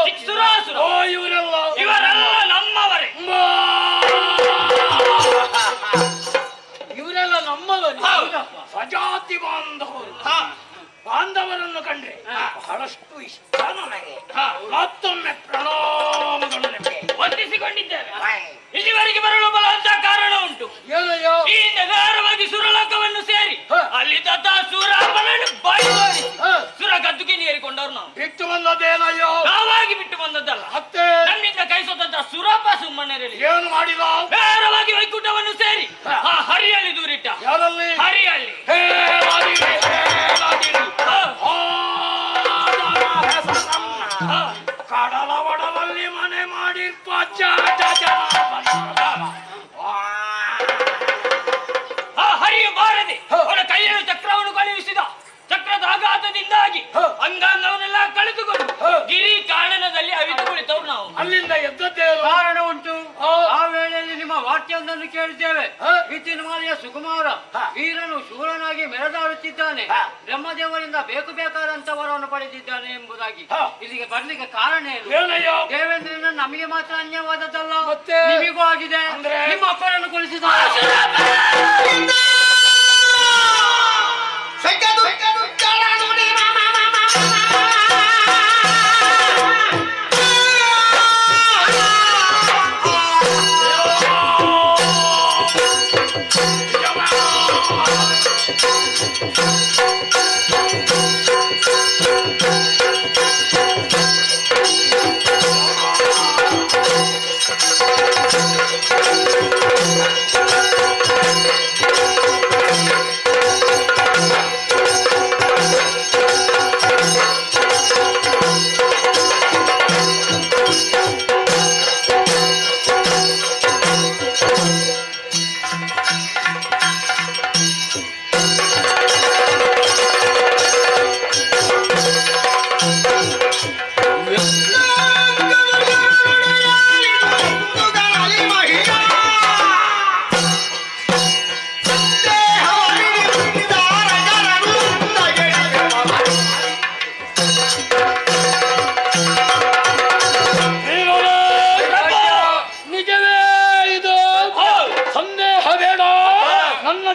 ಚಿಕ್ಸುರಾಸುರ. ಇವರೆಲ್ಲ ನಮ್ಮವರೇ. ಇವರೆಲ್ಲ ನಮ್ಮವರು. ಸಜಾತಿ ಬಾಂಧವರು. ಬಾಂಧವರನ್ನು ಕಂಡ್ರೆ ಬಹಳಷ್ಟು ಇಷ್ಟ ನನಗೆ. ಮತ್ತೊಮ್ಮೆ ಪ್ರಣಾಮಗಳು ನಿಮಗೆ. ವಂದಿಸಿಕೊಂಡಿದ್ದೇವೆ. ಇಲ್ಲಿವರೆಗೆ ಬರಲು ಬಲವಂತ ಕಾರಣ ಉಂಟು. ಈ ನಗರವಾಗಿ ಸುರಲೋಕವನ್ನು ಸೇರಿ ಅಲ್ಲಿ ತತ್ತ ಸುರಾಪನನ್ನು ಬಾಯಿ ಮಾಡಿ ಸುರ ಗದ್ದುಗೆ ನೀರಿಕೊಂಡವ್ರು ನಾವು. ಬಿಟ್ಟು ಬಂದದ್ದೇನಯ್ಯೋ? ನಾವಾಗಿ ಬಿಟ್ಟು ಬಂದದ್ದಲ್ಲ. ಮತ್ತೆ ನಮ್ಮಿಂದ ಕೈಸೋದಂತ ಸುರಪ ಸುಮ್ಮನೆಯಲ್ಲಿ ಏನು ಮಾಡಿದ? ನೇರವಾಗಿ ವೈಕುಂಠವನ್ನು ಸೇರಿ ಆ ಹರಿಯಲ್ಲಿ ದೂರಿಟ್ಟ. ಯಾರಲ್ಲಿ? ಹರಿಯಲ್ಲಿ. ಕಡಲ ಒಡಲಲ್ಲಿ ಮನೆ ಮಾಡಿರ್ಪ. ಆ ಹರಿಯು ಬಾರದೆ ಅವನ ಕೈಯಲ್ಲಿ ಚಕ್ರವನ್ನು ಕಳುಹಿಸಿದ. ಚಕ್ರದ ಆಘಾತದಿಂದಾಗಿ ಅಂಗಾಂಗವನ್ನೆಲ್ಲ ಕಳೆದುಕೊಂಡು ಗಿರಿ ಕಾರಣದಲ್ಲಿ ಅವಿತು ಕುಳಿತವ್ರು ನಾವು. ಅಲ್ಲಿಂದ ಎದ್ದದ್ದೇ ಕಾರಣ ಉಂಟು. ಆ ವೇಳೆಯಲ್ಲಿ ನಿಮ್ಮ ವಾಕ್ಯವೊಂದನ್ನು ಕೇಳಿದ್ದೇವೆ. ಇತ್ತಿನಮಾಲೆಯ ಸುಕುಮಾರ ವೀರನು ಶೂರನಾಗಿ ಮೆರೆದಾಡುತ್ತಿದ್ದಾನೆ. ಬ್ರಹ್ಮದೇವರಿಂದ ಬೇಕು ಬೇಕಾದಂತ ವರವನ್ನು ಪಡೆದಿದ್ದಾನೆ ಎಂಬುದಾಗಿ. ಇಲ್ಲಿಗೆ ಬರ್ಲಿಕ್ಕೆ ಕಾರಣ ಏನು? ದೇವೇಂದ್ರನ ನಮಗೆ ಮಾತ್ರ ಅನ್ಯವಾದದ್ದಲ್ಲ, ನಿಮಗೂ ಆಗಿದೆ. ನಿಮ್ಮ ಅಪ್ಪರನ್ನು ಕೊಲಿಸಿದ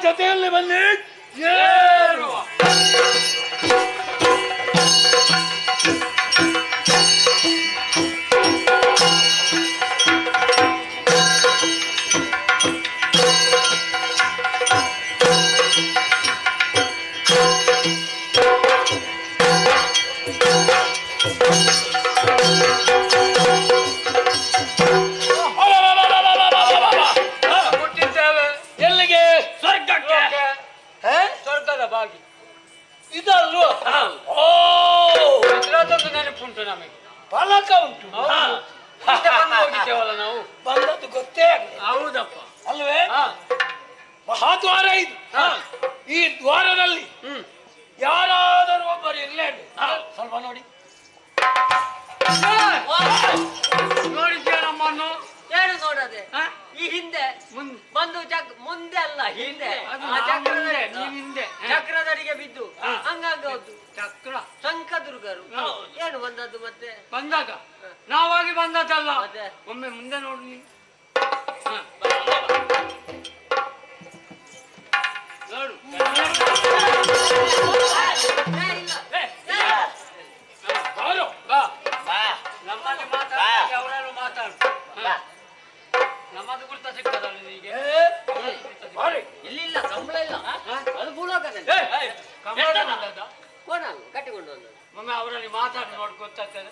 ಜೊತೆಯಲ್ಲಿ ಬನ್ನಿ. ಎಲ್ಲಿಗೆ? ಸ್ವರ್ಗಕ್ಕೆ. ಸ್ವರ್ಗದ ಬಾಗಿ ಇದಲ್ವ? ನೆನಪುಂಟು ನಮಗೆ. ಫಲಕ ಉಂಟು. ಮತ್ತೆ ಬಂದು ಹೋಗಿದ್ದೇವಲ್ಲ ನಾವು. ಬಂದದ್ದು ಗೊತ್ತೇ ಆಗಲಿಲ್ಲ. ಹೌದಪ್ಪ ಅಲ್ವೇ? ಮಹಾದ್ವಾರ ಇದು. ಈ ದ್ವಾರದಲ್ಲಿ ಯಾರಾದರೂ ಒಬ್ಬರು ಇರ್ಲೇನು. ಸ್ವಲ್ಪ ನೋಡಿ. ನೋಡಿದ್ಯಾ ನಮ್ಮನ್ನು? ಏನು ನೋಡದೆ ಈ ಹಿಂದೆ ಬಂದು ಮುಂದೆ ಅಲ್ಲ ಹಿಂದೆ ಚಕ್ರದಡಿಗೆ ಬಿದ್ದು ಹಂಗಾಗೋದು. ಚಕ್ರ ಶಂಕದುರ್ಗರು ಏನು ಬಂದದ್ದು ಮತ್ತೆ ಬಂದಾಗ ನಾವಾಗಿ ಬಂದದ್ದಲ್ಲ. ಒಮ್ಮೆ ಮುಂದೆ ನೋಡು ನೀನು. ನೋಡು ನಮ್ಮಲ್ಲಿ ಮಾತಾಡ ಅವರನ್ನು ಮಾತಾಡು. ನಮ್ಮದು ಗುರ್ತ ಸಿಗ್ತದಲ್ಲ ನಿನಗೆ? ಇಲ್ಲಿಲ್ಲ ಸಂಬಳ ಇಲ್ಲ ಅದು ಭೂಲೋಕದಲ್ಲಿ ಕಟ್ಟಿಕೊಂಡು ಬಂದದ್ದು. ಒಮ್ಮೆ ಅವರಲ್ಲಿ ಮಾತಾಡಿ ನೋಡಿ ಗೊತ್ತಾಗ್ತದೆ.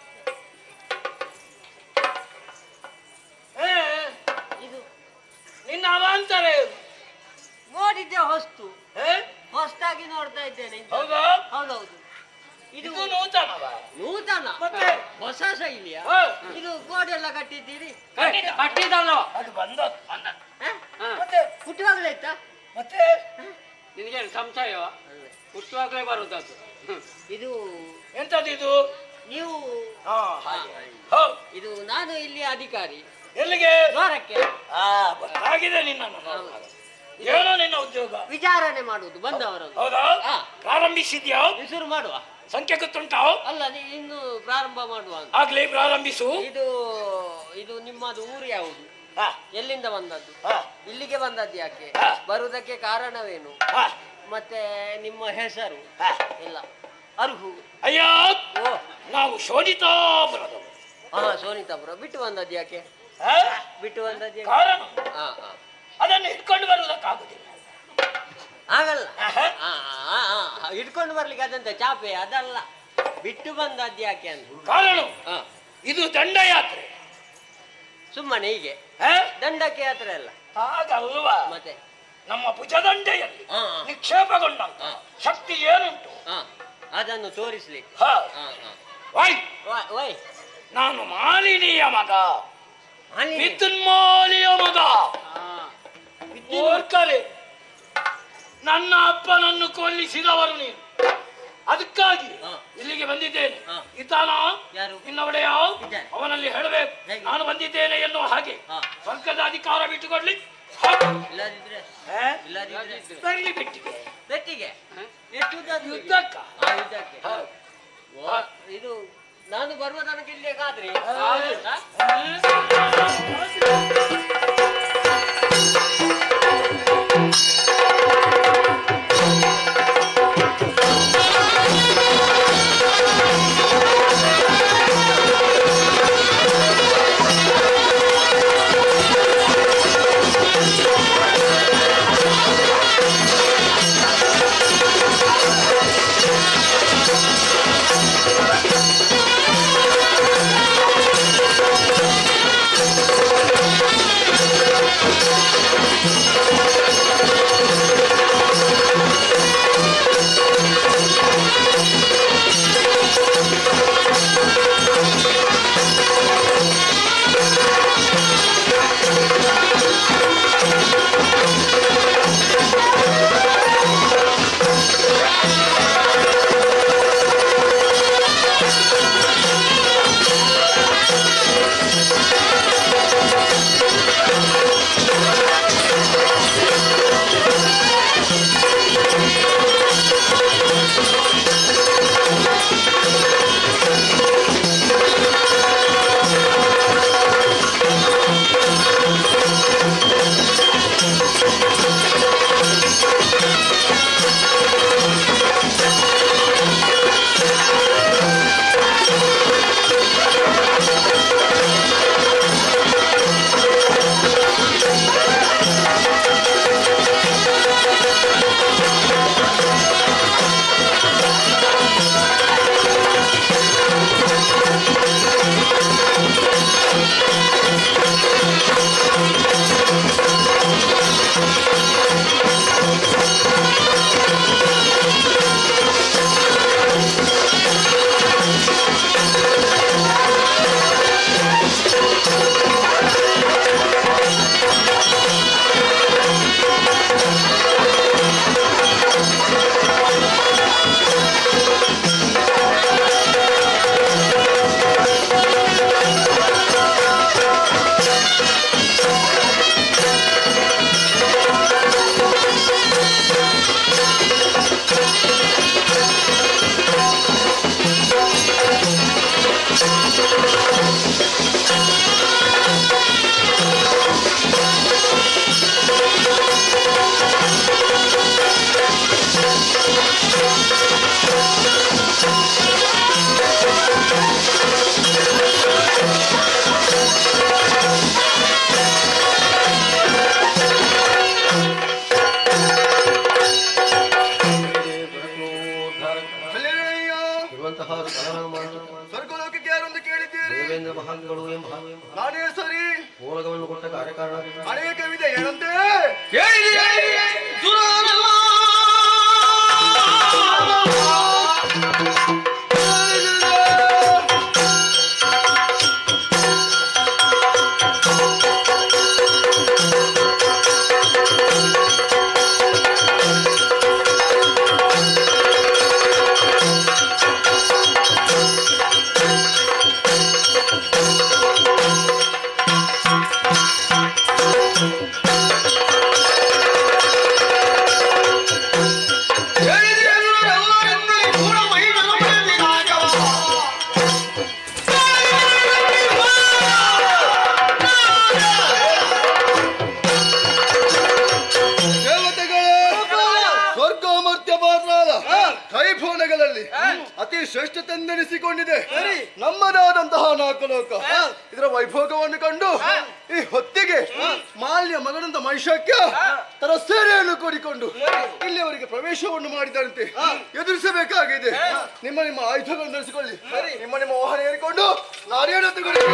ಇದು ನಿನ್ನ ಅವಾಂತರ ನೋಡಿದ್ದೆ ಹೊಸ್ತಾಗಿ ನೋಡ್ತಾ ಇದ್ದೇನೆ. ಹೌದಾ? ಹೌದೌದು. ಇದು ನೂತನವ? ನೂತನ ಮತ್ತೆ ಹೊಸ ಶೈಲಿಯ. ಇದು ಗೋಡೆ ಎಲ್ಲ ಕಟ್ಟಿದ್ದೀರಿ? ಕಟ್ಟಿದಲ್ಲ ಅದು ಬಂದದ್ದು. ಮತ್ತೆ ಹುಟ್ಟುವಾಗಲೇ ಆಯ್ತಾ? ಮತ್ತೆ ನಿನಗೇನು ಸಂಶಯವ? ಹುಟ್ಟುವಾಗಲೇ ಬರುದದು. ಇದು ಎಂತದ್ದು ಇದು? ನೀವು ಇದು ನಾನು ಇಲ್ಲಿ ಅಧಿಕಾರಿ. ಎಲ್ಲಿಗೆ? ದ್ವಾರಕ್ಕೆ. ಗೊತ್ತಾಗಿದೆ ನಿನ್ನ. ಏನೋ ನಿನ್ನ ಉದ್ಯೋಗ? ವಿಚಾರಣೆ ಮಾಡುವುದು ಬಂದವರನ್ನು. ಹೌದಾ? ಪ್ರಾರಂಭಿಸಿದ್ಯಾ? ಶುರು ಮಾಡುವ. ಸಂಖ್ಯೆ ಗೊತ್ತುಂಟಾ? ಅಲ್ಲ ಇನ್ನು ಪ್ರಾರಂಭ ಮಾಡುವ. ಆಗ್ಲಿ ಪ್ರಾರಂಭಿಸು. ಇದು ನಿಮ್ಮದು ಊರು ಯಾವುದು? ಎಲ್ಲಿಂದ ಬಂದದ್ದು? ಇಲ್ಲಿಗೆ ಬಂದದ್ದು ಯಾಕೆ? ಬರುವುದಕ್ಕೆ ಕಾರಣವೇನು? ಮತ್ತೆ ನಿಮ್ಮ ಹೆಸರು ಇಲ್ಲ ಅರ್ಹು. ಅಯ್ಯ ನಾವು ಶೋಧಿತಾಪುರದವರು. ಸೋನಿತಾಪುರ. ಬಿಟ್ಟು ಬಂದದ್ದು ಯಾಕೆ? ಬಿಟ್ಟು ಬಂದದ್ದು ಕಾರಣ ಅದನ್ನು ಇಟ್ಕೊಂಡು ಬರುವುದಕ್ಕಾಗುದಿಲ್ಲ. ಆಗಲ್ಲ. ಇಟ್ಕೊಂಡು ಬರ್ಲಿಕ್ಕೆ ಅದಂತ ಚಾಪೆ ಅದಲ್ಲ. ಬಿಟ್ಟು ಬಂದದ್ದು ಯಾಕೆ ಅಂತ ಕಾರಣ ಇದು ದಂಡಯಾತ್ರೆ. ಸುಮ್ಮನೆ ಹೀಗೆ ದಂಡಕ್ಕೆ ಯಾತ್ರೆ ಅಲ್ಲ. ಹಾಗಲ್ವಾ? ಮತ್ತೆ ನಮ್ಮ ಭುಜದಂಡೆಯಲ್ಲಿ ನಿಕ್ಷೇಪಗೊಂಡ ಶಕ್ತಿ ಏನುಂಟು ಅದನ್ನು ತೋರಿಸ್ಲಿಕ್ಕೆ. ನಾನು ಮಾಲಿನಿಯ ಮಗ, ಮಿಥುನ್ಮಾಲಿಯ ಮಗ. ಮೂರ್ಖರೇ, ನನ್ನ ಅಪ್ಪನನ್ನು ಕೊಲ್ಲಿಸಿದವರು ನೀನು. ಅದಕ್ಕಾಗಿ ಇಲ್ಲಿಗೆ ಬಂದಿದ್ದೇನೆ. ಇದ್ದಾನ ನಿನ್ನ ಒಡೆಯ? ಅವನಲ್ಲಿ ಹೇಳಬೇಕು ನಾನು ಬಂದಿದ್ದೇನೆ ಎನ್ನುವ ಹಾಗೆ. ಸ್ವರ್ಗದ ಅಧಿಕಾರ ಬಿಟ್ಟುಕೊಡ್ಲಿ. ಬರ್ಲಿ ಬೆಟ್ಟಿಗೆ. ಬೆಟ್ಟಿಗೆ ಯುದ್ಧಕ್ಕ? ಇದು ನಾನು ಬರುವ ತನಕ ಇಲ್ಲೇ ಕಾದ್ರಿ. ಸ್ವರ್ಗಲೋಕಕ್ಕೆ ಯಾರೊಂದು ಕೇಳಿದ್ದೀರಿ? ನಾನೇ ಸರಿ. ಮೂಲಕವನ್ನು ಕೊಟ್ಟ ಕಾರ್ಯಕಾರಣ ಅನೇಕ ವಿಧ ಏನಂತೆ ಅತಿ ಶ್ರೇಷ್ಠತೆಂದೆನಿಸಿಕೊಂಡಿದೆ ನಮ್ಮದಾದಂತಹ ನಾಲ್ಕು ಲೋಕ. ಇದರ ವೈಭೋಗವನ್ನು ಕಂಡು ಈ ಹೊತ್ತಿಗೆ ಮಾಲ್ಯ ಮಗನಂತ ಮಹಿಷಾಕ್ಯ ತನ್ನ ಸೇನೆಯನ್ನು ಕೂಡಿಕೊಂಡು ಇಲ್ಲಿಯವರಿಗೆ ಪ್ರವೇಶವನ್ನು ಮಾಡಿದಂತೆ ಎದುರಿಸಬೇಕಾಗಿದೆ. ನಿಮ್ಮ ನಿಮ್ಮ ಆಯುಧಗಳನ್ನು ಧರಿಸಿಕೊಳ್ಳಿ. ನಿಮ್ಮ ನಿಮ್ಮ ವಾಹನ ಏರಿಕೊಂಡು ನಾರಾಯಣ ತಗೊಳ್ಳಿ.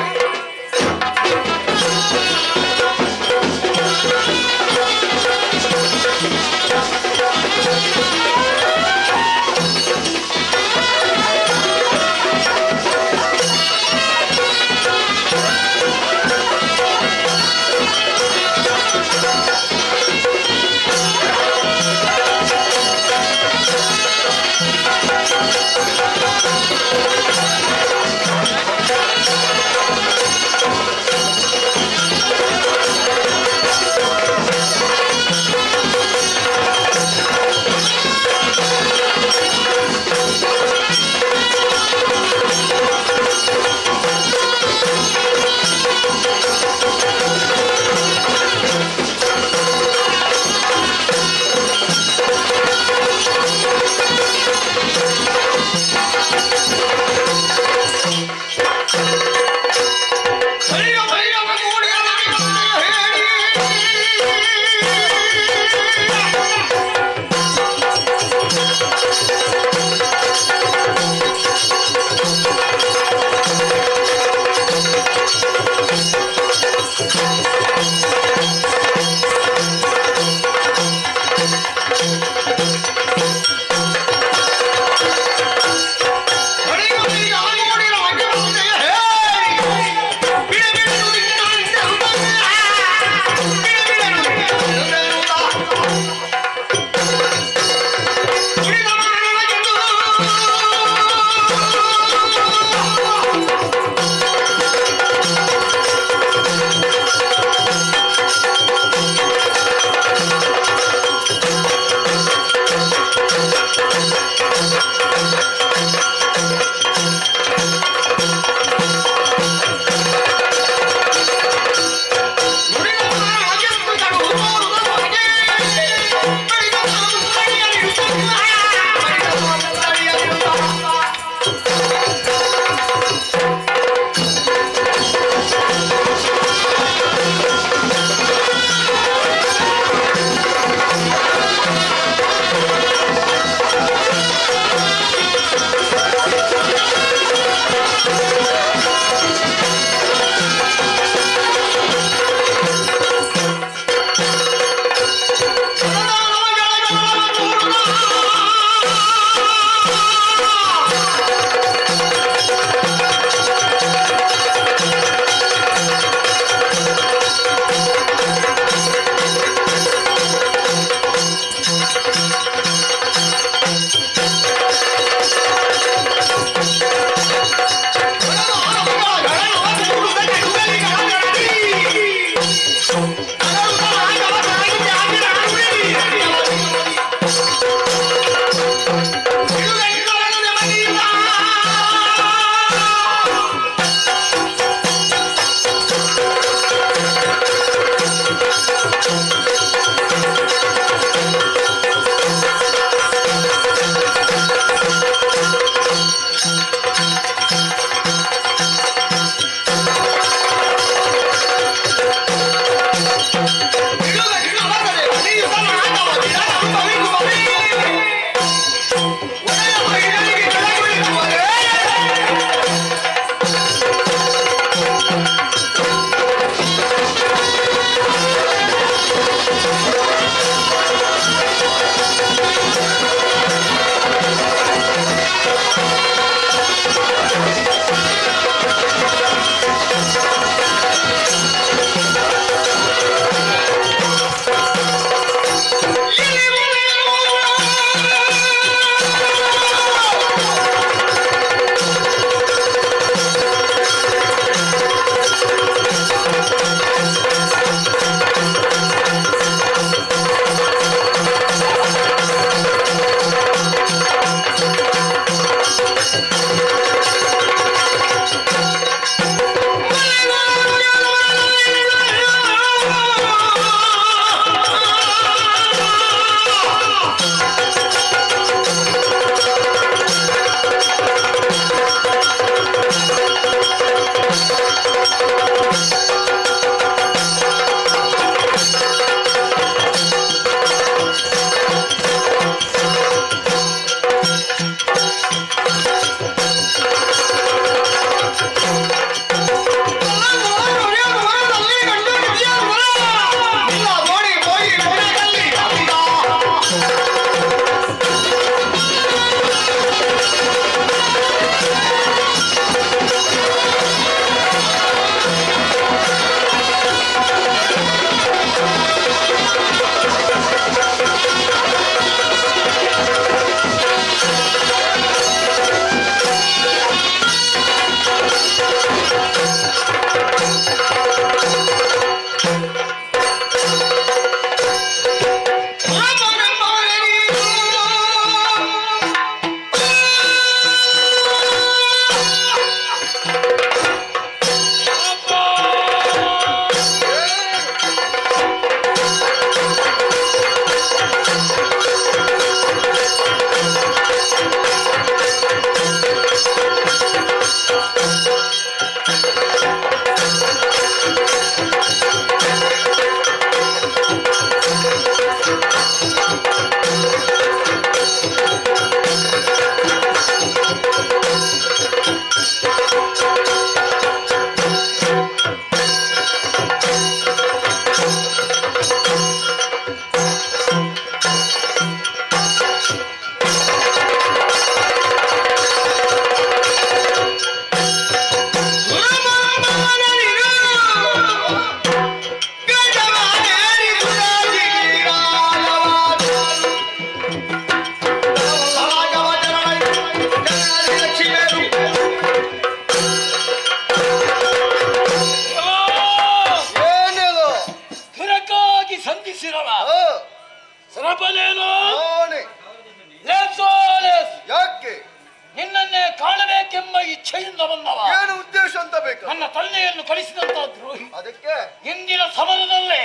ಇಚ್ಛೆಯಿಂದ ಬಂದವ. ಏನು ಉದ್ದೇಶ ಅಂತ ಬೇಕು? ನನ್ನ ತಂದೆಯನ್ನು ಕಳಿಸಿದಂತ ದ್ರೋಹಿ. ಅದಕ್ಕೆ ಇಂದಿನ ಸಮರದಲ್ಲೇ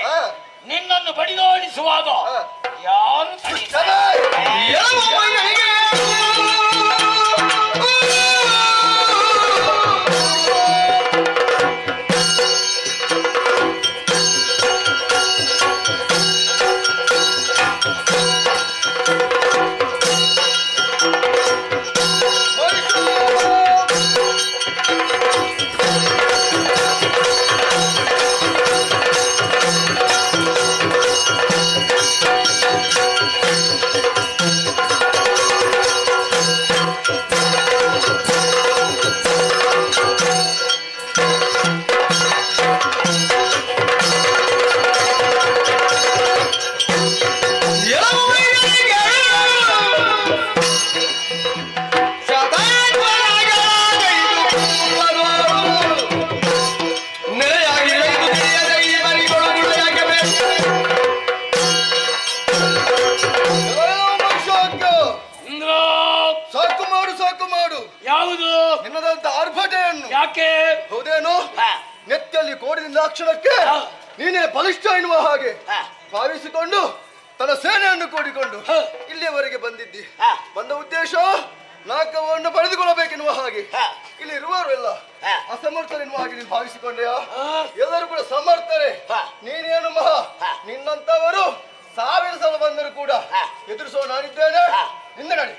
ನಿನ್ನನ್ನು ಬಡಿದಾಡಿಸುವಾಗ ಯಾರು ಕ್ಷಣಕ್ಕೆ ನೀನೇ ಬಲಿಷ್ಠ ಎನ್ನುವ ಹಾಗೆ ಭಾವಿಸಿಕೊಂಡು ತನ್ನ ಸೇನೆಯನ್ನು ಕೂಡಿಕೊಂಡು ಇಲ್ಲಿಯವರೆಗೆ ಬಂದಿದ್ದಿ. ಬಂದ ಉದ್ದೇಶ ನಾಕವನ್ನು ಪಡೆದುಕೊಳ್ಳಬೇಕೆನ್ನುವ ಹಾಗೆ ಇಲ್ಲಿ ಇರುವವರೆಲ್ಲ ಅಸಮರ್ಥರೆನ್ನುವ ಹಾಗೆ ನೀನು ಭಾವಿಸಿಕೊಂಡೆಯಾ? ಎಲ್ಲರೂ ಕೂಡ ಸಮರ್ಥರೆ. ನೀನೇನು ಮಹಾ, ನಿನ್ನಂತವರು 1000 ಸಲ ಬಂದರೂ ಕೂಡ ಎದುರಿಸುವ ನಾನಿದ್ದೇನೆ. ನಿಂದ ನಡಿ.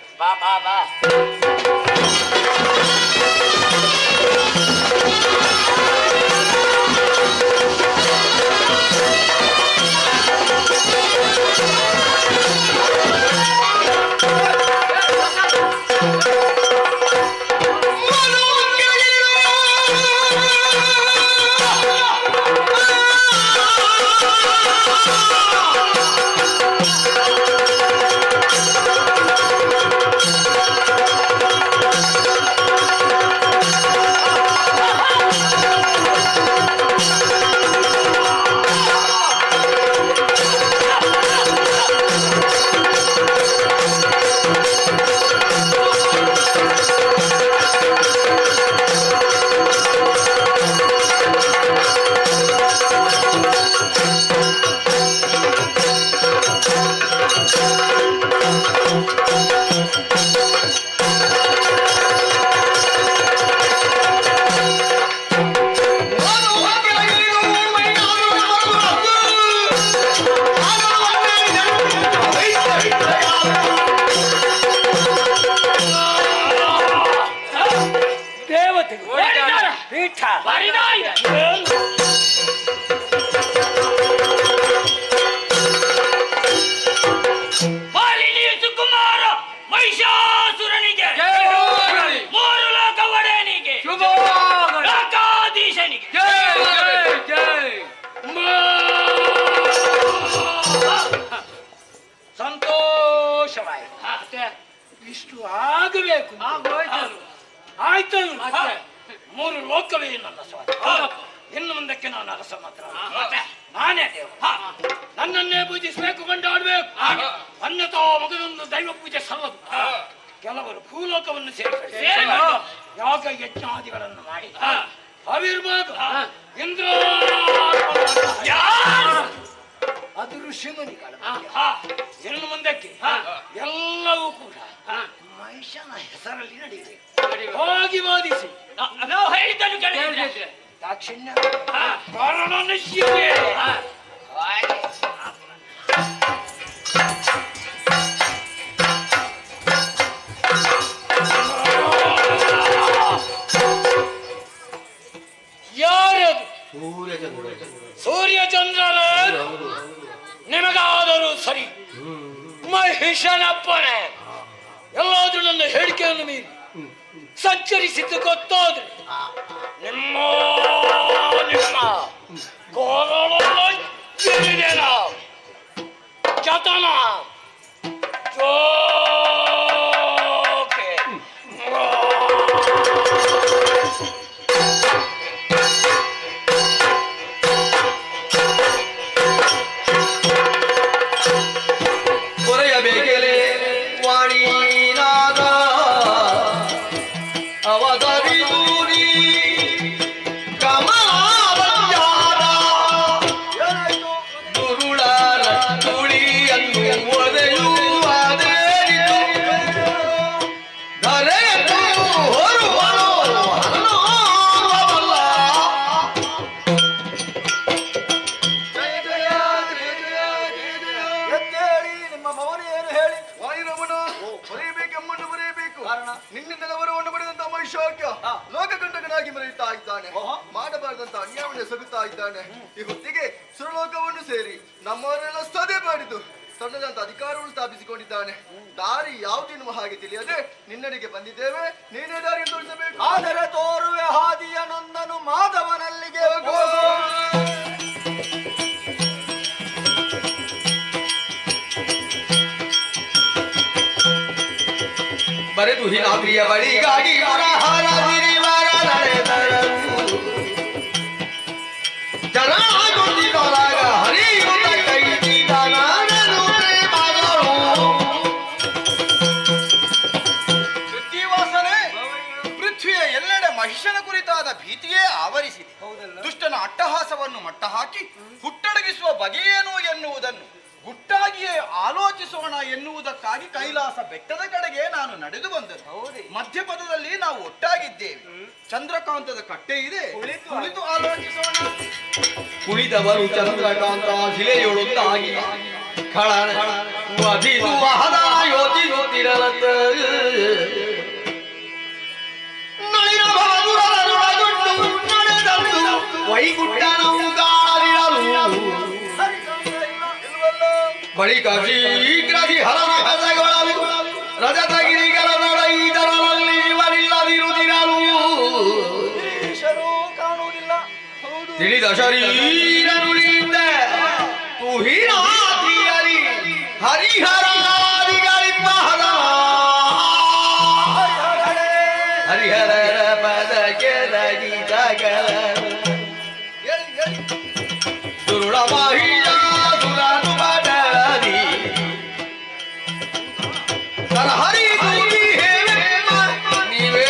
ಇಷ್ಟು ಆಗಬೇಕು. ಆಯ್ತು, 3 ಲೋಕವೇ ನನ್ನ ಸ್ವಾಮಿ. ಇನ್ನು ಮುಂದಕ್ಕೆ ನಾನು ಅರಸ ಮಾತ್ರ, ನಾನೇ ದೇವ. ನನ್ನನ್ನೇ ಪೂಜಿಸಬೇಕು, ಕೊಂಡಾಡ್ಬೇಕು. ಅನ್ಯತಾ ಮಗದೊಂದು ದೈವ ಪೂಜೆ ಸಲ್ಲದು. ಕೆಲವರು ಭೂಲೋಕವನ್ನು ಸೇರಿ ಯಾಗ ಯಜ್ಞಾದಿಗಳನ್ನು ಮಾಡಿ ಅವಿರ್ಭಾಗ ಇಂದ್ರ ಅದು ಋಷಿಮುನಿಗಳು. ಇನ್ನು ಮುಂದಕ್ಕೆ ಎಲ್ಲವೂ ಕೂಡ ಮನುಷ್ಯನ ಹೆಸರಲ್ಲಿ ನಡೆಯಬೇಕು. ಹೋಗಿ ವಾದಿಸಿ ನಾವು ಹೇಳಿದ್ದನ್ನು ಕೇಳಿದ್ರೆ ದಾಕ್ಷಿಣ್ಯ ಕಾರಣ ನಿಶ್ಚಿತೆ. ಯಾರದು? ಸೂರ್ಯಚಂದ್ರನ ನಿಮಗಾದರೂ ಸರಿ, ಮಹಿಷನಪ್ಪನೇ ಎಲ್ಲಾದ್ರೂ ನನ್ನ ಹೇಳಿಕೆಯನ್ನು ಮೀರಿ ಸಂಚರಿಸಿದ್ದು ಗೊತ್ತಾದ್ರೆ ನಿಮ್ಮ ಜತನ ಕೊರೆಯಬೇಕೆಲೆ ವಾಣಿನಾಗ ಅವತಾರ ಹರಿದೂರಿ ಕಮಲಾದ ದುರುಳ ತುಳಿಯನ್ನು ಒದೆಯುವುದೇನಿತು ಧರೆಯನ್ನು ಹೊರುವನು ಹನುಮಲ್ಲ. ಎದ್ದೇಳಿ ನಿಮ್ಮ ಮೌನ ಏನು ಹೇಳಿ. ವಾಯುರಮಣ ಬರೆಯಬೇಕೆಂಬನ್ನು ಬರೆಯಬೇಕು. ನಿನ್ನಿಂದ ವರವನ್ನು ಪಡೆದಂತ ಮಹಿಷಾಕ್ಯ ಲೋಕಕಂಟಕನಾಗಿ ಮೆರೆಯುತ್ತಾ ಇದ್ದಾನೆ. ಮಾಡಬಾರದಂತ ಅನ್ಯಾಯವನ್ನು ಸಗುತ್ತಾ ಇದ್ದಾನೆ. ಈ ಹೊತ್ತಿಗೆ ಸುರಲೋಕವನ್ನು ಸೇರಿ ನಮ್ಮವರೆಲ್ಲ ಸದೆ ಮಾಡಿದ್ದು ತನ್ನದಂತ ಅಧಿಕಾರವನ್ನು ಸ್ಥಾಪಿಸಿಕೊಂಡಿದ್ದಾನೆ. ದಾರಿ ಯಾವುದೆನ್ನುವ ಹಾಗೆ ತಿಳಿಯದೆ ನಿನ್ನಡೆಗೆ ಬಂದಿದ್ದೇವೆ. ನೀನೇ ದಾರಿಯನ್ನು ತೋರಿಸಬೇಕು. ಆದರೆ ತೋರುವೆ ಹಾದಿಯ ನೊಂದನು ಮಾಧವನಲ್ಲಿಗೆ ಬರೆದು ಹಿನಾದ್ರಿಯ ಬಳಿಗಾಗಿ ಪುರಹರ ಗಿರಿವರ ನಡೆದರು ಜನಾಗೊಂದಿಗೊಳಗ ಹರಿಯುತ್ತ ಕೈದಿದ ನಾನನು ಪ್ರೇಮಗಳು. ಶ್ರುತಿವಾಸನೆ ಪೃಥ್ವಿಯ ಎಲ್ಲೆಡೆ ಮಹಿಷನ ಕುರಿತಾದ ಭೀತಿಯೇ ಆವರಿಸಿದೆ. ದುಷ್ಟನ ಅಟ್ಟಹಾಸವನ್ನು ಮಟ್ಟ ಹಾಕಿ ಹುಟ್ಟಡಗಿಸುವ ಬಗೆಯೇನು ಎನ್ನುವುದನ್ನು ಗುಟ್ಟಾಗಿಯೇ ಆಲೋಚಿಸೋಣ ಎನ್ನುವುದಕ್ಕಾಗಿ ಕೈಲಾಸ ಬೆಟ್ಟದ ಕಡೆಗೆ ನಾನು ನಡೆದು ಬಂದನು. ಮಧ್ಯಪದದಲ್ಲಿ ನಾವು ಒಟ್ಟಾಗಿದ್ದೇವೆ. ಚಂದ್ರಕಾಂತದ ಕಟ್ಟೆ ಇದೆ, ಕುಳಿತು ಆಲೋಚಿಸೋಣ. ಕುಳಿತವರು ಚಂದ್ರಕಾಂತ ಶಿಲೆಯೊಳೊಂದಾಗಿ ಖಳನ ವಧಿಸುವ ಹದ ಯೋಚಿಸುತ್ತಿರಲತ್ತ ನಳಿನ ಭವದುರದೊಳಗುಟ್ಟು ನಡೆದಂತು ವೈಗುಟ್ಟನವು ಗಾಳಿರಲು ಬಳಿಕ ಶೀಘ್ರದಿ ಹರನ ಕಸಗೊಳಲು ರಜತಗಿರಿಗಳ ನಡೈದರಲ್ಲಿ ಇವರಿಲ್ಲದಿರುತ್ತಿರಲು ಕಾಣುವುದಿಲ್ಲ. ತಿಳಿದ ಶರೀರನುಳಿಂದ ತುಹಿರಾತಿಯರಿ ಹರಿಹರಾದಿಗಳಿಂದ ಹರಿಹರ ಪದಕ್ಕೆ ರಗಿದಗಲ ಸುರುಳ ಮಾಹಿಯ ಸುರನು ಬಡದಿ ಹರಿ ನೀವೇ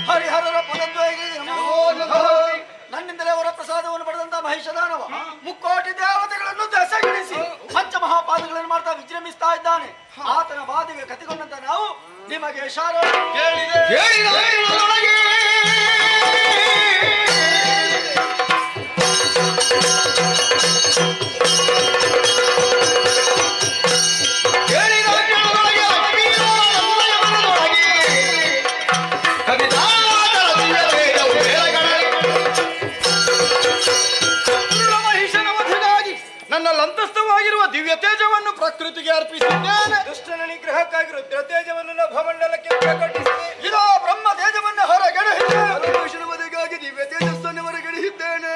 ಹರಿಹರರ ಪದದ್ವಯಗೆ ನನ್ನಿಂದಲೇ ಅವರ ಪ್ರಸಾದವನ್ನು ಪಡೆದಂತ ಮಹಿಷದಾನವ ಮುಕ್ಕೋಟಿ ದೇವತೆಗಳನ್ನು ದಸಗಿಡಿಸಿ ಪಂಚಮಹಾಪಾದಗಳನ್ನು ಮಾಡ್ತಾ ವಿಜೃಂಭಿಸ್ತಾ ಇದ್ದಾನೆ. ಆತನ ಬಾಧೆಗೆ ಕತಿಗೊಂಡಂತ ನಾವು ನಿಮಗೆ ಶಾರ ನನ್ನಲ್ಲಂತಸ್ಥವಾಗಿರುವ ದಿವ್ಯ ತೇಜವನ್ನು ಪ್ರಕೃತಿಗೆ ಅರ್ಪಿಸಿದ್ದೇನೆ. ದುಷ್ಟನ ನಿಗ್ರಹಕ್ಕಾಗಿ ರುದ್ರ ತೇಜವನ್ನು ನಭಮಂಡಲಕ್ಕೆ ಪ್ರಕಟಿಸಿದೆ. ಇದೋ ಬ್ರಹ್ಮ ತೇಜವನ್ನು ಹೊರಗೆಡಹಿದ್ದೇನೆ. ಮದುಗಾಗಿ ದಿವ್ಯ ತೇಜಸ್ಸನ್ನು ಹೊರಗೆಡಿಸಿದ್ದೇನೆ.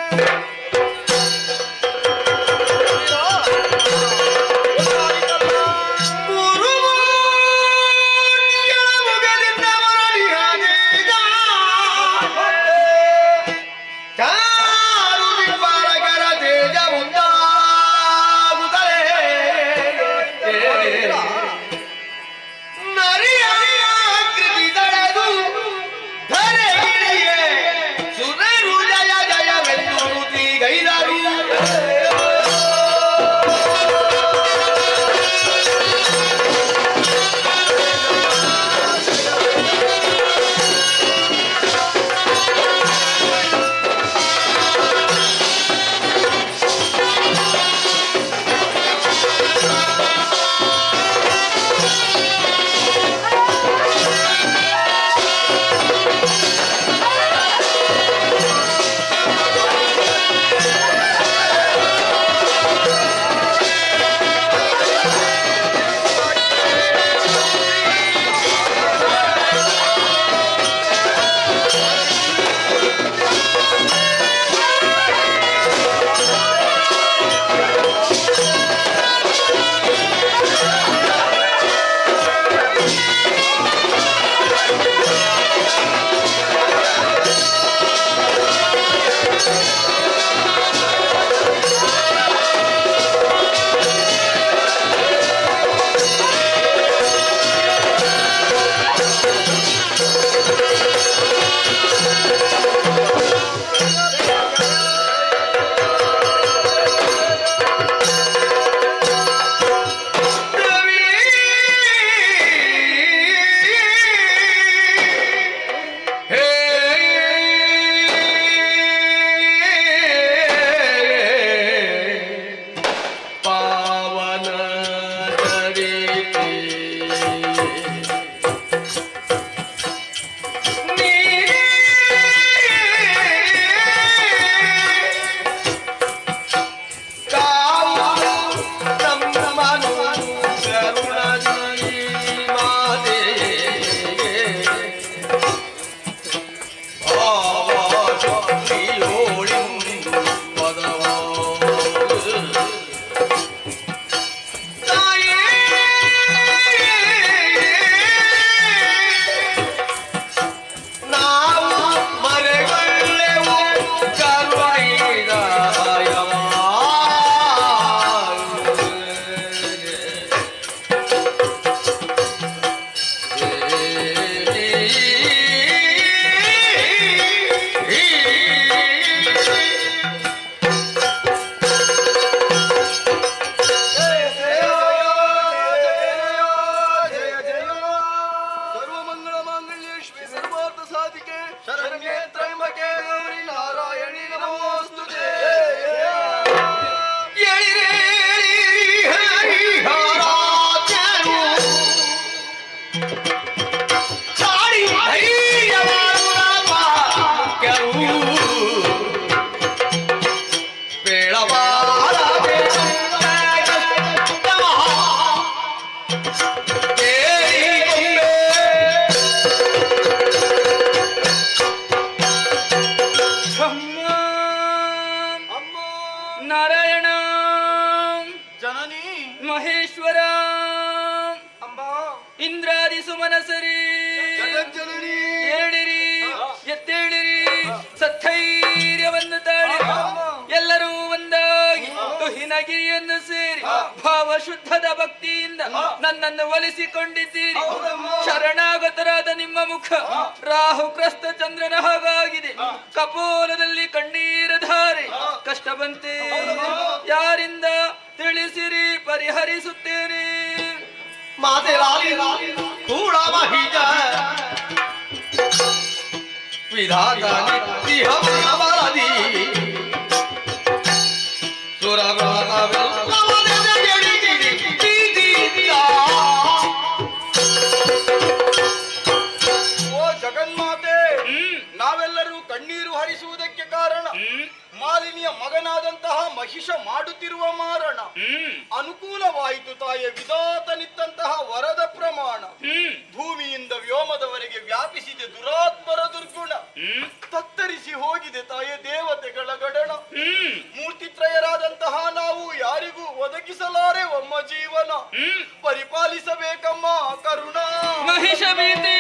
ನರಿಯ ನಾರಾಯಣ ಜನನಿ ಮಹೇಶ್ವರ ಇಂದ್ರಾದಿ ಸುಮನಸರಿ ಹೇಳಿರಿ ಎದ್ದೇಳಿರಿ ಸತ್ತೈರ್ಯವನ್ನು ತಾಳಿ ಎಲ್ಲರೂ ಒಂದಾಗಿ ತುಹಿನಗಿರಿಯನ್ನು ಸೇರಿ ಭಾವಶುದ್ಧದ ಭಕ್ತಿಯಿಂದ ನನ್ನನ್ನು ಒಲಿಸಿಕೊಂಡಿದ್ದೀರಿ. ಶರಣಾಗತರಾದ ನಿಮ್ಮ ಮುಖ ರಾಹು ಕ್ರಸ್ತ ಚಂದ್ರನ ಹಾಗಾಗಿದೆ. ಕಪೋಲದಲ್ಲಿ ಕಣ್ಣೀರ ಧಾರೆ ಕಷ್ಟ ಬಂತೆ ಯಾರಿಂದ ತಿಳಿಸಿರಿ ಪರಿಹರಿಸುತ್ತೇನೆ. ಮಾತೆರಾಲಿ ಕೂಡ ಮಹಿಜ ವಿಧಾತ ನಿತ್ಯ ಅವರದಿ ಓ ಜಗನ್ಮಾತೆ, ನಾವೆಲ್ಲರೂ ಕಣ್ಣೀರು ಹರಿಸುವುದಕ್ಕೆ ಕಾರಣ ಮಾಲಿನಿಯ ಮಗನಾದಂತಹ ಮಹಿಷ ಮಾಡುತ್ತಿರುವ ಮಾರಣ. ಅನುಕೂಲವಾಯಿತು ತಾಯೆ ವಿಧಾತನಿತ್ತಂತಹ ವರದ ಪ್ರಮಾಣ. ಭೂಮಿಯಿಂದ ವ್ಯೋಮದವರೆಗೆ ವ್ಯಾಪಿಸಿದೆ ದುರಾತ್ಮರ ದುರ್ಗುಣ. ತತ್ತರಿಸಿ ಹೋಗಿದೆ ತಾಯೆ ದೇವತೆಗಳ ಗಡಣ. ಮೂರ್ತಿತ್ರಯರಾದಂತಹ ನಾವು ಯಾರಿಗೂ ಒದಗಿಸಲಾರೆ ಒಮ್ಮ ಜೀವನ. ಪರಿಪಾಲಿಸಬೇಕಮ್ಮ ಕರುಣಾ ಮಹಿಷ ಭೀತಿ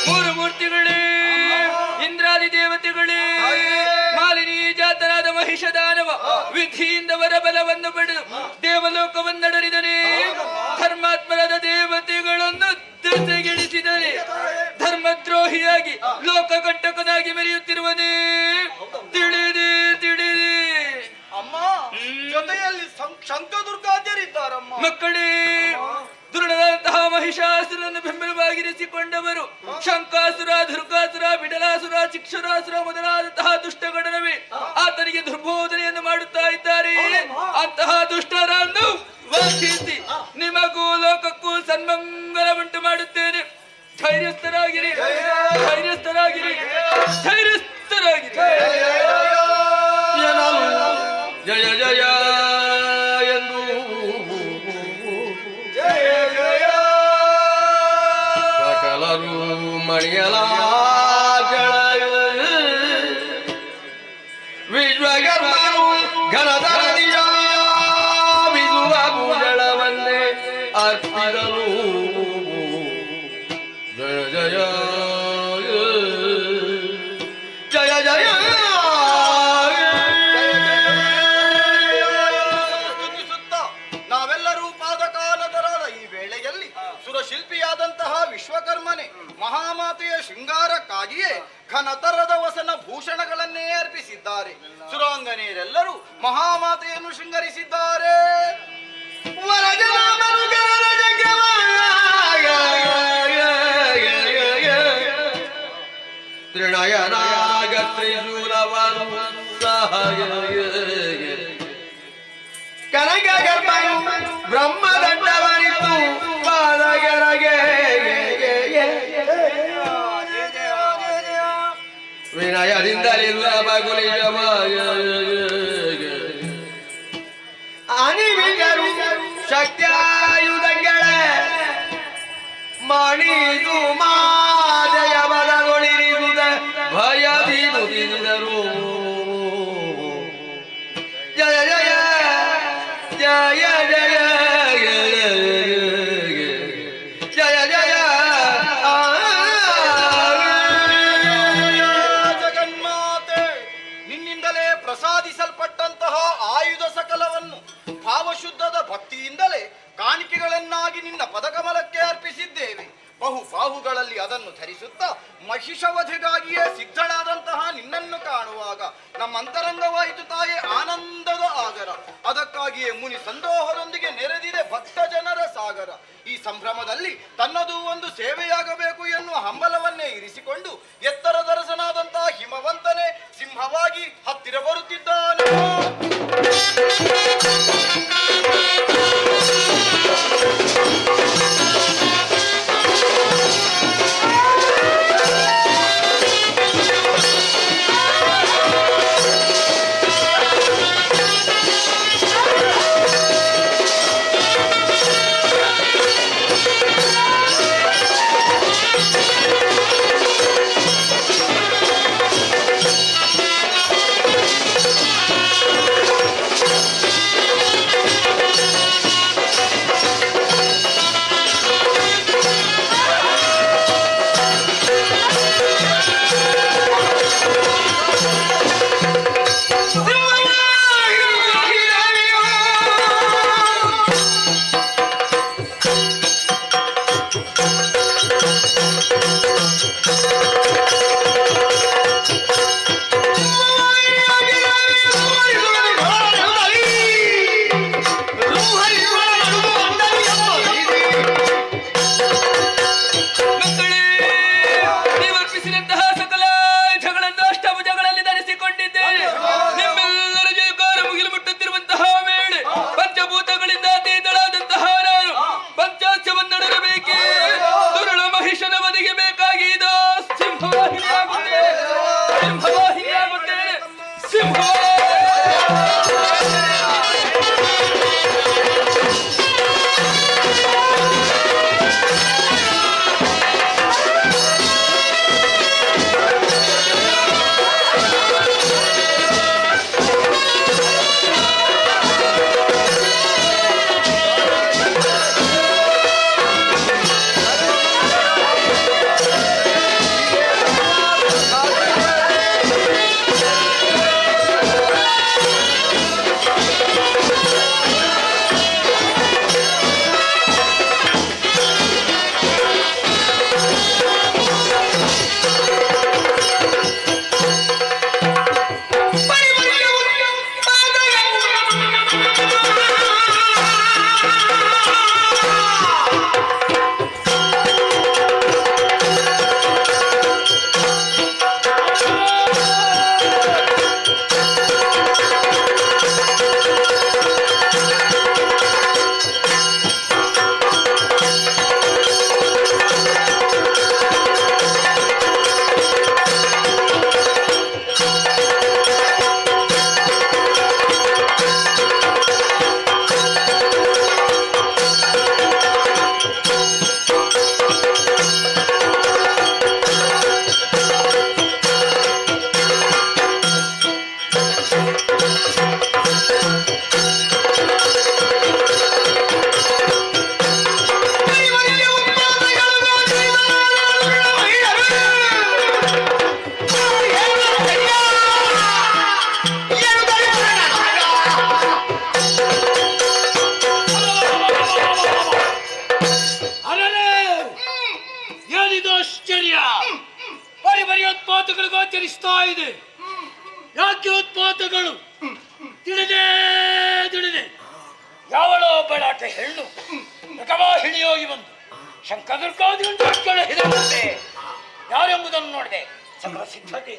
ಮೂರು ಮೂರ್ತಿಗಳೇ, ಇಂದ್ರಾದಿ ದೇವತೆಗಳೇ, ಮಾಲಿನಿ ಜಾತನಾದ ಮಹಿಷದಾನವ ವಿಧಿಯಿಂದ ವರಬಲವನ್ನು ಪಡೆದು ದೇವಲೋಕವನ್ನಡರಿದನೇ. ಧರ್ಮಾತ್ಮರಾದ ದೇವತೆಗಳನ್ನು ದೆಸೆಗಿಳಿಸಿದರೆ ಧರ್ಮದ್ರೋಹಿಯಾಗಿ ಲೋಕಕಂಟಕನಾಗಿ ಮೆರೆಯುತ್ತಿರುವನೇ. ತಿಳಿದೆ ತಿಳಿದೆ ಅಮ್ಮ, ಜೊತೆಯಲ್ಲಿ ಶಂಕದುರ್ಗಾದ್ಯರಿದ್ದಾರಮ್ಮ. ಮಕ್ಕಳೇ, ದುರುಳದಂತಹ ಮಹಿಷಾಸುರನ್ನು ಬೆಂಬಲವಾಗಿರಿಸಿಕೊಂಡವರು ಶಂಕಾಸುರ, ದುರ್ಗಾಸುರ, ಬಿಡಲಾಸುರ, ಶಿಕ್ಷರಾಸುರ ಮೊದಲಾದಂತಹ ದುಷ್ಟಗಣನವೇ ಆತನಿಗೆ ದುರ್ಬೋಧನೆಯನ್ನು ಮಾಡುತ್ತಾ ಇದ್ದಾರೆ. ಅಂತಹ ದುಷ್ಟರನ್ನು ವಧಿಸಿ ನಿಮಗೂ ಲೋಕಕ್ಕೂ ಸನ್ಮಂಗಲ ಉಂಟು ಮಾಡುತ್ತೇನೆ. ಧೈರ್ಯಸ್ಥರಾಗಿರಿ, ಧೈರ್ಯಸ್ಥರಾಗಿರಿ, ಧೈರ್ಯಸ್ಥರಾಗಿರಿ. ಜಯ ಜಯ ಎಂದು ಸಕಲರು ಮಣಿಯಲ ವಿಶ್ವಕರ್ಮನು ಘನಧರಣಿಯ ಬಿದುವ ಭೂಜಳವನ್ನೇ ಅರ್ಪಿಸಲು. ಜಯ ಜಯ ಜಯ ಜಯ ನಾವೆಲ್ಲರೂ ಪಾದಕಾಲದರಾದ ಈ ವೇಳೆಯಲ್ಲಿ ಸುರಶಿಲ್ಪಿಯಾದಂತಹ ವಿಶ್ವಕರ್ಮನೆ ಮಹಾಮಾತೆಯ ಶೃಂಗಾರಕ್ಕಾಗಿಯೇ ಘನತರದ ವಸನ ಭೂಷಣಗಳನ್ನೇ ಅರ್ಪಿಸಿದ್ದಾರೆ. ಸುರಾಂಗನೆಯರೆಲ್ಲರೂ ಮಹಾಮಾತೆಯನ್ನು ಶೃಂಗರಿಸಿದ್ದಾರೆ. ತ್ರಿನಯನಾಗ ತ್ರಿಶೂಲವನು ಕನಕ ಗರ್ಭನು ಬ್ರಹ್ಮದಂಡವರಿತು ಪಾದಗೆರಗೆ ವಿನಯದಿಂದಲಿಲ್ಲ ಬಗುಲಿಯ ಅನಿವಿಗರು ಶಕ್ತಿಯಾಯುಧಗಳ ಮಣಿದು ಮಾದಯ ಬಲಗೊಳಿರುವುದ ಭಯದಿ ಮುದಿದರು. ಜಯ ಜಯ ಜಯ ಜಯ ಜಯ ಜಯ ಜಗನ್ಮಾತೆ, ನಿನ್ನಿಂದಲೇ ಪ್ರಸಾದಿಸಲ್ಪಟ್ಟಂತಹ ಆಯುಧ ಸಕಲವನ್ನು ಭಾವಶುದ್ಧದ ಭಕ್ತಿಯಿಂದಲೇ ಕಾಣಿಕೆಗಳನ್ನಾಗಿ ನಿನ್ನ ಪದಕಮಲಕ್ಕೆ ಅರ್ಪಿಸಿದ್ದೇವೆ. ಬಹುಬಾಹುಗಳಲ್ಲಿ ಅದನ್ನು ಧರಿಸುತ್ತಾ ಮಹಿಷವಧೆಗಾಗಿಯೇ ಸಿದ್ಧಳಾದಂತಹ ನಿನ್ನನ್ನು ಕಾಣುವಾಗ ನಮ್ಮಂತರಂಗವಾಯಿತು ತಾಯೇ ಆನಂದದ ಆಗರ. ಅದಕ್ಕಾಗಿಯೇ ಮುನಿ ಸಂದೋಹದೊಂದಿಗೆ ನೆರೆದಿದೆ ಭಕ್ತ ಜನರ ಸಾಗರ. ಈ ಸಂಭ್ರಮದಲ್ಲಿ ತನ್ನದು ಒಂದು ಸೇವೆಯಾಗಬೇಕು ಎನ್ನುವ ಹಂಬಲವನ್ನೇ ಇರಿಸಿಕೊಂಡು ಎತ್ತರದರಸನಾದಂತಹ ಹಿಮವಂತನೇ ಸಿಂಹ ಸಿಂಹವಾಗಿ ಹತ್ತಿರ ಬರುತ್ತಿದ್ದಾನೆ. ಉತ್ಪಾತಗಳು ಗೋಚರಿಸ್ತಾ ಇದೆ. ಯಾಕೆ ಉತ್ಪಾತಗಳು? ತಿಳಿದೇ ಯಾವಳೋ ಬೆಳಾಟೆ ಹೆಣ್ಣು ಹಿಡಿಯೋಗಿ ಬಂದು ಶಂಕದುರ್ಗಾದಿಗಳು ಹಿಡಿಯುತ್ತೆ. ಯಾರೆಂಬುದನ್ನು ನೋಡಿದೆ ಸಮರ ಸಿದ್ಧತೆ.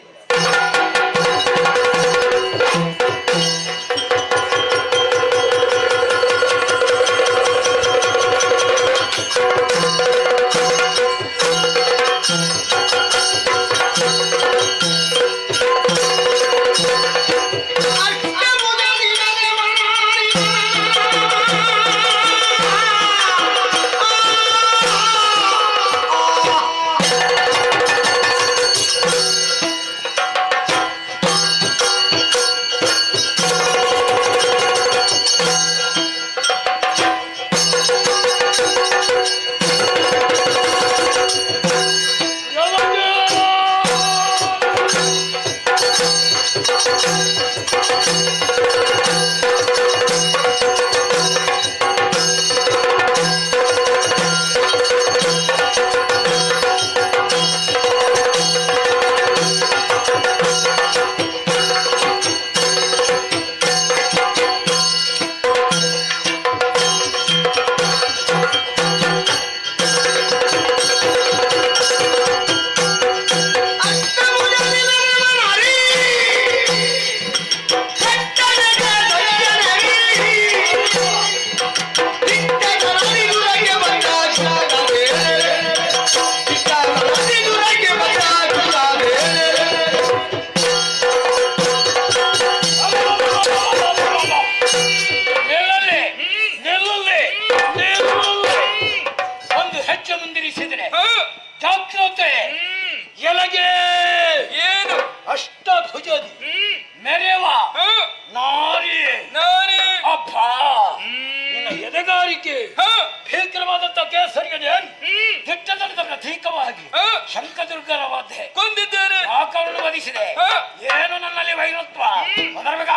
ಬಗ್ಗೆ ಭೀಕರವಾದಂತ ಕೇಸರಿಗೆ ದಿಟ್ಟದಂತ ಪ್ರತೀಕವಾಗಿ ಶಂಕದುರ್ಗರ ವಾದ್ಯ ಕೊಂದಿದ್ದೇನೆ. ಯಾಕವನ್ನು ವಧಿಸಿದೆ? ಏನು ನನ್ನಲ್ಲಿ ವೈರತ್ವ? ಮೊದಲಬೇಕ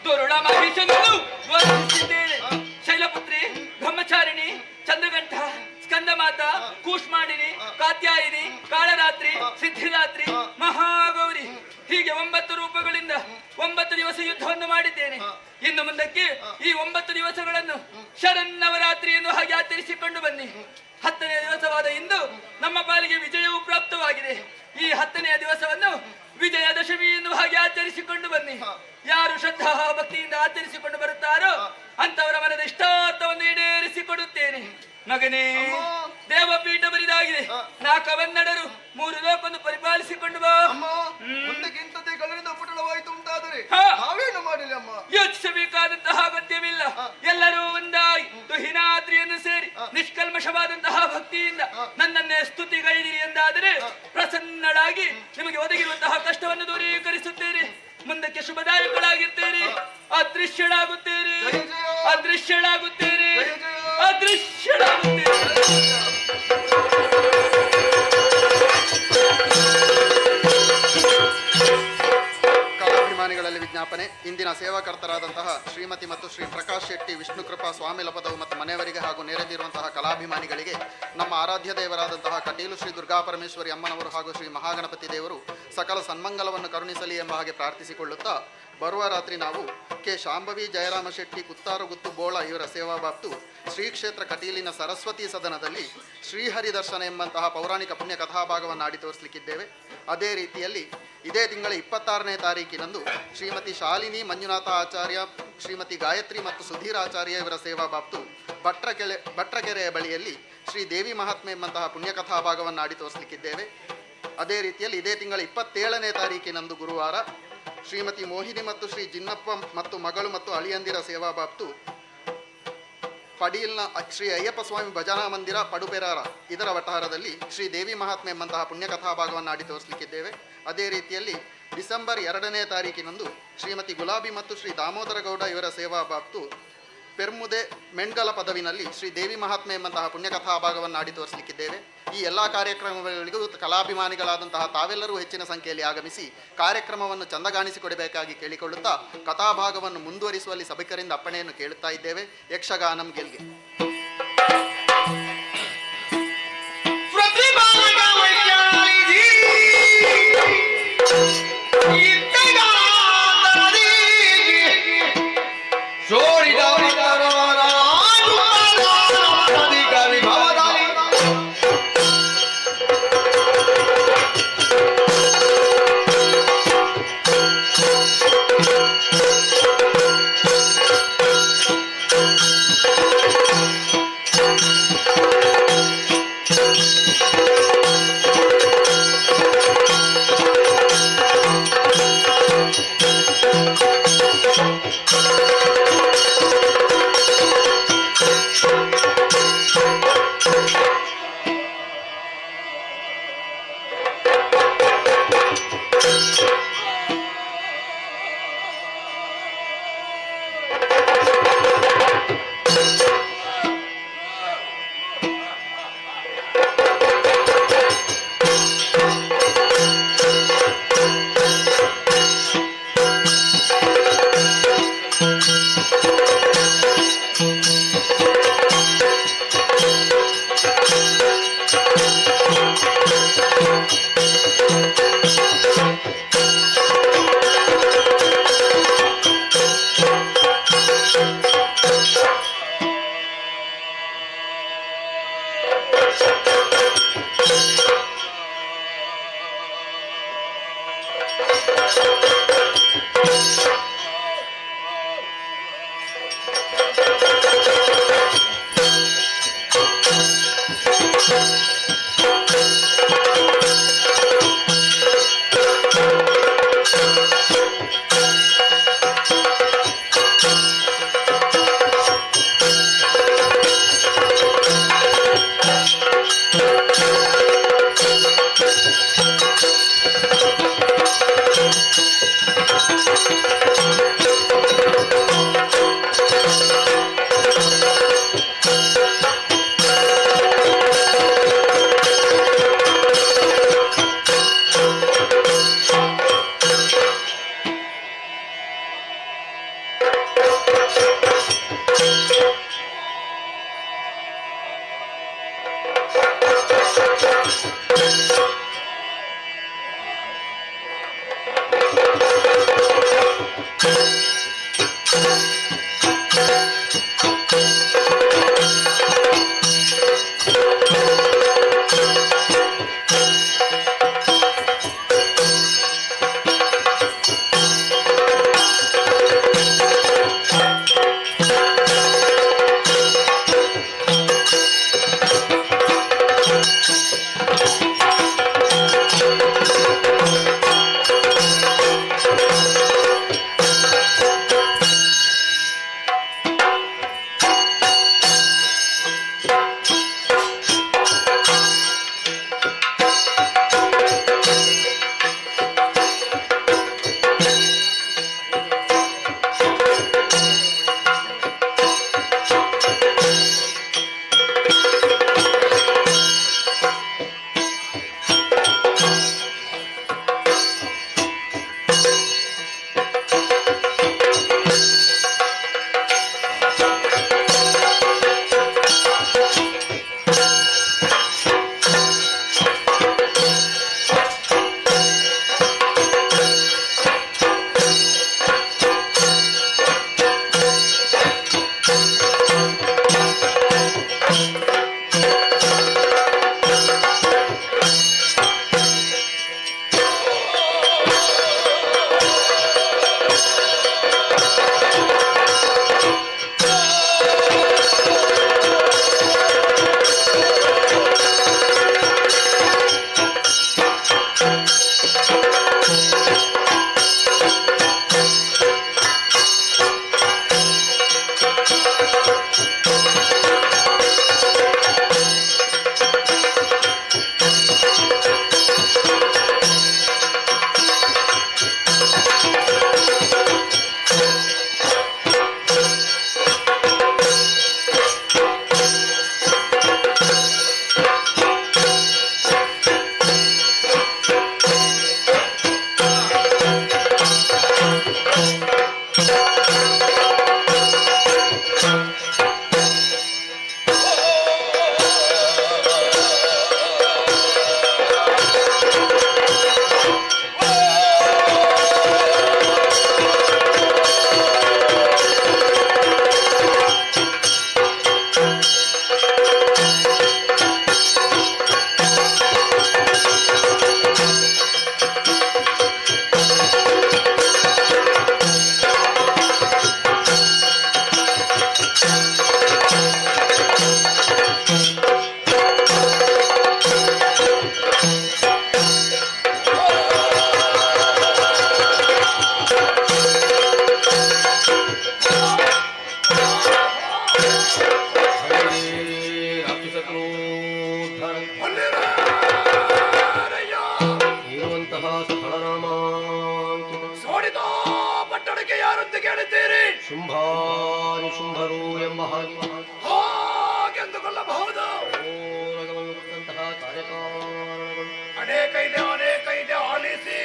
ದುರುಳ ಮಹಿಷನನ್ನು ವರ್ಧಿಸಿದ್ದೇನೆ. ಶೈಲಪುತ್ರಿ, ಬ್ರಹ್ಮಚಾರಿಣಿ, ಚಂದ್ರಗಂಠ, ಸ್ಕಂದಮಾತ, ಕೂಷ್ಮಾಂಡಿನಿ, ಕಾತ್ಯಾಯಿನಿ, ಕಾಳರಾತ್ರಿ, ಸಿದ್ಧಿರಾತ್ರಿ, ಮಹಾಗೌರಿ ಹೀಗೆ 9 ರೂಪಗಳಿಂದ 9 ದಿವಸ ಯುದ್ಧವನ್ನು ಮಾಡಿದ್ದೇನೆ. ಇನ್ನು ಮುಂದಕ್ಕೆ ಈ 9 ದಿವಸಗಳನ್ನು ಶರನ್ನವರಾತ್ರಿ ಎಂದು ಹಾಗೆ ಆಚರಿಸಿಕೊಂಡು ಬನ್ನಿ. 10ನೇ ದಿವಸವಾದ ಇಂದು ನಮ್ಮ ಪಾಲಿಗೆ ವಿಜಯವು ಪ್ರಾಪ್ತವಾಗಿದೆ. ಈ 10ನೇ ದಿವಸವನ್ನು ವಿಜಯದಶಮಿ ಎಂದು ಹಾಗೆ ಆಚರಿಸಿಕೊಂಡು ಬನ್ನಿ. ಯಾರು ಶ್ರದ್ಧಾ ಭಕ್ತಿಯಿಂದ ಆಚರಿಸಿಕೊಂಡು ಬರುತ್ತಾರೋ ಅಂತವರ ಮನದ ಇಷ್ಟಾರ್ಥವನ್ನು ಈಡೇರಿಸಿಕೊಡುತ್ತೇನೆ. ಮಗನೇ, ದೇವಪೀಠ ಬರಿದಾಗಿದೆ. 4 ಕನ್ನಡರು 3 ಲೋಕವನ್ನು ಪರಿಪಾಲಿಸಿಕೊಂಡು ಬಾ. ನಾವೇನು ಮಾಡಿಲ್ಲ ಅಮ್ಮ. ಯೋಚಿಸಬೇಕಾದಂತಹ ಅಗತ್ಯವಿಲ್ಲ. ಎಲ್ಲರೂ ಒಂದಾಗಿ ತುಹಿನಾದ್ರಿಯನ್ನು ಸೇರಿ ನಿಷ್ಕಲ್ಮಶವಾದಂತಹ ಭಕ್ತಿಯಿಂದ ನನ್ನನ್ನೇ ಸ್ತುತಿಗೈದಿರಿ ಎಂದಾದರೆ ಪ್ರಸನ್ನಳಾಗಿ ನಿಮಗೆ ಒದಗಿರುವಂತಹ ಕಷ್ಟವನ್ನು ದೂರೀಕರಿಸುತ್ತೇನೆ. ಮುಂದಕ್ಕೆ ಶುಭದಾಯಕಳಾಗಿರ್ತೇನೆ. ಅದೃಶ್ಯಳಾಗುತ್ತೇನೆ, ಅದೃಶ್ಯಳಾಗುತ್ತೇನೆ, ಅದೃಶ್ಯಳಾಗುತ್ತೇನೆ. ಕಲಾಭಿಮಾನಿಗಳಲ್ಲಿ ವಿಜ್ಞಾಪನೆ. ಇಂದಿನ ಸೇವಾಕರ್ತರಾದಂತಹ ಶ್ರೀಮತಿ ಮತ್ತು ಶ್ರೀ ಪ್ರಕಾಶ್ ಶೆಟ್ಟಿ, ವಿಷ್ಣು ಕೃಪಾ, ಸ್ವಾಮಿ ಲಪದವು ಮತ್ತು ಮನೆಯವರಿಗೆ ಹಾಗೂ ನೆರೆದಿರುವಂತಹ ಕಲಾಭಿಮಾನಿಗಳಿಗೆ ನಮ್ಮ ಆರಾಧ್ಯ ದೇವರಾದಂತಹ ಕಟೀಲು ಶ್ರೀ ದುರ್ಗಾಪರಮೇಶ್ವರಿ ಅಮ್ಮನವರು ಹಾಗೂ ಶ್ರೀ ಮಹಾಗಣಪತಿ ದೇವರು ಸಕಲ ಸನ್ಮಂಗಲವನ್ನು ಕರುಣಿಸಲಿ ಎಂಬ ಹಾಗೆ ಪ್ರಾರ್ಥಿಸಿಕೊಳ್ಳುತ್ತಾ, ಬರುವ ರಾತ್ರಿ ನಾವು ಕೆ ಶಾಂಭವಿ ಜಯರಾಮ ಶೆಟ್ಟಿ ಕುತ್ತಾರು ಗುತ್ತು ಬೋಳ ಇವರ ಸೇವಾಬಾಪ್ತು ಶ್ರೀ ಕ್ಷೇತ್ರ ಕಟೀಲಿನ ಸರಸ್ವತಿ ಸದನದಲ್ಲಿ ಶ್ರೀಹರಿ ದರ್ಶನ ಎಂಬಂತಹ ಪೌರಾಣಿಕ ಪುಣ್ಯ ಕಥಾಭಾಗವನ್ನು ಆಡಿ ತೋರಿಸಲಿಕ್ಕಿದ್ದೇವೆ. ಅದೇ ರೀತಿಯಲ್ಲಿ ಇದೇ ತಿಂಗಳ 26ನೇ ತಾರೀಕಿನಂದು ಶ್ರೀಮತಿ ಶಾಲಿನಿ ಮಂಜುನಾಥ ಆಚಾರ್ಯ, ಶ್ರೀಮತಿ ಗಾಯತ್ರಿ ಮತ್ತು ಸುಧೀರ್ ಆಚಾರ್ಯ ಇವರ ಸೇವಾಬಾಪ್ತು ಭಟ್ರಕೆರೆಯ ಬಳಿಯಲ್ಲಿ ಶ್ರೀ ದೇವಿ ಮಹಾತ್ಮೆ ಎಂಬಂತಹ ಪುಣ್ಯಕಥಾ ಭಾಗವನ್ನು ಆಡಿ ತೋರಿಸಲಿಕ್ಕಿದ್ದೇವೆ. ಅದೇ ರೀತಿಯಲ್ಲಿ ಇದೇ ತಿಂಗಳ 27ನೇ ತಾರೀಕಿನಂದು ಗುರುವಾರ ಶ್ರೀಮತಿ ಮೋಹಿನಿ ಮತ್ತು ಶ್ರೀ ಜಿನ್ನಪ್ಪ ಮತ್ತು ಮಗಳು ಮತ್ತು ಅಳಿಯಂದಿರ ಸೇವಾಬಾಪ್ತು ಪಡೀಲ್ನ ಶ್ರೀ ಅಯ್ಯಪ್ಪ ಸ್ವಾಮಿ ಭಜನಾ ಮಂದಿರ ಪಡುಪೆರಾರ ಇದರ ವಠಾರದಲ್ಲಿ ಶ್ರೀ ದೇವಿ ಮಹಾತ್ಮೆ ಎಂಬಂತಹ ಪುಣ್ಯಕಥಾ ಭಾಗವನ್ನು ಆಡಿ ತೋರಿಸಲಿಕ್ಕಿದ್ದೇವೆ. ಅದೇ ರೀತಿಯಲ್ಲಿ ಡಿಸೆಂಬರ್ 2ನೇ ತಾರೀಕಿನಂದು ಶ್ರೀಮತಿ ಗುಲಾಬಿ ಮತ್ತು ಶ್ರೀ ದಾಮೋದರ ಗೌಡ ಇವರ ಸೇವಾಬಾಪ್ತು ಪೆರ್ಮುದೆ ಮೆಣ್ಗಲ ಪದವಿನಲ್ಲಿ ಶ್ರೀ ದೇವಿ ಮಹಾತ್ಮೆ ಎಂಬಂತಹ ಪುಣ್ಯಕಥಾ ಭಾಗವನ್ನು ಆಡಿ ತೋರಿಸಲಿಕ್ಕಿದ್ದೇವೆ. ಈ ಎಲ್ಲ ಕಾರ್ಯಕ್ರಮಗಳಿಗೂ ಕಲಾಭಿಮಾನಿಗಳಾದಂತಹ ತಾವೆಲ್ಲರೂ ಹೆಚ್ಚಿನ ಸಂಖ್ಯೆಯಲ್ಲಿ ಆಗಮಿಸಿ ಕಾರ್ಯಕ್ರಮವನ್ನು ಚಂದಗಾಣಿಸಿಕೊಡಬೇಕಾಗಿ ಕೇಳಿಕೊಳ್ಳುತ್ತಾ ಕಥಾಭಾಗವನ್ನು ಮುಂದುವರಿಸುವಲ್ಲಿ ಸಭಿಕರಿಂದ ಅಪ್ಪಣೆಯನ್ನು ಕೇಳುತ್ತಾ ಇದ್ದೇವೆ. ಯಕ್ಷಗಾನಂ ಗೆಲ್ಗೆ. ಶುಂಭಾನಿ ಶುಂಭರು ಎಂಬ ಹಾಗೆಂದುಕೊಳ್ಳಬಹುದು. ಕಾರ್ಯಕಾರಣಗಳು ಅನೇಕ ಇದೆ ಆಲಿಸಿ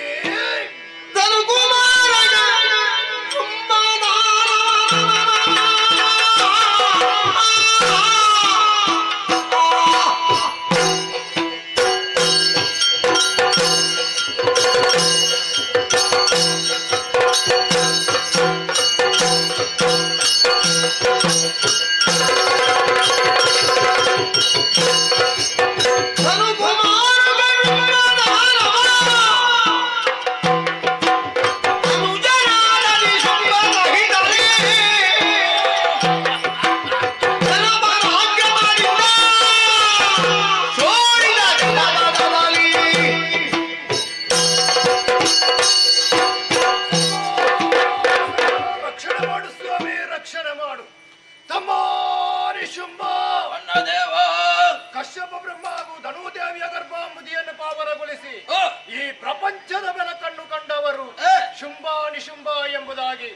ಕಶ್ಯಪ ಬ್ರಹ್ಮಗೂ ಧನುದೇವಿಯ ಗರ್ಭಾಂಬುದಿಯನ್ನು ಪಾವನಗೊಳಿಸಿ ಈ ಪ್ರಪಂಚದ ಬೆಳಕನ್ನು ಕಂಡವರು ಶುಂಭ ನಿಶುಂಭ ಎಂಬುದಾಗಿ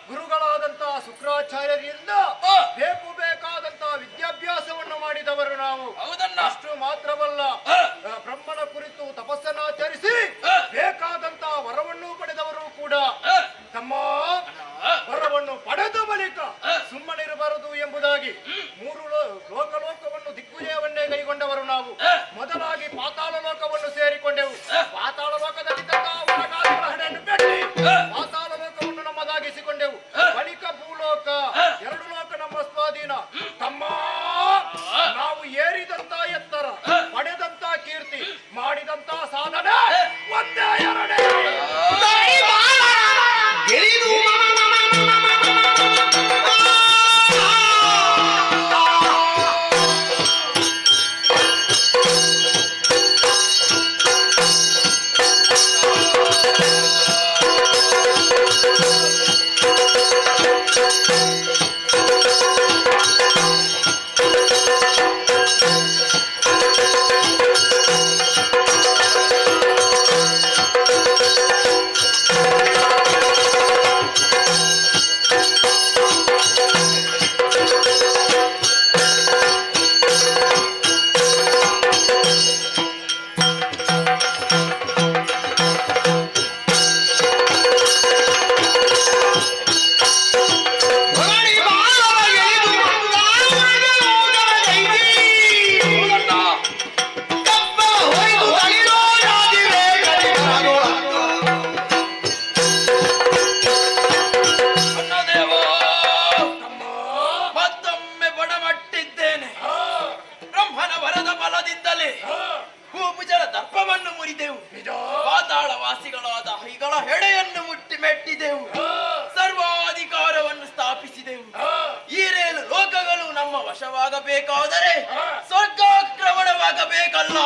ಗುರುಗಳಾದಂತಹ ಶುಕ್ರಾಚಾರ್ಯರಿಂದ ಬೇಕಾದಂತಹ ವಿದ್ಯಾಭ್ಯಾಸವನ್ನು ಮಾಡಿದವರು ನಾವು. ಅಷ್ಟು ಮಾತ್ರವಲ್ಲ, ಬ್ರಹ್ಮನ ಕುರಿತು ತಪಸ್ಸನ್ನಾಚರಿಸಿ ಬೇಕಾದಂತಹ ವರವನ್ನು ಪಡೆದವರು ಕೂಡ ತಮ್ಮ ವರವನ್ನು ಪಡೆದ ಬಳಿಕ ಸುಮ್ಮನಿರಬಾರದು ಎಂಬುದಾಗಿ ಮೂರು ಲೋಕವನ್ನು ದಿಗ್ವಿಜಯವನ್ನೇ ಕೈಗೊಂಡವರು ನಾವು. ಮೊದಲಾಗಿ ಪಾತಾಳ ಲೋಕವನ್ನು ಸೇರಿಕೊಂಡೆವು. ಪಾತಾಳ ಲೋಕದಲ್ಲಿ ಹಣೆಯನ್ನು ಕಟ್ಟಿ ಪಾತಾಳ ಲೋಕವನ್ನು ನಮ್ಮ ಗಳಿಸಿದೆವು, ಸರ್ವಾಧಿಕಾರವನ್ನು ಸ್ಥಾಪಿಸಿದೆವು. ಈರೇಳು ಲೋಕಗಳು ನಮ್ಮ ವಶವಾಗಬೇಕಾದರೆ ಸ್ವರ್ಗಾಕ್ರಮಣವಾಗಬೇಕಲ್ಲ.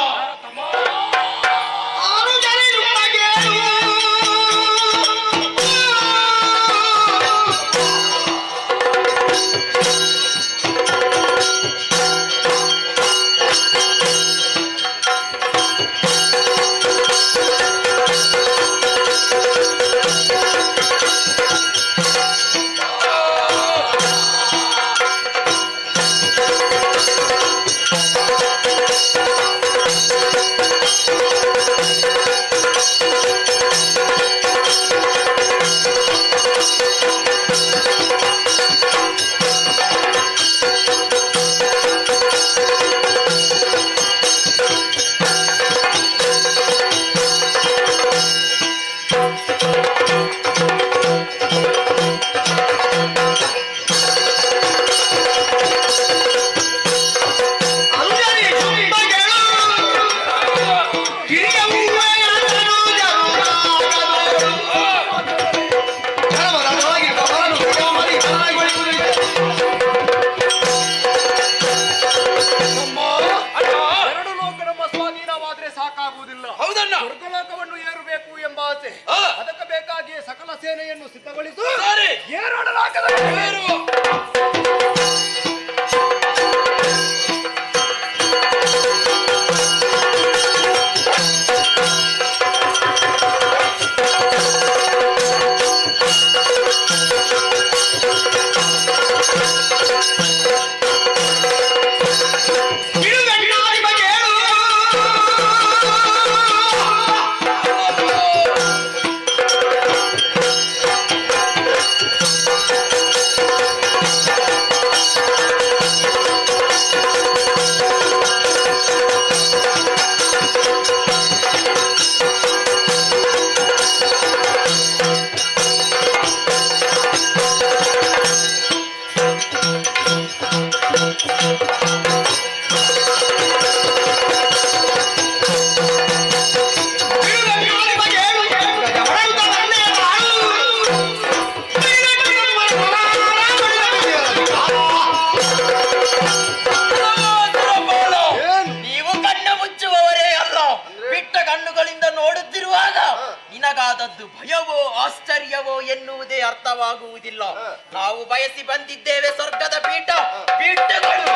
ಸ್ವರ್ಗಲೋಕವನ್ನು ಏರಬೇಕು ಎಂಬ ಆಸೆ. ಅದಕ್ಕೆ ಬೇಕಾಗಿ ಸಕಲ ಸೇನೆಯನ್ನು ಸಿದ್ಧಗೊಳಿಸು. ನಿನಗಾದದ್ದು ಭಯವೋ ಆಶ್ಚರ್ಯವೋ ಎನ್ನುವುದೇ ಅರ್ಥವಾಗುವುದಿಲ್ಲ. ನಾವು ಬಯಸಿ ಬಂದಿದ್ದೇವೆ ಸ್ವರ್ಗದ ಪೀಠ ಪೀಠಗಳು.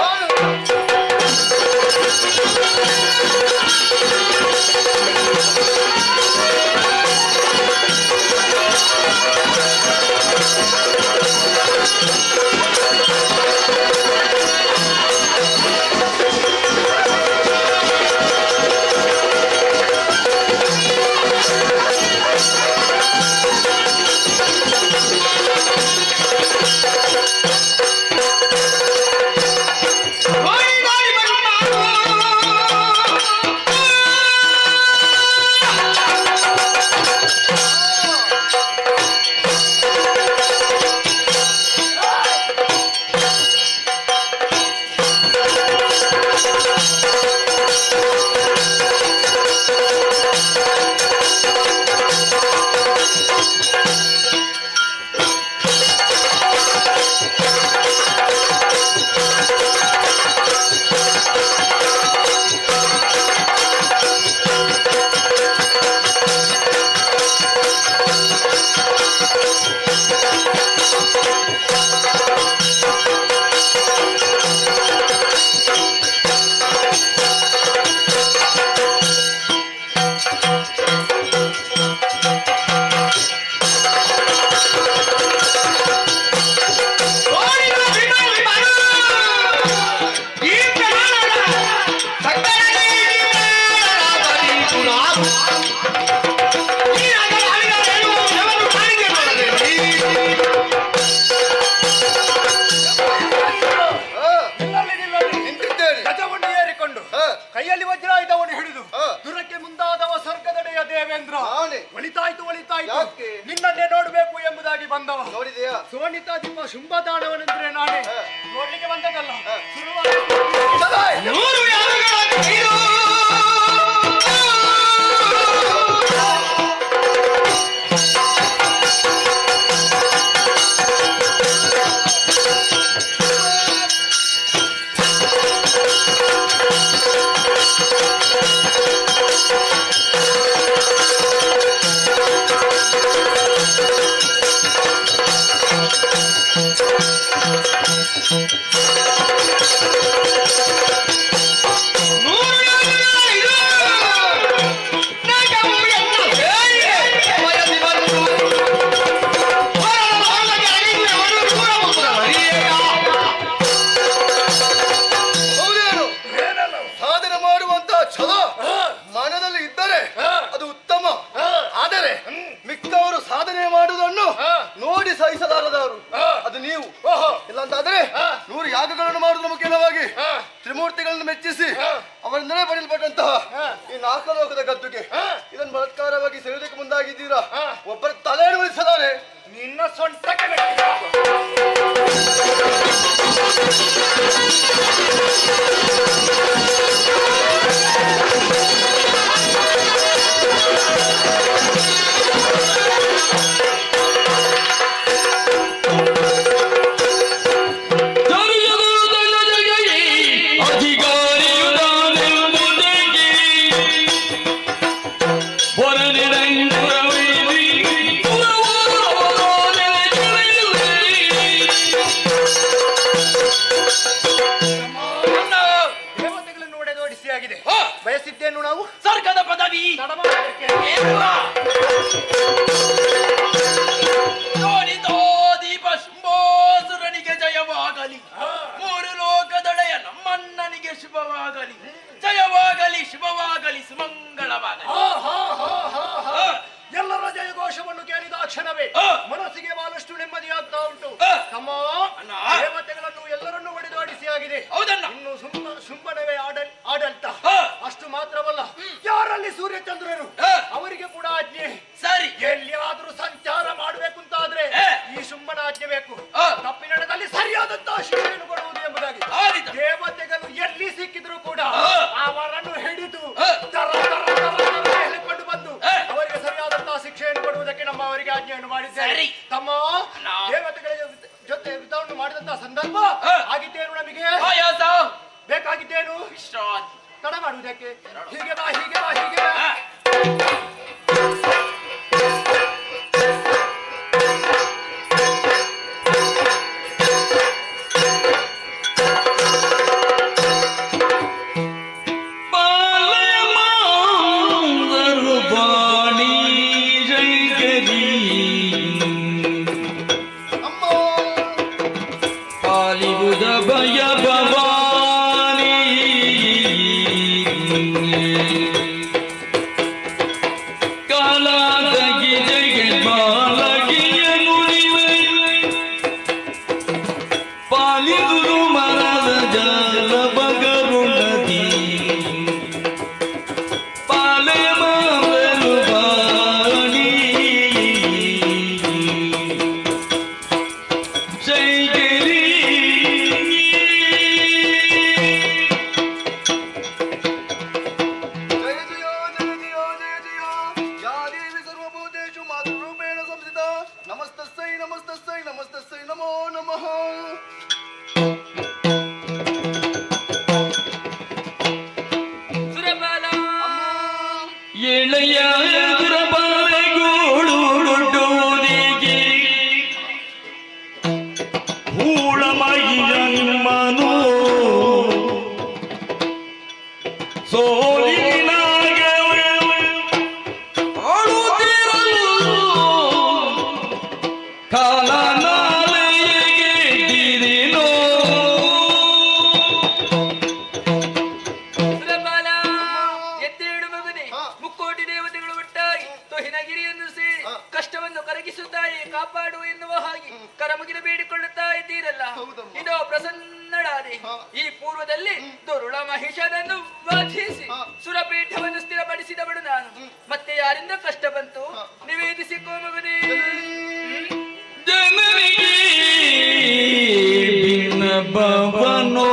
ಕೈಯಲ್ಲಿ ವಜ್ರಾಯುಧವನ್ನು ಹಿಡಿದು ದುರಕ್ಕೆ ಮುಂದಾದವ ಸ್ವರ್ಗದಡೆಯ ದೇವೇಂದ್ರ. ಒಳಿತಾಯ್ತು ಒಳಿತಾಯ್ತು, ನಿನ್ನನ್ನೇ ನೋಡಬೇಕು ಎಂಬುದಾಗಿ ಬಂದವ. ನೋಡಿದೆಯಾ? ಸುವರ್ಣಿತಾಧಿಪ ಶುಂಭದಾನವನೆಂದ್ರೆ ನಾನೇ ನೋಡ್ಲಿಕ್ಕೆ ಬಂದದಲ್ಲ. ಸಾಧನೆ ಮಾಡುವಂತಹ ಛಲ ಮನದಲ್ಲಿ ಇದ್ದರೆ ಅದು ಉತ್ತಮ. ಆದರೆ ಮಿಕ್ಕವರು ಸಾಧನೆ ಮಾಡುವುದನ್ನು ನೋಡಿ ಸಹಿಸಲಾರದವರು ಅದು ನೀವು. ಇಲ್ಲಂತಾದರೆ 100 ಯಾಗಗಳನ್ನು ಮಾಡುವುದರ ಮುಖ್ಯವಾಗಿ ತ್ರಿಮೂರ್ತಿಗಳನ್ನು ಮೆಚ್ಚಿಸಿ ಅವರಿಂದಲೇ ಪಡೆಯಲ್ಪಟ್ಟಂತಹ ಈ 4 ಲೋಕದ ಗದ್ದುಗೆ ಇದನ್ನು ಬಲಾತ್ಕಾರವಾಗಿ ಸೆಳೆಯೋದಕ್ಕೆ ಮುಂದಾಗಿದ್ದೀರಾ. ಒಬ್ಬರ ತಲೆಯನ್ನು ಉಳಿಸಲಾರೆ ನಿನ್ನ ಸೊಂಟಕ್ಕೆ ಬಯಸಿದ್ದೇನು ನಾವು ಸ್ವರ್ಗದ ಪದವಿ ನೋಡಿದೋ ದೀಪ ಶುಂಭೋಸುರನಿಗೆ ಜಯವಾಗಲಿ, 3 ಲೋಕದೊಡೆಯ ನಮ್ಮಣ್ಣನಿಗೆ ಶುಭವಾಗಲಿ, ಜಯವಾಗಲಿ, ಶುಭವಾಗಲಿ, ಸುಮಂಗಳವಾಗಲಿ. ಎಲ್ಲರ ಜಯಘೋಷವನ್ನು ಕೇಳಿದ ಕ್ಷಣವೇ ಮನಸ್ಸಿಗೆ ಬಹಳಷ್ಟು ನೆಮ್ಮದಿಯಾಗ್ತಾ ಉಂಟು. ತಮ್ಮ ದೇವತೆಗಳನ್ನು ಎಲ್ಲರನ್ನೂ ಹೊಡೆದಾಡಿಸಿ ಆಗಿದೆ. ಇನ್ನು ಶುಂಭನವೇ ಆಡಳಿತ. ಅಷ್ಟು ಮಾತ್ರವಲ್ಲ, ಯಾರಲ್ಲಿ ಸೂರ್ಯಚಂದ್ರರು ಅವರಿಗೆ ಕೂಡ ಆಜ್ಞೆ. ಸರಿ, ಎಲ್ಲಿಯಾದ್ರೂ ಸಂಚಾರ ಮಾಡಬೇಕು ಅಂತಾದ್ರೆ ಈ ಶುಂಭನ ಆಜ್ಞೆ ಬೇಕು. ತಪ್ಪಿನಡದಲ್ಲಿ ಸರಿಯಾದಂತಹ ಶಿಕ್ಷೆಯನ್ನು ಕೊಡುವುದು ಎಂಬುದಾಗಿ ದೇವತೆಗಳು ಎಲ್ಲಿ ಸಿಕ್ಕಿದ್ರು ಕೂಡ ಅವರನ್ನು ಹಿಡಿದು ಹೇಳಿಕೊಂಡು ಬಂದು ಅವರಿಗೆ ಸರಿಯಾದಂತಹ ಶಿಕ್ಷೆಯನ್ನು ಕೊಡುವುದಕ್ಕೆ ನಮ್ಮ ಅವರಿಗೆ ಆಜ್ಞೆಯನ್ನು ಮಾಡಿದ್ದೇವೆ. ತಮ್ಮ ದೇವತೆಗಳ ಜೊತೆ ಯುದ್ಧವನ್ನು ಮಾಡಿದಂತಹ ಸಂದರ್ಭ ಆಗಿದ್ದೇನು, ನಮಗೆ ಬೇಕಾಗಿದ್ದೇನು ತಡ ಮಾಡುವುದಕ್ಕೆ. ಹೀಗೆ ಬಾ, ಹೀಗೆ ಬಾ, ಹೀಗೆ ಬಾ. ಈ ಪೂರ್ವದಲ್ಲಿ ದುರುಳ ಮಹಿಷನನ್ನು ವಧಿಸಿ ಸುರಪೀಠವನ್ನು ಸ್ಥಿರಪಡಿಸಿದವಳು ನಾನು. ಮತ್ತೆ ಯಾರಿಂದ ಕಷ್ಟ ಬಂತು ನಿವೇದಿಸಿಕೋ ಮಗನೇ. ಜನರಿಗೆ ಭವನೋ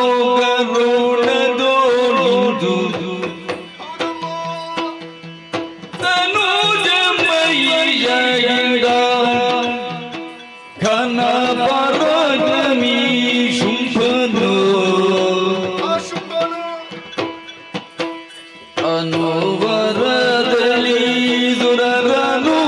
ಗರುಡದೋಡು ತನುಜಮಯ್ಯಂಗ ಘನ ಪರಗಮಿ ಶುಂಭನು ಅನುವರದಲ್ಲಿ ದುರರನು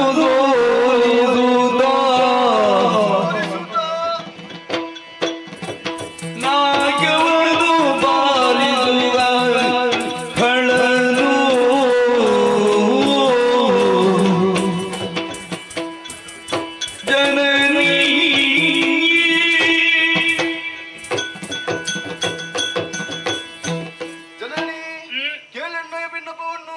ಜನನಿ ಜನನಿ ಕೇಳೆಣ್ಣೆಯ ಭಿನ್ನಪವನ್ನು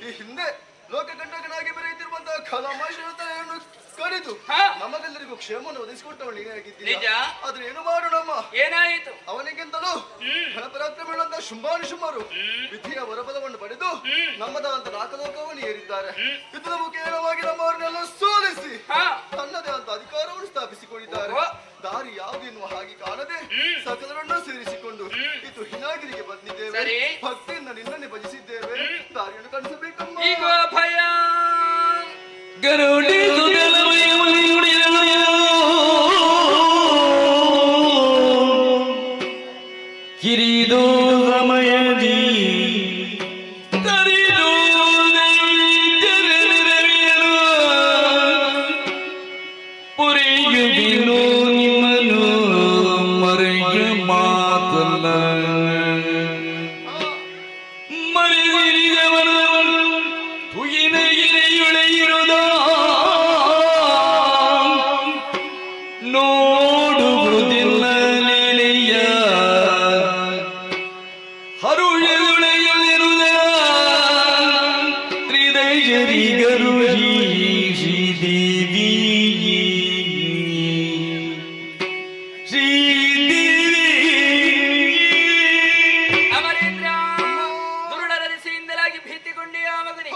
ಈ ಹಿಂದೆ ಲೋಕಕಂಟಕನಾಗಿ ಬರೆಯುತ್ತಿರುವಂತಹ ಕಲಾಮಾಶಯನ್ನು ಕರೆದು ನಮಗೆಲ್ಲರಿಗೂ ಕ್ಷೇಮವನ್ನು ಒದಗಿಸಿಕೊಟ್ಟವಳು ನೀನೇ ಆಗಿದ್ದೀಯ. ಆದ್ರೆ ಏನು ಮಾಡೋಣಮ್ಮ, ಏನಾಯಿತು? ಅವನಿಗಿಂತಲೂ ಘನಪರಾಕ್ರಮಗಳಂತ ಶುಂಭಾನುಶುಂಭರು ವಿಧಿಯ ವರಬಲವನ್ನು ಪಡೆದು ನಮ್ಮದಂತ ನಾಕಲೋಕವನ್ನು ಏರಿದ್ದಾರೆ. ಯುದ್ಧದ ಮುಖೇನವಾಗಿ ನಮ್ಮವರನ್ನೆಲ್ಲ ಸೋಲಿಸಿ ತನ್ನದೇ ಅಂತ ಅಧಿಕಾರವನ್ನು ಸ್ಥಾಪಿಸಿಕೊಂಡಿದ್ದಾರೆ. ದಾರಿ ಯಾವುದು ಎನ್ನುವ ಹಾಗೆ ಕಾಣದೆ ಸಕಲರನ್ನು ಸೇರಿಸಿಕೊಂಡು ಇದು ಹಿನಾಗಿರಿಗೆ ಬಂದಿದ್ದೇವೆ. ಭಕ್ತಿಯಿಂದ ನಿನ್ನನ್ನೇ ಭಜಿಸಿದ್ದೇವೆ. ದಾರಿಯನ್ನು ಕಾಣಿಸಬೇಕಮ್ಮ. ಈಗ ಭಯ ಗರುಡಿ ಕಿರಿದು ಸಮಯದಿ ತರಿದು ಪುರಿಯುವಿನು ನಿಮ್ಮನು ಮರೆಯ ಮಾತಲ್ಲ ಮರೆಯಿರಿದವನು ತುಗಿನ ಇರೆಯುಳೆಯಿರುದ ನೋಡುವುದಿಲ್ಲ ಲೀಲೆಯ ಹರುಳೆಯುಳೆಯುಳಿರುದ ತ್ರಿದಯರಿಗರು ಶ್ರೀದೇವಿ ಅಮರೇಂದ್ರ ದುರುಳರಸಿಯಿಂದಲಾಗಿ ಭೀತಿಗೊಂಡಿಯ ಮಗನಿ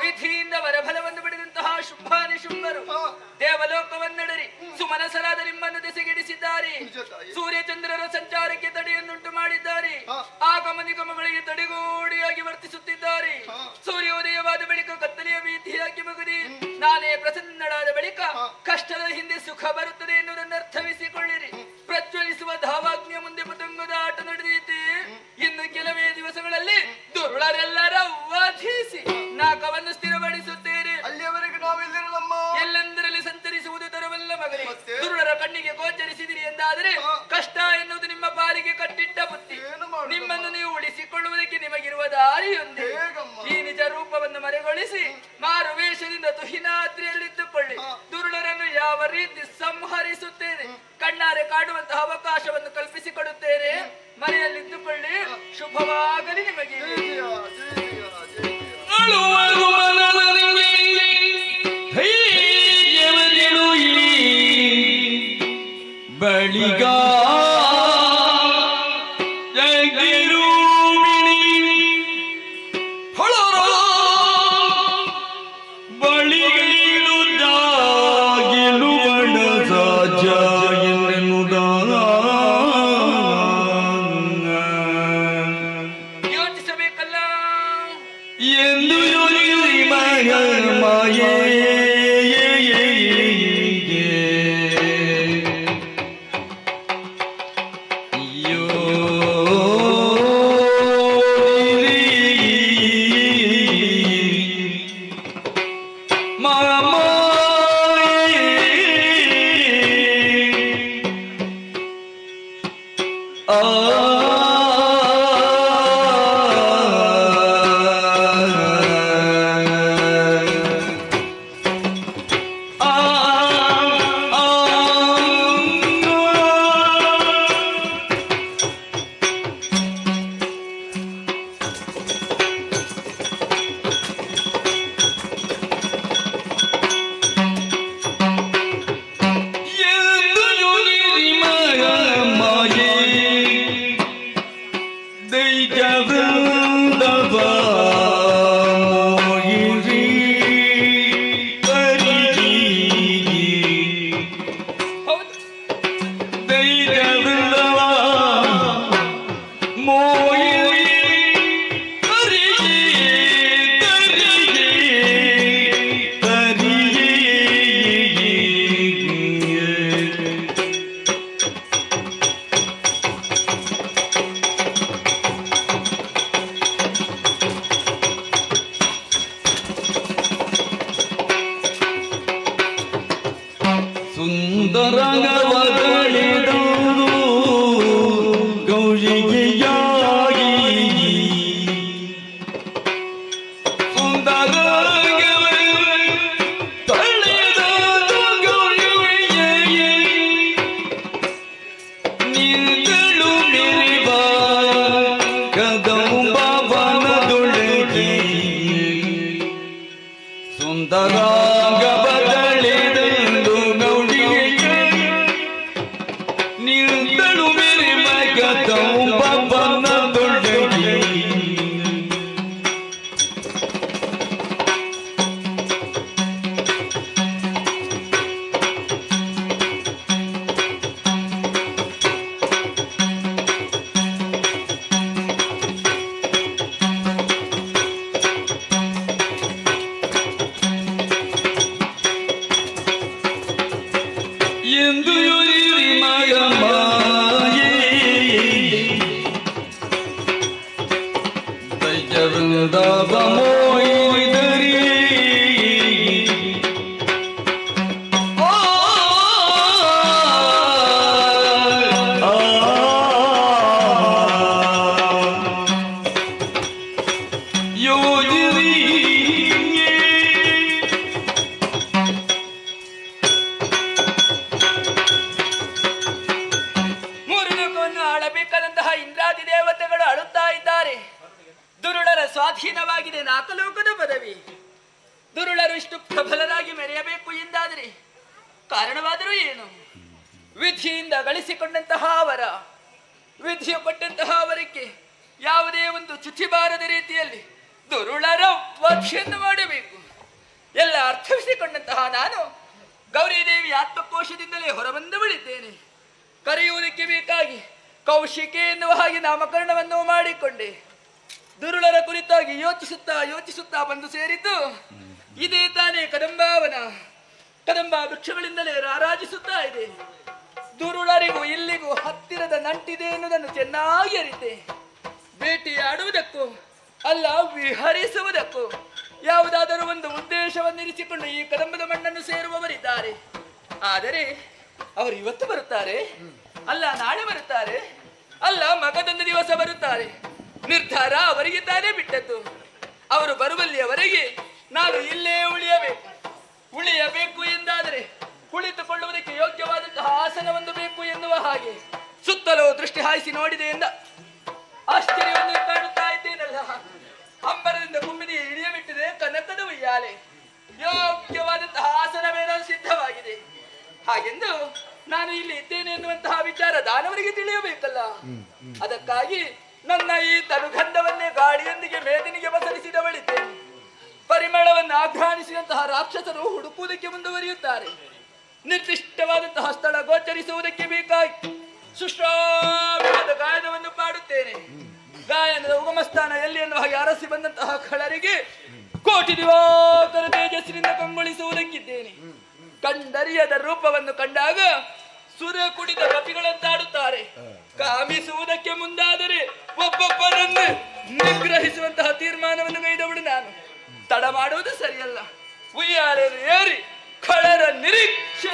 ವಿಧಿಯಿಂದ ವರಫಲವನ್ನು ಪಡೆದಂತಹ ಶುಂಭಾನಿಶುಂಭರು ದೇವಲೋಕವನ್ನಡರಿ ಸುಮನಸರಾದ ನಿಮ್ಮನ್ನು ದೆಸೆಗಿಡಿಸಿದ್ದಾರೆ. ಸೂರ್ಯಚಂದ್ರರ ಸಂಚಾರಕ್ಕೆ ತಡೆಯನ್ನುಂಟು ಮಾಡಿದ್ದಾರೆ. ಆಗಮನಿಗಮಗಳಿಗೆ ತಡೆಗೋಡಿಯಾಗಿ ವರ್ತಿಸುತ್ತಿದ್ದಾರೆ. ಸೂರ್ಯೋದಯವಾದ ಬಳಿಕ ಕತ್ತಲೆಯ ಭೀತಿಯಾಗಿ ಮಗನಿ ನಾನೇ ಪ್ರಸನ್ನಳಾದ ಬಳಿಕ ಕಷ್ಟದ ಹಿಂದೆ ಸುಖ ಬರುತ್ತದೆ ಎನ್ನುವುದನ್ನು ಅರ್ಥವಿಸಿಕೊಳ್ಳಿರಿ. ಪ್ರಜ್ವಲಿಸುವ ಧಾವಾಗ್ನಿಯ ಮುಂದೆ ಪತಂಗದ ಆಟ ನಡೆದೀತೆ. ಇನ್ನು ಕೆಲವೇ ದಿವಸಗಳಲ್ಲಿ ದುರುಳರೆಲ್ಲರ ವಧಿಸಿ ನಾಕವನ್ನು ಸ್ಥಿರಪಡಿಸುತ್ತೇನೆ. ಅಲ್ಲಿಯವರೆಗೆ ನಾವೆಲ್ಲಿರಲಮ್ಮ, ಎಲ್ಲೆಂದರಲ್ಲಿ ಸಂಚರಿಸುವುದು ತರವಲ್ಲ ಮಗನೇ. ದುರುಳರ ಕಣ್ಣಿಗೆ ಗೋಚರಿಸಿದಿರಿ ಎಂದಾದರೆ ಕಷ್ಟ ಎನ್ನುವುದು ನಿಮ್ಮ ಪಾಲಿಗೆ ಕಟ್ಟಿಟ್ಟ ಬುತ್ತಿ. ನಿಮ್ಮನ್ನು ನೀವು ಉಳಿಸಿಕೊಳ್ಳುವುದಕ್ಕೆ ನಿಮಗಿರುವ ದಾರಿಯೊಂದೇ. ಈ ನಿಜ ರೂಪವನ್ನು ಮರೆಗೊಳಿಸಿ ಮಾರು ವೇಷದಿಂದ ತುಹಿನಾದ್ರಿಯಲ್ಲಿದ್ದುಕೊಳ್ಳಿ. ದುರುಳರನ್ನು ಯಾವ ರೀತಿ ಸಂಹರಿಸುತ್ತೇನೆ ಕಣ್ಣಾರೆ ಕಾಡುವಂತಹ ಅವಕಾಶವನ್ನು ಕಲ್ಪಿಸಿಕೊಡುತ್ತೇನೆ. ಮನೆಯಲ್ಲಿದ್ದುಕೊಳ್ಳಿ. ಶುಭವಾಗಲಿ ನಿಮಗೆ. ಬಳಿಗ ಯೋಚಿಸಬೇಕಲ್ಲ ಎಂದು ಮಾಯೇ ಸುಂದರ ಸ್ವಾಧೀನವಾಗಿದೆ ನಾಕಲೋಕದ ಪದವಿ. ದುರುಳರು ಇಷ್ಟು ಪ್ರಬಲರಾಗಿ ಮೆರೆಯಬೇಕು ಎಂದಾದರೆ ಕಾರಣವಾದರೂ ಏನು? ವಿಧಿಯಿಂದ ಗಳಿಸಿಕೊಂಡಂತಹ ಅವರ ವಿಧಿಯ ಪಟ್ಟಂತಹ ಅವರಿಗೆ ಯಾವುದೇ ಒಂದು ಚ್ಯುತಿ ಬಾರದ ರೀತಿಯಲ್ಲಿ ದುರುಳರ ವಧೆಯನ್ನು ಮಾಡಬೇಕು. ಎಲ್ಲ ಅರ್ಥವಿಸಿಕೊಂಡಂತಹ ನಾನು ಗೌರಿದೇವಿ ಆತ್ಮಕೋಶದಿಂದಲೇ ಹೊರಬಂದವಳಿದ್ದೇನೆ. ಕರೆಯುವುದಕ್ಕೆ ಬೇಕಾಗಿ ಕೌಶಿಕೆ ಎನ್ನುವ ಹಾಗೆ ನಾಮಕರಣವನ್ನು ಮಾಡಿಕೊಂಡೆ. ದುರುಳರ ಕುರಿತಾಗಿ ಯೋಚಿಸುತ್ತಾ ಬಂದು ಸೇರಿದ್ದು ಇದೇ ತಾನೇ ಕದಂಬಾವನ. ಕದಂಬ ವೃಕ್ಷಗಳಿಂದಲೇ ರಾರಾಜಿಸುತ್ತಾ ಇದೆ. ದುರುಳರಿಗೂ ಇಲ್ಲಿಗೂ ಹತ್ತಿರದ ನಂಟಿದೆ ಎನ್ನುವುದನ್ನು ಚೆನ್ನಾಗಿ ಅರಿತೆ. ಭೇಟಿಯಾಡುವುದಕ್ಕೂ ಅಲ್ಲ ವಿಹರಿಸುವುದಕ್ಕೂ ಯಾವುದಾದರೂ ಒಂದು ಉದ್ದೇಶವನ್ನಿರಿಸಿಕೊಂಡು ಈ ಕದಂಬದ ಮಣ್ಣನ್ನು ಸೇರುವವರಿದ್ದಾರೆ. ಆದರೆ ಅವರು ಇವತ್ತು ಬರುತ್ತಾರೆ, ಅಲ್ಲ ನಾಳೆ ಬರುತ್ತಾರೆ, ಅಲ್ಲ ಮಗದೊಂದು ದಿವಸ ಬರುತ್ತಾರೆ. ನಿರ್ಧಾರ ಅವರಿಗೆ ತಾನೇ ಬಿಟ್ಟದ್ದು. ಅವರು ಬರುವಲ್ಲಿಯವರೆಗೆ ನಾನು ಇಲ್ಲೇ ಉಳಿಯಬೇಕು ಎಂದಾದರೆ ಕುಳಿತುಕೊಳ್ಳುವುದಕ್ಕೆ ಯೋಗ್ಯವಾದಂತಹ ಆಸನವೊಂದು ಬೇಕು ಎನ್ನುವ ಹಾಗೆ ಸುತ್ತಲೂ ದೃಷ್ಟಿ ಹಾಯಿಸಿ ನೋಡಿದೆ ಎಂದ ಆಶ್ಚರ್ಯವನ್ನು ಕಾಣುತ್ತಾ ಇದ್ದೇನಲ್ಲ. ಅಂಬರದಿಂದ ಕುಂಬಿದಿ ಇಳಿಯಬಿಟ್ಟಿದೆ ಕನಕದ ಉಯ್ಯಾಲೆ. ಯೋಗ್ಯವಾದಂತಹ ಆಸನವೇನೋ ಸಿದ್ಧವಾಗಿದೆ. ಹಾಗೆಂದು ನಾನು ಇಲ್ಲಿ ಇದ್ದೇನೆ ಎನ್ನುವಂತಹ ವಿಚಾರ ದಾನವರಿಗೆ ತಿಳಿಯಬೇಕಲ್ಲ. ಅದಕ್ಕಾಗಿ ನನ್ನ ಈ ತನುಗಂಧವನ್ನೇ ಗಾಳಿಯೊಂದಿಗೆ ಮೇದಿನಿಗೆ ಬಸರಿಸಿದವಳಿದ್ದೇನೆ. ಪರಿಮಳವನ್ನು ಆಘ್ರಾಣಿಸಿದಂತಹ ರಾಕ್ಷಸರು ಹುಡುಕುವುದಕ್ಕೆ ಮುಂದುವರಿಯುತ್ತಾರೆ. ನಿರ್ದಿಷ್ಟವಾದಂತಹ ಸ್ಥಳ ಗೋಚರಿಸುವುದಕ್ಕೆ ಬೇಕಾಗಿ ಸುಶ್ರಾವ್ಯವಾದ ಗಾಯನವನ್ನು ಮಾಡುತ್ತೇನೆ. ಗಾಯನದ ಉಗಮಸ್ಥಾನ ಎಲ್ಲಿ ಎನ್ನುವ ಹಾಗೆ ಅರಸಿ ಬಂದಂತಹ ಖಳರಿಗೆ ಕೋಟಿ ದಿವಾಕರ ತೇಜಸ್ಸಿನಿಂದ ಕಂಗೊಳಿಸುವುದಕ್ಕಿದ್ದೇನೆ. ಕಂಡರಿಯದ ರೂಪವನ್ನು ಕಂಡಾಗ ಸುರ ಕುಡಿದ ಕಪಿಗಳಂತಾಡುತ್ತಾರೆ. ಕಾಮಿಸುವುದಕ್ಕೆ ಮುಂದಾದರೆ ಒಬ್ಬೊಬ್ಬರನ್ನು ನಿಗ್ರಹಿಸುವಂತಹ ತೀರ್ಮಾನವನ್ನು ಕೈದವಳು ನಾನು. ತಡ ಮಾಡುವುದು ಸರಿಯಲ್ಲ. ಉಯ್ಯಾಲೆ ಏರಿ ಖಳರ ನಿರೀಕ್ಷೆ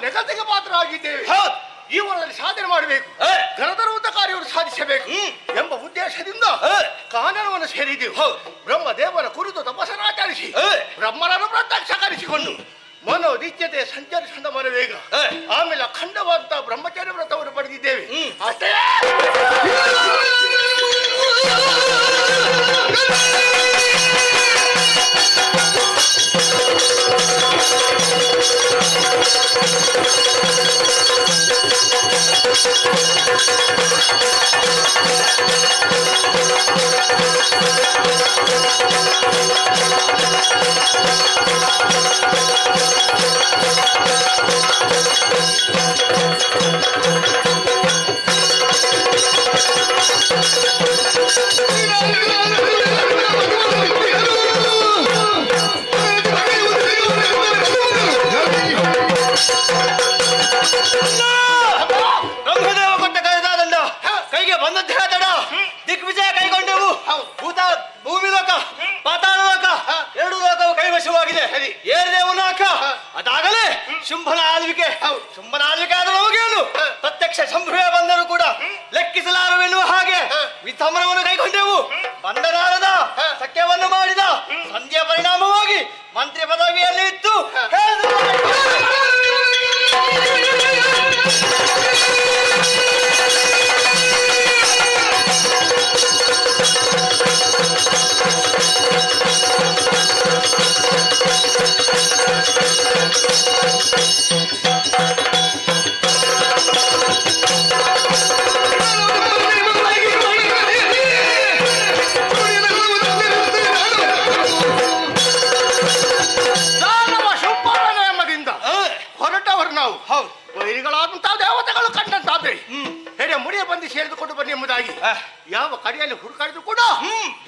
ನೆಗತೆಗೆ ಪಾತ್ರ ಆಗಿದ್ದೇವೆ. ಈ ವರದಲ್ಲಿ ಸಾಧನೆ ಮಾಡಬೇಕು, ಘನತರವಾದ ಕಾರ್ಯವನ್ನು ಸಾಧಿಸಬೇಕು ಎಂಬ ಉದ್ದೇಶದಿಂದ ಕಾನನವನ್ನು ಸೇರಿದೆವು. ಬ್ರಹ್ಮದೇವರ ಕುರಿತು ತಪಸ್ಸನ್ನಾಚರಿಸಿ ಬ್ರಹ್ಮನನ್ನು ಪ್ರತ್ಯಕ್ಷಕರಿಸಿಕೊಂಡು ಮನೋನಿತ್ಯತೆ ಸಂಚರಿಸಿದ ಮನವೇಗ, ಆಮೇಲೆ ಅಖಂಡವಾದ ಬ್ರಹ್ಮಚಾರ್ಯ ವ್ರತವನ್ನು ಪಡೆದಿದ್ದೇವೆ. ಅಷ್ಟೇ ಶುಂಭನ ಆಳ್ವಿಕೆ ಆದ ನಮಗೇನು ಪ್ರತ್ಯಕ್ಷ ಸಂಭ್ರಮ ಬಂದರೂ ಕೂಡ ಲೆಕ್ಕಿಸಲಾರವೆನ್ನುವ ಹಾಗೆ ವಿತಮನವನ್ನು ಕೈಗೊಂಡೆವು. ಬಂಧನಾರದ ಸಖ್ಯವನ್ನು ಮಾಡಿದ ಸಂಧ್ಯಾ ಪರಿಣಾಮವಾಗಿ ಮಂತ್ರಿ ಪದವಿಯಲ್ಲಿ ಇತ್ತು. ವೈರಿಗಳಾದಂತಹ ದೇವತೆಗಳು ಕಂಡಂತಾದ್ರೆ ಹೇಗೆ ಮುಡಿಯ ಬಂದು ಸೇರಿದುಕೊಂಡು ಬನ್ನಿ ಎಂಬುದಾಗಿ ಯಾವ ಕಡೆಯಲ್ಲಿ ಹುಡುಕಾಡಿದ್ರು ಕೂಡ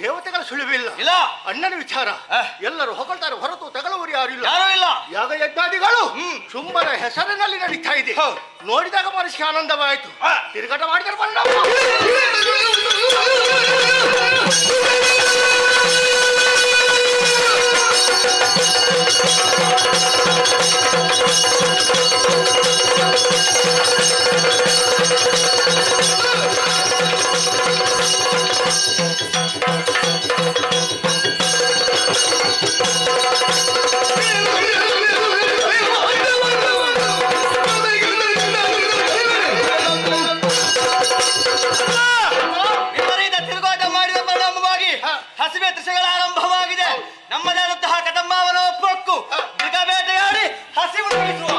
ದೇವತೆಗಳ ಸುಳಿವಿಲ್ಲ. ಅಣ್ಣನ ವಿಚಾರ ಎಲ್ಲರೂ ಹೊಗಳ್ತಾರೆ ಹೊರತು ತಗೊಳ್ಳುವರು ಯಾರು ಇಲ್ಲ. ಯಾಗ ಯಜ್ಞಾದಿಗಳು ಶುಂಭನ ಹೆಸರಿನಲ್ಲಿ ನಡೀತಾ ಇದೆ. ನೋಡಿದಾಗ ಮನಸ್ಸಿಗೆ ಆನಂದವಾಯಿತು. ತಿರುಗಾಟ ಮಾಡಿದರೆ ಪರಿಣಾಮ ಹಸಿವೆ ತೃಷೆಗಳ ಆರಂಭವಾಗಿದೆ. ನಮ್ಮದಾದಂತಹ ಕದಂಬಾವನ ಒಪ್ಪಕ್ಕು ಮೃಗ ಬೇಟೆಯಾಡಿ ಹಸಿವು ನೀಗಿಸುವ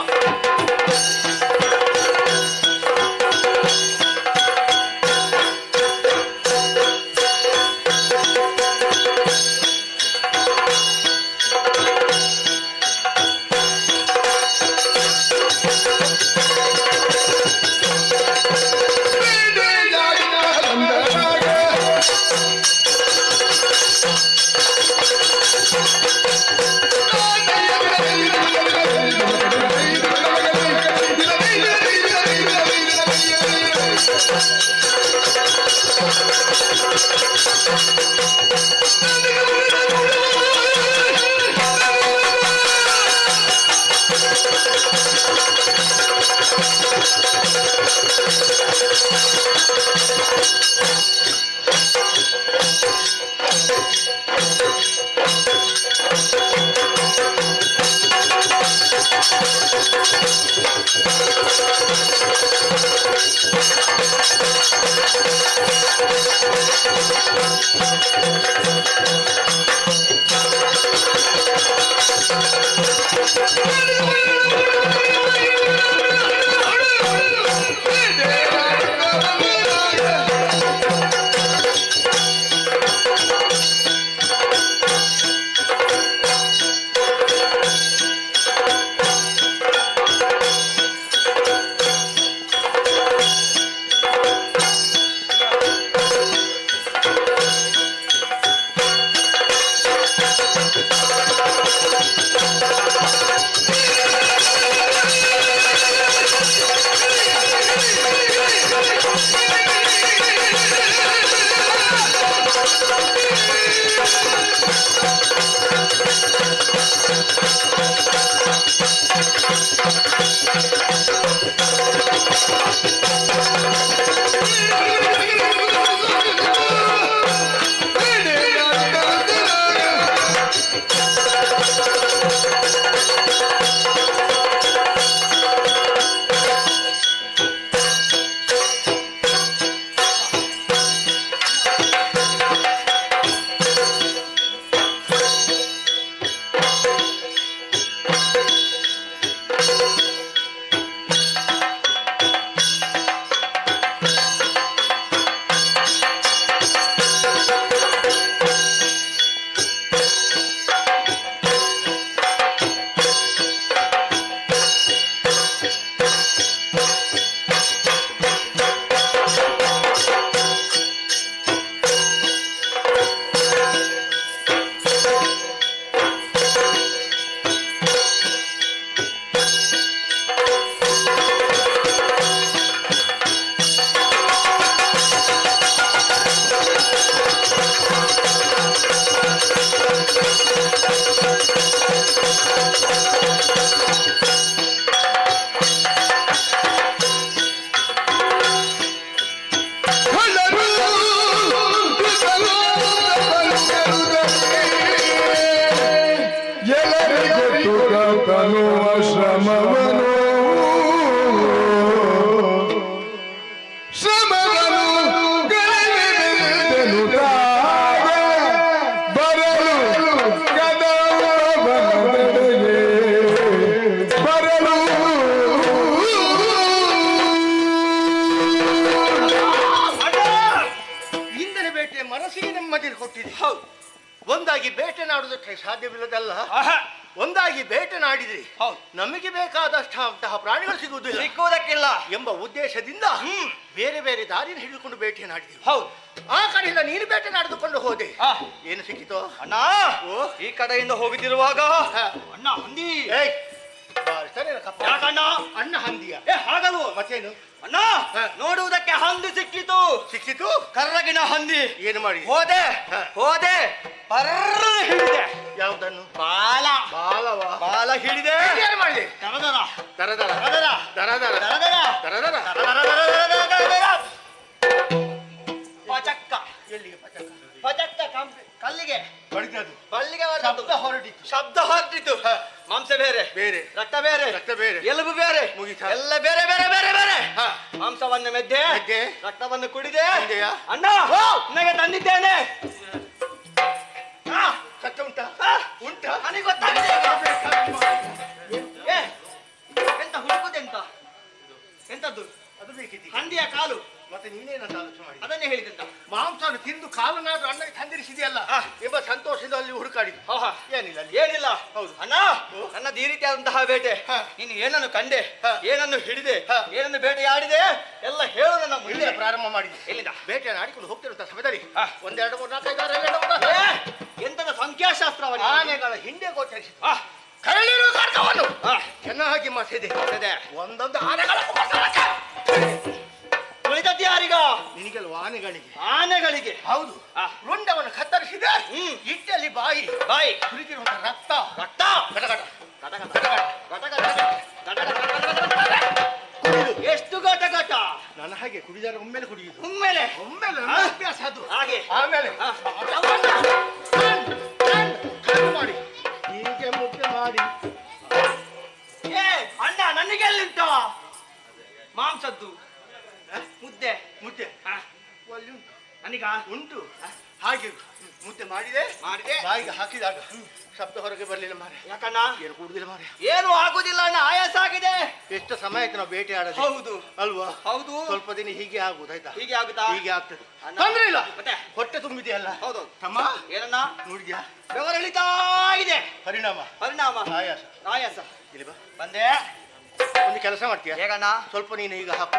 ಸಾಧ್ಯವಿಲ್ಲದಲ್ಲ. ಒಂದಾಗಿ ಬೇಟೆನಾಡಿದ್ರಿ ನಮಗೆ ಬೇಕಾದಷ್ಟಂತಹ ಪ್ರಾಣಿಗಳು ಸಿಗುವುದಿಲ್ಲ ಎಂಬ ಉದ್ದೇಶದಿಂದ ಬೇರೆ ಬೇರೆ ದಾರಿಯನ್ನು ಹಿಡಿದುಕೊಂಡು ಬೇಟೆನಾಡಿದ್ವಿ. ಹೌದು, ಆ ಕಡೆಯಿಂದ ನೀನು ಬೇಟೆನಾಡಿದುಕೊಂಡು ಹೋದೆ. ಏನು ಸಿಕ್ಕಿತು ಅಣ್ಣ? ಈ ಕಡೆಯಿಂದ ಹೋಗುತ್ತಿರುವಾಗ ಅಣ್ಣ ಹಂದಿ. ಅಣ್ಣ ಹಂದಿಯ ಹಾಗಲ್ವ? ಮತ್ತೇನು ಅಣ್ಣ, ನೋಡುವುದಕ್ಕೆ ಹಂದಿ ಸಿಕ್ಕಿತು. ಕರ್ರಗಿನ ಹಂದಿ. ಏನು ಮಾಡಿ? ಹೋದೆ ಹಿಡಿದೆ. ಯಾವುದನ್ನು? ಬಾಲ ಹಿಡಿದೆ. ಏನು ಮಾಡಿ? ಪಚಕ್ಕ. ಎಲ್ಲಿಗೆ ಪಚಕ್ಕ? ಪಚಕ್ಕ ಕಲ್ಲಿಗೆ ಹೊಡಿತದು. ಶಬ್ದ ಹೊರಟಿತು. ಮಾಂಸ ಬೇರೆ, ರಕ್ತ ಬೇರೆ, ಎಲುಬು ಬೇರೆ, ಎಲ್ಲ ಬೇರೆ ಬೇರೆ ಬೇರೆ ಬೇರೆ. ಮಾಂಸವನ್ನು ಮೆದ್ದೆ, ರಕ್ತವನ್ನು ಕುಡಿದೆ. ಅಣ್ಣ, ನನಗೆ ತಂದಿದ್ದೇನೆ. ಸತ್ಯ ಉಂಟಾ? ನನಗೆ ಗೊತ್ತಾಗಿದೆ. ಎಂತ ಹುಡುಕುದೆಂತ? ಎಂತದ್ದು? ಅದು ಬೇಕಿತ್ತು. ಹಂದಿಯ ಕಾಲು. ಮತ್ತೆ ನೀನೇನಂತ ಆಲೋಚನೆ ಮಾಡಿ? ಅದನ್ನೇ ಹೇಳಿದಂತ. ಮಾಂಸವನ್ನು ತಿಂದು ಕಾಲನಾದ್ರೂ ಅಣ್ಣಗೆ ತಂದಿರಿಸಿದೆಯಲ್ಲ ಎಂಬ ಸಂತೋಷದಿಂದ ಅಲ್ಲಿ ಹುಡುಕಾಡಿದ್ದು. ಏನಿಲ್ಲ. ಹೌದು ಅಣ್ಣ, ನನ್ನದು ಈ ರೀತಿಯಾದಂತಹ ಬೇಟೆ. ನೀನು ಏನನ್ನು ಕಂಡೆ, ಏನನ್ನು ಹಿಡಿದೆ, ಏನನ್ನು ಬೇಟೆಯಾಡಿದೆ ಎಲ್ಲ ಹೇಳು. ನನ್ನ ಮುಂದೆ ಪ್ರಾರಂಭ ಮಾಡಿದೆ. ಎಲ್ಲಿಂದ ಬೇಟೆಯನ್ನು ಆಡಿಕೊಂಡು ಹೋಗ್ತಿರುವಂತ ಸಮಯದಲ್ಲಿ 1 2 3 4 5 ಎಂತದ ಸಂಖ್ಯಾಶಾಸ್ತ್ರವನ್ನು ಆನೆಗಳ ಹಿಂದೆ ಗೋಚರಿಸಿತು. ಕಳ್ಳಿರು ಕಾರ್ಕವನ್ನು ಚೆನ್ನಾಗಿ ಮಸೆದೆ. ಒಂದೊಂದು ಆನೆಗಳ ಉಳಿದದ್ದು ಯಾರಿಗ? ನಿನಗೆಲ್ಲ ಆನೆಗಳಿಗೆ. ಹೌದು. ರುಂಡವನ್ನು ಕತ್ತರಿಸಿದೆ. ಇಟ್ಟಲ್ಲಿ ಬಾಯಿ ಕುಳಿತಿರುವಂತ ರಕ್ತ ಎಷ್ಟು ಘಟ ನನ್ನ ಹಾಗೆ ಕುಡಿದರೆ ಒಮ್ಮೆಲೆ ಕುಡಿಯುವುದು. ಒಮ್ಮೆಲೆ ಅಭ್ಯಾಸ ಅದು. ಹಾಗೆ ಆಮೇಲೆ ಮಾಡಿ ಹೀಗೆ ಮುದ್ದೆ ಮಾಡಿ. ಅಣ್ಣ, ನನಗೆ ಎಲ್ಲಿಂಟ ಮಾಂಸದ್ದು ಮುದ್ದೆ? ಅಲ್ಲಿ ಉಂಟು. ನನಗ ಉಂಟು. ಹಾಗೆ ಮುದ್ದೆ ಮಾಡಿದೆ. ಬಾಯಿಗೆ ಹಾಕಿದಾಗ ಶಬ್ದ ಹೊರಗೆ ಬರಲಿಲ್ಲ ಮಾರೆ. ಯಾಕಣ್ಣ? ಏನು ಕೂಡುದಿಲ್ಲ ಮಾರೆ. ಏನು ಆಗುದಿಲ್ಲ ಅಣ್ಣ, ಆಯಾಸ ಆಗಿದೆ. ಎಷ್ಟು ಸಮಯ ಆಯ್ತು ನಾವು ಬೇಟೆ ಆಡೋದು? ಹೌದು ಅಲ್ವಾ? ಹೌದು. ಸ್ವಲ್ಪ ದಿನ ಹೀಗೆ ಆಗುದು. ಆಯ್ತಾ? ಹೀಗೆ ಆಗುತ್ತಾ? ಹೀಗೆ ಆಗ್ತದೆ. ತೊಂದ್ರೆ ಇಲ್ಲ. ಮತ್ತೆ ಹೊಟ್ಟೆ ತುಂಬಿದೆಯಲ್ಲ. ಹೌದು. ತಮ್ಮ ಏನನ್ನ ನೋಡಿದ್ಯಾ? ಬೆವರಳಿತಾ ಇದೆ. ಪರಿಣಾಮ ಆಯಾಸ. ಇಲ್ಲಿ ಬಾ. ಬಂದೆ. ಒಂದು ಕೆಲಸ ಮಾಡ್ತೀಯ? ಹೇಗಣ್ಣ? ಸ್ವಲ್ಪ ನೀನು ಈಗ ಹಾಕು.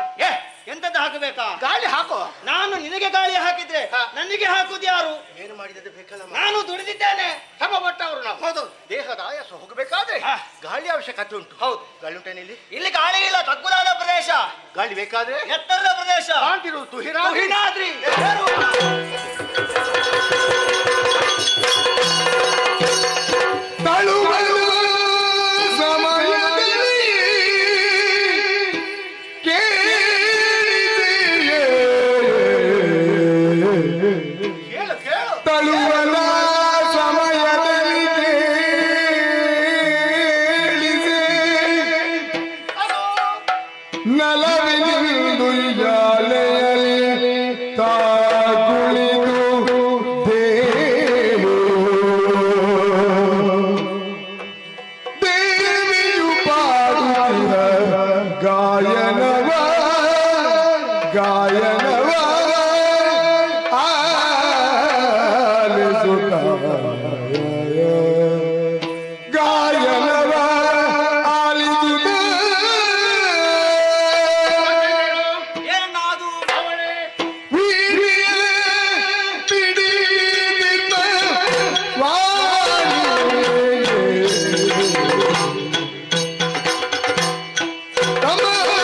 ಎಂತದ್ದು ಹಾಕಬೇಕಾ? ಗಾಳಿ ಹಾಕೋ. ನಾನು ನಿನಗೆ ಗಾಳಿ ಹಾಕಿದ್ರೆ ನನಗೆ ಹಾಕುದು ಯಾರು? ಏನು ಮಾಡಿದ್ರೆ ಬೇಕಲ್ಲ. ನಾನು ದುಡಿದಿದ್ದೇನೆ. ಸಮಪಟ್ಟವರು ನಾವು. ಹೌದು. ದೇಹದ ಆಯಾಸ ಹೋಗಬೇಕಾದ್ರೆ ಗಾಳಿ ಅವಶ್ಯಕತೆ ಉಂಟು. ಹೌದು. ಗಾಳಿ ಉಂಟೇನಿಲ್ಲಿ? ಇಲ್ಲಿ ಗಾಳಿ ಇಲ್ಲ, ತಗ್ಗುದಾದ ಪ್ರದೇಶ. ಗಾಳಿ ಬೇಕಾದ್ರೆ ಎತ್ತರದ ಪ್ರದೇಶ. ಕಾಣ್ತಿರು ತುಹಿನಾದ್ರಿ. Come on!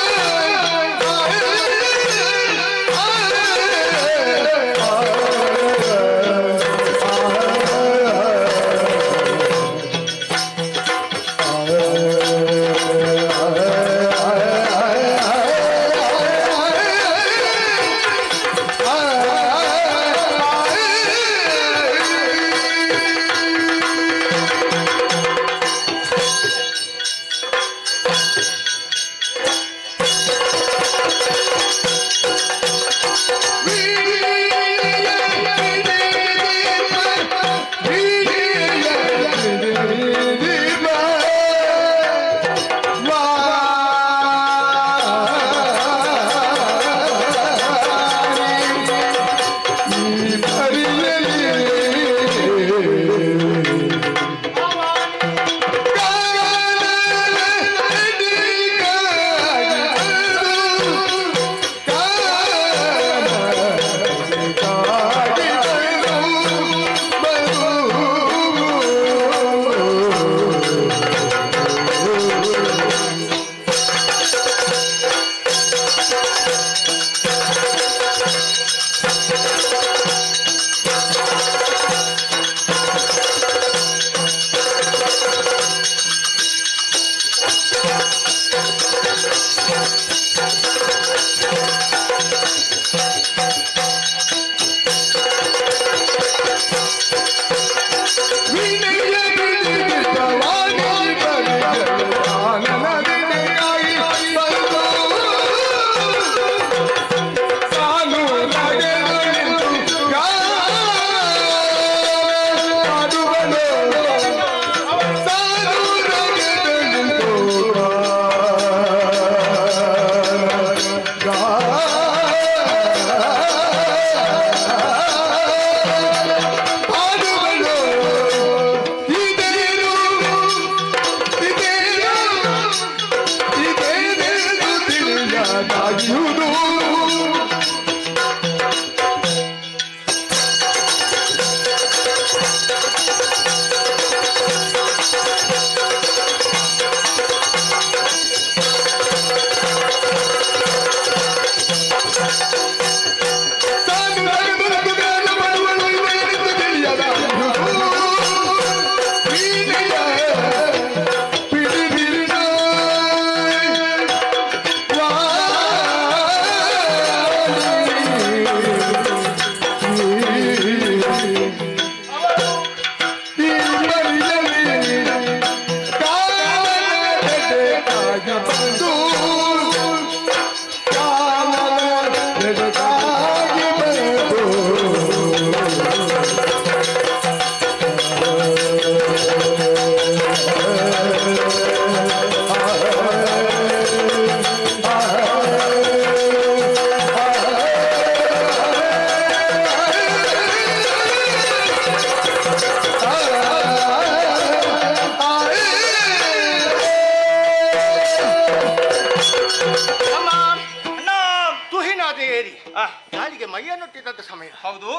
ಸೇರಿ ಗಾಳಿಗೆ ಮೈಯನ್ನೊಟ್ಟಿದ್ದಂತ ಸಮಯ. ಹೌದು.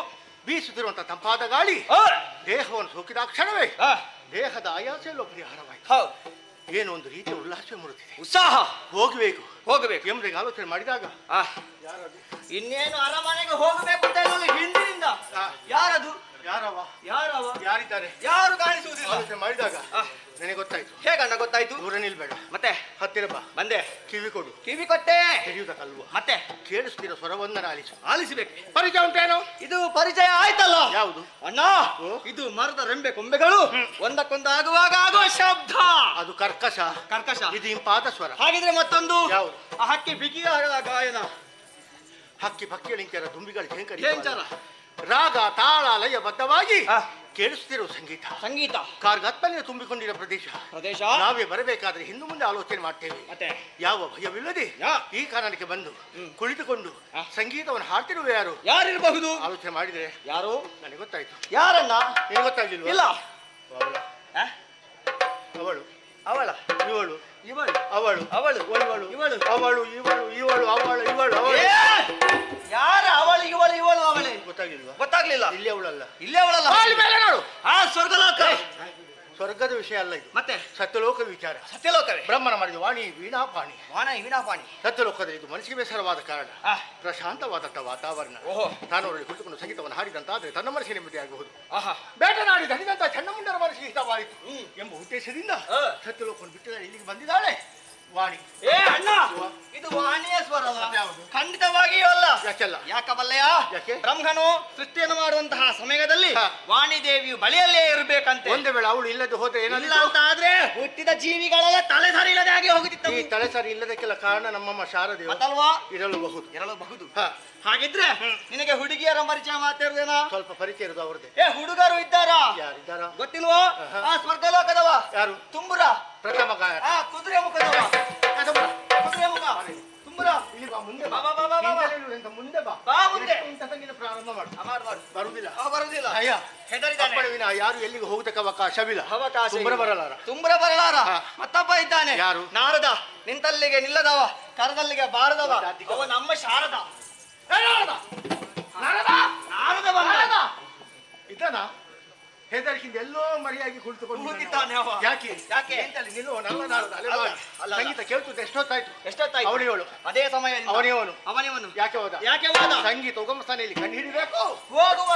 ಬೀಸುತ್ತಿರುವಂತ ತಂಪಾದ ಗಾಳಿ ದೇಹವನ್ನು ಸೋಕಿದ ಕ್ಷಣವೇ ದೇಹದ ಆಯಾಸ ಪರಿಹಾರವಾಯಿತು. ಏನೋ ಒಂದು ರೀತಿಯ ಉಲ್ಲಾಸ ಮೂಡುತ್ತಿದೆ. ಉತ್ಸಾಹ ಹೋಗಬೇಕು ಎಂಬುದಾಗಿ ಆಲೋಚನೆ ಮಾಡಿದಾಗ ಇನ್ನೇನು ಅರಮನೆಗೆ ಹೋಗಬೇಕು ಅಂತ ಹೇಳೋದು ಹಿಂದಿನಿಂದ ಯಾರದು ಯಾರಿದ್ದಾರೆ ಯಾರು ಕಾಣಿಸುವುದಿಲ್ಲ. ಆಲೋಚನೆ ಮಾಡಿದಾಗ ನನಗೆ ಗೊತ್ತಾಯ್ತು. ಹೇಗಣ್ಣ ಗೊತ್ತಾಯ್ತು? ದೂರ ನಿಲ್ಬೇಡ, ಮತ್ತೆ ಹತ್ತಿರ ಬಾ. ಬಂದೆ. ಕಿವಿ ಕೊಡು. ಕಿವಿ ಕೊಟ್ಟೆ. ಹಿಡಿಯುವುದಕ್ಕಲ್ವ, ಮತ್ತೆ ಕೇಳಿಸ್ತಿರೋ ಸ್ವರವೊಂದನ್ನು ಆಲಿಸಬೇಕು. ಪರಿಚಯ ಉಂಟೇನೋ? ಇದು ಪರಿಚಯ ಆಯ್ತಲ್ಲ. ಯಾವುದು ಅಣ್ಣ? ಇದು ಮರದ ರೆಂಬೆ ಕೊಂಬೆಗಳು ಒಂದಕ್ಕೊಂದು ಆಗುವಾಗ ಆಗುವ ಶಬ್ದ. ಅದು ಕರ್ಕಶ. ಇದು ಇಂಪಾದ ಸ್ವರ. ಹಾಗಿದ್ರೆ ಮತ್ತೊಂದು ಯಾವುದು? ಆ ಹಕ್ಕಿ ಬಿಗಿಯ ಗಾಯನ. ಹಕ್ಕಿ ಪಕ್ಕಿಳಿಂಚರ ದುಂಬಿಗಳ ಝೇಂಕರ ರಾಗ ತಾಳ ಲಯಬದ್ಧವಾಗಿ ಕೇಳಿಸುತ್ತಿರುವ ಸಂಗೀತ ಕಾರ್ಗತ್ತನೆ ತುಂಬಿಕೊಂಡಿರೋ ಪ್ರದೇಶ. ನಾವೇ ಬರಬೇಕಾದ್ರೆ ಹಿಂದೆ ಮುಂದೆ ಆಲೋಚನೆ ಮಾಡ್ತೇವೆ. ಮತ್ತೆ ಯಾವ ಭಯವಿಲ್ಲದೆ ಈ ಕಾರಣಕ್ಕೆ ಬಂದು ಕುಳಿತುಕೊಂಡು ಸಂಗೀತವನ್ನು ಹಾಡ್ತಿರುವ ಯಾರಿರಬಹುದು ಆಲೋಚನೆ ಮಾಡಿದ್ರೆ ಯಾರು ನನಗೆ ಗೊತ್ತಾಯ್ತು. ಯಾರನ್ನ? ನಿನಗೆ ಗೊತ್ತಾಗ್ಲಿಲ್ವ? ಇಲ್ಲ. ಅವಳು ಅವಳ ಇವಳು ಇವಳು ಅವಳು ಅವಳು ಇವಳು ಇವಳು ಅವಳು ಇವಳು ಇವಳು ಅವಳು ಇವಳು ಅವಳು ಯಾರ ಅವಳು ಇವಳು ಇವಳು ಅವಳೆ ಗೊತ್ತಾಗ್ಲಿಲ್ಲ. ಇಲ್ಲಿ ಅವಳಲ್ಲ. ಇಲ್ಲೇ ಅವಳಲ್ಲ. ಮೇಲೆ ನೋಡು. ಸ್ವರ್ಗಲೋಕ. ಸ್ವರ್ಗದ ವಿಷಯ ಅಲ್ಲ ಇದು. ಮತ್ತೆ ಸತ್ಯಲೋಕ ವಿಚಾರ. ಸತ್ಯಲೋಕವೇ. ಬ್ರಹ್ಮನ ಮಾಡಿದ ವಾಣಿ ವೀಣಾಪಾಣಿ. ವೀಣಾಪಾಣಿ. ಸತ್ಯಲೋಕದಲ್ಲಿ ಇದು ಮನಸ್ಸಿಗೆ ಬೇಸರವಾದ ಕಾರಣ ಪ್ರಶಾಂತವಾದಂಥ ವಾತಾವರಣ. ತಾನು ಅವರಲ್ಲಿ ಕುಳಿತುಕೊಂಡು ಸಂಗೀತವನ್ನು ಹಾಡಿದಂತಾದ್ರೆ ತನ್ನ ಮನಸ್ಸಿಗೆ ನೆಮ್ಮದಿಯಾಗಬಹುದು. ಬೇಟನಾಡಿ ದಣಿದಂತ ಚನ್ನಮುಂಡರ ಮನಸ್ಸಿಗೆ ಹಿತವಾಯಿತು ಎಂಬ ಉದ್ದೇಶದಿಂದ ಸತ್ಯಲೋಕವನ್ನು ಬಿಟ್ಟಿದ್ದಾಳೆ. ಇಲ್ಲಿಗೆ ಬಂದಿದ್ದಾಳೆ ವಾಣಿ. ಅಣ್ಣ, ಇದು ವಾಣಿಯ ಸ್ವರ ಖಂಡಿತವಾಗಿಯೂ ಅಲ್ಲ. ಯಾಕಬಲ್ಲಯ್ಯ? ಬ್ರಹ್ಮನು ಸೃಷ್ಟಿಯನ್ನು ಮಾಡುವಂತಹ ಸಮಯದಲ್ಲಿ ವಾಣಿ ದೇವಿಯು ಬಳಿಯಲ್ಲೇ ಇರಬೇಕಂತೆ. ಒಂದೇ ವೇಳೆ ಅವಳು ಇಲ್ಲದೆ ಹೋದ್ರೆ ಏನಿಲ್ಲ ಅಂತ ಆದ್ರೆ ಹುಟ್ಟಿದ ಜೀವಿಗಳೆಲ್ಲ ತಲೆ ಸರಿ ಇಲ್ಲದೆ ಆಗಿ ಹೋಗುತ್ತಿತ್ತು. ಈ ತಲೆ ಸರಿ ಇಲ್ಲದಕ್ಕೆಲ್ಲ ಕಾರಣ ನಮ್ಮಮ್ಮ ಶಾರದೆ ಅಲ್ವಾ? ಇರಲಬಹುದು. ಹಾಗಿದ್ರೆ ನಿನಗೆ ಹುಡುಗಿಯರ ಪರಿಚಯ ಮಾತಾಡುದೇನಾ? ಸ್ವಲ್ಪ ಪರಿಚಯ ಇರೋದು ಅವ್ರದ್ದೇ. ಹುಡುಗರು ಇದ್ದಾರಾ? ಯಾರಿದ್ದಾರ ಗೊತ್ತಿಲ್ವೋ? ಸ್ವರ್ಗಲೋಕದವ ಯಾರು? ತುಂಬುರ ಪ್ರಥಮ ಗಾಯ. ಕುದುರೆ ಮುಖದವ. ಕುದುರೆ ಮುಖ ತುಂಬುರ. ಇಲ್ಲಿ ಬಾ, ಮುಂದೆ ಬಾ. ಮುಂದೆ ಬಾ. ಮುಂದೆ ಸಂಗೀತ ಪ್ರಾರಂಭ ಮಾಡು. ಬರುದಿಲ್ಲ. ಬರುದಿಲ್ಲ. ಹೆದರಿದ್ದಾನೆ. ಯಾರು ಎಲ್ಲಿಗೆ ಹೋಗುದಕ್ಕೆ ಅವಕಾಶವಿಲ್ಲ. ತುಂಬುರ ಬರಲಾರ. ಮತ್ತೊಬ್ಬ ಇದ್ದಾನೆ. ಯಾರು? ನಾರದ. ನಿಂತಲ್ಲಿಗೆ ನಿಲ್ಲದವ, ಕರದಲ್ಲಿಗೆ ಬಾರದವ. ಅವ ನಮ್ಮ ಶಾರದ. ಇದ್ದಾನ? ಹೆದರಿಕಿಂದ ಎಲ್ಲೋ ಮರಿಯಾಗಿ ಕುಳಿತುಕೊಂಡು ಯಾಕೆ ನಿಲ್ಲುವ ನನ್ನ ಸಂಗೀತ ಕೇಳ್ತದೆ. ಎಷ್ಟೊತ್ತಾಯ್ತು? ಅವನಿವಳು. ಅದೇ ಸಮಯ ಅವನಿವನು ಯಾಕೆ ಹೋದ? ಸಂಗೀತ ಉಗಮ ಸ್ಥಾನೆಯಲ್ಲಿ ಕಂಡು ಹಿಡಿಬೇಕು. ಹೋಗುವ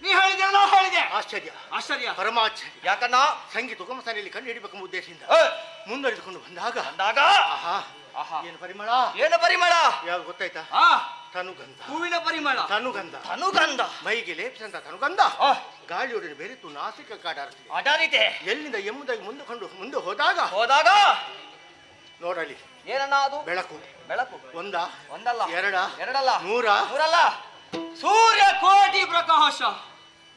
ನೀ ಹೇಳಿದೆ ನಾ ಹೇಳಿದೆ. ಆಶ್ಚರ್ಯ ಆಶ್ಚರ್ಯ ಪರಮಾಶ್ಚರ್ಯ. ಯಾಕನ್ನ ಸಂಗೀತ ಉಗಮಸ್ಥಾನದಲ್ಲಿ ಕಂಡು ಹಿಡಿಬೇಕೆಂಬ ಉದ್ದೇಶದಿಂದ ಮುಂದುವರಿದುಕೊಂಡು ಬಂದಾಗ ಏನು ಪರಿಮಳ, ಏನು ಪರಿಮಳ ಯಾವ್ದು ಗೊತ್ತಾಯ್ತಾ? ತನುಗಂಧ, ಹೂವಿನ ಪರಿಮಳ. ತನುಗಂಧ, ತನುಗಂಧ ಮೈಗೆ ಲೇಪಿಸಂತ ತನುಗಂಧ ಗಾಳಿಯೊಡನೆ ಬೆರೆತು ನಾಸಿಕ ಕಾಡಾಡ್ತಿದೆ. ಅಡಾರಿತೆ ಎಲ್ಲಿಂದ ಎಂಬುದಾಗಿ ಮುಂದೆ ಹೋದಾಗ ನೋಡಲಿ ಏನನ್ನ ಅದು? ಬೆಳಕು. ಬೆಳಕು ಒಂದಲ್ಲ ಎರಡಲ್ಲ ಮೂರಲ್ಲ ಸೂರ್ಯ ಕೋಟಿ ಪ್ರಕಾಶ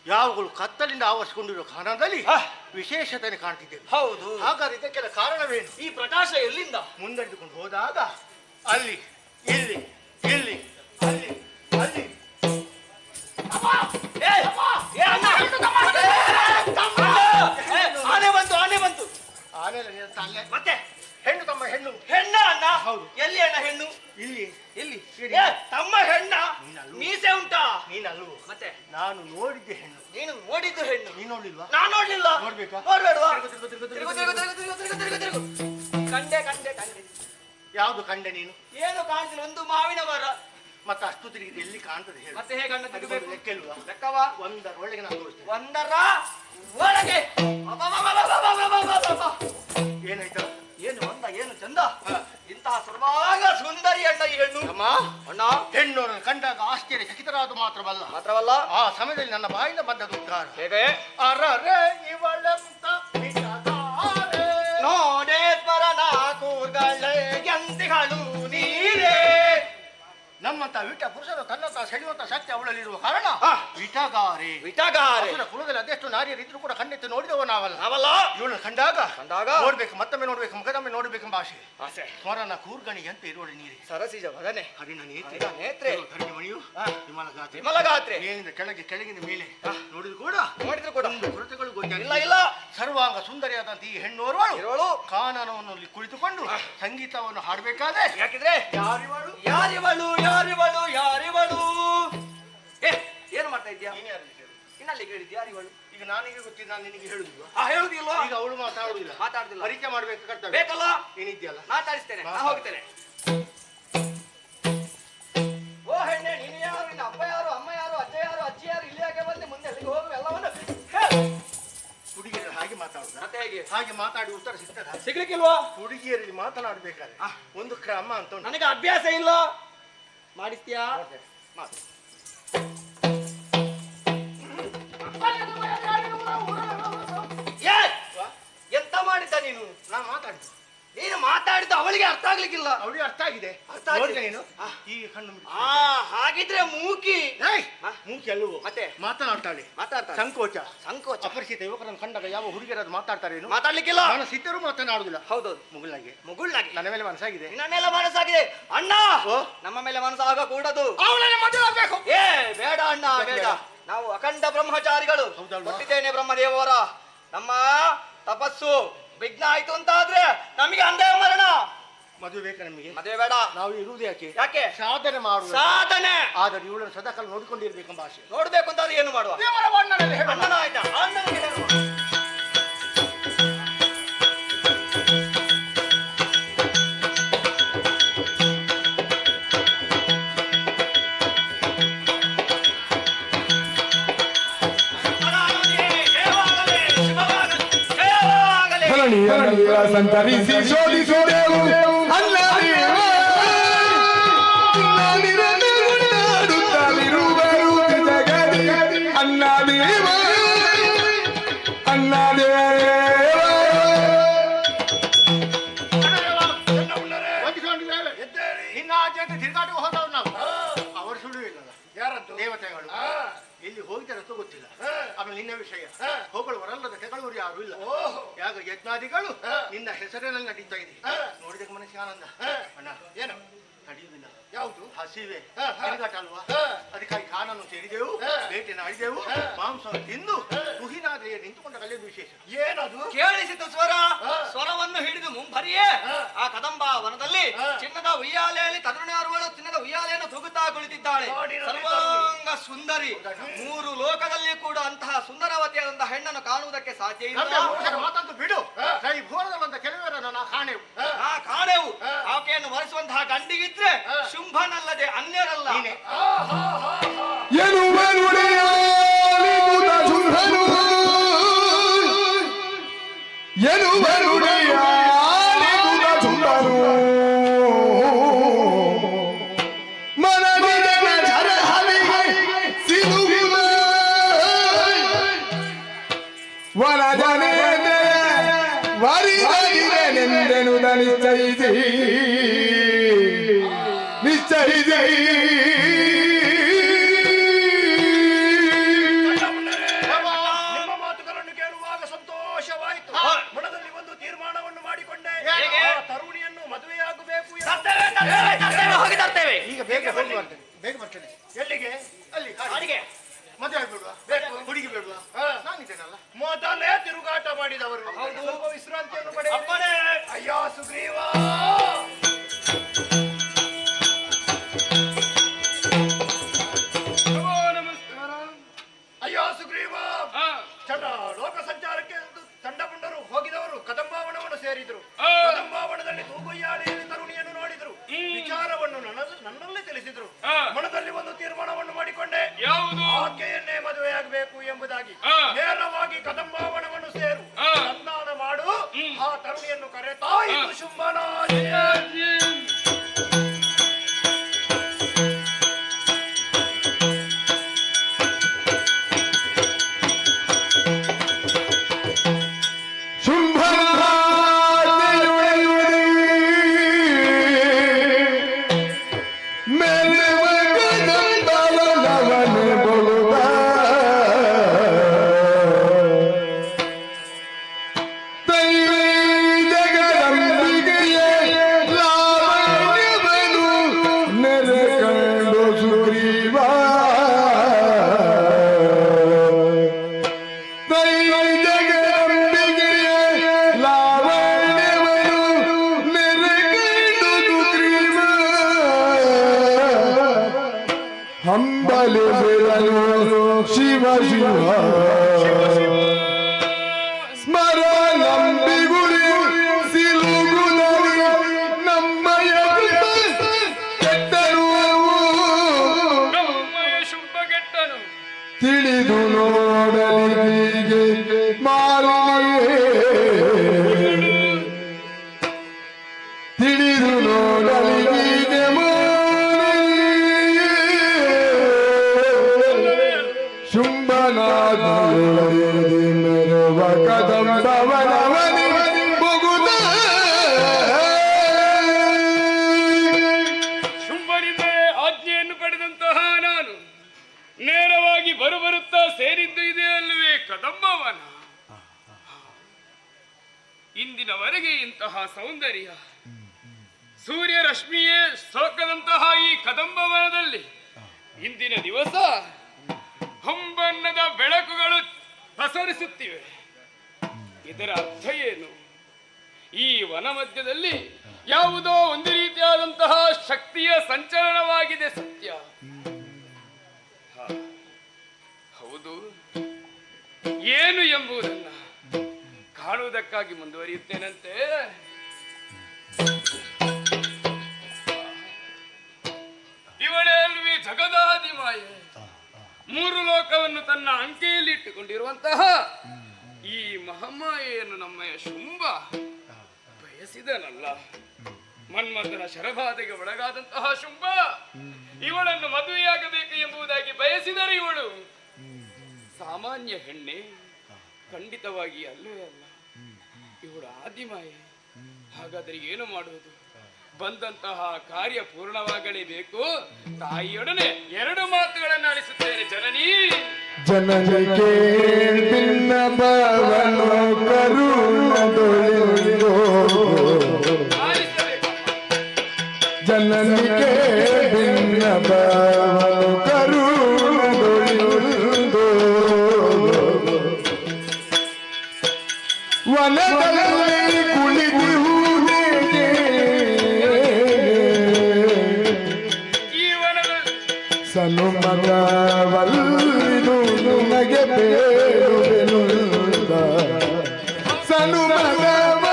ಯಾವಾಗಲೂ ಕತ್ತಲಿಂದ ಆವರಿಸಿಕೊಂಡಿರುವ ಕಾರಣದಲ್ಲಿ ವಿಶೇಷತೆ ಕಾಣ್ತಿದ್ದೇವೆ. ಹೌದು. ಹಾಗಾದ್ರೆ ಇದಕ್ಕೆಲ್ಲ ಕಾರಣವೇನು? ಈ ಪ್ರಕಾಶ ಎಲ್ಲಿಂದ ಮುಂದಡಿದುಕೊಂಡು ಹೋದಾಗ ಅಲ್ಲಿ ಇಲ್ಲಿ ಇಲ್ಲಿ ಅಲ್ಲಿ ಅಲ್ಲಿ ಆನೆ ಬಂತು ಮತ್ತೆ ಹೆಣ್ಣು ತಮ್ಮ ಹೆಣ್ಣು ಹೆಣ್ಣ ಅಣ್ಣ. ಹೌದು. ಎಲ್ಲಿ ಅಣ್ಣ ಹೆಣ್ಣು? ಇಲ್ಲಿ ಎಲ್ಲಿ ತಮ್ಮ ಹೆಣ್ಣ? ಮೀಸೆ ಉಂಟಾ? ನೀನಲ್ವ? ಮತ್ತೆ ನಾನು ನೋಡಿದ್ದೆ ಹೆಣ್ಣು. ನೀನು ನೋಡಿದ್ದು ಹೆಣ್ಣು. ನೀನು ನೋಡ್ಲಿಲ್ವಾ? ನಾನು ನೋಡ್ಲಿಲ್ಲ. ನೋಡ್ಬೇಕಾ? ನೋಡ್ಬೇಡ್ವಾ? ತಿರುಗು. ಕಂಡೆ ಯಾವ್ದು ಕಂಡೆ ನೀನು? ಏನು ಕಾಣ್ತಿಲ್ಲ, ಒಂದು ಮಾವಿನ ಮರ. ಮತ್ತೆ ಅಷ್ಟು ತಿರುಗಿದ ಎಲ್ಲಿ ಕಾಣ್ತದೆ ಹೇಳು? ಮತ್ತೆ ಹೇಗೆ ಅಣ್ಣ ತಿರುಗಬೇಕು? ಲೆಕ್ಕಲ್ವಾ? ಲೆಕ್ಕವಾ? ಒಂದರ ಒಳಗೆ ನಾನು ತೋರಿಸ್ತೇನೆ. ಒಂದರ ಒಳಗೆ ಏನಾಯ್ತು? ಏನು ಒಂದ ಏನು ಚಂದ, ಇಂತಹ ಸರ್ವಾಗ ಸುಂದರಿ ಅಣ್ಣ ಈ ಹೆಣ್ಣು. ಅಣ್ಣ ಹೆಣ್ಣು ಕಂಡಾಗ ಆಶ್ಚರ್ಯ ಚಕಿತರಾದ ಮಾತ್ರವಲ್ಲ ಆ ಸಮಯದಲ್ಲಿ ನನ್ನ ಬಾಯಿಂದ ಬಂದದ್ದು ಉದ್ಧಾರ. ಹೇಗೆ? ಅರರೆ ಇವಳಂತ ನೋಡೇ ಸ್ಮರಣ ಕೂರ್ಗಳೇ ಎಂತಿಗಳು ನೀರೇ ನಮ್ಮಂತ ವಿಟ ಪುರುಷರು ತನ್ನಂತ ಸೆಳೆಯುವಂತ ಶಕ್ತಿ ಅವಳಲ್ಲಿರುವ ಕಾರಣ ವಿಟಗಾರೆ ಅಸುರ ಕುಲದಲ್ಲಿ ಅದೆಷ್ಟು ನಾರಿಯರಿದ್ರು ಕೂಡ ಕಣ್ಣೆತ್ತು ನೋಡಿದವ ನಾವಲ್ಲ ಇವಳನ್ನು ಕಂಡಾಗ ನೋಡ್ಬೇಕು ಮತ್ತೊಮ್ಮೆ ನೋಡ್ಬೇಕು ಮುಖದೊಮ್ಮೆ ನೋಡ್ಬೇಕೆಂಬ ಆಸೆ ಸ್ವರನ ಕೂರ್ಗಣಿ ಅಂತ ಇರುವಳು ನೀರಿ ಸರಸಿಜ ಮಗನೆ ಹರಿಣ ನೇತ್ರೆ ಮಣಿಯು ವಿಮಲಗಾತ್ರೆ ಮೇಲಿಂದ ಕೆಳಗಿನ ಮೇಲೆ ನೋಡಿದ್ರು ಕೂಡ ಕೊರತೆಗಳು ಇಲ್ಲ ಇಲ್ಲ ಸರ್ವಾಂಗ ಸುಂದರಿಯಾದಂತ ಈ ಹೆಣ್ಣೋರ್ವಳು ಕಾನನವನ್ನು ಕುಳಿತುಕೊಂಡು ಸಂಗೀತವನ್ನು ಹಾಡಬೇಕಾದ್ರೆ ಯಾಕಿದ್ರೆ ಯಾರಿವಳು ಏನು ಮಾಡ್ತಾ ಇದ್ಯಾ ಇನ್ನಲ್ಲಿ ಕೇಳಿದ್ಯಾ ಯಾರಿವಳು ಈಗ ನಾನೀಗ ಗೊತ್ತಿದ್ದ ನಾನು ನಿನಗೆ ಹೇಳುದಿಲ್ವಾ ಹೇಳುದಿಲ್ವಾ ಈಗ ಅವಳು ಮಾತಾಡುದಿಲ್ಲ ಪರಿಚಯ ಮಾಡ್ಬೇಕು ಕರ್ತವ್ಯ ಬೇಕಲ್ಲ ಏನಿದ್ಯಲ್ಲ ಮಾತಾಡಿಸ್ತೇನೆ ಹೋಗ್ತೇನೆ ಓ ಹೆಣ್ಣೆ ನೀನು ಯಾರು ನಿನ್ನ ಅಪ್ಪ ಯಾರು ಅಮ್ಮ ಯಾರು ಅಜ್ಜ ಯಾರು ಅಜ್ಜಿ ಯಾರು ಇಲ್ಲಿ ಯಾಕೆ ಬಂದೆ ಮುಂದೆ ಎಲ್ಲಿಗೆ ಹೋಗುವ ಎಲ್ಲವನ್ನು ಹುಡುಗಿಯರು ಹಾಗೆ ಮಾತಾಡುದು ಮತ್ತೆ ಹೇಗೆ ಹಾಗೆ ಮಾತಾಡಿ ಉತ್ತರ ಸಿಗ್ತದ ಸಿಗ್ಲಿಕ್ಕಿಲ್ವಾ ಹುಡುಗಿಯರಲ್ಲಿ ಮಾತನಾಡ್ಬೇಕಾದ್ರೆ ಒಂದು ಕ್ರಮ ಅಂತ ನನಗೆ ಅಭ್ಯಾಸ ಇಲ್ಲ ಮಾಡಿಸ್ತೀಯಾ ಎಂತ ಮಾಡಿದ್ದ ನೀನು ನೀನು ಮಾತಾಡಿದ್ದು ಅವಳಿಗೆ ಅರ್ಥ ಆಗ್ಲಿಕ್ಕಿಲ್ಲ ಅವಳಿಗೆ ಅರ್ಥ ಆಗಿದೆ ನೀನು ಈ ಕಣ್ಣು ಹಾಗಿದ್ರೆ ಮೂಕಿ ಅಲ್ಲವೋ ಮತ್ತೆ ಮಾತನಾಡ್ತಾಳೆ ಸಂಕೋಚ ಅಪರಿಚಿತ ಯುವಕರನ್ನು ಕಂಡಾಗ ಯಾವ ಹುಡುಗಿಯರದು ಮಾತಾಡ್ತಾರೆ ಮಾತಾಡ್ಲಿಕ್ಕಿಲ್ಲ ನಾನು ಸಿದ್ಧರು ಮಾತನಾಡುದಿಲ್ಲ ಹೌದು ಮುಗುಳ್ನಾಗೆ ನನ್ನ ಮೇಲೆ ಮನಸ್ಸಾಗಿದೆ ನಿನ್ನ ಮೇಲೆ ಮನಸ್ಸಾಗಿದೆ ಅಣ್ಣ ನಮ್ಮ ಮೇಲೆ ಮನಸ್ಸಾಗ ಕೂಡದು ಏ ಬೇಡ ಅಣ್ಣ ಬೇಡ ನಾವು ಅಖಂಡ ಬ್ರಹ್ಮಚಾರಿಗಳು ಕೊಟ್ಟಿದ್ದೇನೆ ಬ್ರಹ್ಮದೇವರ ನಮ್ಮ ತಪಸ್ಸು ವಿಘ್ನ ಆಯ್ತು ಅಂತ ಆದ್ರೆ ನಮಗೆ ಅಂದೇ ಮರಣ ಮದುವೆ ಬೇಕಾ ನಮಗೆ ಮದುವೆ ಬೇಡ ನಾವು ಇರುವುದು ಯಾಕೆ ಸಾಧನೆ ಮಾಡುವ ಸಾಧನೆ ಆದರೆ ಇವಳನ್ನು ಸದಾಕಾಲ ನೋಡಿಕೊಂಡಿರ್ಬೇಕೆಂಬ ಆಸೆ ನೋಡ್ಬೇಕು ಅಂತ ಏನು ಮಾಡುವ ಅಣ್ಣನ ಆಯ್ತಾ ಅಣ್ಣನಿಗೆ ಹೇಳುವ ಸಂತರಿಸಿ ಶೋಧಿಸಿದೆವು ನಿನ್ನ ಆಚೆ ತಿರುಗಾಟಕ್ಕೆ ಹೋದವ್ರು ನಾವು ಅವರು ಸುಳ್ಳು ಇಲ್ಲಲ್ಲ ಯಾರದ್ದು ದೇವತೆಗಳು ಇಲ್ಲಿ ಹೋಗಿದ್ದಾರೆ ಅಂತ ಗೊತ್ತಿಲ್ಲ ಆಮೇಲೆ ನಿನ್ನ ವಿಷಯ ಹೋಗುವವರಲ್ಲದ ತೆಗಳುವರು ಯಾರು ಇಲ್ಲ ಯಾಗ ಯಜ್ಞಾದಿಗಳು ನಿನ್ನ ಹೆಸರಿನಲ್ಲಿ ನಡೀತಾ ಇದೆ ನೋಡಿದಕ್ಕೆ ಮನಸ್ಸಿಗೆ ಆನಂದ ಅಣ್ಣ ಏನು ನಡೆಯುವುದಿಲ್ಲ ಯಾವುದು ಹಸಿವೆ ತಿರುಗಾಟ ಅಲ್ವಾ ಅದಕ್ಕಾಗಿ ಕಾನನ್ನು ಸೇರಿದೆವು ಬೇಟೆ ನಾಡಿದೆವು ಮಾಂಸ ತಿಂದು ಕುಹಿನಾದ್ರೆಯೇ ನಿಂತುಕೊಂಡ ಕಲಿಯೋದು ವಿಶೇಷ ಏನದು ಕೇಳಿಸಿತು ಸ್ವರವನ್ನು ಹಿಡಿದು ಮುಂಬರಿಯೇ ಆ ಕದಂಬ ವನದಲ್ಲಿ ಚಿನ್ನದ ಉಯ್ಯಾಲೆಯಲ್ಲಿ ತರುಣಿಯರುಗಳು ಚಿನ್ನದ ಉಯ್ಯಾಲೆಯನ್ನು ತೂಗುತ್ತಾ ಕುಳಿತಿದ್ದಾಳೆ ಸರ್ವಾಂಗ ಸುಂದರಿ ಮೂರು ಲೋಕದಲ್ಲಿ ಕೂಡ ಅಂತಹ ಸುಂದರವತಿಯಾದಂತಹ ಹೆಣ್ಣನ್ನು ಕಾಣುವುದಕ್ಕೆ ಸಾಧ್ಯ ಇಲ್ಲ ಮಾತಂತೂ ಬಿಡು ಕೈ ಭೋರದಲ್ಲಂತ ಕೆಲವರನ್ನು ನಾ ಕಾಣೆವು ಆಕೆಯನ್ನು ವರಿಸುವಂತಹ ಗಂಡಿಗಿದ್ರೆ ಶುಂಭನಲ್ಲದೆ ಅನ್ಯರಲ್ಲ ನಿಶ್ಚಯಿಸಿ ನಿಮ್ಮ ಮಾತುಗಳನ್ನು ಕೇಳುವಾಗ ಸಂತೋಷವಾಯಿತು ಮನದಲ್ಲಿ ಒಂದು ತೀರ್ಮಾನವನ್ನು ಮಾಡಿಕೊಂಡೆ ತರುಣಿಯನ್ನು ಮದುವೆಯಾಗಬೇಕು ಈಗ ಬೇಗ ಬರ್ತೇನೆ ಎಲ್ಲಿಗೆ ಅಲ್ಲಿ ಮದುವೆ ಆಗ್ಬಿಡುವ ಹುಡುಗಿ ಬಿಡುವ ನಾನಿದ್ದೇನಲ್ಲ ಮೊದಲೇ ತಿರುಗಾಟ ಮಾಡಿದವರು ಸ್ವಲ್ಪ ವಿಶ್ರಾಂತಿಯನ್ನು ಪಡೆ ಅಯ್ಯೋ ಸುಗ್ರೀವ ಅಯ್ಯೋ ಸುಗ್ರೀವ ಲೋಕ ಸಂಚಾರಕ್ಕೆ ತಂಡಪುಂಡರು ಹೋಗಿದವರು ಕದಂಬಾವನವನ್ನು ಸೇರಿದ್ರು ಕದಂಬಾವನದಲ್ಲಿ ತೂಗುಯ್ಯಾಲೆಯಲ್ಲಿ ತರುಣಿಯನ್ನು ನೋಡಿದ್ರು ವಿಚಾರವನ್ನು ನನ್ನಲ್ಲೇ ತಿಳಿಸಿದ್ರು ಮನದಲ್ಲಿ ಒಂದು ತೀರ್ಮಾನವನ್ನು ಮಾಡಿಕೊಂಡೆ ಆಕೆಯನ್ನೇ ಮದುವೆಯಾಗಬೇಕು ಎಂಬುದಾಗಿ ನೇರವಾಗಿ ಕದಂಬಾವನವನ್ನು ಸೇರು ಸಂಧಾನ ಮಾಡು ಆ ತರುಣಿಯನ್ನು ಕರೆತಾ ಇದು ಶುಂಭನಾಜಿ ಮೇಲೆ ಹಂಬಲಿಸಿದನು ಶಿವ ಶಿವ ಸ್ಮರಣಂಬಿಗುಳಿ ಸಿಲುಗುನರಿ ನಮ್ಮಯ ಕೆಟ್ಟರು ತಿಳಿದು ನೋಡಲಿಗೆ ಮಾಲಿನಿಯೇ ತಿಳಿದು ನೋಡಲಿಗೆ ಶುಂಭನಾಥಿ ಮೆರವ ಕದಂಬವನವನಿ ಮುಗುದ ಶುಂಭನಿಂದ ಆಜ್ಞೆಯನ್ನು ಪಡೆದಂತಹ ನಾನು ನೇರವಾಗಿ ಬರುತ್ತಾ ಸೇರಿದ್ದು ಇದೆ ಅಲ್ಲವೇ ಕದಂಬವನ. ಇಂದಿನವರೆಗೆ ಇಂತಹ ಸೌಂದರ್ಯ ಸೂರ್ಯ ರಶ್ಮಿಯೇ ಸೋಕದಂತಹ ಈ ಕದಂಬವನದಲ್ಲಿ ಇಂದಿನ ದಿವಸ ಹೊಂಬಣ್ಣದ ಬೆಳಕುಗಳು ಪ್ರಸರಿಸುತ್ತಿವೆ. ಇದರ ಅರ್ಥ ಏನು? ಈ ವನ ಮಧ್ಯದಲ್ಲಿ ಯಾವುದೋ ಒಂದು ರೀತಿಯಾದಂತಹ ಶಕ್ತಿಯ ಸಂಚಲನವಾಗಿದೆ ಸತ್ಯ. ಹೌದು, ಏನು ಎಂಬುದನ್ನ ಕಾಣುವುದಕ್ಕಾಗಿ ಮುಂದುವರಿಯುತ್ತೇನಂತೆ. ಇವಳೇ ಅಲ್ವೇ ಜಗದಾದಿ ಮಾಯೆ, ಮೂರು ಲೋಕವನ್ನು ತನ್ನ ಅಂಕೆಯಲ್ಲಿ ಇಟ್ಟುಕೊಂಡಿರುವಂತಹ ಈ ಮಹಾಮಾಯೆಯನ್ನು ನಮ್ಮಯ ಶುಂಭ ಬಯಸಿದನಲ್ಲ. ಮನ್ಮಥನ ಶರಭಾದೆಗೆ ಒಳಗಾದಂತಹ ಶುಂಭ ಇವಳನ್ನು ಮದುವೆಯಾಗಬೇಕು ಎಂಬುದಾಗಿ ಬಯಸಿದರೆ ಇವಳು ಸಾಮಾನ್ಯ ಹೆಣ್ಣೆ? ಖಂಡಿತವಾಗಿ ಅಲ್ಲವೇ ಅಲ್ಲ. ಇವಳು ಆದಿಮಾಯೆ. ಹಾಗಾದರೆ ಏನು ಮಾಡುವುದು? ಬಂದಂತಹ ಕಾರ್ಯ ಪೂರ್ಣವಾಗಲೇಬೇಕು. ತಾಯಿಯೊಡನೆ ಎರಡು ಮಾತುಗಳನ್ನು ಆಡಿಸುತ್ತೇನೆ. ಜನನಿ ಜನನಿ ಕೇಳಿನ ಬವನು ಕರುಣದೊಳಿಂದೋ ಜನನಿ ಕೇಳಿನ ಬವನು ಕರುಣದೊಳಿಂದೋ ವನದಲ್ಲಿ ಕುಳಿತಿರುವುದೇ ಸನುಮಗವಲ್ಲಿದು ನಿನಗೆ ಬೇಡುವೆನುಂದ ಸನುಮಗವಲ್ಲಿದು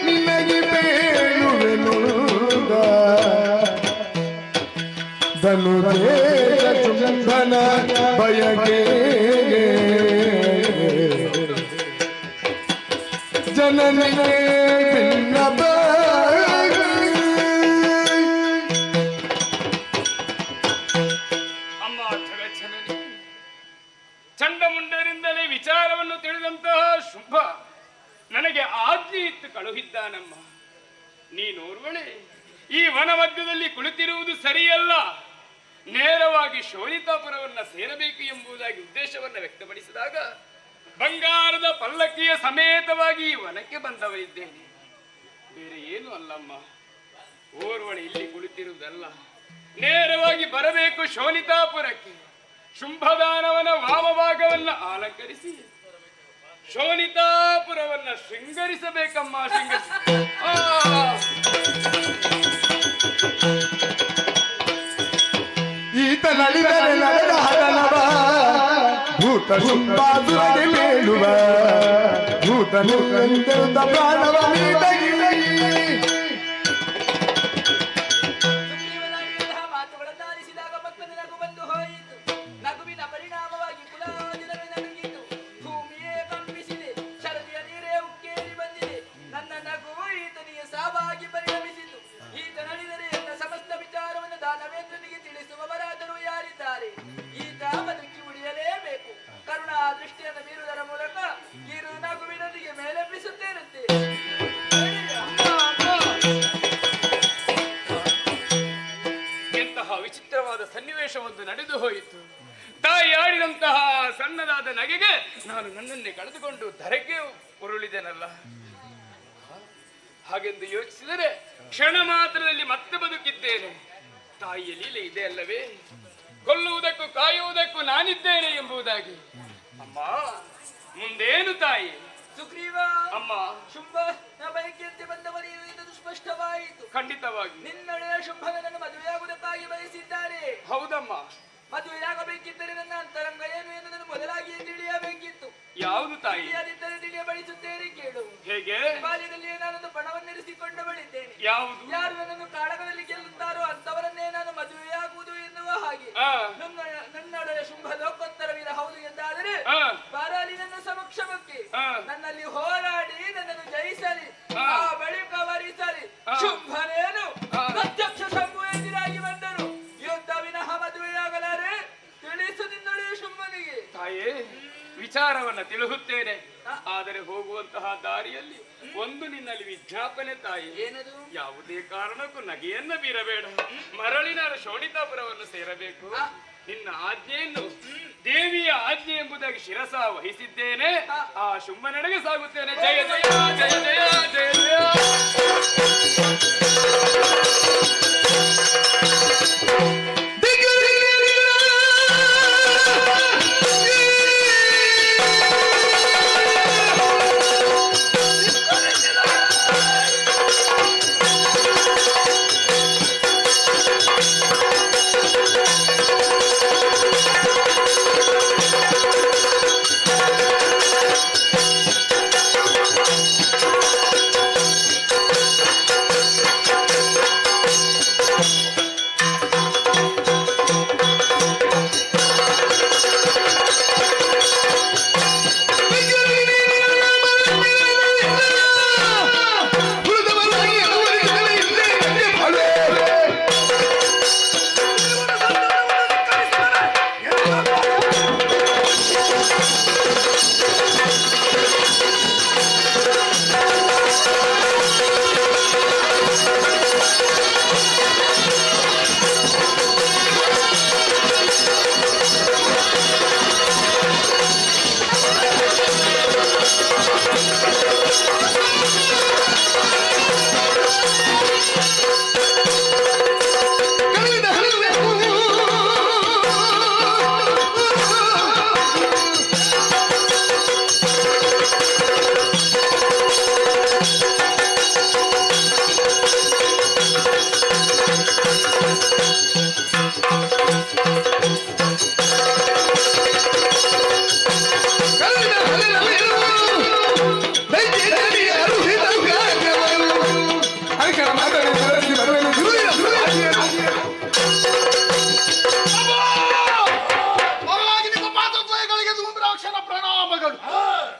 ನಿನಗೆ ಬೇಡುವೆನುಂದ ಧನುದೇಶ ಚುಂಬನ ಬಯಗೆ ಜನನಿಗೆ ಭಿನ್ನಪ ಚಂಡಮುಂಡರಿಂದಲೇ ವಿಚಾರವನ್ನು ತಿಳಿದಂತಹ ಶುಂಭ ನನಗೆ ಆಜ್ಞೆ ಇತ್ತು ಕಳುಹಿದ್ದಾನಮ್ಮ. ನೀನೋರ್ವಳೆ ಈ ವನ ಮಧ್ಯದಲ್ಲಿ ಕುಳಿತಿರುವುದು ಸರಿಯಲ್ಲ. ನೇರವಾಗಿ ಶೋಣಿತಾಪುರವನ್ನ ಸೇರಬೇಕು ಎಂಬುದಾಗಿ ಉದ್ದೇಶವನ್ನ ವ್ಯಕ್ತಪಡಿಸಿದಾಗ ಬಂಗಾರದ ಪಲ್ಲಕ್ಕಿಯ ಸಮೇತವಾಗಿ ಈ ವನಕ್ಕೆ ಬಂದವರಿದ್ದೇನೆ. ಬೇರೆ ಏನು ಅಲ್ಲಮ್ಮ. ಓರ್ವಳೆ ಇಲ್ಲಿ ಕುಳಿತಿರುವುದಲ್ಲ, ನೇರವಾಗಿ ಬರಬೇಕು ಶೋಣಿತಾಪುರಕ್ಕೆ. ಶುಂಭದಾನವನ ವಾಮಭಾಗವನ್ನ ಅಲಂಕರಿಸಿ ಶೋಣಿತಾಪುರವನ್ನ ಶೃಂಗರಿಸಬೇಕಮ್ಮ. ಈತ ನಳಿದರೆ ನಡೆದ ಹರನವ ಭೂತ ಶುಂಭಾಸುರಗೆ ಬೇಡುವ ಭೂತನು ಎಂದೆಂದ ಪ್ರಾಣವ ಮೀಟಗಿ ಮಾತುಗಳನ್ನಾಲಿಸಿದಾಗ ಮಕ್ಕಳ ನಗು ಬಂದು ಹೋಯಿತು. ನಗುವಿನ ಪರಿಣಾಮವಾಗಿ ಕುಲಾದಿನವೇ ನಡುಗಿತು. ಭೂಮಿಯೇ ಕಂಪಿಸಿದೆ, ಶರದಿಯ ನೀರೇ ಉಕ್ಕೇರಿ ಬಂದಿದೆ. ನನ್ನ ನಗು ಈತನಿಗೆ ಸಾವಾಗಿ ಪರಿಣಮಿಸಿತು. ಈತ ನಡೆದರೆ ಎಲ್ಲ ಸಮಸ್ತ ವಿಚಾರವನ್ನು ದಾನವೇಂದ್ರನಿಗೆ ತಿಳಿಸುವವರಾದರೂ ಯಾರಿದ್ದಾರೆ? ಈತ ಬದುಕಿ ಉಳಿಯಲೇಬೇಕು. ಕರುಣಾ ದೃಷ್ಟಿಯನ್ನು ಬೀರುವುದರ ಮೂಲಕ ಕಿರು ನಗುವಿನೊಂದಿಗೆ ಮೇಲೆಬ್ಬಿಸುತ್ತೇನಂತೆ. ಎಂತಹ ವಿಚಿತ್ರವಾದ ಸನ್ನಿವೇಶವೊಂದು ನಡೆದು ಹೋಯಿತು. ತಾಯಿ ಆಡಿದಂತಹ ಸಣ್ಣದಾದ ನಗೆಗೆ ನಾನು ನನ್ನನ್ನೇ ಕಳೆದುಕೊಂಡು ಧರೆಗೆ ಉರುಳಿದೆನಲ್ಲ. ಹಾಗೆಂದು ಯೋಚಿಸಿದರೆ ಕ್ಷಣ ಮಾತ್ರದಲ್ಲಿ ಮತ್ತೆ ಬದುಕಿದ್ದೇನೆ. ತಾಯಿಯ ಲೀಲೆ ಇದೆ ಅಲ್ಲವೇ? ಕೊಲ್ಲುವುದಕ್ಕೂ ಕಾಯುವುದಕ್ಕೂ ನಾನಿದ್ದೇನೆ ಎಂಬುದಾಗಿ. ಅಮ್ಮ, ಮುಂದೇನು ತಾಯಿ? ಸುಗ್ರೀವ, ಅಮ್ಮ, ಶುಂಭ ಬಯಕೆಯಂತೆ ಬಂದವನು ಇದು ಸ್ಪಷ್ಟವಾಯಿತು. ಖಂಡಿತವಾಗಿ ನಿನ್ನೊಡೆಯ ಶುಂಭನನ್ನು ಮದುವೆಯಾಗುವುದಕ್ಕಾಗಿ ಬಯಸಿದ್ದಾರೆ. ಹೌದಮ್ಮ. ಮದುವೆಯಾಗಬೇಕಿದ್ದರೆ ನನ್ನ ಅಂತರಂಗ ಏನು ಎನ್ನುವುದನ್ನು ಮೊದಲಾಗಿಯೇ ತಿಳಿಯಬೇಕಿತ್ತು. ಯಾವುದು ತಾಯಿ? ತಿಳಿಯದಿದ್ದರೆ ತಿಳಿಯಬಡಿಸುತ್ತೇನೆ ಕೇಳು. ಹೇಗೆ? ಬಾಲ್ಯದಲ್ಲಿ ನಾನೊಂದು ಪಣವನ್ನಿರಿಸಿಕೊಂಡು ಬಳಿದ್ದೇನೆ. ಯಾವುದು? ಯಾರು ನನ್ನನ್ನು ಕಾಳಗದಲ್ಲಿ ಗೆಲ್ಲುತ್ತಾರೋ ಅಂತವರನ್ನೇ ನಾನು ಮದುವೆಯಾಗುವುದು ಎನ್ನುವ ಹಾಗೆ. ನನ್ನೊಡನೆ ಶುಂಭ ಲೋಕೋತ್ತರ ವೀರ ಹೌದು ಎಂದಾದರೆ ಬಾರಾಲಿ ನನ್ನ ಸಮಕ್ಷಮಕ್ಕೆ ನನ್ನಲ್ಲಿ ಹೋರಾಡಿ ನನ್ನನ್ನು ಜಯಿಸಲಿ, ಆ ಬಳಿಕ ವರಿಸಲಿ. ಶುಂಭನೇನು ಪ್ರತ್ಯಕ್ಷ ಶಂಭು ಎದುರಾಗಿ ಬಂದರು ಯುದ್ಧ ವಿನಃ ಮದುವೆಯಾಗಲಾರೆ. ತಿಳಿಸು ನಿನ್ನೊಡೆಯ ಶುಂಭನಿಗೆ. ತಾಯೇ, ವಿಚಾರವನ್ನ ತಿಳಿಸುತ್ತೇನೆ. ಆದರೆ ಹೋಗುವಂತಹ ದಾರಿಯಲ್ಲಿ ಒಂದು ನಿನ್ನಲ್ಲಿ ವಿಜ್ಞಾಪನೆ ತಾಯಿ. ಏನದು? ಯಾವುದೇ ಕಾರಣಕ್ಕೂ ನಗೆಯನ್ನ ಬೀರಬೇಡ. ಮರಳಿ ನಾನು ಶೋಣಿತಾಪುರವನ್ನು ಸೇರಬೇಕು. ನಿನ್ನ ಆಜ್ಞೆಯನ್ನು ದೇವಿಯ ಆಜ್ಞೆ ಎಂಬುದಾಗಿ ಶಿರಸ ವಹಿಸಿದ್ದೇನೆ. ಆ ಶುಂಭನೆಡೆಗೆ ಸಾಗುತ್ತೇನೆ. ಜಯ ಜಯ ಜಯ ಜಯ ಜಯ ಜಯ.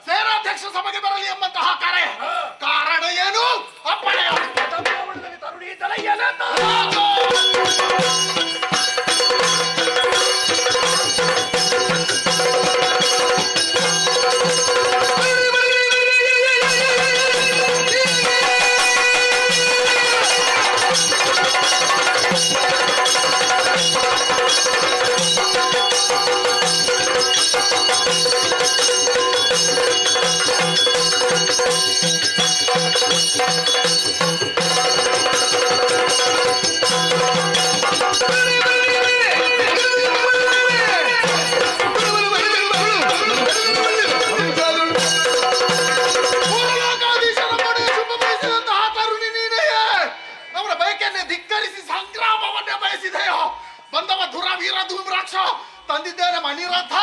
ಸೇನಾಧ್ಯಕ್ಷ ಸಭೆಗೆ ಬರಲಿ ಎಂಬಂತಹ ಕರೆ. ಕಾರಣ ಏನು? ಅಪ್ಪಣೆ ತರುಣಿ ತಲೆಯಲ್ಲ. ಬಂದವ ದುರವೀರ ಧೂಮ್ರಾಕ್ಷ ತಂದಿದ್ದೇನೆ ಮಣಿರಥ.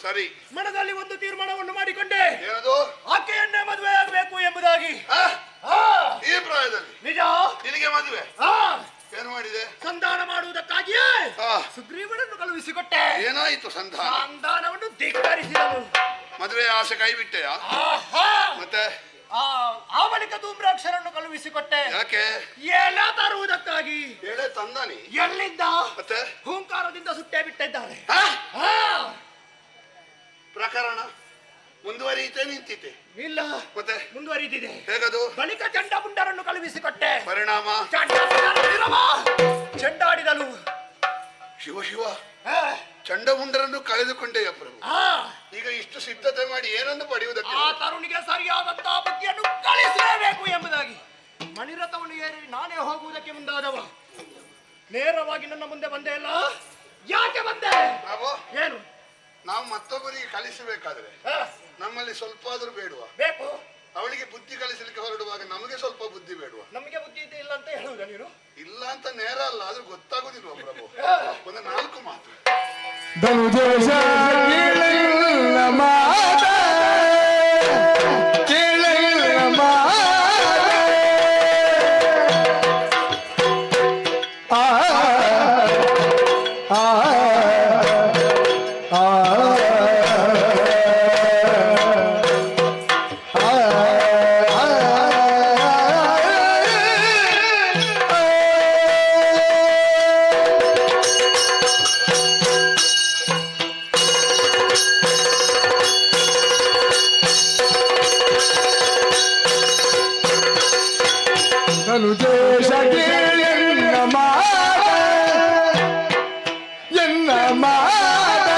ಸರಿ, ಮನದಲ್ಲಿ ಒಂದು ತೀರ್ಮಾನವನ್ನು ಮಾಡಿಕೊಂಡೆ. ಆಕೆಯನ್ನೇ ಮದುವೆ ಆಗಬೇಕು ಎಂಬುದಾಗಿ. ಈ ಪ್ರಾಯದಲ್ಲಿ ನಿಜ. ನಿನಗೆ ಮದುವೆ ಏನು ಮಾಡಿದೆ? ಸಂಧಾನ ಮಾಡುವುದಕ್ಕಾಗಿಯೇ ಸುಗ್ರೀವನನ್ನು ಕಳುಹಿಸಿಕೊಟ್ಟೆ. ಏನಾಯಿತು ಸಂಧಾನ? ಸಂಧಾನವನ್ನು ಧಿಕ್ಕರಿಸಿದನು. ಮದುವೆ ಆಸೆ ಕೈ ಬಿಟ್ಟೆಯ? ಮತ್ತೆ ಆ ಬಳಿಕ ಧೂಮ್ರಾಕ್ಷರನ್ನು ಕಳುಹಿಸಿಕೊಟ್ಟೆ. ಯಾಕೆ? ಎಲೆ ತರುವುದಕ್ಕಾಗಿ. ಎಲೆ ತಂದಾನಿ? ಎಲ್ಲಿಂದ? ಮತ್ತೆ ಹೂಂಕಾರದಿಂದ ಸುಟ್ಟೇ ಬಿಟ್ಟಿದ್ದಾರೆ. ಪ್ರಕರಣ ಮುಂದುವರಿಯುತ್ತೆ ನಿಂತಿತೆ? ಇಲ್ಲ, ಮತ್ತೆ ಮುಂದುವರಿದಿದೆ. ಹೇಗದು? ಬಳಿಕ ಚಂಡಮುಂಡರನ್ನು ಕಳುಹಿಸಿಕೊಟ್ಟೆ. ಪರಿಣಾಮ? ಚೆಂಡಾಡಿದಳು. ಶಿವ ಶಿವ, ಚಂಡಮುಂಡರನ್ನು ಕಳೆದುಕೊಂಡೆಯ ಪ್ರಭು. ಈಗ ಇಷ್ಟು ಸಿದ್ಧತೆ ಮಾಡಿ ಏನನ್ನು ಪಡೆಯುವುದಕ್ಕೆ? ಆ ತರುಣಿಗೆ ಸರಿಯಾದಂತಹ ಬುದ್ಧಿಯನ್ನು ಕಳಿಸಲೇಬೇಕು ಎಂಬುದಾಗಿ ಮಣಿರಥವನ್ನು ಏರಿ ನಾನೇ ಹೋಗುವುದಕ್ಕೆ ಮುಂದಾದವ. ನೇರವಾಗಿ ನನ್ನ ಮುಂದೆ ಬಂದೆ ಅಲ್ಲ. ಯಾಕೆ ಬಂದೆ? ಏನು? ನಾವು ಮತ್ತೊಬ್ಬರಿಗೆ ಕಲಿಸಬೇಕಾದ್ರೆ ನಮ್ಮಲ್ಲಿ ಸ್ವಲ್ಪ ಆದ್ರೂ ಬೇಡುವ? ಬೇಕು. ಅವಳಿಗೆ ಬುದ್ಧಿ ಕಲಿಸಲಿಕ್ಕೆ ಹೊರಡುವಾಗ ನಮಗೆ ಸ್ವಲ್ಪ ಬುದ್ಧಿ ಬೇಡುವ? ನಮಗೆ ಬುದ್ಧಿ ಇದೆ ಇಲ್ಲ ಅಂತ ಹೇಳುವುದ ನೀನು? ಇಲ್ಲ ಅಂತ ನೇರ ಅಲ್ಲ, ಆದ್ರೂ ಗೊತ್ತಾಗುದಿಲ್ವ ಪ್ರಭು? ಒಂದು 4 ಮಾತು. ಧನುಜೇಶ ಕೇಳಿಲ್ಲ ಮಾತ, ಕೇಳಿಲ್ಲ ಮಾತ. ಧನುಜೇಶ ಕೇಳಿಲ್ಲ ಮಾತ, ಎನ್ನ ಮಾತ.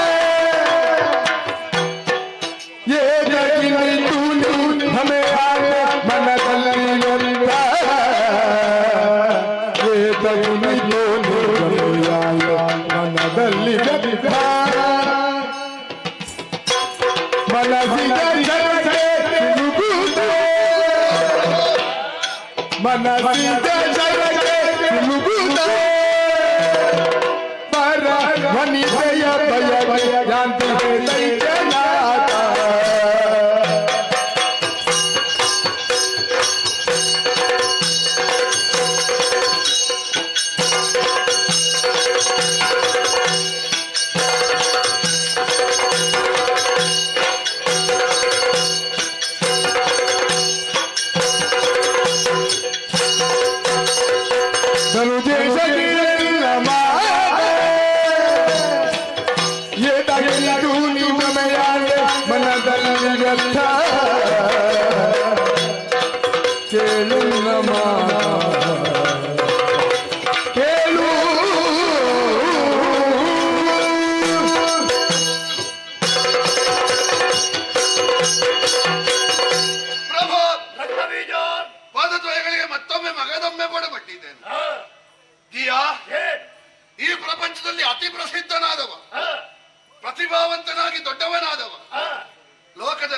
ಏದಗಿನಿತು ಹಮೆ ಆಗ ಮನದಲ್ಲಿ ಎಂದ, ಏದಗಿನಿತು ಹಮೆಯಾಗ ಮನದಲ್ಲಿ ಎಂದ. ಮನಸಿದ ಜನತೆ ತಿರುಗುವುದೇ, ಮನಸಿದ ಜನತೆ ತಿರುಗುವುದೇ. ಪರ ವನಿತೆಯ ಭಯ ಯಾಂತಿ ದೈತ್ಯನಾಥ.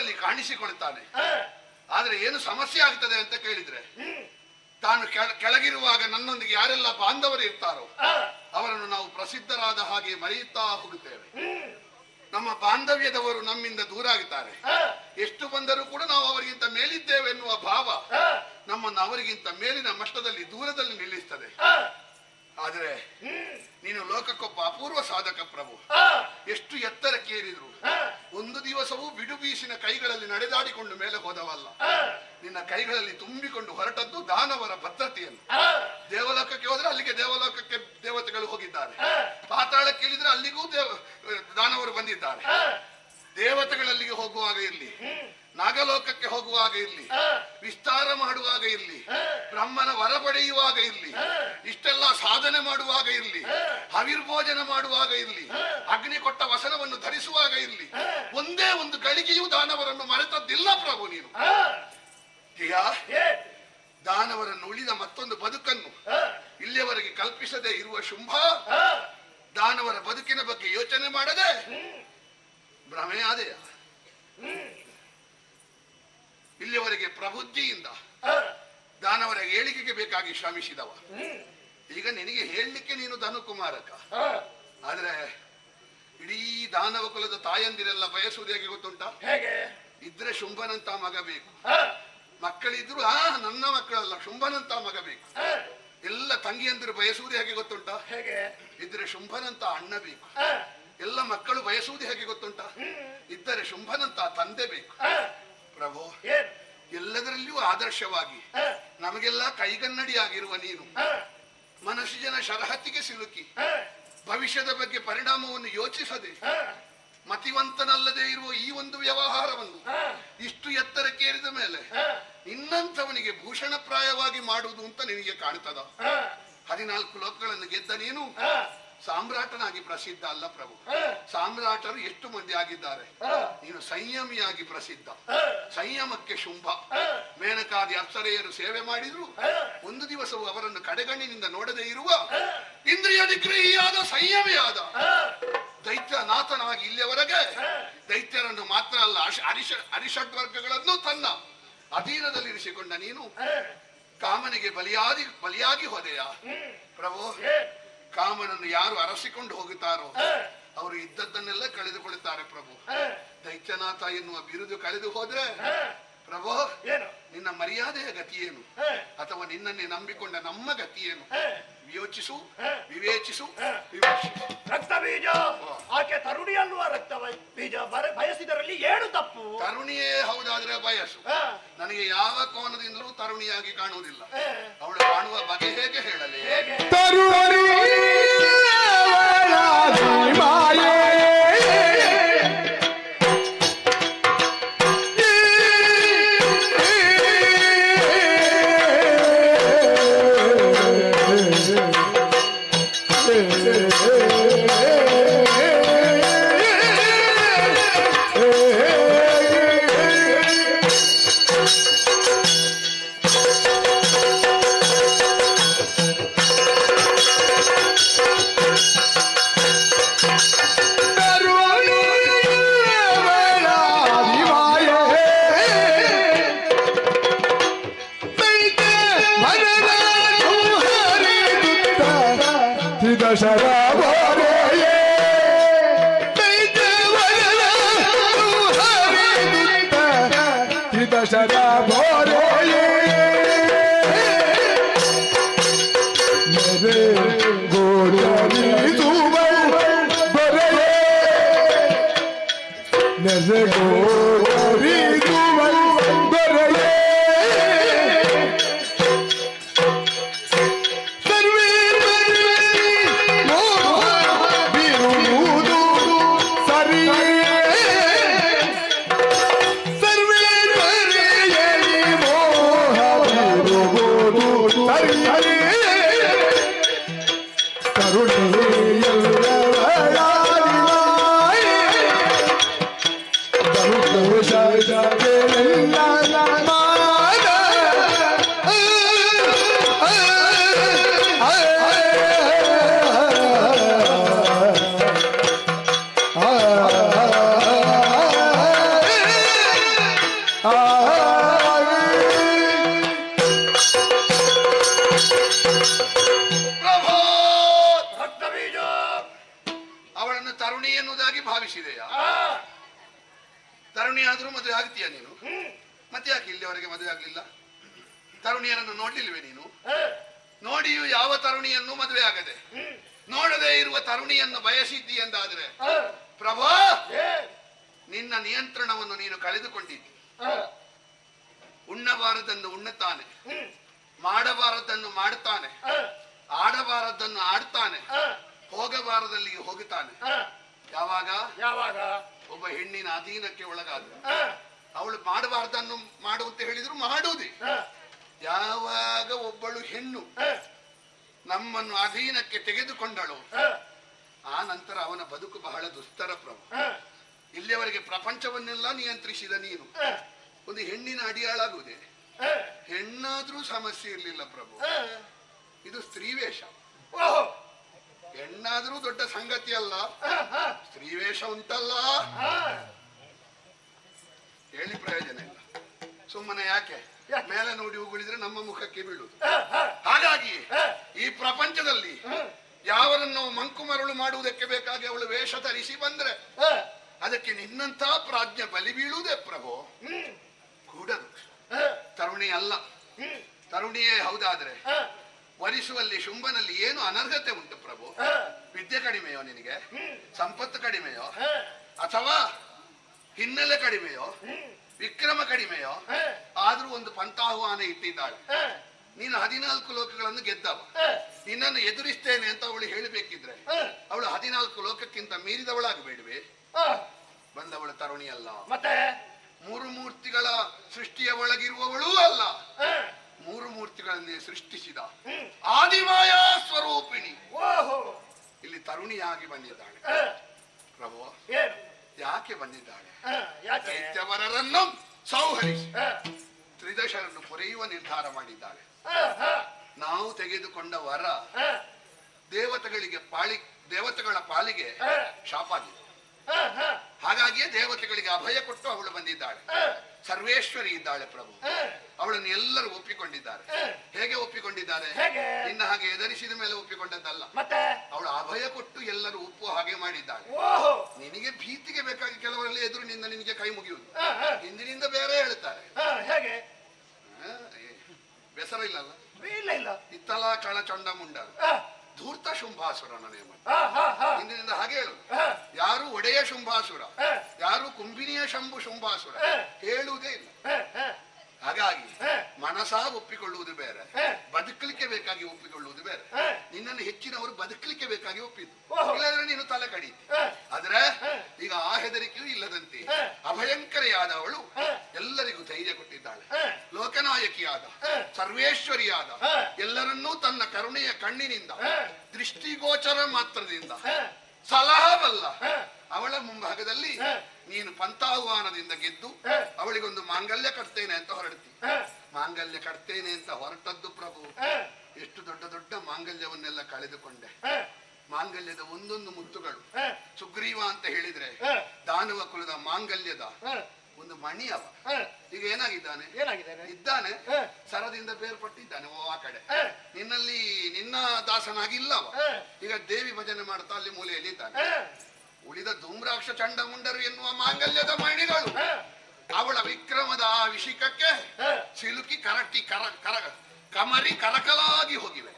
ರೂಪದಲ್ಲಿ ಕಾಣಿಸಿಕೊಳ್ತಾನೆ. ಆದ್ರೆ ಏನು ಸಮಸ್ಯೆ ಆಗ್ತದೆ ಅಂತ ಕೇಳಿದ್ರೆ, ತಾನು ಕೆಳಗಿರುವಾಗ ನನ್ನೊಂದಿಗೆ ಯಾರೆಲ್ಲ ಬಾಂಧವರು ಇರ್ತಾರೋ ಅವರನ್ನು ನಾವು ಪ್ರಸಿದ್ಧರಾದ ಹಾಗೆ ಮರೆಯುತ್ತಾ ಹೋಗುತ್ತೇವೆ. ನಮ್ಮ ಬಾಂಧವ್ಯದವರು ನಮ್ಮಿಂದ ದೂರ ಆಗುತ್ತಾರೆ. ಎಷ್ಟು ಬಂದರೂ ಕೂಡ ನಾವು ಅವರಿಗಿಂತ ಮೇಲಿದ್ದೇವೆ ಎನ್ನುವ ಭಾವ ನಮ್ಮನ್ನು ಅವರಿಗಿಂತ ಮೇಲಿನ ಮಟ್ಟದಲ್ಲಿ ದೂರದಲ್ಲಿ ನಿಲ್ಲಿಸ್ತದೆ. ಆದ್ರೆ ನೀನು ಲೋಕಕ್ಕೊಬ್ಬ ಅಪೂರ್ವ ಸಾಧಕ ಪ್ರಭು. ಎಷ್ಟು ಎತ್ತರಕ್ಕೆ ಏರಿದ್ರು ಒಂದು ದಿವಸವೂ ಬಿಡು ಬೀಸಿನ ಕೈಗಳಲ್ಲಿ ನಡೆದಾಡಿಕೊಂಡು ಮೇಲೆ ಹೋದವಲ್ಲ. ನಿನ್ನ ಕೈಗಳಲ್ಲಿ ತುಂಬಿಕೊಂಡು ಹೊರಟದ್ದು ದಾನವರ ಭದ್ರತೆಯನ್ನು. ದೇವಲೋಕಕ್ಕೆ ಹೋದ್ರೆ ಅಲ್ಲಿಗೆ ದೇವಲೋಕಕ್ಕೆ ದೇವತೆಗಳು ಹೋಗಿದ್ದಾರೆ. ಪಾತಾಳಕ್ಕೆ ಇಳಿದ್ರೆ ಅಲ್ಲಿಗೂ ದಾನವರು ಬಂದಿದ್ದಾರೆ. ದೇವತೆಗಳಲ್ಲಿಗೆ ಹೋಗುವಾಗ ಇರ್ಲಿ, ನಾಗಲೋಕಕ್ಕೆ ಹೋಗುವಾಗ ಇರ್ಲಿ, ವಿಸ್ತಾರ ಮಾಡುವಾಗ ಇರ್ಲಿ, ಬ್ರಹ್ಮನ ವರ ಪಡೆಯುವಾಗ ಇರ್ಲಿ, ಇಷ್ಟೆಲ್ಲ ಸಾಧನೆ ಮಾಡುವಾಗ ಇರ್ಲಿ, ಹವಿರ್ಭೋಜನ ಮಾಡುವಾಗ ಇರ್ಲಿ, ಅಗ್ನಿ ಕೊಟ್ಟ ವಸನವನ್ನು ಧರಿಸುವಾಗ ಇರ್ಲಿ, ಒಂದೇ ಒಂದು ಗಳಿಗೆಯೂ ದಾನವರನ್ನು ಮರೆತದ್ದಿಲ್ಲ ಪ್ರಭು ನೀನು. ದಾನವರನ್ನು ಉಳಿದ ಮತ್ತೊಂದು ಬದುಕನ್ನು ಇಲ್ಲಿಯವರೆಗೆ ಕಲ್ಪಿಸದೆ ಇರುವ ಶುಂಭ ದಾನವರ ಬದುಕಿನ ಬಗ್ಗೆ ಯೋಚನೆ ಮಾಡದೆ ಭ್ರಮೆಯಾದೆಯ. ಇಲ್ಲಿಯವರೆಗೆ ಪ್ರಬುದ್ಧಿಯಿಂದ ದಾನವರ ಏಳಿಗೆಗೆ ಬೇಕಾಗಿ ಶ್ರಮಿಸಿದವ. ಈಗ ನಿನಗೆ ಹೇಳಲಿಕ್ಕೆ ನೀನು ಧನುಕುಮಾರಕ. ಆದ್ರೆ ಇಡೀ ದಾನವ ಕುಲದ ತಾಯಂದಿರೆಲ್ಲ ಬಯಸುವುದು ಹೇಗೆ ಗೊತ್ತುಂಟ? ಇದ್ರೆ ಶುಂಭನಂತ ಮಗ ಬೇಕು. ಮಕ್ಕಳಿದ್ರು ನನ್ನ ಮಕ್ಕಳಲ್ಲ, ಶುಂಭನಂತ ಮಗ ಬೇಕು. ಎಲ್ಲ ತಂಗಿಯಂದಿರು ಬಯಸುವುದು ಹೇಗೆ ಗೊತ್ತುಂಟ? ಇದ್ರೆ ಶುಂಭನಂತ ಅಣ್ಣ ಬೇಕು. ಎಲ್ಲ ಮಕ್ಕಳು ಬಯಸುವುದು ಹೇಗೆ ಗೊತ್ತುಂಟ? ಇದ್ದರೆ ಶುಂಭನಂತ ತಂದೆ ಬೇಕು. ಪ್ರಭು, ಎಲ್ಲದರಲ್ಲಿಯೂ ಆದರ್ಶವಾಗಿ ನಮಗೆಲ್ಲ ಕೈಗನ್ನಡಿಯಾಗಿರುವ ನೀನು ಮನುಷ್ಯನ ಶರಹತ್ತಿಗೆ ಸಿಲುಕಿ ಭವಿಷ್ಯದ ಬಗ್ಗೆ ಪರಿಣಾಮವನ್ನು ಯೋಚಿಸದೆ ಮತಿವಂತನಲ್ಲದೆ ಇರುವ ಈ ಒಂದು ವ್ಯವಹಾರವನ್ನು ಇಷ್ಟು ಎತ್ತರಕ್ಕೇರಿದ ಮೇಲೆ ಇನ್ನಂಥವನಿಗೆ ಭೂಷಣಪ್ರಾಯವಾಗಿ ಮಾಡುವುದು ಅಂತ ನಿನಗೆ ಕಾಣ್ತದ? 14 ಲೋಕಗಳನ್ನು ಗೆದ್ದ ನೀನು ಸಾಮ್ರಾಟನಾಗಿ ಪ್ರಸಿದ್ಧ ಅಲ್ಲ ಪ್ರಭು. ಸಾಮ್ರಾಟರು ಎಷ್ಟು ಮಂದಿ ಆಗಿದ್ದಾರೆ, ನೀನು ಸಂಯಮಿಯಾಗಿ ಪ್ರಸಿದ್ಧ. ಸಂಯಮಕ್ಕೆ ಶುಂಭ. ಮೇನಕಾದಿ ಅಪ್ಸರೆಯರು ಸೇವೆ ಮಾಡಿದ್ರು ಒಂದು ದಿವಸವೂ ಅವರನ್ನು ಕಡೆಗಣ್ಣಿನಿಂದ ನೋಡದೇ ಇರುವ ಇಂದ್ರಿಯ ನಿಗ್ರಹಿಯಾದ ಸಂಯಮಿಯಾದ ದೈತ್ಯನಾಥನಾಗಿ ಇಲ್ಲಿಯವರೆಗೆ ದೈತ್ಯರನ್ನು ಮಾತ್ರ ಅಲ್ಲ ಅರಿಷಡ್ವರ್ಗಗಳನ್ನು ತನ್ನ ಅಧೀನದಲ್ಲಿರಿಸಿಕೊಂಡ ನೀನು ಕಾಮನಿಗೆ ಬಲಿಯಾಗಿ ಹೋದೆಯ ಪ್ರಭು. ಕಾಮನನ್ನು ಯಾರು ಅರಸಿಕೊಂಡು ಹೋಗುತ್ತಾರೋ ಅವರು ಇದ್ದದ್ದನ್ನೆಲ್ಲ ಕಳೆದುಕೊಳ್ಳುತ್ತಾರೆ ಪ್ರಭು. ದೈತ್ಯನಾಥ ಎನ್ನುವ ಬಿರುದು ಕಳೆದು ಹೋದ್ರೆ ಪ್ರಭು ನಿನ್ನ ಮರ್ಯಾದೆಯ ಗತಿಯೇನು, ಅಥವಾ ನಿನ್ನನ್ನೇ ನಂಬಿಕೊಂಡ ನಮ್ಮ ಗತಿಯೇನು? ಯೋಚಿಸು, ವಿವೇಚಿಸು, ವಿಮರ್ಶಿಸು. ರಕ್ತ ಬೀಜ ಆಕೆ ತರುಣಿ ಅನ್ನುವ ರಕ್ತ ಬೀಜ ಬಯಸಿದರಲ್ಲಿ ಏನು ತಪ್ಪು? ತರುಣಿಯೇ ಹೌದಾದ್ರೆ ಬಯಸು. ನನಗೆ ಯಾವ ಕೋನದಿಂದಲೂ ತರುಣಿಯಾಗಿ ಕಾಣುವುದಿಲ್ಲ. ಅವಳು ಕಾಣುವ ಬಗೆ ಹೇಗೆ ಹೇಳಲಿ? ಒಪ್ಪಿಸಿದೆಯಾ? ತರುಣಿ ಆದ್ರೂ ಮದುವೆ ಆಗ್ತೀಯ ನೀನು? ಮತ್ತೆ ಯಾಕೆ ಇಲ್ಲಿವರೆಗೆ ಮದುವೆ ಆಗ್ಲಿಲ್ಲ? ತರುಣಿಯರನ್ನು ನೋಡ್ಲಿಲ್ವೇ ನೀನು? ನೋಡಿಯೂ ಯಾವ ತರುಣಿಯನ್ನು ಮದುವೆ ಆಗದೆ ನೋಡದೆ ಇರುವ ತರುಣಿಯನ್ನು ಬಯಸಿದ್ದಿ ಎಂದಾದ್ರೆ ಪ್ರಭಾ, ನಿನ್ನ ನಿಯಂತ್ರಣವನ್ನು ನೀನು ಕಳೆದುಕೊಂಡಿದ್ದಿ. ಉಣ್ಣಬಾರದನ್ನು ಉಣ್ಣುತ್ತಾನೆ, ಮಾಡಬಾರದನ್ನು ಮಾಡುತ್ತಾನೆ, ಆಡಬಾರದನ್ನು ಆಡ್ತಾನೆ, ಹೋಗಬಾರದಲ್ಲಿ ಹೋಗುತ್ತಾನೆ. ಯಾವಾಗ ಯಾವಾಗ ಒಬ್ಬ ಹೆಣ್ಣಿನ ಅಧೀನಕ್ಕೆ ಒಳಗಾದ ಅವಳು ಮಾಡಬಾರ್ದನ್ನು ಮಾಡು ಅಂತ ಹೇಳಿದ್ರು ಮಾಡುವುದೇ. ಯಾವಾಗ ಒಬ್ಬಳು ಹೆಣ್ಣು ನಮ್ಮನ್ನು ಅಧೀನಕ್ಕೆ ತೆಗೆದುಕೊಂಡಳು, ಆ ನಂತರ ಅವನ ಬದುಕು ಬಹಳ ದುಸ್ತರ ಪ್ರಭು. ಇಲ್ಲಿಯವರೆಗೆ ಪ್ರಪಂಚವನ್ನೆಲ್ಲ ನಿಯಂತ್ರಿಸಿದ ನೀನು ಒಂದು ಹೆಣ್ಣಿನ ಅಡಿಯಾಳಾಗುವುದೇ? ಹೆಣ್ಣಾದ್ರೂ ಸಮಸ್ಯೆ ಇರಲಿಲ್ಲ ಪ್ರಭು, ಇದು ಸ್ತ್ರೀವೇಷ. ಹೆಣ್ಣಾದ್ರೂ ದೊಡ್ಡ ಸಂಗತಿ ಅಲ್ಲ, ಸ್ತ್ರೀವೇಷ ಉಂಟಲ್ಲ, ಹೇಳಿ ಪ್ರಯೋಜನ ಇಲ್ಲ. ಸುಮ್ಮನೆ ಯಾಕೆ ಮೇಲೆ ನೋಡಿ ಉಗುಳಿದ್ರೆ ನಮ್ಮ ಮುಖಕ್ಕೆ ಬೀಳುವುದು. ಹಾಗಾಗಿ ಈ ಪ್ರಪಂಚದಲ್ಲಿ ಯಾವರನ್ನು ಮಂಕು ಮರಳು ಮಾಡುವುದಕ್ಕೆ ಬೇಕಾಗಿ ಅವಳು ವೇಷ ಧರಿಸಿ ಬಂದ್ರೆ ಅದಕ್ಕೆ ನಿನ್ನಂತ ಪ್ರಾಜ್ಞೆ ಬಲಿ ಬೀಳುವುದೇ ಪ್ರಭು. ಕೂಡದು ತರುಣಿ ಅಲ್ಲ. ತರುಣಿಯೇ ಹೌದಾದ್ರೆ ವರಿಸುವಲ್ಲಿ ಶುಂಭನಲ್ಲಿ ಏನು ಅನರ್ಹತೆ ಉಂಟು ಪ್ರಭು? ವಿದ್ಯೆ ಕಡಿಮೆಯೋ ನಿನಗೆ? ಸಂಪತ್ತು ಕಡಿಮೆಯೋ? ಅಥವಾ ಹಿನ್ನೆಲೆ ಕಡಿಮೆಯೋ? ವಿಕ್ರಮ ಕಡಿಮೆಯೋ? ಆದ್ರೂ ಒಂದು ಪಂಥಾಹ್ವಾನ ಇಟ್ಟಿದ್ದಾಳೆ. ನೀನು 14 ಲೋಕಗಳನ್ನು ಗೆದ್ದವ. ನಿನ್ನನ್ನು ಎದುರಿಸ್ತೇನೆ ಅಂತ ಅವಳು ಹೇಳಬೇಕಿದ್ರೆ ಅವಳು 14 ಲೋಕಕ್ಕಿಂತ ಮೀರಿದವಳಾಗಬೇಡವೆ? ಬಂದವಳು ತರುಣಿ ಅಲ್ಲ, ಮತ್ತೆ 3 ಮೂರ್ತಿಗಳ ಸೃಷ್ಟಿಯ ಒಳಗಿರುವವಳೂ ಅಲ್ಲ. 3 ಮೂರ್ತಿಗಳನ್ನೇ ಸೃಷ್ಟಿಸಿದ ಆದಿಮಾಯಾ ಸ್ವರೂಪಿಣಿ ಇಲ್ಲಿ ತರುಣಿಯಾಗಿ ಬಂದಿದ್ದಾಳೆ ಪ್ರಭು. ಯಾಕೆ ಬಂದಿದ್ದಾಳೆ? ದೈತ್ಯವರರನ್ನು ಸಂಹರಿಸಿ ತ್ರಿದಶರನ್ನು ಪೊರೆಯುವ ನಿರ್ಧಾರ ಮಾಡಿದ್ದಾಳೆ. ನಾವು ತೆಗೆದುಕೊಂಡ ವರ ದೇವತೆಗಳ ಪಾಲಿಗೆ ಶಾಪ ಆಗಿದೆ. ಹಾಗಾಗಿಯೇ ದೇವತೆಗಳಿಗೆ ಅಭಯ ಕೊಟ್ಟು ಅವಳು ಬಂದಿದ್ದಾಳೆ. ಸರ್ವೇಶ್ವರಿ ಇದ್ದಾಳೆ ಪ್ರಭು. ಅವಳನ್ನು ಎಲ್ಲರೂ ಒಪ್ಪಿಕೊಂಡಿದ್ದಾರೆ. ಹೇಗೆ ಒಪ್ಪಿಕೊಂಡಿದ್ದಾರೆ? ನಿನ್ನ ಹಾಗೆ ಎದುರಿಸಿದ ಮೇಲೆ ಒಪ್ಪಿಕೊಂಡದ್ದಲ್ಲ. ಅವಳು ಅಭಯ ಕೊಟ್ಟು ಎಲ್ಲರೂ ಒಪ್ಪುವ ಹಾಗೆ ಮಾಡಿದ್ದಾಳೆ. ನಿನಗೆ ಭೀತಿಗೆ ಬೇಕಾಗಿ ಕೆಲವರಲ್ಲಿ ಎದುರಿನಿಂದ ನಿನಗೆ ಕೈ ಮುಗಿಯುವುದು, ಹಿಂದಿನಿಂದ ಬೇರೆ ಹೇಳ್ತಾರೆ. ಬೇಸರ ಇಲ್ಲಲ್ಲ? ಇತ್ತಲ ಕಳ ಚಂಡ ಮುಂಡ ಧೂರ್ತ ಶುಂಭಾಸುರನ ನೇಮ. ಹಿಂದಿನಿಂದ ಹಾಗೆ ಹೇಳುದು. ಯಾರು ಒಡೆಯ ಶುಂಭಾಸುರ, ಯಾರು ಕುಂಭಿನಿಯ ಶಂಭು ಶುಂಭಾಸುರ ಹೇಳುವುದೇ ಇಲ್ಲ. ಹಾಗಾಗಿ ಮನಸಾ ಒಪ್ಪಿಕೊಳ್ಳುವುದು ಬೇರೆ, ಬದುಕಲಿಕ್ಕೆ ಬೇಕಾಗಿ ಒಪ್ಪಿಕೊಳ್ಳುವುದು ಬೇರೆ. ನಿನ್ನನ್ನು ಹೆಚ್ಚಿನವರು ಬದುಕಲಿಕ್ಕೆ ಬೇಕಾಗಿ ಒಪ್ಪಿದ್ದು, ಇಲ್ಲದ್ರೆ ನೀನು ತಲೆ ಕಡಿತಿ. ಆದ್ರೆ ಈಗ ಆ ಹೆದರಿಕೆಯೂ ಇಲ್ಲದಂತೆ ಅಭಯಂಕರೆಯಾದ ಅವಳು ಎಲ್ಲರಿಗೂ ಧೈರ್ಯ ಕೊಟ್ಟಿದ್ದಾಳೆ. ಲೋಕನಾಯಕಿಯಾದ ಸರ್ವೇಶ್ವರಿಯಾದ ಎಲ್ಲರನ್ನೂ ತನ್ನ ಕರುಣೆಯ ಕಣ್ಣಿನಿಂದ ದೃಷ್ಟಿಗೋಚರ ಮಾತ್ರದಿಂದ ಸಲಹವಲ್ಲ ಅವಳ ಮುಂಭಾಗದಲ್ಲಿ ನೀನು ಪಂಥಾಹ್ವಾನದಿಂದ ಗೆದ್ದು ಅವಳಿಗೊಂದು ಮಾಂಗಲ್ಯ ಕಟ್ತೇನೆ ಅಂತ ಹೊರಡ್ತಿ. ಮಾಂಗಲ್ಯ ಕಟ್ತೇನೆ ಅಂತ ಹೊರಟದ್ದು ಪ್ರಭು, ಎಷ್ಟು ದೊಡ್ಡ ದೊಡ್ಡ ಮಾಂಗಲ್ಯವನ್ನೆಲ್ಲ ಕಳೆದುಕೊಂಡೆ. ಮಾಂಗಲ್ಯದ ಒಂದೊಂದು ಮುತ್ತುಗಳು ಸುಗ್ರೀವ ಅಂತ ಹೇಳಿದ್ರೆ ದಾನವ ಕುಲದ ಮಾಂಗಲ್ಯದ ಒಂದು ಮಣಿ ಅವ. ಈಗ ಏನಾಗಿದ್ದಾನೆ? ಇದ್ದಾನೆ, ಸರದಿಂದ ಬೇರ್ಪಟ್ಟಿದ್ದಾನೆ ಆ ಕಡೆ. ನಿನ್ನಲ್ಲಿ ನಿನ್ನ ದಾಸನಾಗಿಲ್ಲವ. ಈಗ ದೇವಿ ಭಜನೆ ಮಾಡ್ತಾ ಅಲ್ಲಿ ಮೂಲೆಯಲ್ಲಿ ಇದ್ದಾನೆ. ಉಳಿದ ಧೂಮ್ರಾಕ್ಷ ಚಂಡಮುಂಡರು ಎನ್ನುವ ಮಾಂಗಲ್ಯದ ಮಣಿಗಳು ಅವಳ ವಿಕ್ರಮದ ಆ ವಿಷಿಕಕ್ಕೆ ಸಿಲುಕಿ ಕಮರಿ ಕರಕಲಾಗಿ ಹೋಗಿವೆ.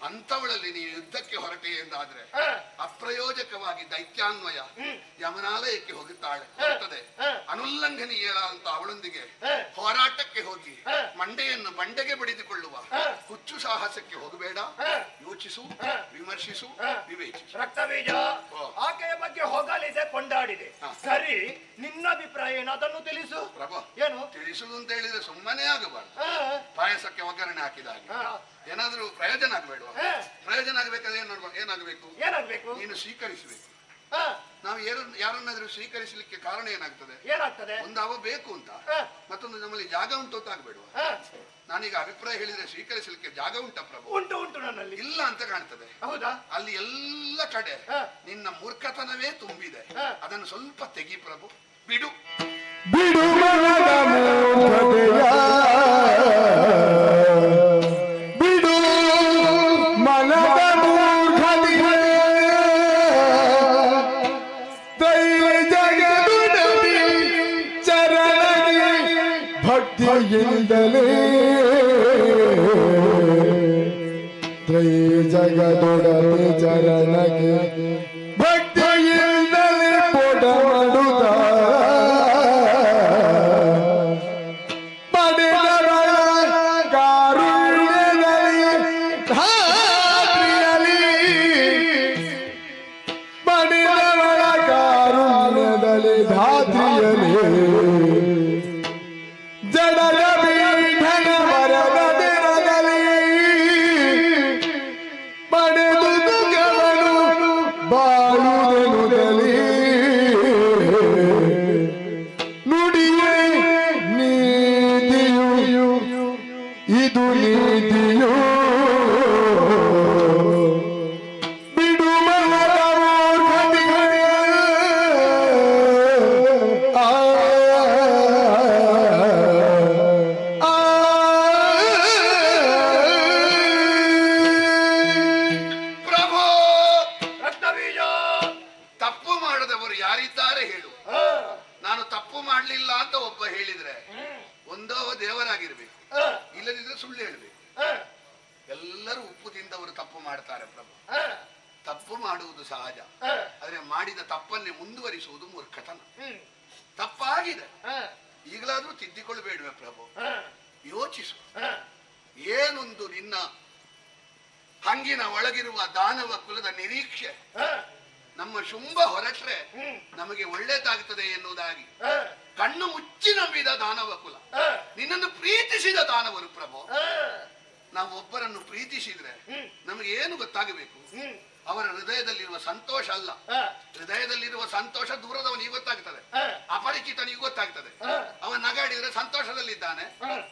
ಅಂತವಳಲ್ಲಿ ನೀವು ಯುದ್ಧಕ್ಕೆ ಹೊರಟೆ ಎಂದಾದ್ರೆ ಅಪ್ರಯೋಜಕವಾಗಿ ದೈತ್ಯಾನ್ವಯ ಯಮನಾಲಯಕ್ಕೆ ಹೋಗುತ್ತದೆ. ಅನುಲ್ಲಂಘನೀಯರಾದಂತ ಅವಳೊಂದಿಗೆ ಹೋರಾಟಕ್ಕೆ ಹೋಗಿ ಮಂಡೆಯನ್ನು ಬಂಡೆಗೆ ಬಡಿದುಕೊಳ್ಳುವ ಹುಚ್ಚು ಸಾಹಸಕ್ಕೆ ಹೋಗಬೇಡ. ಯೋಚಿಸು, ವಿಮರ್ಶಿಸು, ವಿವೇಚಿಸು. ರಕ್ತಬೀಜ ಆಕೆಯ ಬಗ್ಗೆ ಹೋಗಲಿದೆ, ಕೊಂಡಾಡಿದೆ. ಸರಿ, ನಿನ್ನ ಅಭಿಪ್ರಾಯ ಏನು? ಅದನ್ನು ತಿಳಿಸು ಪ್ರಭು. ಏನು ತಿಳಿಸುದು ಅಂತ ಹೇಳಿದ್ರೆ ಸುಮ್ಮನೆ ಆಗಬಾರ್ದು. ಪಾಯಸಕ್ಕೆ ಒಗ್ಗರಣೆ ಹಾಕಿದ ಹಾಗೆ ಏನಾದ್ರೂ ಪ್ರಯೋಜನ ಆಗಬೇಡುವ? ಪ್ರಯೋಜನ ಆಗಬೇಕಾದ್ರೆ ಏನಾಗಬೇಕು? ನೀನು ಸ್ವೀಕರಿಸಬೇಕು. ನಾವು ಯಾರನ್ನಾದ್ರೂ ಸ್ವೀಕರಿಸಲಿಕ್ಕೆ ಕಾರಣ ಏನಾಗ್ತದೆ? ಒಂದು ಅವ ಬೇಕು ಅಂತ, ಮತ್ತೊಂದು ನಮ್ಮಲ್ಲಿ ಜಾಗ ಉಂಟು ಅಂತ ಆಗ್ಬೇಡುವ? ನಾನೀಗ ಅಭಿಪ್ರಾಯ ಹೇಳಿದ್ರೆ ಸ್ವೀಕರಿಸಲಿಕ್ಕೆ ಜಾಗ ಉಂಟ ಪ್ರಭು? ಉಂಟು ನನ್ನಲ್ಲಿ. ಇಲ್ಲ ಅಂತ ಕಾಣ್ತದೆ. ಹೌದಾ? ಅಲ್ಲಿ ಎಲ್ಲ ಕಡೆ ನಿನ್ನ ಮೂರ್ಖತನವೇ ತುಂಬಿದೆ. ಅದನ್ನು ಸ್ವಲ್ಪ ತೆಗಿ ಪ್ರಭು. ಬಿಡು ಮನದ ಮೂರ್ಖತೆಯ, ಬಿಡು ಮನದ ಮೂರ್ಖತೆಯ, ಭಕ್ತಿಯಿಂದಲೇ ತ್ರೈ ಜಗದೊಡನೆ ಚರಣಗೆ ಭಕ್ತಿಯಿಂದಲೇ ಪೋಟ ಮಾಡುತ್ತ ತಪ್ಪಾಗಿದೆ, ಈಗಲಾದ್ರೂ ತಿದ್ದಿಕೊಳ್ಳಬೇಡುವೆ ಪ್ರಭು. ಯೋಚಿಸು, ಏನೊಂದು ನಿನ್ನ ಹಂಗಿನ ಒಳಗಿರುವ ದಾನವ ಕುಲದ ನಿರೀಕ್ಷೆ. ನಮ್ಮ ಶುಂಭ ಹೊರಟ್ರೆ ನಮಗೆ ಒಳ್ಳೇದಾಗ್ತದೆ ಎನ್ನುವುದಾಗಿ ಕಣ್ಣು ಮುಚ್ಚಿ ನಂಬಿದ ದಾನವ ಕುಲ, ನಿನ್ನನ್ನು ಪ್ರೀತಿಸಿದ ದಾನವರು ಪ್ರಭು. ನಾವು ಒಬ್ಬರನ್ನು ಪ್ರೀತಿಸಿದ್ರೆ ನಮಗೆ ಏನು ಗೊತ್ತಾಗಬೇಕು? ಅವರ ಹೃದಯದಲ್ಲಿರುವ ಸಂತೋಷ ಅಲ್ಲ, ಹೃದಯದಲ್ಲಿರುವ ಸಂತೋಷ ದೂರದವನಿಗೆ ಗೊತ್ತಾಗ್ತದೆ, ಅಪರಿಚಿತನಿಗೆ ಗೊತ್ತಾಗ್ತದೆ. ಅವನ ನಗಾಡಿದ್ರೆ ಸಂತೋಷದಲ್ಲಿದ್ದಾನೆ,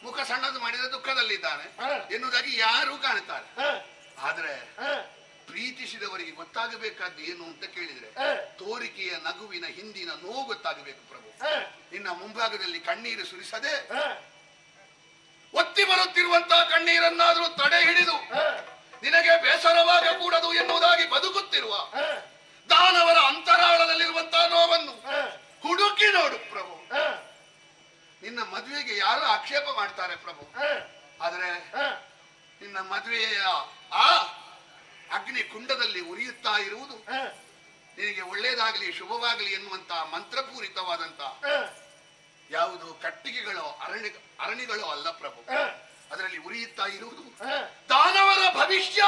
ಮುಖ ಸಣ್ಣದು ಮಾಡಿದ್ರೆ ದುಃಖದಲ್ಲಿದ್ದಾನೆ ಎನ್ನುವುದಾಗಿ ಯಾರು ಕಾಣುತ್ತಾರೆ. ಆದ್ರೆ ಪ್ರೀತಿಸಿದವರಿಗೆ ಗೊತ್ತಾಗಬೇಕಾದ್ದು ಏನು ಅಂತ ಕೇಳಿದ್ರೆ ತೋರಿಕೆಯ ನಗುವಿನ ಹಿಂದಿನ ನೋವು ಗೊತ್ತಾಗಬೇಕು ಪ್ರಭು. ನಿನ್ನ ಮುಂಭಾಗದಲ್ಲಿ ಕಣ್ಣೀರು ಸುರಿಸದೆ ಒತ್ತಿ ಬರುತ್ತಿರುವಂತಹ ಕಣ್ಣೀರನ್ನಾದರೂ ತಡೆ ಹಿಡಿದು ನಿನಗೆ ಬೇಸರವಾಗಕೂಡದು ಎನ್ನುವುದಾಗಿ ಬದುಕುತ್ತಿರುವ ದಾನವರ ಅಂತರಾಳದಲ್ಲಿರುವಂತಹ ನೋವನ್ನು ಹುಡುಕಿ ನೋಡು ಪ್ರಭು. ನಿನ್ನ ಮದುವೆಗೆ ಯಾರು ಆಕ್ಷೇಪ ಮಾಡ್ತಾರೆ ಪ್ರಭು, ಆದರೆ ನಿನ್ನ ಮದುವೆಯ ಆ ಅಗ್ನಿ ಕುಂಡದಲ್ಲಿ ಉರಿಯುತ್ತಾ ಇರುವುದು ನಿನಗೆ ಒಳ್ಳೇದಾಗಲಿ ಶುಭವಾಗಲಿ ಎನ್ನುವಂತಹ ಮಂತ್ರಪೂರಿತವಾದಂತ ಯಾವುದು ಕಟ್ಟಿಗೆಗಳೋ ಅರಣಿಗಳೋ ಅಲ್ಲ ಪ್ರಭು. ಅದರಲ್ಲಿ ಉರಿಯುತ್ತಾ ಇರುವುದು ದಾನವರ ಭವಿಷ್ಯ,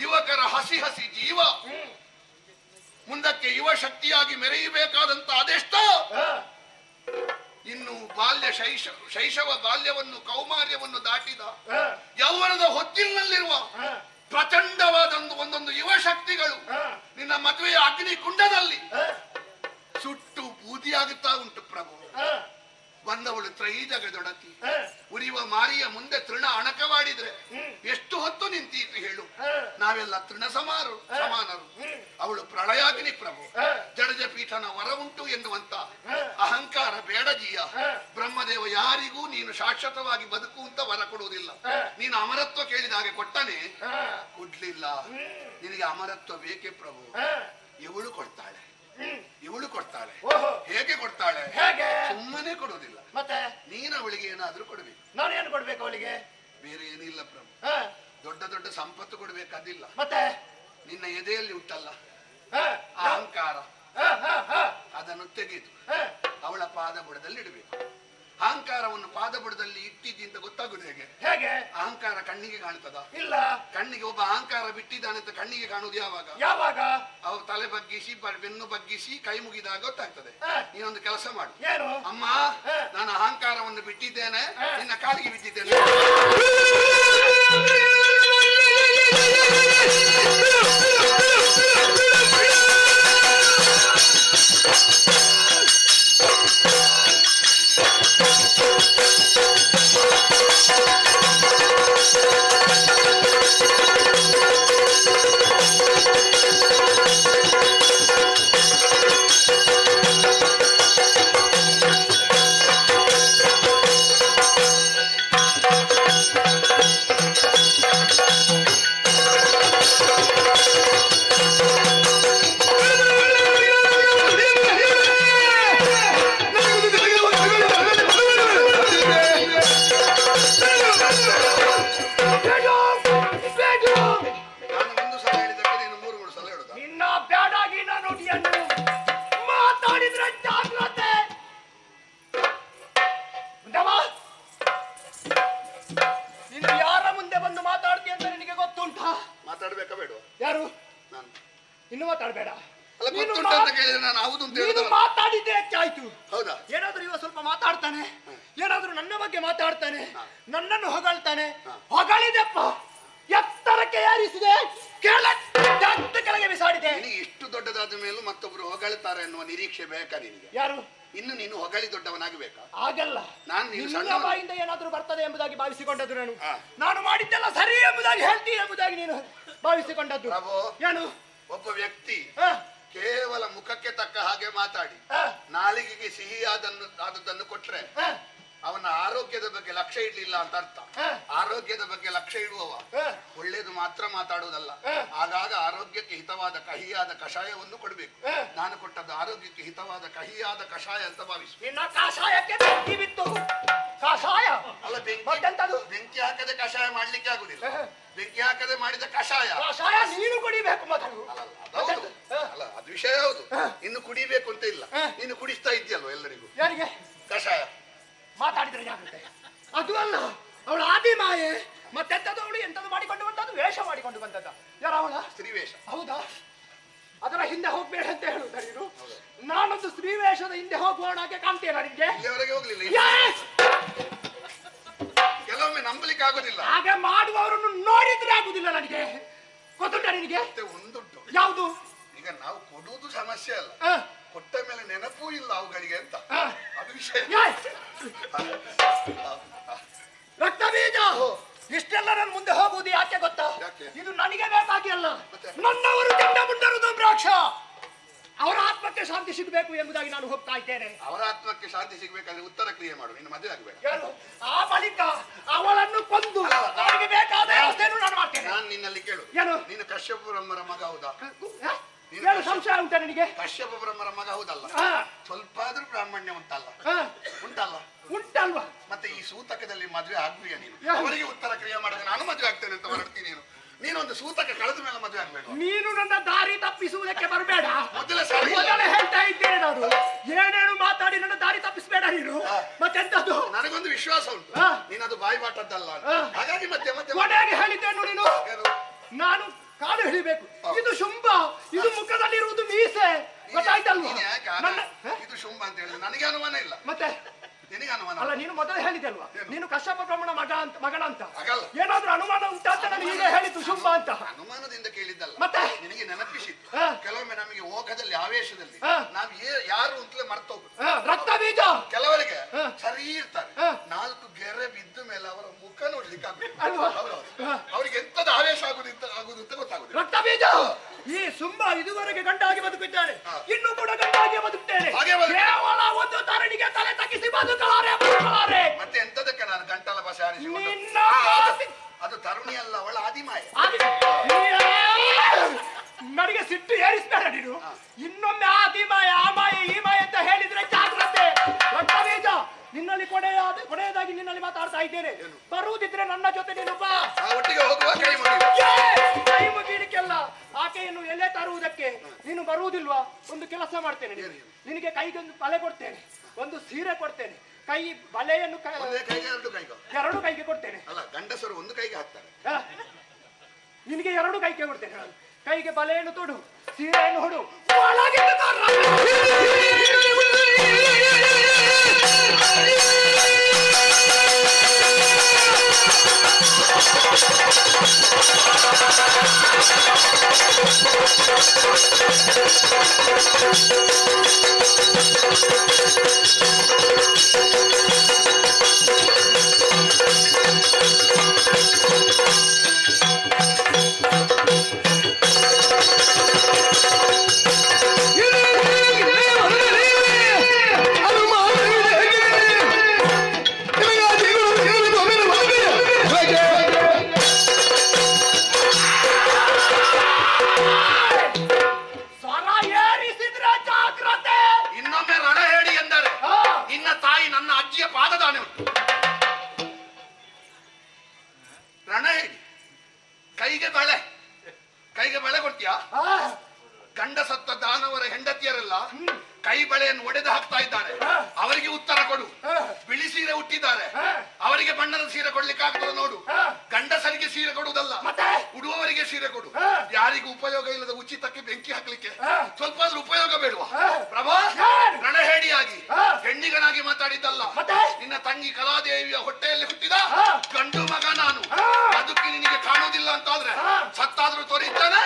ಯುವಕರ ಹಸಿ ಹಸಿ ಜೀವ, ಮುಂದಕ್ಕೆ ಯುವ ಶಕ್ತಿಯಾಗಿ ಮೆರೆಯಬೇಕಾದಂತ ಅದೆಷ್ಟೋ ಇನ್ನು ಬಾಲ್ಯ ಶೈಶವ ಬಾಲ್ಯವನ್ನು ಕೌಮಾರ್ಯವನ್ನು ದಾಟಿದ ಯೌವನದ ಹೊತ್ತಿನಲ್ಲಿರುವ ಪ್ರಚಂಡವಾದ ಒಂದೊಂದು ಯುವ ಶಕ್ತಿಗಳು ನಿನ್ನ ಮದುವೆಯ ಅಗ್ನಿ ಕುಂಡದಲ್ಲಿ ಸುಟ್ಟು ಬೂದಿಯಾಗುತ್ತಾ ಉಂಟು ಪ್ರಭು. ಬಂದವಳು ತ್ರೈಜಗದೊಡತಿ ಉರಿಯುವ ಮಾರಿಯ ಮುಂದೆ ತೃಣ ಅಣಕವಾಡಿದ್ರೆ ಎಷ್ಟು ಹೊತ್ತು ನಿಂತೀತು ಹೇಳು? ನಾವೆಲ್ಲ ತೃಣ ಸಮಾನರು. ಅವಳು ಪ್ರಳಯಾಗ್ನಿ ಪ್ರಭು. ಜಡಜ ಪೀಠನ ವರ ಉಂಟು ಎನ್ನುವಂತ ಅಹಂಕಾರ ಬೇಡಜಿಯ. ಬ್ರಹ್ಮದೇವ ಯಾರಿಗೂ ನೀನು ಶಾಶ್ವತವಾಗಿ ಬದುಕು ಅಂತ ವರ ಕೊಡುವುದಿಲ್ಲ. ನೀನು ಅಮರತ್ವ ಕೇಳಿದ ಹಾಗೆ ಕೊಟ್ಟನೆ, ಕೊಡ್ಲಿಲ್ಲ. ನಿನಗೆ ಅಮರತ್ವ ಬೇಕೇ ಪ್ರಭು. ಇವಳು ಕೊಡ್ತಾಳೆ. ಹೇಗೆ ಕೊಡ್ತಾಳೆ? ಸುಮ್ಮನೆ ಕೊಡುವುದಿಲ್ಲ. ಮತ್ತೆ ನೀನು ಅವಳಿಗೆ ಏನಾದ್ರೂ ಕೊಡಬೇಕು. ನಾನು ಏನು ಕೊಡ್ಬೇಕು ಅವಳಿಗೆ? ಬೇರೆ ಏನಿಲ್ಲ ಪ್ರಭು. ದೊಡ್ಡ ದೊಡ್ಡ ಸಂಪತ್ತು ಕೊಡ್ಬೇಕಾದಿಲ್ಲ. ಮತ್ತೆ ನಿನ್ನ ಎದೆಯಲ್ಲಿ ಉಂಟಲ್ಲ ಅಹಂಕಾರ, ಅದನ್ನು ತೆಗೆದು ಅವಳ ಪಾದ ಬುಡದಲ್ಲಿ ಇಡಬೇಕು. ಅಹಂಕಾರವನ್ನು ಪಾದ ಬುಡದಲ್ಲಿ ಇಟ್ಟಿದ್ದಿ ಅಂತ ಗೊತ್ತಾಗುದು ಹೇಗೆ? ಅಹಂಕಾರ ಕಣ್ಣಿಗೆ ಕಾಣ್ತದ? ಇಲ್ಲ. ಕಣ್ಣಿಗೆ ಒಬ್ಬ ಅಹಂಕಾರ ಬಿಟ್ಟಿದ್ದಾನೆ ಅಂತ ಕಣ್ಣಿಗೆ ಕಾಣುವುದು ಯಾವಾಗ? ಅವ ತಲೆ ಬಗ್ಗಿಸಿ ಬೆನ್ನು ಬಗ್ಗಿಸಿ ಕೈ ಮುಗಿದಾಗ ಗೊತ್ತಾಗ್ತದೆ. ನೀನೊಂದು ಕೆಲಸ ಮಾಡು. ಅಮ್ಮ, ನಾನು ಅಹಂಕಾರವನ್ನು ಬಿಟ್ಟಿದ್ದೇನೆ, ನಿನ್ನ ಕಾಲಿಗೆ ಬಿಟ್ಟಿದ್ದೇನೆ. ನೀನು ಮಾತಾಡಬೇಡ. ಅಲ್ಲ ಗೊತ್ತುಂಟು ಅಂತ ಕೇಳಿದ್ರೆ ನಾನು ಹೌದು ಅಂತ ನೀನು ಹೇಳಿದ್ರೆ ಮಾತಾಡಿದ್ದೆ ಹೆಚ್ಚಾಯ್ತು. ಹೌದಾ? ಏನಾದ್ರೂ ಇವ ಸ್ವಲ್ಪ ಮಾತಾಡ್ತಾನೆ, ಏನಾದ್ರೂ ನನ್ನ ಬಗ್ಗೆ ಮಾತಾಡ್ತಾನೆ, ನನ್ನನ್ನು ಹೊಗಳ್ತಾನೆ. ಹೊಗಳಿದೆಪ್ಪ, ಎತ್ತರಕ್ಕೆ ಏರಿಸಿದೆ, ಕೆಳಗೆ ಬಿಸಾಡಿದೆ. ನಿನಗೆ ಇಷ್ಟು ದೊಡ್ಡದಾದ ಮೇಲೂ ಮತ್ತೊಬ್ರು ಹೊಗಳ್ತಾರೆ ಅನ್ನುವ ನಿರೀಕ್ಷೆ ಬೇಕಾ ನಿನಗೆ? ಯಾರು? ಇನ್ನು ನೀನು ಹೊಗಳಿ ದೊಡ್ಡವನಾಗಬೇಕಾ? ಆಗಲ್ಲ. ನಾನು ನೀನು ನಿನ್ನ ಸಣ್ಣ ಬಾಯಿಂದ ಏನಾದ್ರೂ ಬರ್ತದೆ ಎಂಬುದಾಗಿ ಭಾವಿಸಿಕೊಂಡದ್ದು ನಾನು. ನಾನು ಮಾಡಿದ್ದೆಲ್ಲ ಸರಿ ಎಂಬುದಾಗಿ ಹೇಳ್ತೀನಿ ಎಂಬುದಾಗಿ ನೀನು ಭಾವಿಸಿಕೊಂಡದ್ದು. ಏನು? ಒಬ್ಬ ವ್ಯಕ್ತಿ ಕೇವಲ ಮುಖಕ್ಕೆ ತಕ್ಕ ಹಾಗೆ ಮಾತಾಡಿ ನಾಲಿಗೆಗೆ ಸಿಹಿಯಾದನ್ನು ಕೊಟ್ರೆ ಅವನ ಆರೋಗ್ಯದ ಬಗ್ಗೆ ಲಕ್ಷ್ಯ ಇಡ್ಲಿಲ್ಲ ಅಂತ ಅರ್ಥ. ಆರೋಗ್ಯದ ಬಗ್ಗೆ ಲಕ್ಷ್ಯ ಇಡುವವ ಒಳ್ಳೇದು ಮಾತ್ರ ಮಾತಾಡುವುದಲ್ಲ, ಆಗಾಗ ಆರೋಗ್ಯಕ್ಕೆ ಹಿತವಾದ ಕಹಿಯಾದ ಕಷಾಯವನ್ನು ಕೊಡಬೇಕು. ನಾನು ಕೊಟ್ಟದ್ದು ಆರೋಗ್ಯಕ್ಕೆ ಹಿತವಾದ ಕಹಿಯಾದ ಕಷಾಯ ಅಂತ ಭಾವಿಸು. ನಿನ್ನ ಕಷಾಯಕ್ಕೆ ಬೆಂಕಿ ಬಿತ್ತು. ಕಷಾಯ ಅಲ್ಲ, ಬೆಂಕಿ ಹಾಕದೆ ಕಷಾಯ ಮಾಡ್ಲಿಕ್ಕೆ ಆಗುದಿಲ್ಲ. ಬೆಂಕಿ ಹಾಕದೆ ಮಾಡಿದ ಕಷಾಯ ನೀನು ಕುಡಿಬೇಕು ಮೊದಲು. ಅಲ್ಲ, ಅದು ವಿಷಯ ಹೌದು. ಇನ್ನು ಕುಡಿಬೇಕು ಅಂತ ಇಲ್ಲ, ನೀನು ಕುಡಿಸ್ತಾ ಇದ್ಯಲ್ವ ಎಲ್ಲರಿಗೂ. ಯಾರಿಗೆ ಕಷಾಯ? ಮಾತಾಡಿದ್ರೆ ಜಾಗ್ರತೆ. ಅದು ಅಲ್ಲ, ಅವಳು ಆದಿ ಮಾಯೆ. ಮತ್ತೆಂತದ್ದು ಅವಳು ಎಂತದ್ದು ಮಾಡಿಕೊಂಡು ಬಂದದ್ದು? ವೇಷ ಮಾಡಿಕೊಂಡು ಬಂದದ್ದ. ಯಾರ ಅವಳ? ಸ್ತ್ರೀ ವೇಷ. ಹೌದಾ? ಅದರ ಹಿಂದೆ ಹೋಗ್ಬೇಡ ಅಂತ ಹೇಳುವುದ ನೀನು? ನಾನೊಂದು ಸ್ತ್ರೀ ವೇಷದ ಹಿಂದೆ ಹೋಗುವ ಹಾಗೆ ಕಾಣ್ತೇನೆ ನಿಮ್ಗೆ? ಇಲ್ಲಿವರೆಗೆ ಹೋಗ್ಲಿಲ್ಲ. ಕೆಲವೊಮ್ಮೆ ನಂಬಲಿಕ್ಕೆ ಆಗುದಿಲ್ಲ. ಹಾಗೆ ಮಾಡುವವರನ್ನು ನೋಡಿದ್ರೆ ಆಗುದಿಲ್ಲ ನನಗೆ. ಗೊತ್ತುಂಟ ನಿನಗೆ? ಒಂದುಂಟು. ಯಾವುದು? ಈಗ ನಾವು ಕೊಡುವುದು ಸಮಸ್ಯೆ ಅಲ್ಲ, ಕೊಟ್ಟ ಮೇಲೆ ನೆನಪೂ ಇಲ್ಲ ಅವುಗಳಿಗೆ ಅಂತ, ಅದು ವಿಷಯ. ರಕ್ತ ಬೀಜ ಇಷ್ಟೆಲ್ಲ ನನ್ನ ಮುಂದೆ ಹೋಗುವುದು ಯಾಕೆ ಗೊತ್ತಾ? ಇದು ನನಗೆ ಬೇಕಾಗಿ ಅಲ್ಲ, ನನ್ನವರು ಗಂಡ ಮುಂಡರು ದುಂಬ್ರಾಕ್ಷ ಅವರ ಆತ್ಮಕ್ಕೆ ಶಾಂತಿ ಸಿಗಬೇಕು ಎಂಬುದಾಗಿ ನಾನು ಹೋಗ್ತಾ ಇದ್ದೇನೆ. ಅವರ ಆತ್ಮಕ್ಕೆ ಶಾಂತಿ ಸಿಗಬೇಕಾದ್ರೆ ಉತ್ತರ ಕ್ರಿಯೆ ಮಾಡು, ನೀನು ಮದುವೆ ಆಗಬೇಕು. ಆ ಬಳಿಕ ಅವಳನ್ನು ಕೊಂದು ಅವರಿಗೆ ಬೇಕಾದ ವ್ಯವಸ್ಥೆಯನ್ನು ನಾನು ಮಾಡ್ತೇನೆ. ನಾನು ನಿನ್ನಲ್ಲಿ ಕೇಳು, ಏನು? ನೀನು ಕಶ್ಯಪ ಬ್ರಹ್ಮರ ಮಗ ಹೌದಾ? ಏನು ಸಂಶಯ ಉಂಟಾ ನಿನಗೆ? ಕಶ್ಯಪ ಬ್ರಹ್ಮರ ಮಗ ಹೌದಲ್ಲ? ಸ್ವಲ್ಪ ಆದ್ರೂ ಬ್ರಾಹ್ಮಣ್ಯ ಉಂಟಲ್ಲ? ಉಂಟಲ್ವಾ? ಮತ್ತೆ ಈ ಸೂತಕದಲ್ಲಿ ಮದುವೆ ಆಗ್ತೀಯ ನೀನು? ಅವರಿಗೆ ಉತ್ತರ ಕ್ರಿಯೆ ಮಾಡಿದ್ರೆ ನಾನು ಮದುವೆ ಆಗ್ತೇನೆ ಅಂತ ಹೊರಡ್ತೀನಿ. ನೀನೊಂದು ಸೂತಕ ಕಳೆದ ಮೇಲೆ ಮದುವೆ ಆಗ್ಬೇಕು. ನೀನು ನನ್ನ ದಾರಿ ತಪ್ಪಿಸುವುದಕ್ಕೆ ಬರಬೇಡ. ಮೊದಲೇ ಹೇಳ್ತಾ ಇದ್ದೇನೆ ನಾನು, ಏನೇನು ಮಾತಾಡಿ ನನ್ನ ದಾರಿ ತಪ್ಪಿಸಬೇಡ ನೀನು. ಮತ್ತೆಂತದ್ದು? ನನಗೊಂದು ವಿಶ್ವಾಸ ಉಂಟು, ನೀನದು ಬಾಯಿ ಮಾಟದ್ದಲ್ಲ. ಹಾಗಾಗಿ ಮಧ್ಯೆ ಮಧ್ಯೆ ಕೊನೆಗೆ ಹೇಳಿದ್ದೇನು ನೀನು? ನಾನು ಕಾಲು ಹಿಡಿಬೇಕು. ಇದು ಶುಂಭ, ಇದು ಮುಖದಲ್ಲಿರುವುದು ಮೀಸೆ, ಗೊತ್ತಾಯ್ತಲ್ವ? ಇದು ಶುಂಭ ಅಂತ ಹೇಳಿದ್ರೆ ನನಗೆ ಅನುಮಾನ ಇಲ್ಲ. ಮತ್ತೆ ನಿನಗೆ ಅನುಮಾನ ಅಲ್ಲ? ನೀನು ಮೊದಲೇ ಹೇಳಿದಲ್ವಾ ನೀನು ಕಶ್ಯಪ ಬ್ರಹ್ಮಣ ಮಗನ ಅಂತ. ಏನಾದ್ರೂ ಅನುಮಾನ ಉಂಟಾ ಅಂತ ನಾನು ಈಗ ಹೇಳಿದ್ದು ಶುಂಭ ಅಂತ. ಅನುಮಾನದಿಂದ ಕೇಳಿದ್ದಲ್ಲ, ಮತ್ತೆ ನಿನಗೆ ನೆನಪಿಸಿತ್ತು. ಕೆಲವೊಮ್ಮೆ ನಮಗೆ ಓಕದಲ್ಲಿ ಆವೇಶದಲ್ಲಿ ನಾವು ಯಾರು ಅಂತಲೇ ಮರ್ತೋಗ್ಬೇಕು. ರಕ್ತ ಬೀಜ ಕೆಲವರಿಗೆ ಸರಿ ಇರ್ತಾರೆ, 4 ಗೆರೆ ಬಿದ್ದ ಮೇಲೆ ಅವರ ಮುಖ ನೋಡ್ಲಿಕ್ಕೆ ಅವ್ರಿಗೆ ಎಂತದ ಆವೇಶ ಆಗುದು ಅಂತ ಗೊತ್ತಾಗುದು. ರಕ್ತ ಬೀಜ ಈ ಶುಂಭ ಇದುವರೆಗೆ ಗಂಟಾಗಿ ಬದುಕಿದ್ದಾನೆ, ಇನ್ನು ಕೂಡ ಗಂಟಾಗಿ ಬದುಕ್ತೇನೆ. ಕೇವಲ ಒಂದು ತರಣಿಗೆ ತಲೆ ತಗ್ಗಿಸಿ ಬದುಕಲಾರೆ. ಮತ್ತೆ ಎಂತದಕ್ಕೆ ನಾನು ಗಂಟಲ ಭಾಷೆ ಆರಿಸಿಕೊಂಡು? ಅದು ತರುಣಿ ಅಲ್ಲ, ಅವಳ ಆದಿಮಾಯ. ನನಗೆ ಸಿಟ್ಟು ಏರಿಸ್ಬೇಡ ನೀನು. ಇನ್ನೊಮ್ಮೆ ಆದಿಮಾಯ ಆ ಮಾಯ ಈ ಮಾಯ ಅಂತ ಹೇಳಿದ್ರೆ ಜಾಗ್ರತೆ. ರಕ್ತ ಬೀಜ ನಿನ್ನಲ್ಲಿ ಕೊನೆಯದಾಗಿ ನಿನ್ನಲ್ಲಿ ಮಾತಾಡ್ತಾ ಇದ್ದೇನೆ. ಬರುವುದಿದ್ರೆ ನನ್ನ ಜೊತೆ ನೀನು ಬಾ. ಒಟ್ಟಿಗೆ ಹೋಗುವ. ಕೈ ಮುಗಿಲಿಕ್ಕೆಲ್ಲ ಆಕೆಯನ್ನು ಎಲೆ ತರುವುದಕ್ಕೆ ನೀನು ಬರುವುದಿಲ್ವಾ? ಒಂದು ಕೆಲಸ ಮಾಡ್ತೇನೆ, ನಿನಗೆ ಕೈಗೊಂದು ಬಲೆ ಕೊಡ್ತೇನೆ, ಒಂದು ಸೀರೆ ಕೊಡ್ತೇನೆ, ಕೈ ಬಲೆಯನ್ನು 2 ಕೈಗೆ ಕೊಡ್ತೇನೆ. ಅಲ್ಲ, ಗಂಡಸರು ಒಂದು ಕೈಗೆ ಹಾಕ್ತಾರೆ, ನಿನಗೆ 2 ಕೈಗೆ ಕೊಡ್ತೇನೆ. ಕೈಗೆ ಬಲೆಯನ್ನು ತೊಡು, ಸೀರೆಯನ್ನು ಹೊಡು, ಒಳಗೆ ಕೈಗೆ ಬಳೆ ಕೊಡ್ತೀಯಾ? ಗಂಡ ಸತ್ತ ದಾನವರ ಹೆಂಡತಿಯರೆಲ್ಲ ಕೈ ಬಳೆಯನ್ನು ಒಡೆದು ಆಗ್ತಾ ಇದ್ದಾರೆ, ಅವರಿಗೆ ಉತ್ತರ ಕೊಡು. ಬಿಳಿ ಸೀರೆ ಹುಟ್ಟಿದ್ದಾರೆ, ಅವರಿಗೆ ಬಣ್ಣದ ಸೀರೆ ಕೊಡ್ಲಿಕ್ಕೆ ಆಗ್ತದೆ ನೋಡು. ಗಂಡಸರಿಗೆ ಸೀರೆ ಕೊಡುವುದಲ್ಲ, ಉಡುವವರಿಗೆ ಸೀರೆ ಕೊಡು. ಯಾರಿಗೂ ಉಪಯೋಗ ಇಲ್ಲದ ಉಚಿತಕ್ಕೆ ಬೆಂಕಿ ಹಾಕ್ಲಿಕ್ಕೆ ಸ್ವಲ್ಪ ಆದ್ರೂ ಉಪಯೋಗ ಬೇಡುವ. ಪ್ರಭಾ, ರಣಹೇಡಿಯಾಗಿ ಹೆಣ್ಣಿಗನಾಗಿ ಮಾತಾಡಿದ್ದಲ್ಲ. ನಿನ್ನ ತಂಗಿ ಕಲಾದೇವಿಯ ಹೊಟ್ಟೆಯಲ್ಲಿ ಹುಟ್ಟಿದ ಗಂಡು ಮಗ ನಾನು. ಅದಕ್ಕೆ ನಿನಗೆ ಕಾಣುವುದಿಲ್ಲ ಅಂತಾದ್ರೆ ಸತ್ತಾದ್ರೂ ತೋರಿದ್ದಾನೆ.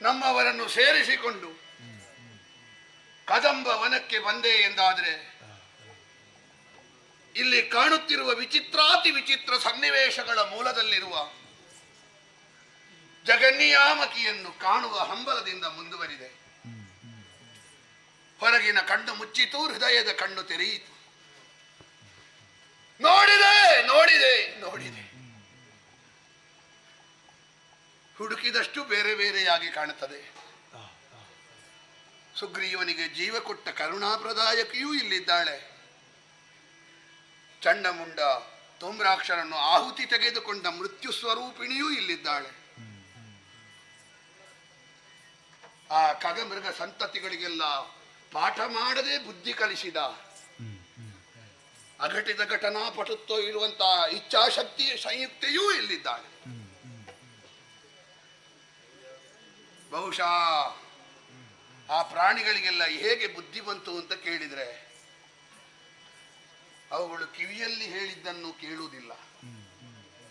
ನಮ್ಮವರನ್ನು ಸೇರಿಸಿಕೊಂಡು ಕದಂಬ ವನಕ್ಕೆ ಬಂದೆ ಎಂದಾದರೆ ಇಲ್ಲಿ ಕಾಣುತ್ತಿರುವ ವಿಚಿತ್ರಾತಿ ವಿಚಿತ್ರ ಸನ್ನಿವೇಶಗಳ ಮೂಲದಲ್ಲಿರುವ ಜಗನ್ನಿಯಾಮಕಿಯನ್ನು ಕಾಣುವ ಹಂಬಲದಿಂದ ಮುಂದುವರಿದೆ. ಹೊರಗಿನ ಕಣ್ಣು ಮುಚ್ಚಿತು, ಹೃದಯದ ಕಣ್ಣು ತೆರೆಯಿತು. ನೋಡಿದೆ ನೋಡಿದೆ ನೋಡಿದೆ, ಹುಡುಕಿದಷ್ಟು ಬೇರೆ ಬೇರೆಯಾಗಿ ಕಾಣುತ್ತದೆ. ಸುಗ್ರೀವನಿಗೆ ಜೀವ ಕೊಟ್ಟ ಕರುಣಾಪ್ರದಾಯಕಿಯೂ ಇಲ್ಲಿದ್ದಾಳೆ. ಚಂಡಮುಂಡ ಧೂಮ್ರಾಕ್ಷರನ್ನು ಆಹುತಿ ತೆಗೆದುಕೊಂಡ ಮೃತ್ಯು ಸ್ವರೂಪಿಣಿಯೂ ಇಲ್ಲಿದ್ದಾಳೆ. ಆ ಖಗಮೃಗ ಸಂತತಿಗಳಿಗೆಲ್ಲ ಪಾಠ ಮಾಡದೆ ಬುದ್ಧಿ ಕಲಿಸಿದ ಅಘಟಿತ ಘಟನಾ ಪಟುತ್ವ ಇರುವಂತಹ ಇಚ್ಛಾಶಕ್ತಿಯ ಸಂಯುಕ್ತೆಯೂ ಇಲ್ಲಿದ್ದಾಳೆ. ಬಹುಶಃ ಆ ಪ್ರಾಣಿಗಳಿಗೆಲ್ಲ ಹೇಗೆ ಬುದ್ಧಿ ಬಂತು ಅಂತ ಕೇಳಿದ್ರೆ, ಅವುಗಳು ಕಿವಿಯಲ್ಲಿ ಹೇಳಿದ್ದನ್ನು ಕೇಳುವುದಿಲ್ಲ.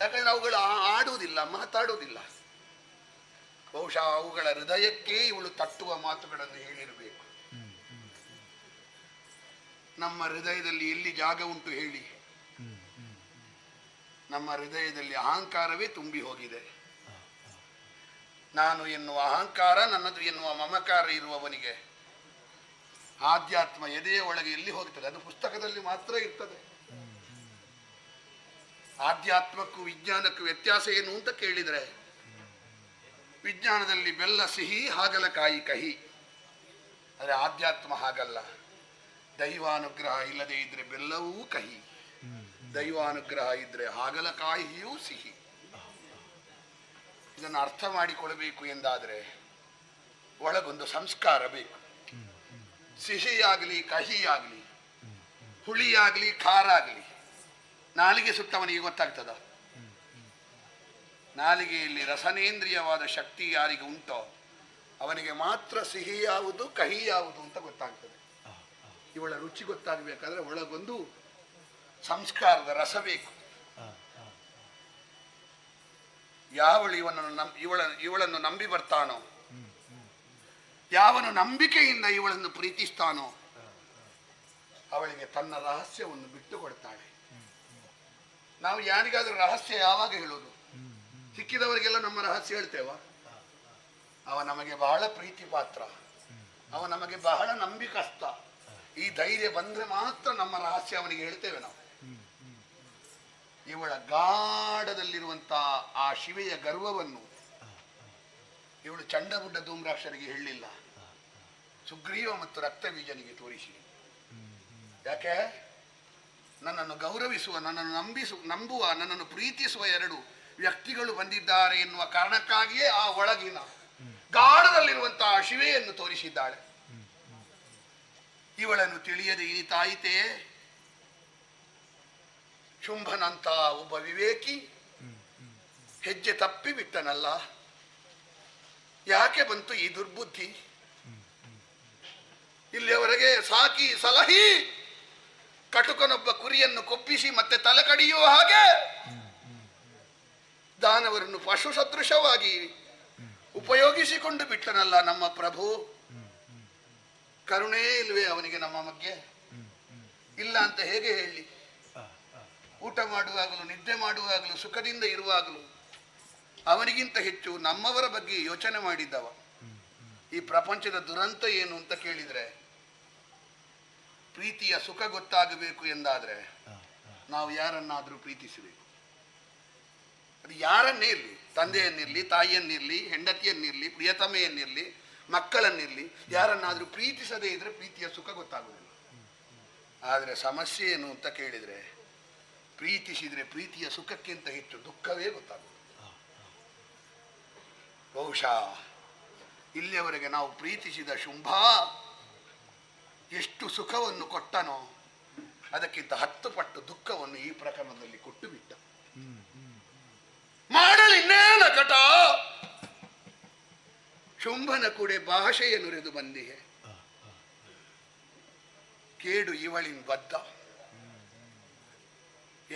ಯಾಕಂದ್ರೆ ಅವುಗಳು ಆಡುವುದಿಲ್ಲ, ಮಾತಾಡುವುದಿಲ್ಲ. ಬಹುಶಃ ಅವುಗಳ ಹೃದಯಕ್ಕೆ ಇವಳು ತಟ್ಟುವ ಮಾತುಗಳನ್ನು ಹೇಳಿರಬೇಕು. ನಮ್ಮ ಹೃದಯದಲ್ಲಿ ಎಲ್ಲಿ ಜಾಗ ಉಂಟು ಹೇಳಿ? ನಮ್ಮ ಹೃದಯದಲ್ಲಿ ಅಹಂಕಾರವೇ ತುಂಬಿ ಹೋಗಿದೆ. ನಾನು ಎನ್ನುವ ಅಹಂಕಾರ, ನನ್ನದು ಎನ್ನುವ ಮಮಕಾರ ಇರುವವನಿಗೆ ಆಧ್ಯಾತ್ಮ ಎದೆಯ ಒಳಗೆ ಎಲ್ಲಿ ಹೋಗ್ತದೆ? ಅದು ಪುಸ್ತಕದಲ್ಲಿ ಮಾತ್ರ ಇರ್ತದೆ. ಆಧ್ಯಾತ್ಮಕ್ಕೂ ವಿಜ್ಞಾನಕ್ಕೂ ವ್ಯತ್ಯಾಸ ಏನು ಅಂತ ಕೇಳಿದರೆ, ವಿಜ್ಞಾನದಲ್ಲಿ ಬೆಲ್ಲ ಸಿಹಿ, ಹಾಗಲಕಾಯಿ ಕಹಿ. ಆದರೆ ಆಧ್ಯಾತ್ಮ ಹಾಗಲ್ಲ. ದೈವಾನುಗ್ರಹ ಇಲ್ಲದೆ ಇದ್ರೆ ಬೆಲ್ಲವೂ ಕಹಿ, ದೈವಾನುಗ್ರಹ ಇದ್ರೆ ಹಾಗಲಕಾಯಿಯೂ ಸಿಹಿ. ಇದನ್ನು ಅರ್ಥ ಮಾಡಿಕೊಳ್ಳಬೇಕು ಎಂದಾದರೆ ಒಳಗೊಂದು ಸಂಸ್ಕಾರ ಬೇಕು. ಸಿಹಿಯಾಗಲಿ ಕಹಿಯಾಗಲಿ, ಹುಳಿಯಾಗಲಿ ಖಾರ ಆಗಲಿ, ನಾಲಿಗೆ ಸುಟ್ಟವನಿಗೆ ಗೊತ್ತಾಗ್ತದ? ನಾಲಿಗೆಯಲ್ಲಿ ರಸನೇಂದ್ರಿಯವಾದ ಶಕ್ತಿ ಯಾರಿಗೆ ಉಂಟೋ ಅವನಿಗೆ ಮಾತ್ರ ಸಿಹಿ ಯಾವುದು ಕಹಿ ಯಾವುದು ಅಂತ ಗೊತ್ತಾಗ್ತದೆ. ಇವಳ ರುಚಿ ಗೊತ್ತಾಗಬೇಕಾದ್ರೆ ಒಳಗೊಂದು ಸಂಸ್ಕಾರದ ರಸ ಬೇಕು. ಯಾವಳು ಇವಳನ್ನು ನಂಬಿ ಬರ್ತಾನೋ, ಯಾವನು ನಂಬಿಕೆಯಿಂದ ಇವಳನ್ನು ಪ್ರೀತಿಸ್ತಾನೋ ಅವಳಿಗೆ ತನ್ನ ರಹಸ್ಯವನ್ನು ಬಿಟ್ಟು ಕೊಡ್ತಾಳೆ. ನಾವು ಯಾರಿಗಾದ್ರೂ ರಹಸ್ಯ ಯಾವಾಗ ಹೇಳೋದು? ಸಿಕ್ಕಿದವರಿಗೆಲ್ಲ ನಮ್ಮ ರಹಸ್ಯ ಹೇಳ್ತೇವ? ಅವ ನಮಗೆ ಬಹಳ ಪ್ರೀತಿ ಪಾತ್ರ, ಅವ ನಮಗೆ ಬಹಳ ನಂಬಿಕಸ್ತ. ಈ ಧೈರ್ಯ ಬಂದ್ರೆ ಮಾತ್ರ ನಮ್ಮ ರಹಸ್ಯ ಅವನಿಗೆ ಹೇಳ್ತೇವೆ ನಾವು. ಇವಳ ಗಾಢದಲ್ಲಿರುವಂತಹ ಆ ಶಿವೆಯ ಗರ್ವವನ್ನು ಇವಳು ಚಂಡಮುಂಡ ಧೂಮ್ರಾಕ್ಷರಿಗೆ ಹೇಳಲಿಲ್ಲ, ಸುಗ್ರೀವ ಮತ್ತು ರಕ್ತಬೀಜನಿಗೆ ತೋರಿಸಿ. ಯಾಕೆ? ನನ್ನನ್ನು ಗೌರವಿಸುವ, ನನ್ನನ್ನು ನಂಬುವ, ನನ್ನನ್ನು ಪ್ರೀತಿಸುವ ಎರಡು ವ್ಯಕ್ತಿಗಳು ಬಂದಿದ್ದಾರೆ ಎನ್ನುವ ಕಾರಣಕ್ಕಾಗಿಯೇ ಆ ಒಳಗಿನ ಗಾಢದಲ್ಲಿರುವಂತಹ ಶಿವೆಯನ್ನು ತೋರಿಸಿದ್ದಾಳೆ. ಇವಳನ್ನು ತಿಳಿಯದೆ ಇನಿತಾಯಿತೇ ಶುಂಭನಂತ ಒಬ್ಬ ವಿವೇಕಿ ಹೆಜ್ಜೆ ತಪ್ಪಿ ಬಿಟ್ಟನಲ್ಲ. ಯಾಕೆ ಬಂತು ಈ ದುರ್ಬುದ್ಧಿ? ಇಲ್ಲಿಯವರೆಗೆ ಸಾಕಿ ಸಲಹಿ ಕಟುಕನೊಬ್ಬ ಕುರಿಯನ್ನು ಕೊಬ್ಬಿಸಿ ಮತ್ತೆ ತಲೆ ಕಡಿಯುವ ಹಾಗೆ ದಾನವರನ್ನು ಪಶು ಸದೃಶವಾಗಿ ಉಪಯೋಗಿಸಿಕೊಂಡು ಬಿಟ್ಟನಲ್ಲ ನಮ್ಮ ಪ್ರಭು. ಕರುಣೆ ಇಲ್ವೇ ಅವನಿಗೆ ನಮ್ಮ ಬಗ್ಗೆ? ಇಲ್ಲ ಅಂತ ಹೇಗೆ ಹೇಳಿ? ಊಟ ಮಾಡುವಾಗಲೂ, ನಿದ್ದೆ ಮಾಡುವಾಗಲೂ, ಸುಖದಿಂದ ಇರುವಾಗಲೂ ಅವನಿಗಿಂತ ಹೆಚ್ಚು ನಮ್ಮವರ ಬಗ್ಗೆ ಯೋಚನೆ ಮಾಡಿದ್ದವ. ಈ ಪ್ರಪಂಚದ ದುರಂತ ಏನು ಅಂತ ಕೇಳಿದರೆ, ಪ್ರೀತಿಯ ಸುಖ ಗೊತ್ತಾಗಬೇಕು ಎಂದಾದರೆ ನಾವು ಯಾರನ್ನಾದರೂ ಪ್ರೀತಿಸಬೇಕು. ಅದು ಯಾರನ್ನೇ ಇರಲಿ, ತಂದೆಯನ್ನಿರಲಿ, ತಾಯಿಯನ್ನಿರಲಿ, ಹೆಂಡತಿಯನ್ನಿರಲಿ, ಪ್ರಿಯತಮೆಯನ್ನಿರಲಿ, ಮಕ್ಕಳನ್ನಿರಲಿ, ಯಾರನ್ನಾದರೂ ಪ್ರೀತಿಸದೇ ಇದ್ರೆ ಪ್ರೀತಿಯ ಸುಖ ಗೊತ್ತಾಗುವುದಿಲ್ಲ. ಆದರೆ ಸಮಸ್ಯೆ ಏನು ಅಂತ ಕೇಳಿದರೆ, ಪ್ರೀತಿಸಿದರೆ ಪ್ರೀತಿಯ ಸುಖಕ್ಕಿಂತ ಹೆಚ್ಚು ದುಃಖವೇ ಗೊತ್ತಾಗುವುದು. ಬಹುಶಃ ಇಲ್ಲಿಯವರೆಗೆ ನಾವು ಪ್ರೀತಿಸಿದ ಶುಂಭ ಎಷ್ಟು ಸುಖವನ್ನು ಕೊಟ್ಟನೋ ಅದಕ್ಕಿಂತ 10 ಪಟ್ಟು ದುಃಖವನ್ನು ಈ ಪ್ರಕರಣದಲ್ಲಿ ಕೊಟ್ಟು ಬಿಟ್ಟ. ಮಾಡಲಿನ್ನೇನ ಕಟ ಶುಂಭನ ಕೂಡೆ ಭಾಷೆಯ ನುರಿದು ಬಂದಿಯೇ, ಕೇಡು ಇವಳಿನ ಬದ್ಧ.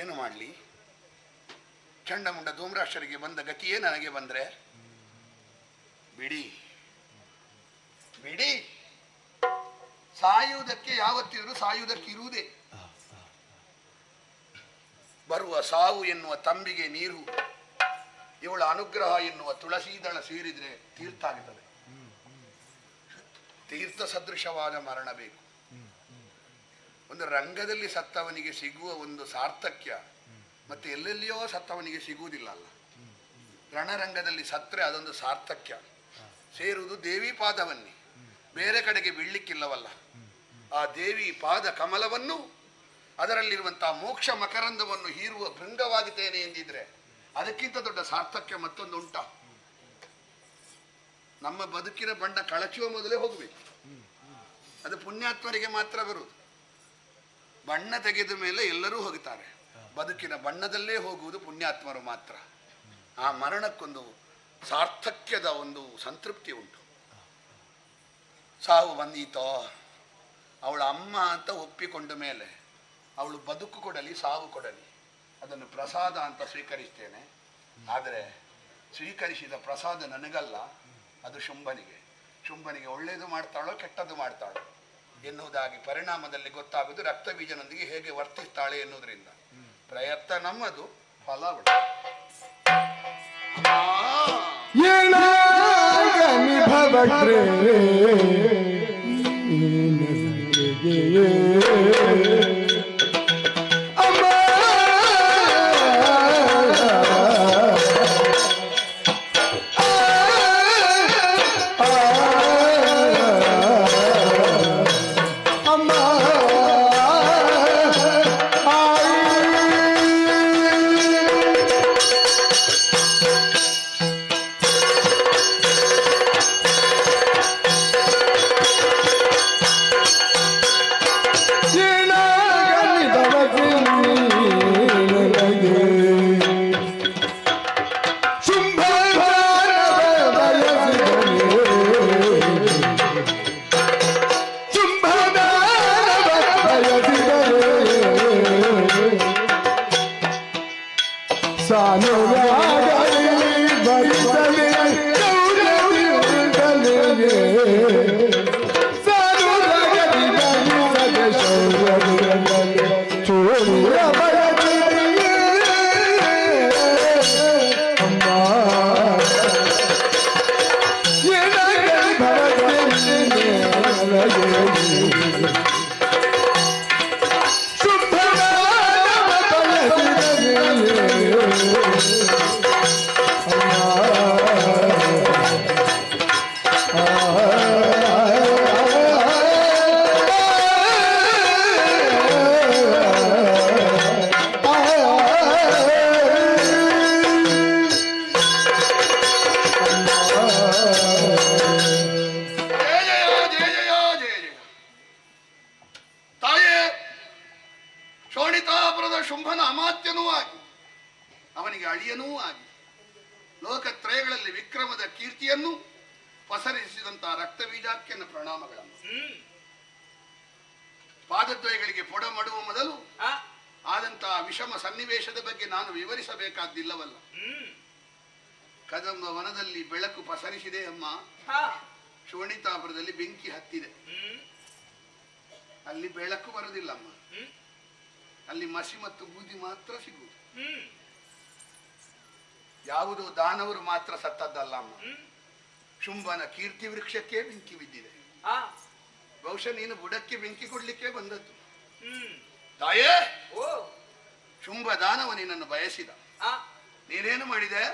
ಏನು ಮಾಡಲಿ? ಚಂಡಮುಂಡ ಧೂಮ್ರಾಕ್ಷರಿಗೆ ಬಂದ ಗತಿಯೇ ನನಗೆ ಬಂದ್ರೆ ಬಿಡಿ ಬಿಡಿ. ಸಾಯುವುದಕ್ಕೆ ಯಾವತ್ತಿದ್ರು ಸಾಯುವುದಕ್ಕೆ ಇರುವುದೇ. ಬರುವ ಸಾವು ಎನ್ನುವ ತಂಬಿಗೆ ನೀರು, ಇವಳ ಅನುಗ್ರಹ ಎನ್ನುವ ತುಳಸೀದಳ ಸೇರಿದ್ರೆ ತೀರ್ಥ ಆಗುತ್ತದೆ. ತೀರ್ಥ ಸದೃಶವಾದ ಮರಣ ಬೇಕು. ಒಂದು ರಂಗದಲ್ಲಿ ಸತ್ತವನಿಗೆ ಸಿಗುವ ಒಂದು ಸಾರ್ಥಕ್ಯ ಮತ್ತೆ ಎಲ್ಲೆಲ್ಲಿಯೋ ಸತ್ತವನಿಗೆ ಸಿಗುವುದಿಲ್ಲ ಅಲ್ಲ. ರಣರಂಗದಲ್ಲಿ ಸತ್ರೆ ಅದೊಂದು ಸಾರ್ಥಕ್ಯ. ಸೇರುವುದು ದೇವಿ ಪಾದವನ್ನೇ, ಬೇರೆ ಕಡೆಗೆ ಬೀಳ್ಲಿಕ್ಕಿಲ್ಲವಲ್ಲ. ಆ ದೇವಿ ಪಾದ ಕಮಲವನ್ನು ಅದರಲ್ಲಿರುವಂತಹ ಮೋಕ್ಷ ಮಕರಂದವನ್ನು ಹೀರುವ ಭೃಂಗವಾಗುತ್ತೇನೆ ಎಂದಿದ್ರೆ ಅದಕ್ಕಿಂತ ದೊಡ್ಡ ಸಾರ್ಥಕ್ಯ ಮತ್ತೊಂದು ಉಂಟ? ನಮ್ಮ ಬದುಕಿನ ಬಣ್ಣ ಕಳಚುವ ಮೊದಲೇ ಹೋಗಬೇಕು. ಅದು ಪುಣ್ಯಾತ್ಮರಿಗೆ ಮಾತ್ರ ಬರುವುದು. ಬಣ್ಣ ತೆಗೆದ ಮೇಲೆ ಎಲ್ಲರೂ ಹೋಗುತ್ತಾರೆ. ಬದುಕಿನ ಬಣ್ಣದಲ್ಲೇ ಹೋಗುವುದು ಪುಣ್ಯಾತ್ಮರು ಮಾತ್ರ. ಆ ಮರಣಕ್ಕೊಂದು ಸಾರ್ಥಕ್ಯದ ಒಂದು ಸಂತೃಪ್ತಿ ಉಂಟು. ಸಾವು ಬಂದೀತೋ, ಅವಳ ಅಮ್ಮ ಅಂತ ಒಪ್ಪಿಕೊಂಡ ಮೇಲೆ ಅವಳು ಬದುಕು ಕೊಡಲಿ ಸಾವು ಕೊಡಲಿ ಅದನ್ನು ಪ್ರಸಾದ ಅಂತ ಸ್ವೀಕರಿಸ್ತೇನೆ. ಆದರೆ ಸ್ವೀಕರಿಸಿದ ಪ್ರಸಾದ ನನಗಲ್ಲ, ಅದು ಶುಂಭನಿಗೆ ಒಳ್ಳೆಯದು ಮಾಡ್ತಾಳೋ ಕೆಟ್ಟದ್ದು ಮಾಡ್ತಾಳೋ ಎನ್ನುವುದಾಗಿ ಪರಿಣಾಮದಲ್ಲಿ ಗೊತ್ತಾಗುವುದು ರಕ್ತ ಬೀಜನೊಂದಿಗೆ ಹೇಗೆ ವರ್ತಿಸ್ತಾಳೆ ಎನ್ನುವುದರಿಂದ. ಪ್ರಯತ್ನ ನಮ್ಮದು, ಫಲ ಶುಂಭನ ಅಮಾತ್ಯನೂ ಆಗಿ ಅವನಿಗೆ ಅಳಿಯನೂ ಆಗಿ ಲೋಕತ್ರಯಗಳಲ್ಲಿ ವಿಕ್ರಮದ ಕೀರ್ತಿಯನ್ನು ಪಸರಿಸಿದಂತಹ ರಕ್ತಬೀಜಾಖ್ಯನ ಪ್ರಣಾಮಗಳನ್ನು ಪಾದದ್ವಯಗಳಿಗೆ ಪೊಡ ಮಾಡುವ ಮೊದಲು ಆದಂತಹ ವಿಷಮ ಸನ್ನಿವೇಶದ ಬಗ್ಗೆ ನಾನು ವಿವರಿಸಬೇಕಾದ್ದಿಲ್ಲವಲ್ಲ. ಕದಂಬ ವನದಲ್ಲಿ ಬೆಳಕು ಪಸರಿಸಿದೆ ಅಮ್ಮ, ಶೋಣಿತಾಪುರದಲ್ಲಿ ಬೆಂಕಿ ಹತ್ತಿದೆ. ಅಲ್ಲಿ ಬೆಳಕು ಬರುವುದಿಲ್ಲಮ್ಮ, ಅಲ್ಲಿ ಮಸಿ ಮತ್ತು ಬೂದಿ ಮಾತ್ರ ಸಿಗುವುದು. ಯಾವುದೋ ದಾನವರು ಮಾತ್ರ ಸತ್ತದ್ದಲ್ಲ ಅಮ್ಮ, ಶುಂಭನ ಕೀರ್ತಿ ವೃಕ್ಷಕ್ಕೆ ಬೆಂಕಿ ಬಿದ್ದಿದೆ. ಬಹುಶಃ ನೀನು ಬುಡಕ್ಕೆ ಬೆಂಕಿ ಕೊಡ್ಲಿಕ್ಕೆ ಬಂದದ್ದು. ತಾಯೇ, ಶುಂಭ ದಾನವ ನಿನ್ನನ್ನು ಬಯಸಿದ, ನೀನೇನು ಮಾಡಿದೆ?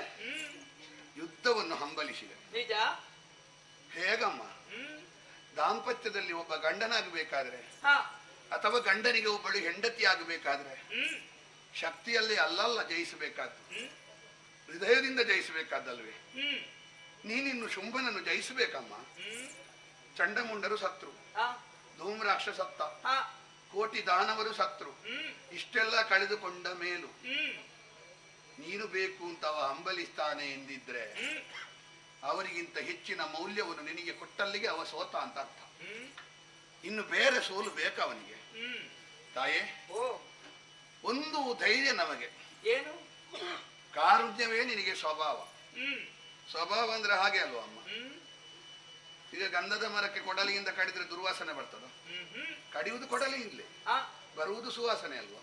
ಯುದ್ಧವನ್ನು ಹಂಬಲಿಸಿದೆ. ಹೇಗಮ್ಮ? ದಾಂಪತ್ಯದಲ್ಲಿ ಒಬ್ಬ ಗಂಡನಾಗಬೇಕಾದ್ರೆ ಅಥವಾ ಗಂಡನಿಗೆ ಒಬ್ಬಳು ಹೆಂಡತಿ ಆಗಬೇಕಾದ್ರೆ ಶಕ್ತಿಯಲ್ಲಿ ಅಲ್ಲಲ್ಲ ಜಯಿಸಬೇಕಾದ್ದು, ಹೃದಯದಿಂದ ಜಯಿಸಬೇಕಾದ್ದಲ್ವೇ? ನೀನಿನ್ನು ಶುಂಭನನ್ನು ಜಯಿಸಬೇಕಮ್ಮ. ಚಂಡಮುಂಡರು ಸತ್ರು, ಧೂಮ್ರಾಕ್ಷ ಸತ್ತ, ಕೋಟಿ ದಾನವರು ಸತ್ರು. ಇಷ್ಟೆಲ್ಲ ಕಳೆದುಕೊಂಡ ಮೇಲೂ ನೀನು ಬೇಕು ಅಂತ ಅವ ಹಂಬಲಿಸ್ತಾನೆ ಎಂದಿದ್ರೆ ಅವರಿಗಿಂತ ಹೆಚ್ಚಿನ ಮೌಲ್ಯವನ್ನು ನಿನಗೆ ಕೊಟ್ಟಲ್ಲಿಗೆ ಅವ ಸೋತ ಅಂತ ಅರ್ಥ. ಇನ್ನು ಬೇರೆ ಸೋಲು ಬೇಕವನಿಗೆ. ತಾಯೇ, ಒಂದು ಧೈರ್ಯ ನಮಗೆ, ಏನು? ಕಾರುಣ್ಯವೇ ನಿನಗೆ ಸ್ವಭಾವ. ಸ್ವಭಾವ ಅಂದ್ರೆ ಹಾಗೆ ಅಲ್ವ ಅಮ್ಮ? ಈಗ ಗಂಧದ ಮರಕ್ಕೆ ಕೊಡಲಿಯಿಂದ ಕಡಿದ್ರೆ ದುರ್ವಾಸನೆ ಬರ್ತದ? ಕಡಿಯುವುದು ಕೊಡಲಿಯಿಂದಲೇ, ಬರುವುದು ಸುವಾಸನೆ ಅಲ್ವಾ?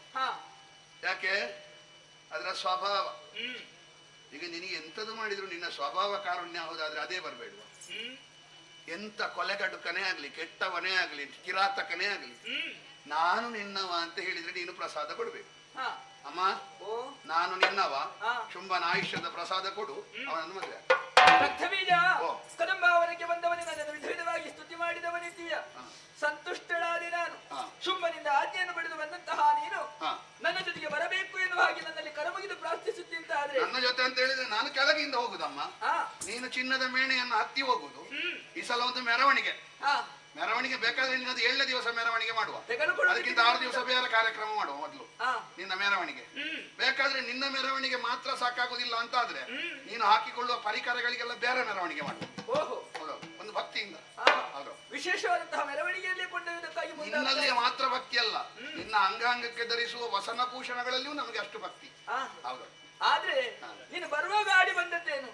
ಯಾಕೆ? ಅದರ ಸ್ವಭಾವ. ಈಗ ನಿನಗೆ ಎಂಥದ್ದು ಮಾಡಿದ್ರು ನಿನ್ನ ಸ್ವಭಾವ ಕಾರುಣ್ಯ ಹೌದಾದ್ರೆ ಅದೇ ಬರಬೇಡುವ. ಎಂತ ಕೊಲೆಗಡುಕನೇ ಆಗ್ಲಿ, ಕೆಟ್ಟವನೇ ಆಗ್ಲಿ, ಕಿರಾತಕನೇ ಆಗ್ಲಿ, ನಾನು ನಿನ್ನವ ಅಂತ ಹೇಳಿದ್ರೆ ನೀನು ಪ್ರಸಾದ ಕೊಡ್ಬೇಕು. ಅಮ್ಮ, ನಾನು ನಿನ್ನವ, ಶುಂಭನ ಆಯುಷ್ಯದ ಪ್ರಸಾದ ಕೊಡು, ಅವನನ್ನು ಮದುವೆ. ರಕ್ತಬೀಜ ಕದಂಬಾವನಕ್ಕೆ ಬಂದವನೇ, ನನ್ನನ್ನು ವಿಧ ವಿಧವಾಗಿ ಸ್ತುತಿ ಮಾಡಿದವನಿದ್ದೀಯ. ಸಂತುಷ್ಟಳಾದೆ ನಾನು. ಶುಂಭನಿಂದ ಆಜ್ಞೆಯನ್ನು ಪಡೆದು ಬಂದಂತಹ ನೀನು ನನ್ನ ಜೊತೆಗೆ ಬರಬೇಕು ಎನ್ನುವ ಹಾಗೆ ನನ್ನಲ್ಲಿ ಕರಮುಗಿದು ಪ್ರಾರ್ಥಿಸುತ್ತಿಂತ ಆದ್ರೆ ನನ್ನ ಜೊತೆ ಅಂತ ಹೇಳಿದ್ರೆ ನಾನು ಕೆಳಗಿಂದ ಹೋಗುದಮ್ಮ, ನೀನು ಚಿನ್ನದ ಮೇಣೆಯನ್ನು ಹತ್ತಿ ಹೋಗುದು. ಈ ಸಲ ಒಂದು ಮೆರವಣಿಗೆ ಬೇಕಾದ್ರೆ ನಿನ್ನದು 7ನೇ ದಿವಸ ಮೆರವಣಿಗೆ ಮಾಡುವ, ಅದಕ್ಕಿಂತ 6 ದಿವಸ ಬೇರೆ ಕಾರ್ಯಕ್ರಮ ಮಾಡುವ. ಮೊದಲು ನಿನ್ನ ಮೆರವಣಿಗೆ ಬೇಕಾದ್ರೆ ನಿನ್ನ ಮೆರವಣಿಗೆ ಮಾತ್ರ ಸಾಕಾಗುದಿಲ್ಲ ಅಂತ ಆದ್ರೆ ನೀನು ಹಾಕಿಕೊಳ್ಳುವ ಪರಿಕರಗಳಿಗೆಲ್ಲ ಬೇರೆ ಮೆರವಣಿಗೆ ಮಾಡುವ. ಒಂದು ಭಕ್ತಿಯಿಂದ ವಿಶೇಷವಾದಂತಹ ಮೆರವಣಿಗೆಯಲ್ಲಿ ಕೊಂಡೊಯ್ಯುವುದಕ್ಕಾಗಿ ನಿನ್ನಲ್ಲಿ ಮಾತ್ರ ಭಕ್ತಿ ಅಲ್ಲ, ನಿನ್ನ ಅಂಗಾಂಗಕ್ಕೆ ಧರಿಸುವ ವಸನಭೂಷಣಗಳಲ್ಲಿಯೂ ನಮಗೆ ಅಷ್ಟು ಭಕ್ತಿ. ಹೌದು. ಆದ್ರೆ ನೀನು ಬರುವಾಗ ಆಡಿ ಬಂದದ್ದೇನು,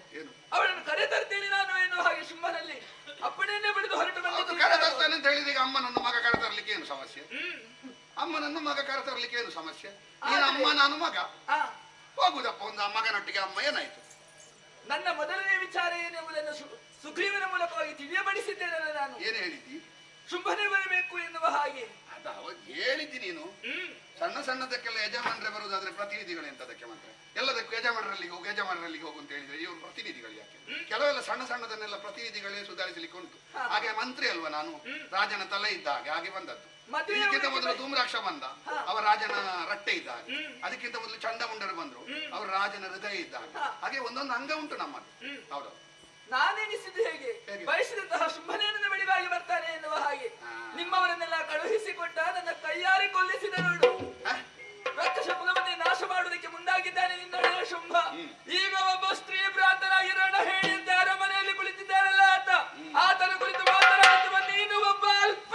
ಅವಳನ್ನು ಕರೆ ತರ್ತೇನೆ ನಾನು ಎನ್ನುವ ಹಾಗೆ ಶುಂಭನಲ್ಲಿ ಅಪ್ಪಣೆಯನ್ನೇ ಬಿಡಿದು ಹೊರಟು ಬಂದು ಕರೆ ತರ್ತೇನೆ ಅಂತ ಹೇಳಿದ್ರೆ ಈಗ ಅಮ್ಮನನ್ನು ಮಗ ಕರೆ ತರಲಿಕ್ಕೆ ಏನು ಸಮಸ್ಯೆ? ಅಮ್ಮನನ್ನು ಮಗ ಕರೆ ತರಲಿಕ್ಕೆ ಏನು ಸಮಸ್ಯೆ? ನೀನು ಅಮ್ಮ ನಾನು ಮಗ ಹೋಗುದಪ್ಪ ಒಂದು ಮಗನೊಟ್ಟಿಗೆ. ಅಮ್ಮ ಏನಾಯ್ತು? ನನ್ನ ಮೊದಲನೇ ವಿಚಾರ ಏನೆಂಬುದನ್ನು ಸುಗ್ರೀವನ ಮೂಲಕವಾಗಿ ತಿಳಿಯಬಡಿಸಿದ್ದೇನೆ ನಾನು. ಏನು ಹೇಳಿದ್ದಿ? ಶುಂಭನೇ ಬರಬೇಕು ಎನ್ನುವ ಹಾಗೆ ಹೇಳಿದ್ದಿ ನೀನು. ಸಣ್ಣ ಸಣ್ಣದಕ್ಕೆಲ್ಲ ಯಜಮಾನರೇ ಬರುವುದಾದ್ರೆ ಪ್ರತಿನಿಧಿಗಳು ಎಂತದಕ್ಕೆ ಮಾತ್ರ? ಎಲ್ಲದಕ್ಕೂ ಯಜಮಾನರಲ್ಲಿ ಹೋಗು ಅಂತ ಹೇಳಿದ್ರೆ ಇವರು ಪ್ರತಿನಿಧಿಗಳು ಯಾಕೆ? ಕೆಲವೆಲ್ಲ ಸಣ್ಣ ಸಣ್ಣದನ್ನೆಲ್ಲ ಪ್ರತಿನಿಧಿಗಳೇ ಸುಧಾರಿಸಲಿಕ್ಕೆ ಉಂಟು. ಹಾಗೆ ಮಂತ್ರಿ ಅಲ್ವಾ ನಾನು, ರಾಜನ ತಲೆ ಇದ್ದ ಹಾಗೆ ಬಂದದ್ದು. ಇದಕ್ಕಿಂತ ಮೊದಲು ಧೂಮ್ರಾಕ್ಷ ಬಂದ, ಅವರ ರಾಜನ ರಟ್ಟೆ ಇದ್ದ ಹಾಗೆ. ಅದಕ್ಕಿಂತ ಮೊದಲು ಚಂಡಮುಂಡರು ಬಂದ್ರು, ಅವರ ರಾಜನ ಹೃದಯ ಇದ್ದ ಹಾಗೆ. ಹಾಗೆ ಒಂದೊಂದು ಅಂಗ ಉಂಟು ನಮ್ಮದು. ಹೌದು. ನಾನೇನಿಸಿದ್ದು ಹೇಗೆ ಬಯಸಿದಂತಹ ಶುಂಭನೇನ ಬಳಿವಾಗಿ ಬರ್ತಾನೆ ಎನ್ನುವ ಹಾಗೆ ನಿಮ್ಮವರನ್ನೆಲ್ಲ ಕಳುಹಿಸಿಕೊಟ್ಟ ನನ್ನ ಕೈಯಾರೆ ಕೊಲ್ಲಿಸಿದ ನೋಡು. ರಕ್ಷಸ ಕುಲವನ್ನೇ ನಾಶ ಮಾಡುವುದಕ್ಕೆ ಮುಂದಾಗಿದ್ದಾನೆ ನಿನ್ನೊಡೆಯ ಶುಂಭ. ಈಗ ಒಬ್ಬ ಸ್ತ್ರೀ ಭ್ರಾಂತನಾಗಿ ರಣ ಹೇಳಿದ್ದ ಅರಮನೆಯಲ್ಲಿ ಕುಳಿತಿದ್ದಾರಲ್ಲ ಆತನ ಕುರಿತು ಮಾತನಾಡುತ್ತಿರುವ ನೀನು ಒಬ್ಬ ಅಲ್ಪ.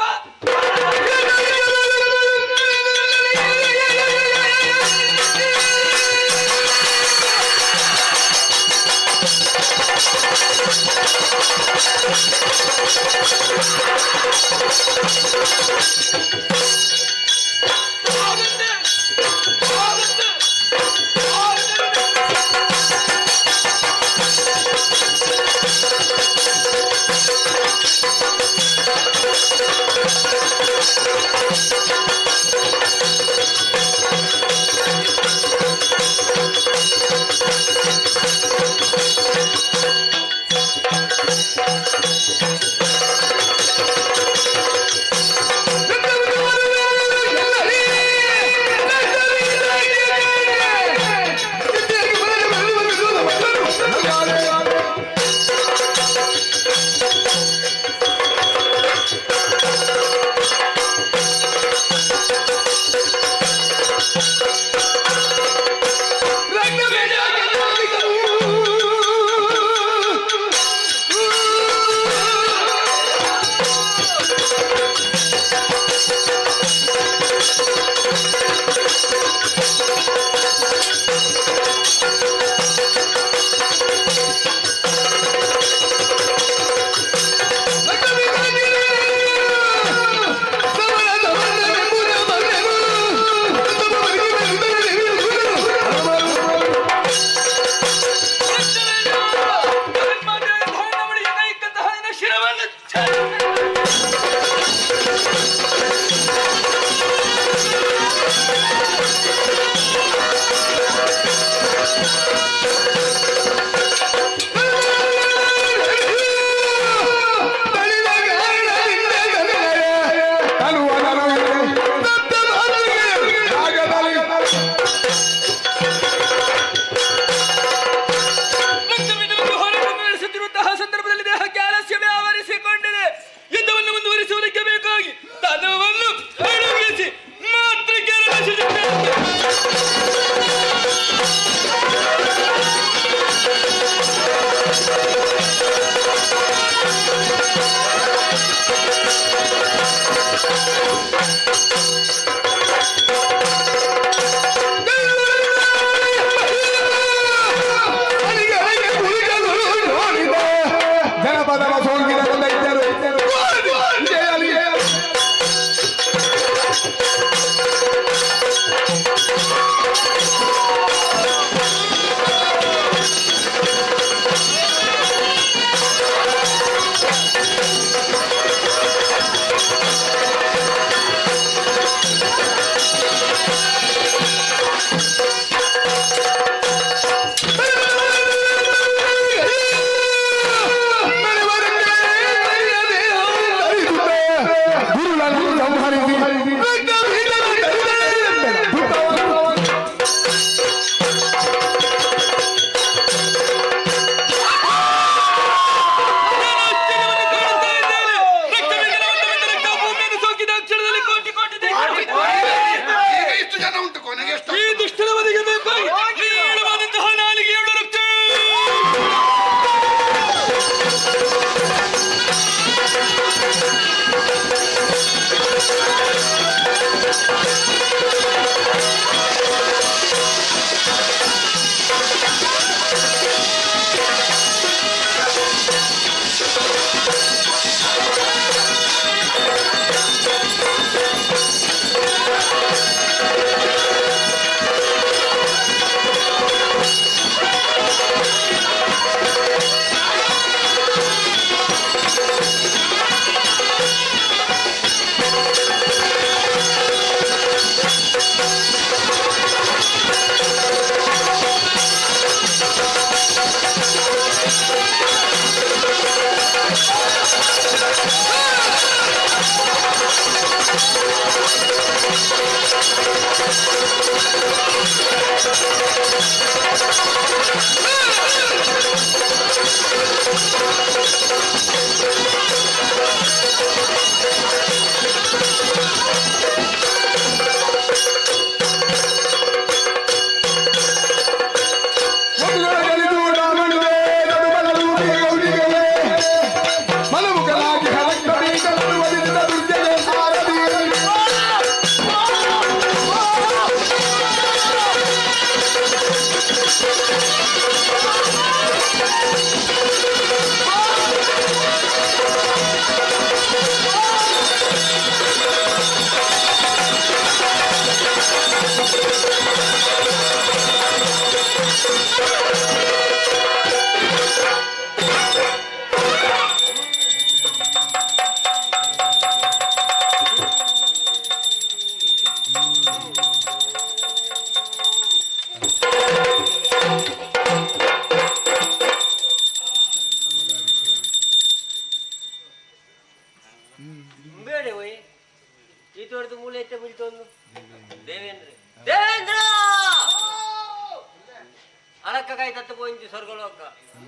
ಬಾಳಕ್ಕ ಕೈ ತತ್ತು ಪೋయించి ಸ್ವರ್ಗಲೋಕ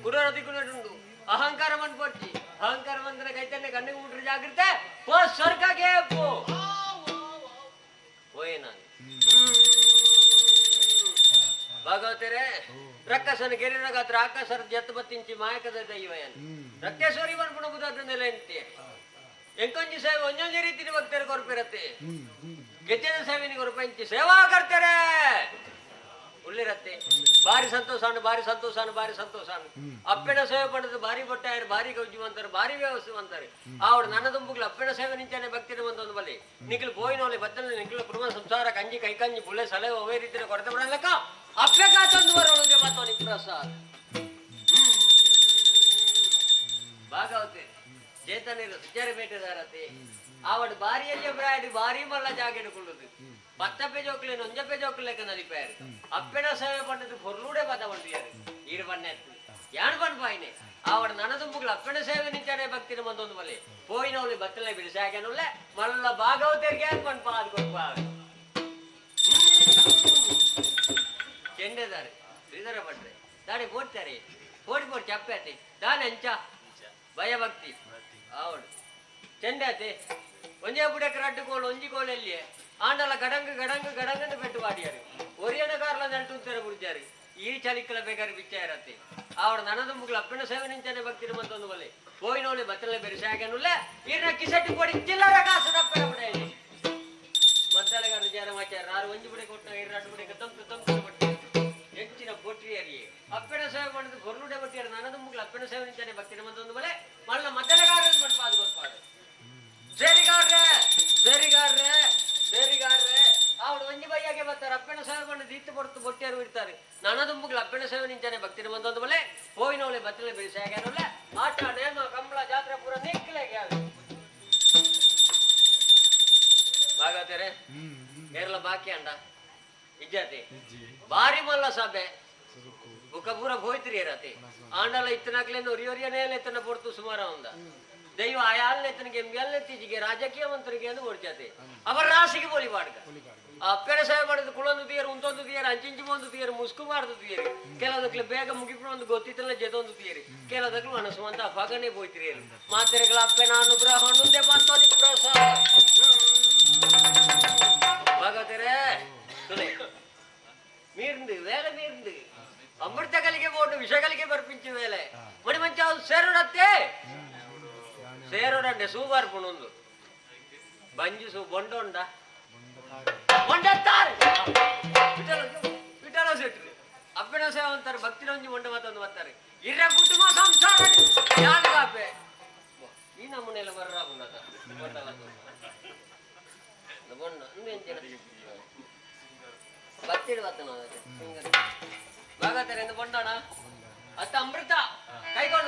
ಕುಡರದಿ ಕುನಡುಂಡು ಅಹಂಕಾರ ಮನ್ ಪೊಚ್ಚಿ ಅಹಂಕಾರ ಮಂದನ ಕೈತನ್ನೆ ಕಣ್ಣಿಗೆ ಮುಟ್ರ ಜಾಗ್ರತೆ ಪೋ ಸ್ವರ್ಗಕ್ಕೆ ಪೋ ಹೋಯ್ ನಾನು ಭಾಗವತರೇ ರಕ್ಕಸನ ಗೆರಿನ ಗಾತ್ರ ಆಕಾಶರ ಜತ್ ಬತ್ತಿಂಚಿ ಮಾಯಕದ ದೈವಯನ್ ರಕ್ತೇಶ್ವರಿ ಬನ್ಪುಣ ಬುದ್ಧ ನೆಲೆ ಅಂತೆ ಎಂಕೊಂಜಿ ಸೇವೆ ಒಂದೊಂದೇ ರೀತಿ ಭಕ್ತರ ಕೊರಪಿರತ್ತೆ ಗೆಜ್ಜೆದ ಸೇವೆನಿಗೆ ಕೊರಪಂಚಿ ಸೇವಾ ಕರ್ತಾರೆ ಉಳ್ಳಿರತ್ತೆ ಬಾರಿ ಸಂತೋಷಾನು ಬಾರಿ ಸಂತೋಷಾನು ಬಾರಿ ಸಂತೋಷಾನು ಅಪ್ಪೆನ ಸೇವೆ ಪಡೆದು ಬಾರಿ ಬೊಟ್ಟಾಯರು ಬಾರಿ ಗೌಜ್ಯವಂತಾರೆ ಬಾರಿ ವ್ಯವಸ್ಥೆವಂತಾರೆ ಆವಡ ನನ್ನ ದುಂಬುಗಳು ಅಪ್ಪೆನ ಸೇವೆ ನಿಂಚಾನೆ ಭಕ್ತಿನ ಒಂದು ಬಲ್ಲಿ ನಿಖಿಲ್ ಬೋಯಿನೋಲಿ ಬದ್ದಲು ನಿಖಿಲ್ ಕುಟುಂಬ ಸಂಸಾರ ಕಂಜಿ ಕೈಕಂಜಿ ಬುಳ್ಳೆ ಸಲಹೆ ಒವೇ ರೀತಿಯ ಕೊರತೆ ಬರಲಕ್ಕ ಅಪ್ಪೆ ಕಾತೊಂದು ಬರೋಳಿಗೆ ಮಾತೋನಿ ಪ್ರಸಾದ್ ಭಾಗವತೆ ಚೇತನಿರು ಸುಚಾರಿ ಬೇಟೆದಾರತೆ ಆವಡ ಬಾರಿಯಲ್ಲಿ ಬ್ರಾಡಿ ಬಾರಿ ಮಲ್ಲ ಜಾಗ ಹಿಡ್ಕೊಳ್ಳುದು ಪತ್ತಪ್ಪೆ ಜೋಕ್ಲೆ ನೊಂಜಪ್ಪೆ ಜೋಕ್ಲೆಕ್ಕ ನಲಿಪಾರು ಅಪ್ಪೆನ ಸೇವೆ ಪಂಡದು ಪೊರ್ಲೂಡೆ ಪದ ಬಂದಿಯಾರು ಈಡು ಬಣ್ಣೆತ್ತು ಯಾಣ್ ಬಣ್ಣ ಪಾಯಿನೆ ಆವಡ ನನದುಂಬುಗಳು ಅಪ್ಪೆನ ಸೇವೆ ನಿಂಚಾನೆ ಭಕ್ತಿನ ಮಂದೊಂದು ಮಲೆ ಪೋಯಿನವಳಿ ಬತ್ತಲೆ ಬಿಡಿಸಾಗನುಲ್ಲೆ ಮಲ್ಲ ಭಾಗವತರಿಗೆ ಯಾಕೆ ಬಣ್ಣ ಪಾದ ಕೊಡ್ಪ ಚೆಂಡೆದಾರೆ ಶ್ರೀಧರ ಭಟ್ರೆ ದಾಡಿ ಪೋಡ್ತಾರೆ ಪೋಡಿ ಚಪ್ಪೆ ದಾನೆ ಅಂಚ ಭಯಭಕ್ತಿ ಅವಡು ಚೆಂಡೆ ಆತೆ ಒಂಜೇ ಬುಡಕ್ಕೆ ರಡ್ಡು ಕೋಲು ಒಂಜಿ ಕೋಲಲ್ಲಿ ಆಂಡಲ ಗಡಂಗನ್ನು ಪೆಟ್ಟು ಮಾಡಿಯಾರು ಒರಿಯನ ಕಾರ್ಲ ನಂಟುತ್ತಾರೆ ಬಿಡ್ತಾರೆ ಈ ಚಲಿಕ್ಕಲ ಬೇಕಾದ್ರೆ ಬಿಚ್ಚ ಇರತ್ತೆ ಆವಡ ನನದುಂಬುಗಳು ಅಪ್ಪನ ಸೇವೆ ನಿಂಚಾನೆ ಭಕ್ತಿನ ಮಂತೊಂದು ಬಲೆ ಹೋಯಿನೋಳಿ ಬತ್ತಲೆ ಬೆರೆಸಾಗನುಲ್ಲೆ ಈರ್ನ ಕಿಸೆಟ್ಟು ಕೊಡಿ ಚಿಲ್ಲರ ಕಾಸು ದಪ್ಪನ ಬಿಡೆಯಲ್ಲಿ ಮದ್ದಲೆಗಾರ ಜಾರ ಮಾಚಾರ ಆರು ಒಂಜಿ ಬುಡೆ ಕೊಟ್ಟ ಎರಡು ಬುಡೆ ತಂಪು ಬಟ್ಟೆ ಹೆಚ್ಚಿನ ಬೊಟ್ರಿಯರಿ ಅಪ್ಪನ ಸೇವೆ ಮಾಡಿದ್ದು ಗೊರ್ಲುಡೆ ಬಟ್ಟಿಯಾರ ನನದುಂಬುಗಳು ಅಪ್ಪನ ಸೇವೆ ನಿಂಚಾನೆ ಭಕ್ತಿನ ಮಂತೊಂದು ಬಲೆ ಮಲ್ಲ ಮದ್ದಲೆಗಾರ ಮಾಡ್ಪಾದು ಗೊತ್ತಾಡು ಸೇರಿಗಾರ್ರೆ ಅವಳು ಒಂಜಿ ಬೈಯಾಗೆ ಬರ್ತಾರೆ ಅಪ್ಪನ ಸೇವೆ ಮಾಡಿ ದೀತ್ತು ಬಡ್ತು ಬೊಟ್ಟಿಯಾರು ಬಿಡ್ತಾರೆ ನನದುಂಬುಗಳು ಅಪ್ಪನ ಸೇವೆ ನಿಂಚಾನೆ ಭಕ್ತಿನ ಬಂದೊಂದು ಬಲೆ ಹೋಯಿನವಳೆ ಬತ್ತಲೆ ಬೆಳೆಸಾಗ್ಯಾನಲ್ಲ ಆಟ ನೇಮ ಕಂಬಳ ಜಾತ್ರೆ ಪೂರ ನಿಕ್ಲೆಗೆ ಭಾಗವತರೇ ಕೇರಳ ಬಾಕಿ ಅಂಡ ಇಜ್ಜಾತಿ ಬಾರಿ ಮಲ್ಲ ಸಭೆ ಬುಕ್ಕ ಪೂರ ಹೋಯ್ತ್ರಿ ಇರತಿ ಆಂಡಲ ಇತ್ತನಾಕ್ಲೇನು ಒರಿಯೊರಿಯನೇ ಎತ್ತನ ಪೊರ್ತು ಸುಮಾರ ಒಂದ ದೈವ ಆಯಾಲ್ನೆತ್ತನಿಗೆ ಮೇಲ್ನೆತ್ತೀಜಿಗೆ ರಾಜಕೀಯ ಮಂತ್ರಿಗೆ ಎಂದು ಓಡ್ಚಾತೆ ಅವರ ರಾಶಿಗೆ ಬೋಲಿ ಬಾಡ್ಗ ಅಪ್ಪೆನ ಸೇವೆ ಮಾಡಿದ ಕುಳೊಂದು ತೀಯರು ಉಂತೊಂದು ತೀಯರು ಅಂಚಿಂಚು ಒಂದು ತೀಯರು ಮುಸ್ಕು ಮಾರ್ದು ತೀಯರು ಕೆಲವದಕ್ಕೆ ಬೇಗ ಮುಗಿಬಿಡು ಒಂದು ಗೊತ್ತಿತ್ತಲ್ಲ ಜೊಂದು ತೀಯರು ಕೆಲವದಕ್ಕೆ ಮನಸ್ಸುವಂತ ಫಗನೆ ಹೋಯ್ತಿರಿ ಮಾತೆರೆಗಳ ಅಪ್ಪೆನ ಅನುಗ್ರಹ ಹಣ್ಣುಂದೆ ಬಂತೋನಿ ಪ್ರಸಾದ ಭಾಗವತರೇ ತುಲೆ ಮೀರ್ಂದು ವೇಲೆ ಮೀರ್ಂದು ಅಮೃತ ಕಲಿಗೆ ಬೋಡು ವಿಷ ಕಲಿಗೆ ಬರ್ಪಿಂಚು ವೇಲೆ ಮಣಿ ಮಂಚ ಸೇರೋಡತ್ತೆ ಸೇರೋಡಂಡೆ ಸೂಬಾರ್ ಪುಣೊಂದು ಬಂಜು ಸೂ ಬೊಂಡೊಂಡ ಬೊಂಡತ್ತಾರೆ ವಿಠಲ ಸೆಟ್ರಿ ಅಪ್ಪನ ಸೇವೆ ಅಂತಾರೆ ಭಕ್ತಿನ ಒಂಜಿ ಬೊಂಡ ಮಾತೊಂದು ಬರ್ತಾರೆ ಇರ್ರ ಕುಟುಂಬ ಸಂಸಾರ ಯಾರು ಕಾಪೆ ಈ ನಮ್ಮನೆಲ್ಲ ಬರ್ರ ಬುಂಡದ ಬೊಂಡ ಭಕ್ತಿಡ್ ಬರ್ತನ ಭಾಗತಾರೆ ಎಂದು ಬೊಂಡಣ ಅತ್ತ ಅಮೃತ ಕೈಗೊಂಡ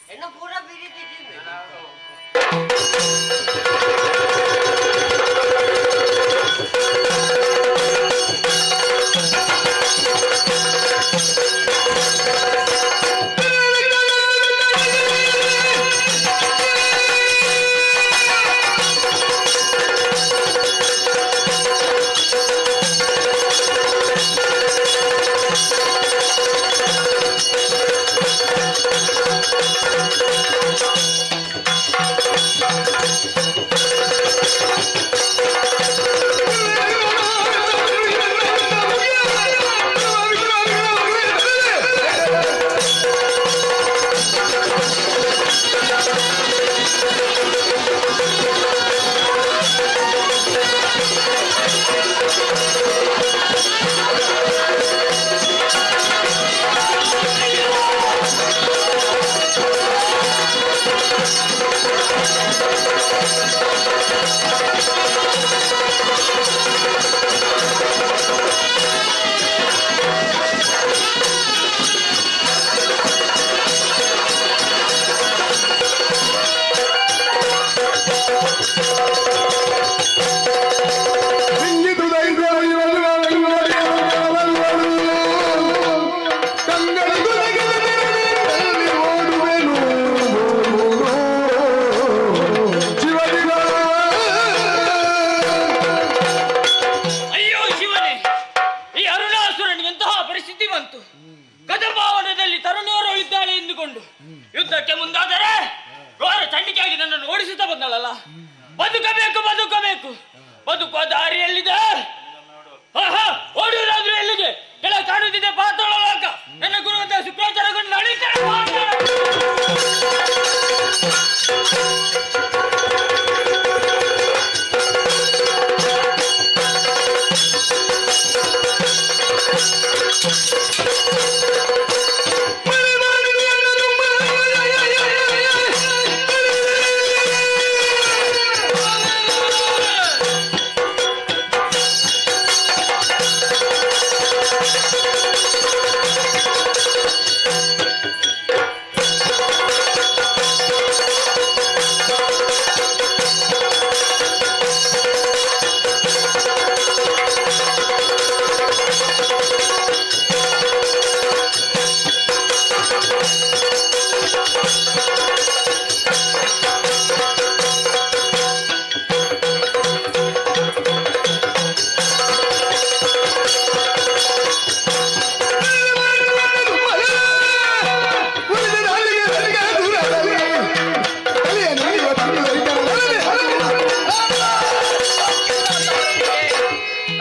ಹೆಣ್ಣು ಪೂರ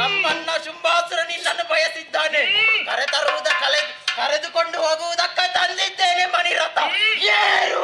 ನಮ್ಮನ್ನ ಶುಂಭಾಸುರ ನಿನ್ನನ್ನು ಬಯಸಿದ್ದಾನೆ. ಕರೆದುಕೊಂಡು ಹೋಗುವುದಕ್ಕ ತಂದಿದ್ದೇನೆ ಮಣಿರಥ. ಏರು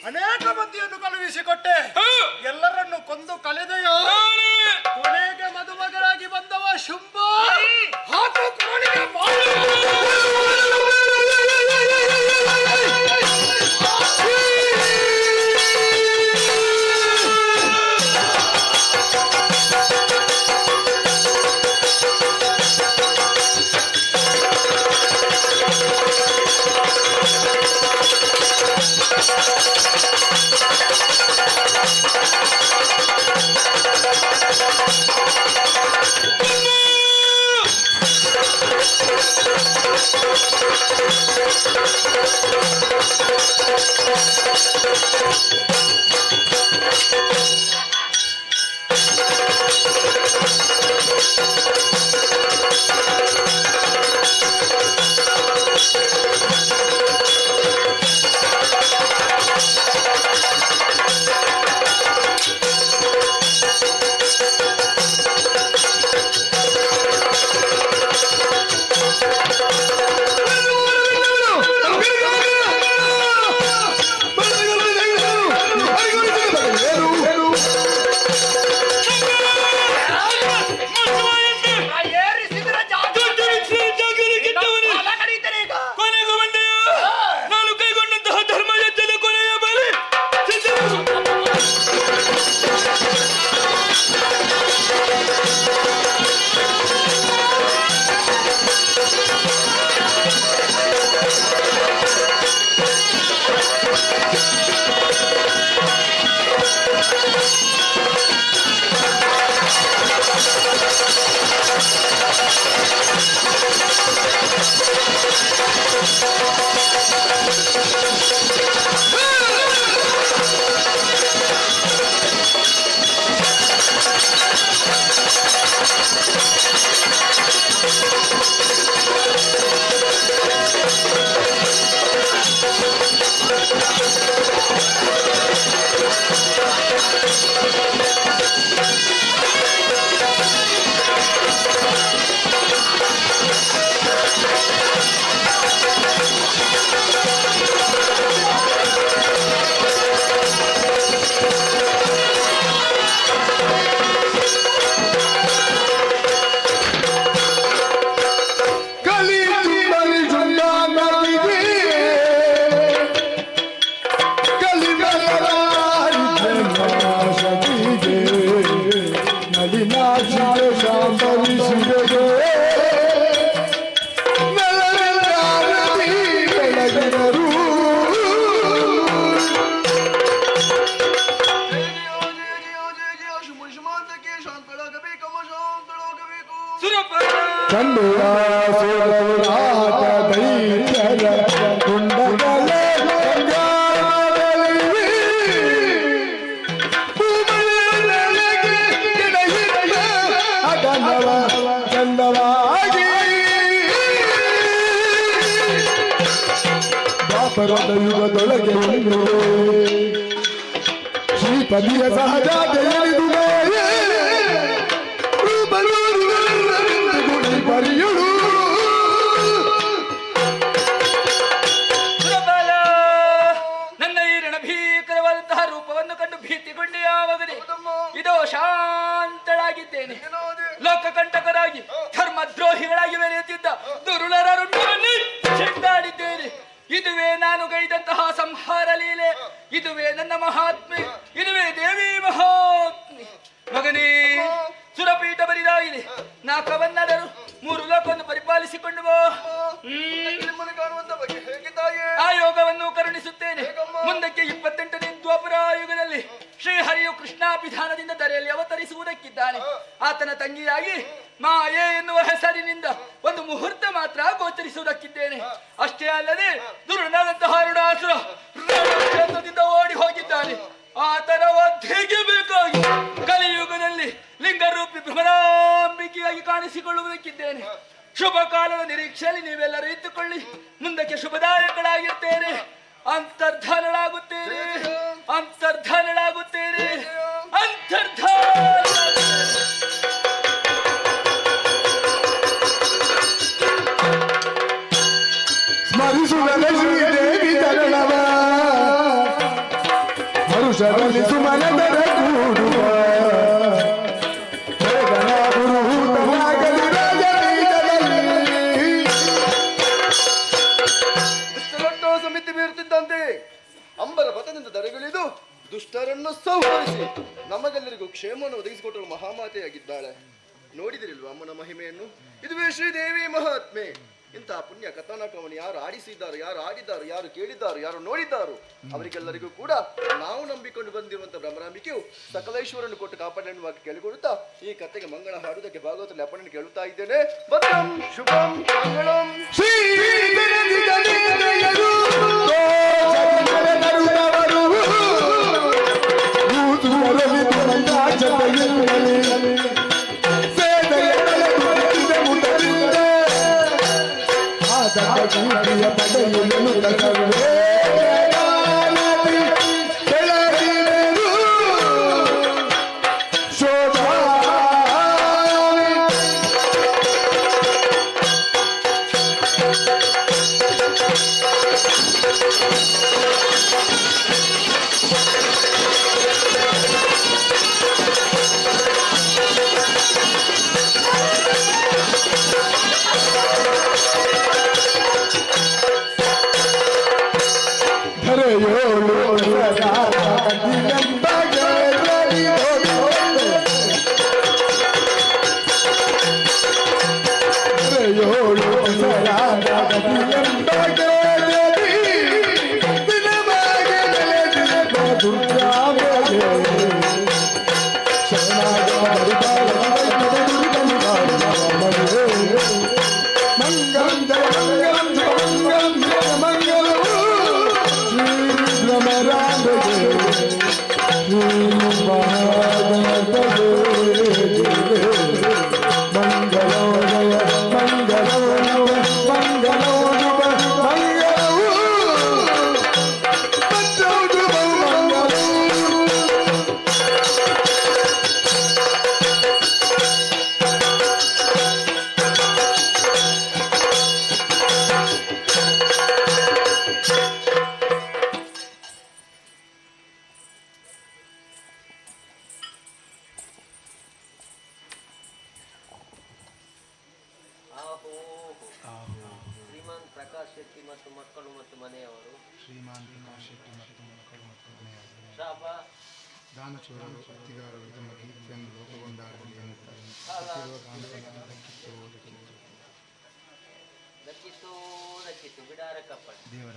ಅನೇಕ ಮಂದಿಯನ್ನು ಕಳುಹಿಸಿಕೊಟ್ಟೆ, ಎಲ್ಲರನ್ನು ಕೊಂದು ಕಳೆದೆಯೋ. ಕೊನೆಗೆ ಮದುಮಗರಾಗಿ ಬಂದವ ಶುಂಭ ಹಾಕು ಕೋಣಿಗೆ ದ್ವಾಪರದ ಯುಗದೊಳಗೆ ಶ್ರೀಪದಿಯ ಸಹಜಾತೆಯಲಿದುವೆ ಪರಿಯುಳು ನನ್ನ ಈ ರಣಭೀಕರವಾದಂತಹ ರೂಪವನ್ನು ಕಂಡು ಭೀತಿಗೊಂಡೆಯಾ ಮಗನೇ? ಇದೋ ಶಾಂತಳಾಗಿದ್ದೇನೆ. ಲೋಕಕಂಟಕರಾಗಿ ಧರ್ಮದ್ರೋಹಿಗಳಾಗಿ ಮೆರೆಯುತ್ತಿದ್ದ ದುರುಳರ ರುಂಡವನ್ನು ಚೆಂಡಾಡಿದ್ದೇನೆ. ಇದುವೇ ನಾನು ಗೈದಂತಹ ಸಂಹಾರ ಲೀಲೆ, ಇದುವೇ ನನ್ನ ಮಹಾತ್ಮೆ, ಇದುವೇ ದೇವಿ ಮಹಾತ್ಮೆ. ಮಗನೇ, ಸುರಪೀಠ ಬರಿದಾಗಿದೆ. ನಾಕವನ್ನಾದರೂ 3 ಲೋಕವನ್ನು ಪರಿಪಾಲಿಸಿಕೊಂಡು ಬಾ. ಆ ಯೋಗವನ್ನು ಕರುಣಿಸುತ್ತೇನೆ. ಮುಂದಕ್ಕೆ 28ನೇ ದ್ವಾಪರ ಯುಗದಲ್ಲಿ ಶ್ರೀಹರಿಯು ಕೃಷ್ಣಾಭಿಧಾನದಿಂದ ಧರೆಯಲ್ಲಿ ಅವತರಿಸುವುದಕ್ಕಿದ್ದಾನೆ. ಆತನ ತಂಗಿಯಾಗಿ ಮಾಯೆ ಎನ್ನುವ ಹೆಸರಿನಿಂದ ಒಂದು ಮುಹೂರ್ತ ಮಾತ್ರ ಗೋಚರಿಸುವುದಕ್ಕಿದ್ದೇನೆ. ಅಷ್ಟೇ ಅಲ್ಲದೆ ದುರುಳನಾದಂತಹ ಅರುಣಾಸುರ ರಣಕ್ಷೇತ್ರದಿಂದ ಓಡಿ ಹೋಗಿದ್ದಾನೆ. ಆತನ ವಧೆಗೆ ಬೇಕಾಗಿ ಕಲಿಯುಗದಲ್ಲಿ ಲಿಂಗರೂಪಿ ಭ್ರಮರಾಂಬಿಕೆಯಾಗಿ ಕಾಣಿಸಿಕೊಳ್ಳುವುದಕ್ಕಿದ್ದೇನೆ. ಶುಭ ಕಾಲದ ನಿರೀಕ್ಷೆಯಲ್ಲಿ ನೀವೆಲ್ಲರೂ ಇದ್ದುಕೊಳ್ಳಿ. ಮುಂದಕ್ಕೆ ಶುಭದಾಯಕಳಾಗಿರ್ತೇನೆ. ಅಂತರ್ಧಾನಳಾಗುತ್ತೇನೆ, ಅಂತರ್ಧಾನಳಾಗುತ್ತೇನೆ, ಸ್ಮರಿಸುವಲೆ ಶ್ರೀದೇವಿ ತರಣವ ಮರುಷರಲ್ಲಿ ಸುಮನದರ ಕೂಡುವ ಸಮಿತಿ ಬೀರುತ್ತಿದ್ದಂತೆ ಅಂಬರ ಪಥದಿಂದ ದರೆಗಳಿದು ದುಷ್ಟರನ್ನು ಸಂಹರಿಸಿ ನಮಗೆಲ್ಲರಿಗೂ ಕ್ಷೇಮವನ್ನು ಒದಗಿಸಿಕೊಟ್ಟಳು ಮಹಾಮಾತೆಯಾಗಿದ್ದಾಳೆ. ನೋಡಿದಿರಿಲ್ವ ಅಮ್ಮನ ಮಹಿಮೆಯನ್ನು? ಇದುವೇ ಶ್ರೀದೇವಿ ಮಹಾತ್ಮೆ. ಇಂತಹ ಪುಣ್ಯ ಕಥಾನಕವನ್ನು ಯಾರು ಆಡಿಸಿದ್ದಾರೆ, ಯಾರು ಆಡಿದ್ದಾರೆ, ಯಾರು ಕೇಳಿದ್ದಾರೆ, ಯಾರು ನೋಡಿದ್ದಾರೋ ಅವರಿಗೆಲ್ಲರಿಗೂ ಕೂಡ ನಾವು ನಂಬಿಕೊಂಡು ಬಂದಿರುವಂತಹ ಬ್ರಹ್ಮರಾಂಬಿಕೆಯು ಸಕಲೇಶ್ವರನ್ನು ಕೊಟ್ಟು ಕಾಪಾಡನ್ನುವಾಗಿ ಕೇಳಿಕೊಡುತ್ತಾ ಈ ಕಥೆಗೆ ಮಂಗಳ ಹಾಡುವುದಕ್ಕೆ ಭಾಗವತದಲ್ಲಿ ಅಪ್ಪಣೆ ಕೇಳುತ್ತಾ ಇದ್ದೇನೆ. ಭದ್ರಂ ಶುಭಂ ಮಂಗಳಂ ಶ್ರೀಮಾನ್ ಪ್ರಕಾಶ್ ಶೆಟ್ಟಿ ಮತ್ತು ಮಕ್ಕಳು ಮತ್ತು ಮನೆಯವರು ಶಾಬಾ ದಾನಚೂರರು ಅತ್ತಿಗಾರರು ತಮ್ಮ ಕೀರ್ತಿಯನ್ನು ಲೋಕಗೊಂಡಾರಲಿ ದಕ್ಕಿತ್ತು ಬಿಡಾರ ಕಪ್ಪಣ ದೇವರ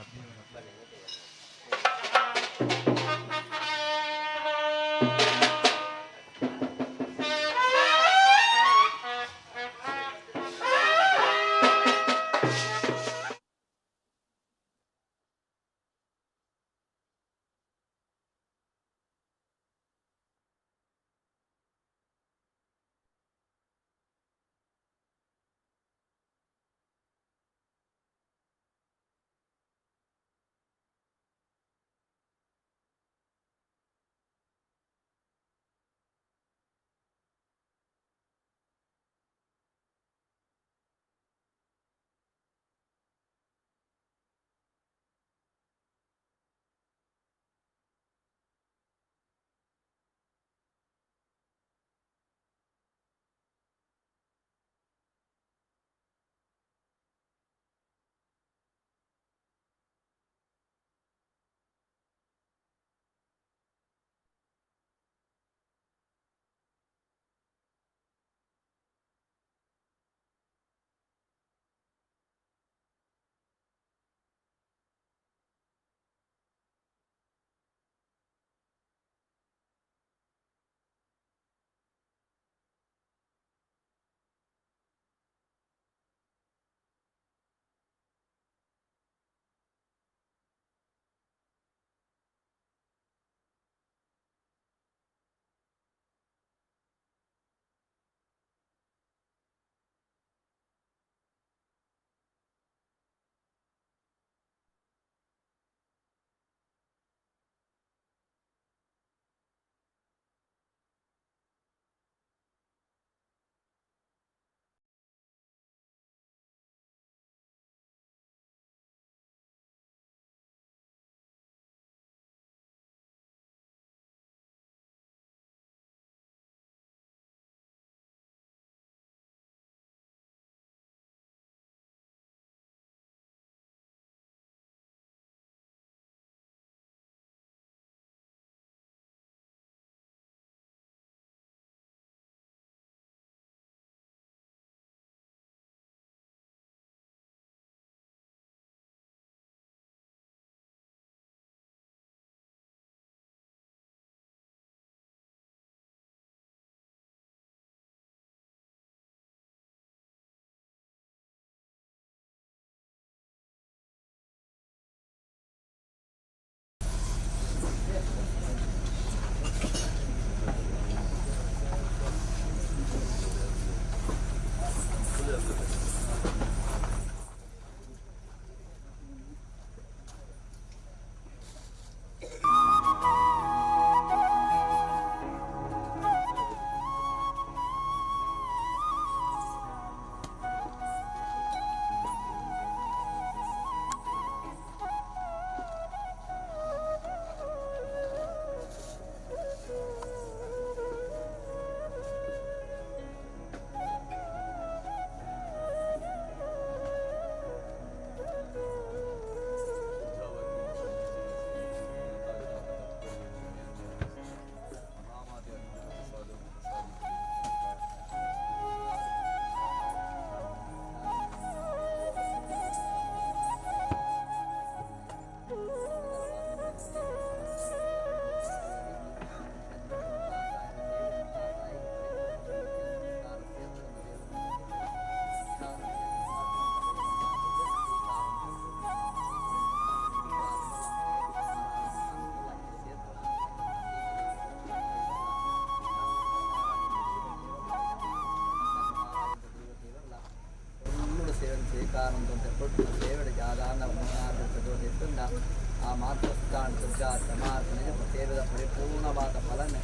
ಆ ಮಾತೃಸ್ಥಾನ ದುರ್ಗಾ ಸಮಾರ್ಪಣೆಗೆ ಸೇರಿದ ಪರಿಪೂರ್ಣವಾದ ಫಲನೆ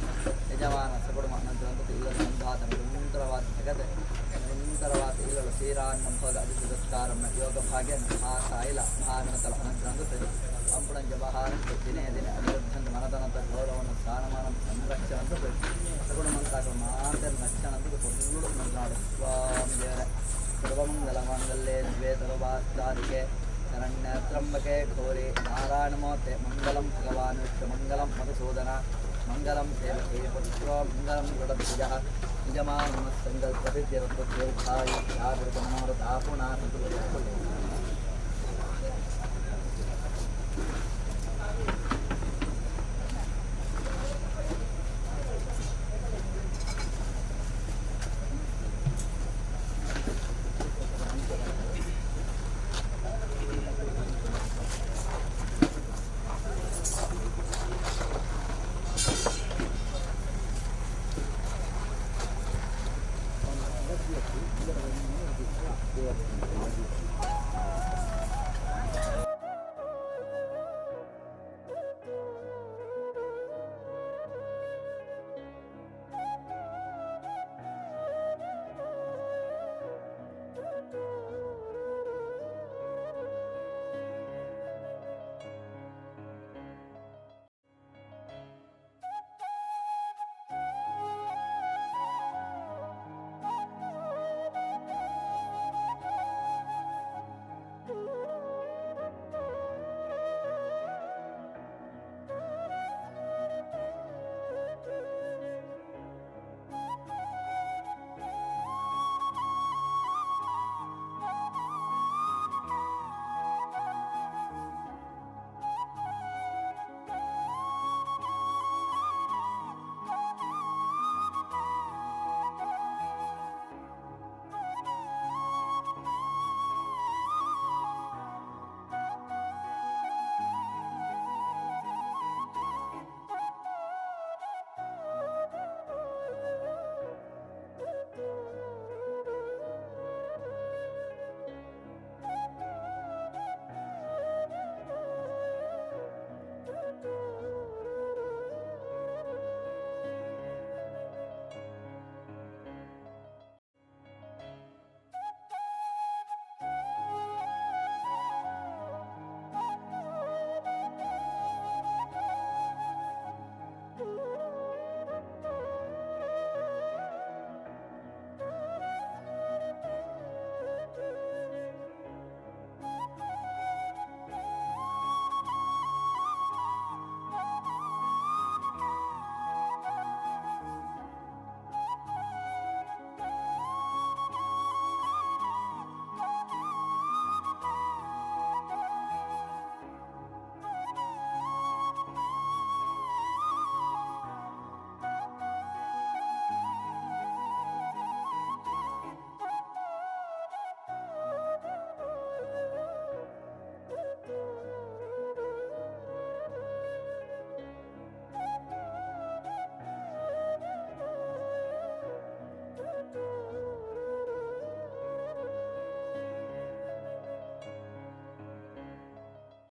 ಯಜಮಾನ ಸಗುಡುಮ ಅನಂತರ ಇಲ್ಲದ ಸಂಧಾತ ನಿರಂತರವಾದ ಜಗದೆ ನಿರಂತರವಾದ ಇಲ್ಲಳು ಶ್ರೀರಾನ್ನಂಪದ ಅಧಿಸುತ್ತಾರಮ್ಮ ಯೋಗ ಭಾಗ್ಯ ಮಹಾಸಾಯಿಲ ಮಹಾಗಣತಲ ಅನಂತರ ಸಂಪುಣಂ ಜಬಹಾರಂತ ದಿನೇ ದಿನ ಅನಿರುದ್ಧನ್ ಮನದನಂತ ಗೌರವನ ಸ್ಥಾನಮಾನ ಸಂರಕ್ಷಣಂತ ಸಗುಣಮಂತಾಗ ಮಾತನ ರಕ್ಷಣಂತ ಕೊಲ್ಲುಡು ಮಂತ್ರಾಡು ಸ್ವಾಮಿ ದೇವರೇ ಸರ್ವಮಂಗಲ ಮಾಂಗಲ್ಯೆ ದ್ವೇ ಸರ್ವಾಸ್ತಾದಿಕೆ ಶರಣ್ಯತ್ರಂಬಕೆ ಘೋರಿ ನಾರಾಯಣಮೋತೆ ಮಂಗಲಂ ಭಗವಾನ್ ವಿಷ್ಣುಮಂಗಲಂ ಮಧುಸೂದನ ಮಂಗಲಂ ಸೇವಕೇ ಪುತ್ರ ಮಂಗಲಂ ಗೃಢಭುಜ ನಿಜಮಾನ ಸಂಕಲ್ಪಸಿದ್ಧಿರತ್ವೋತ್ಥಾಯಿ ಯಾದೃತಮನೋರಥಾಪುಣಾಸಂತು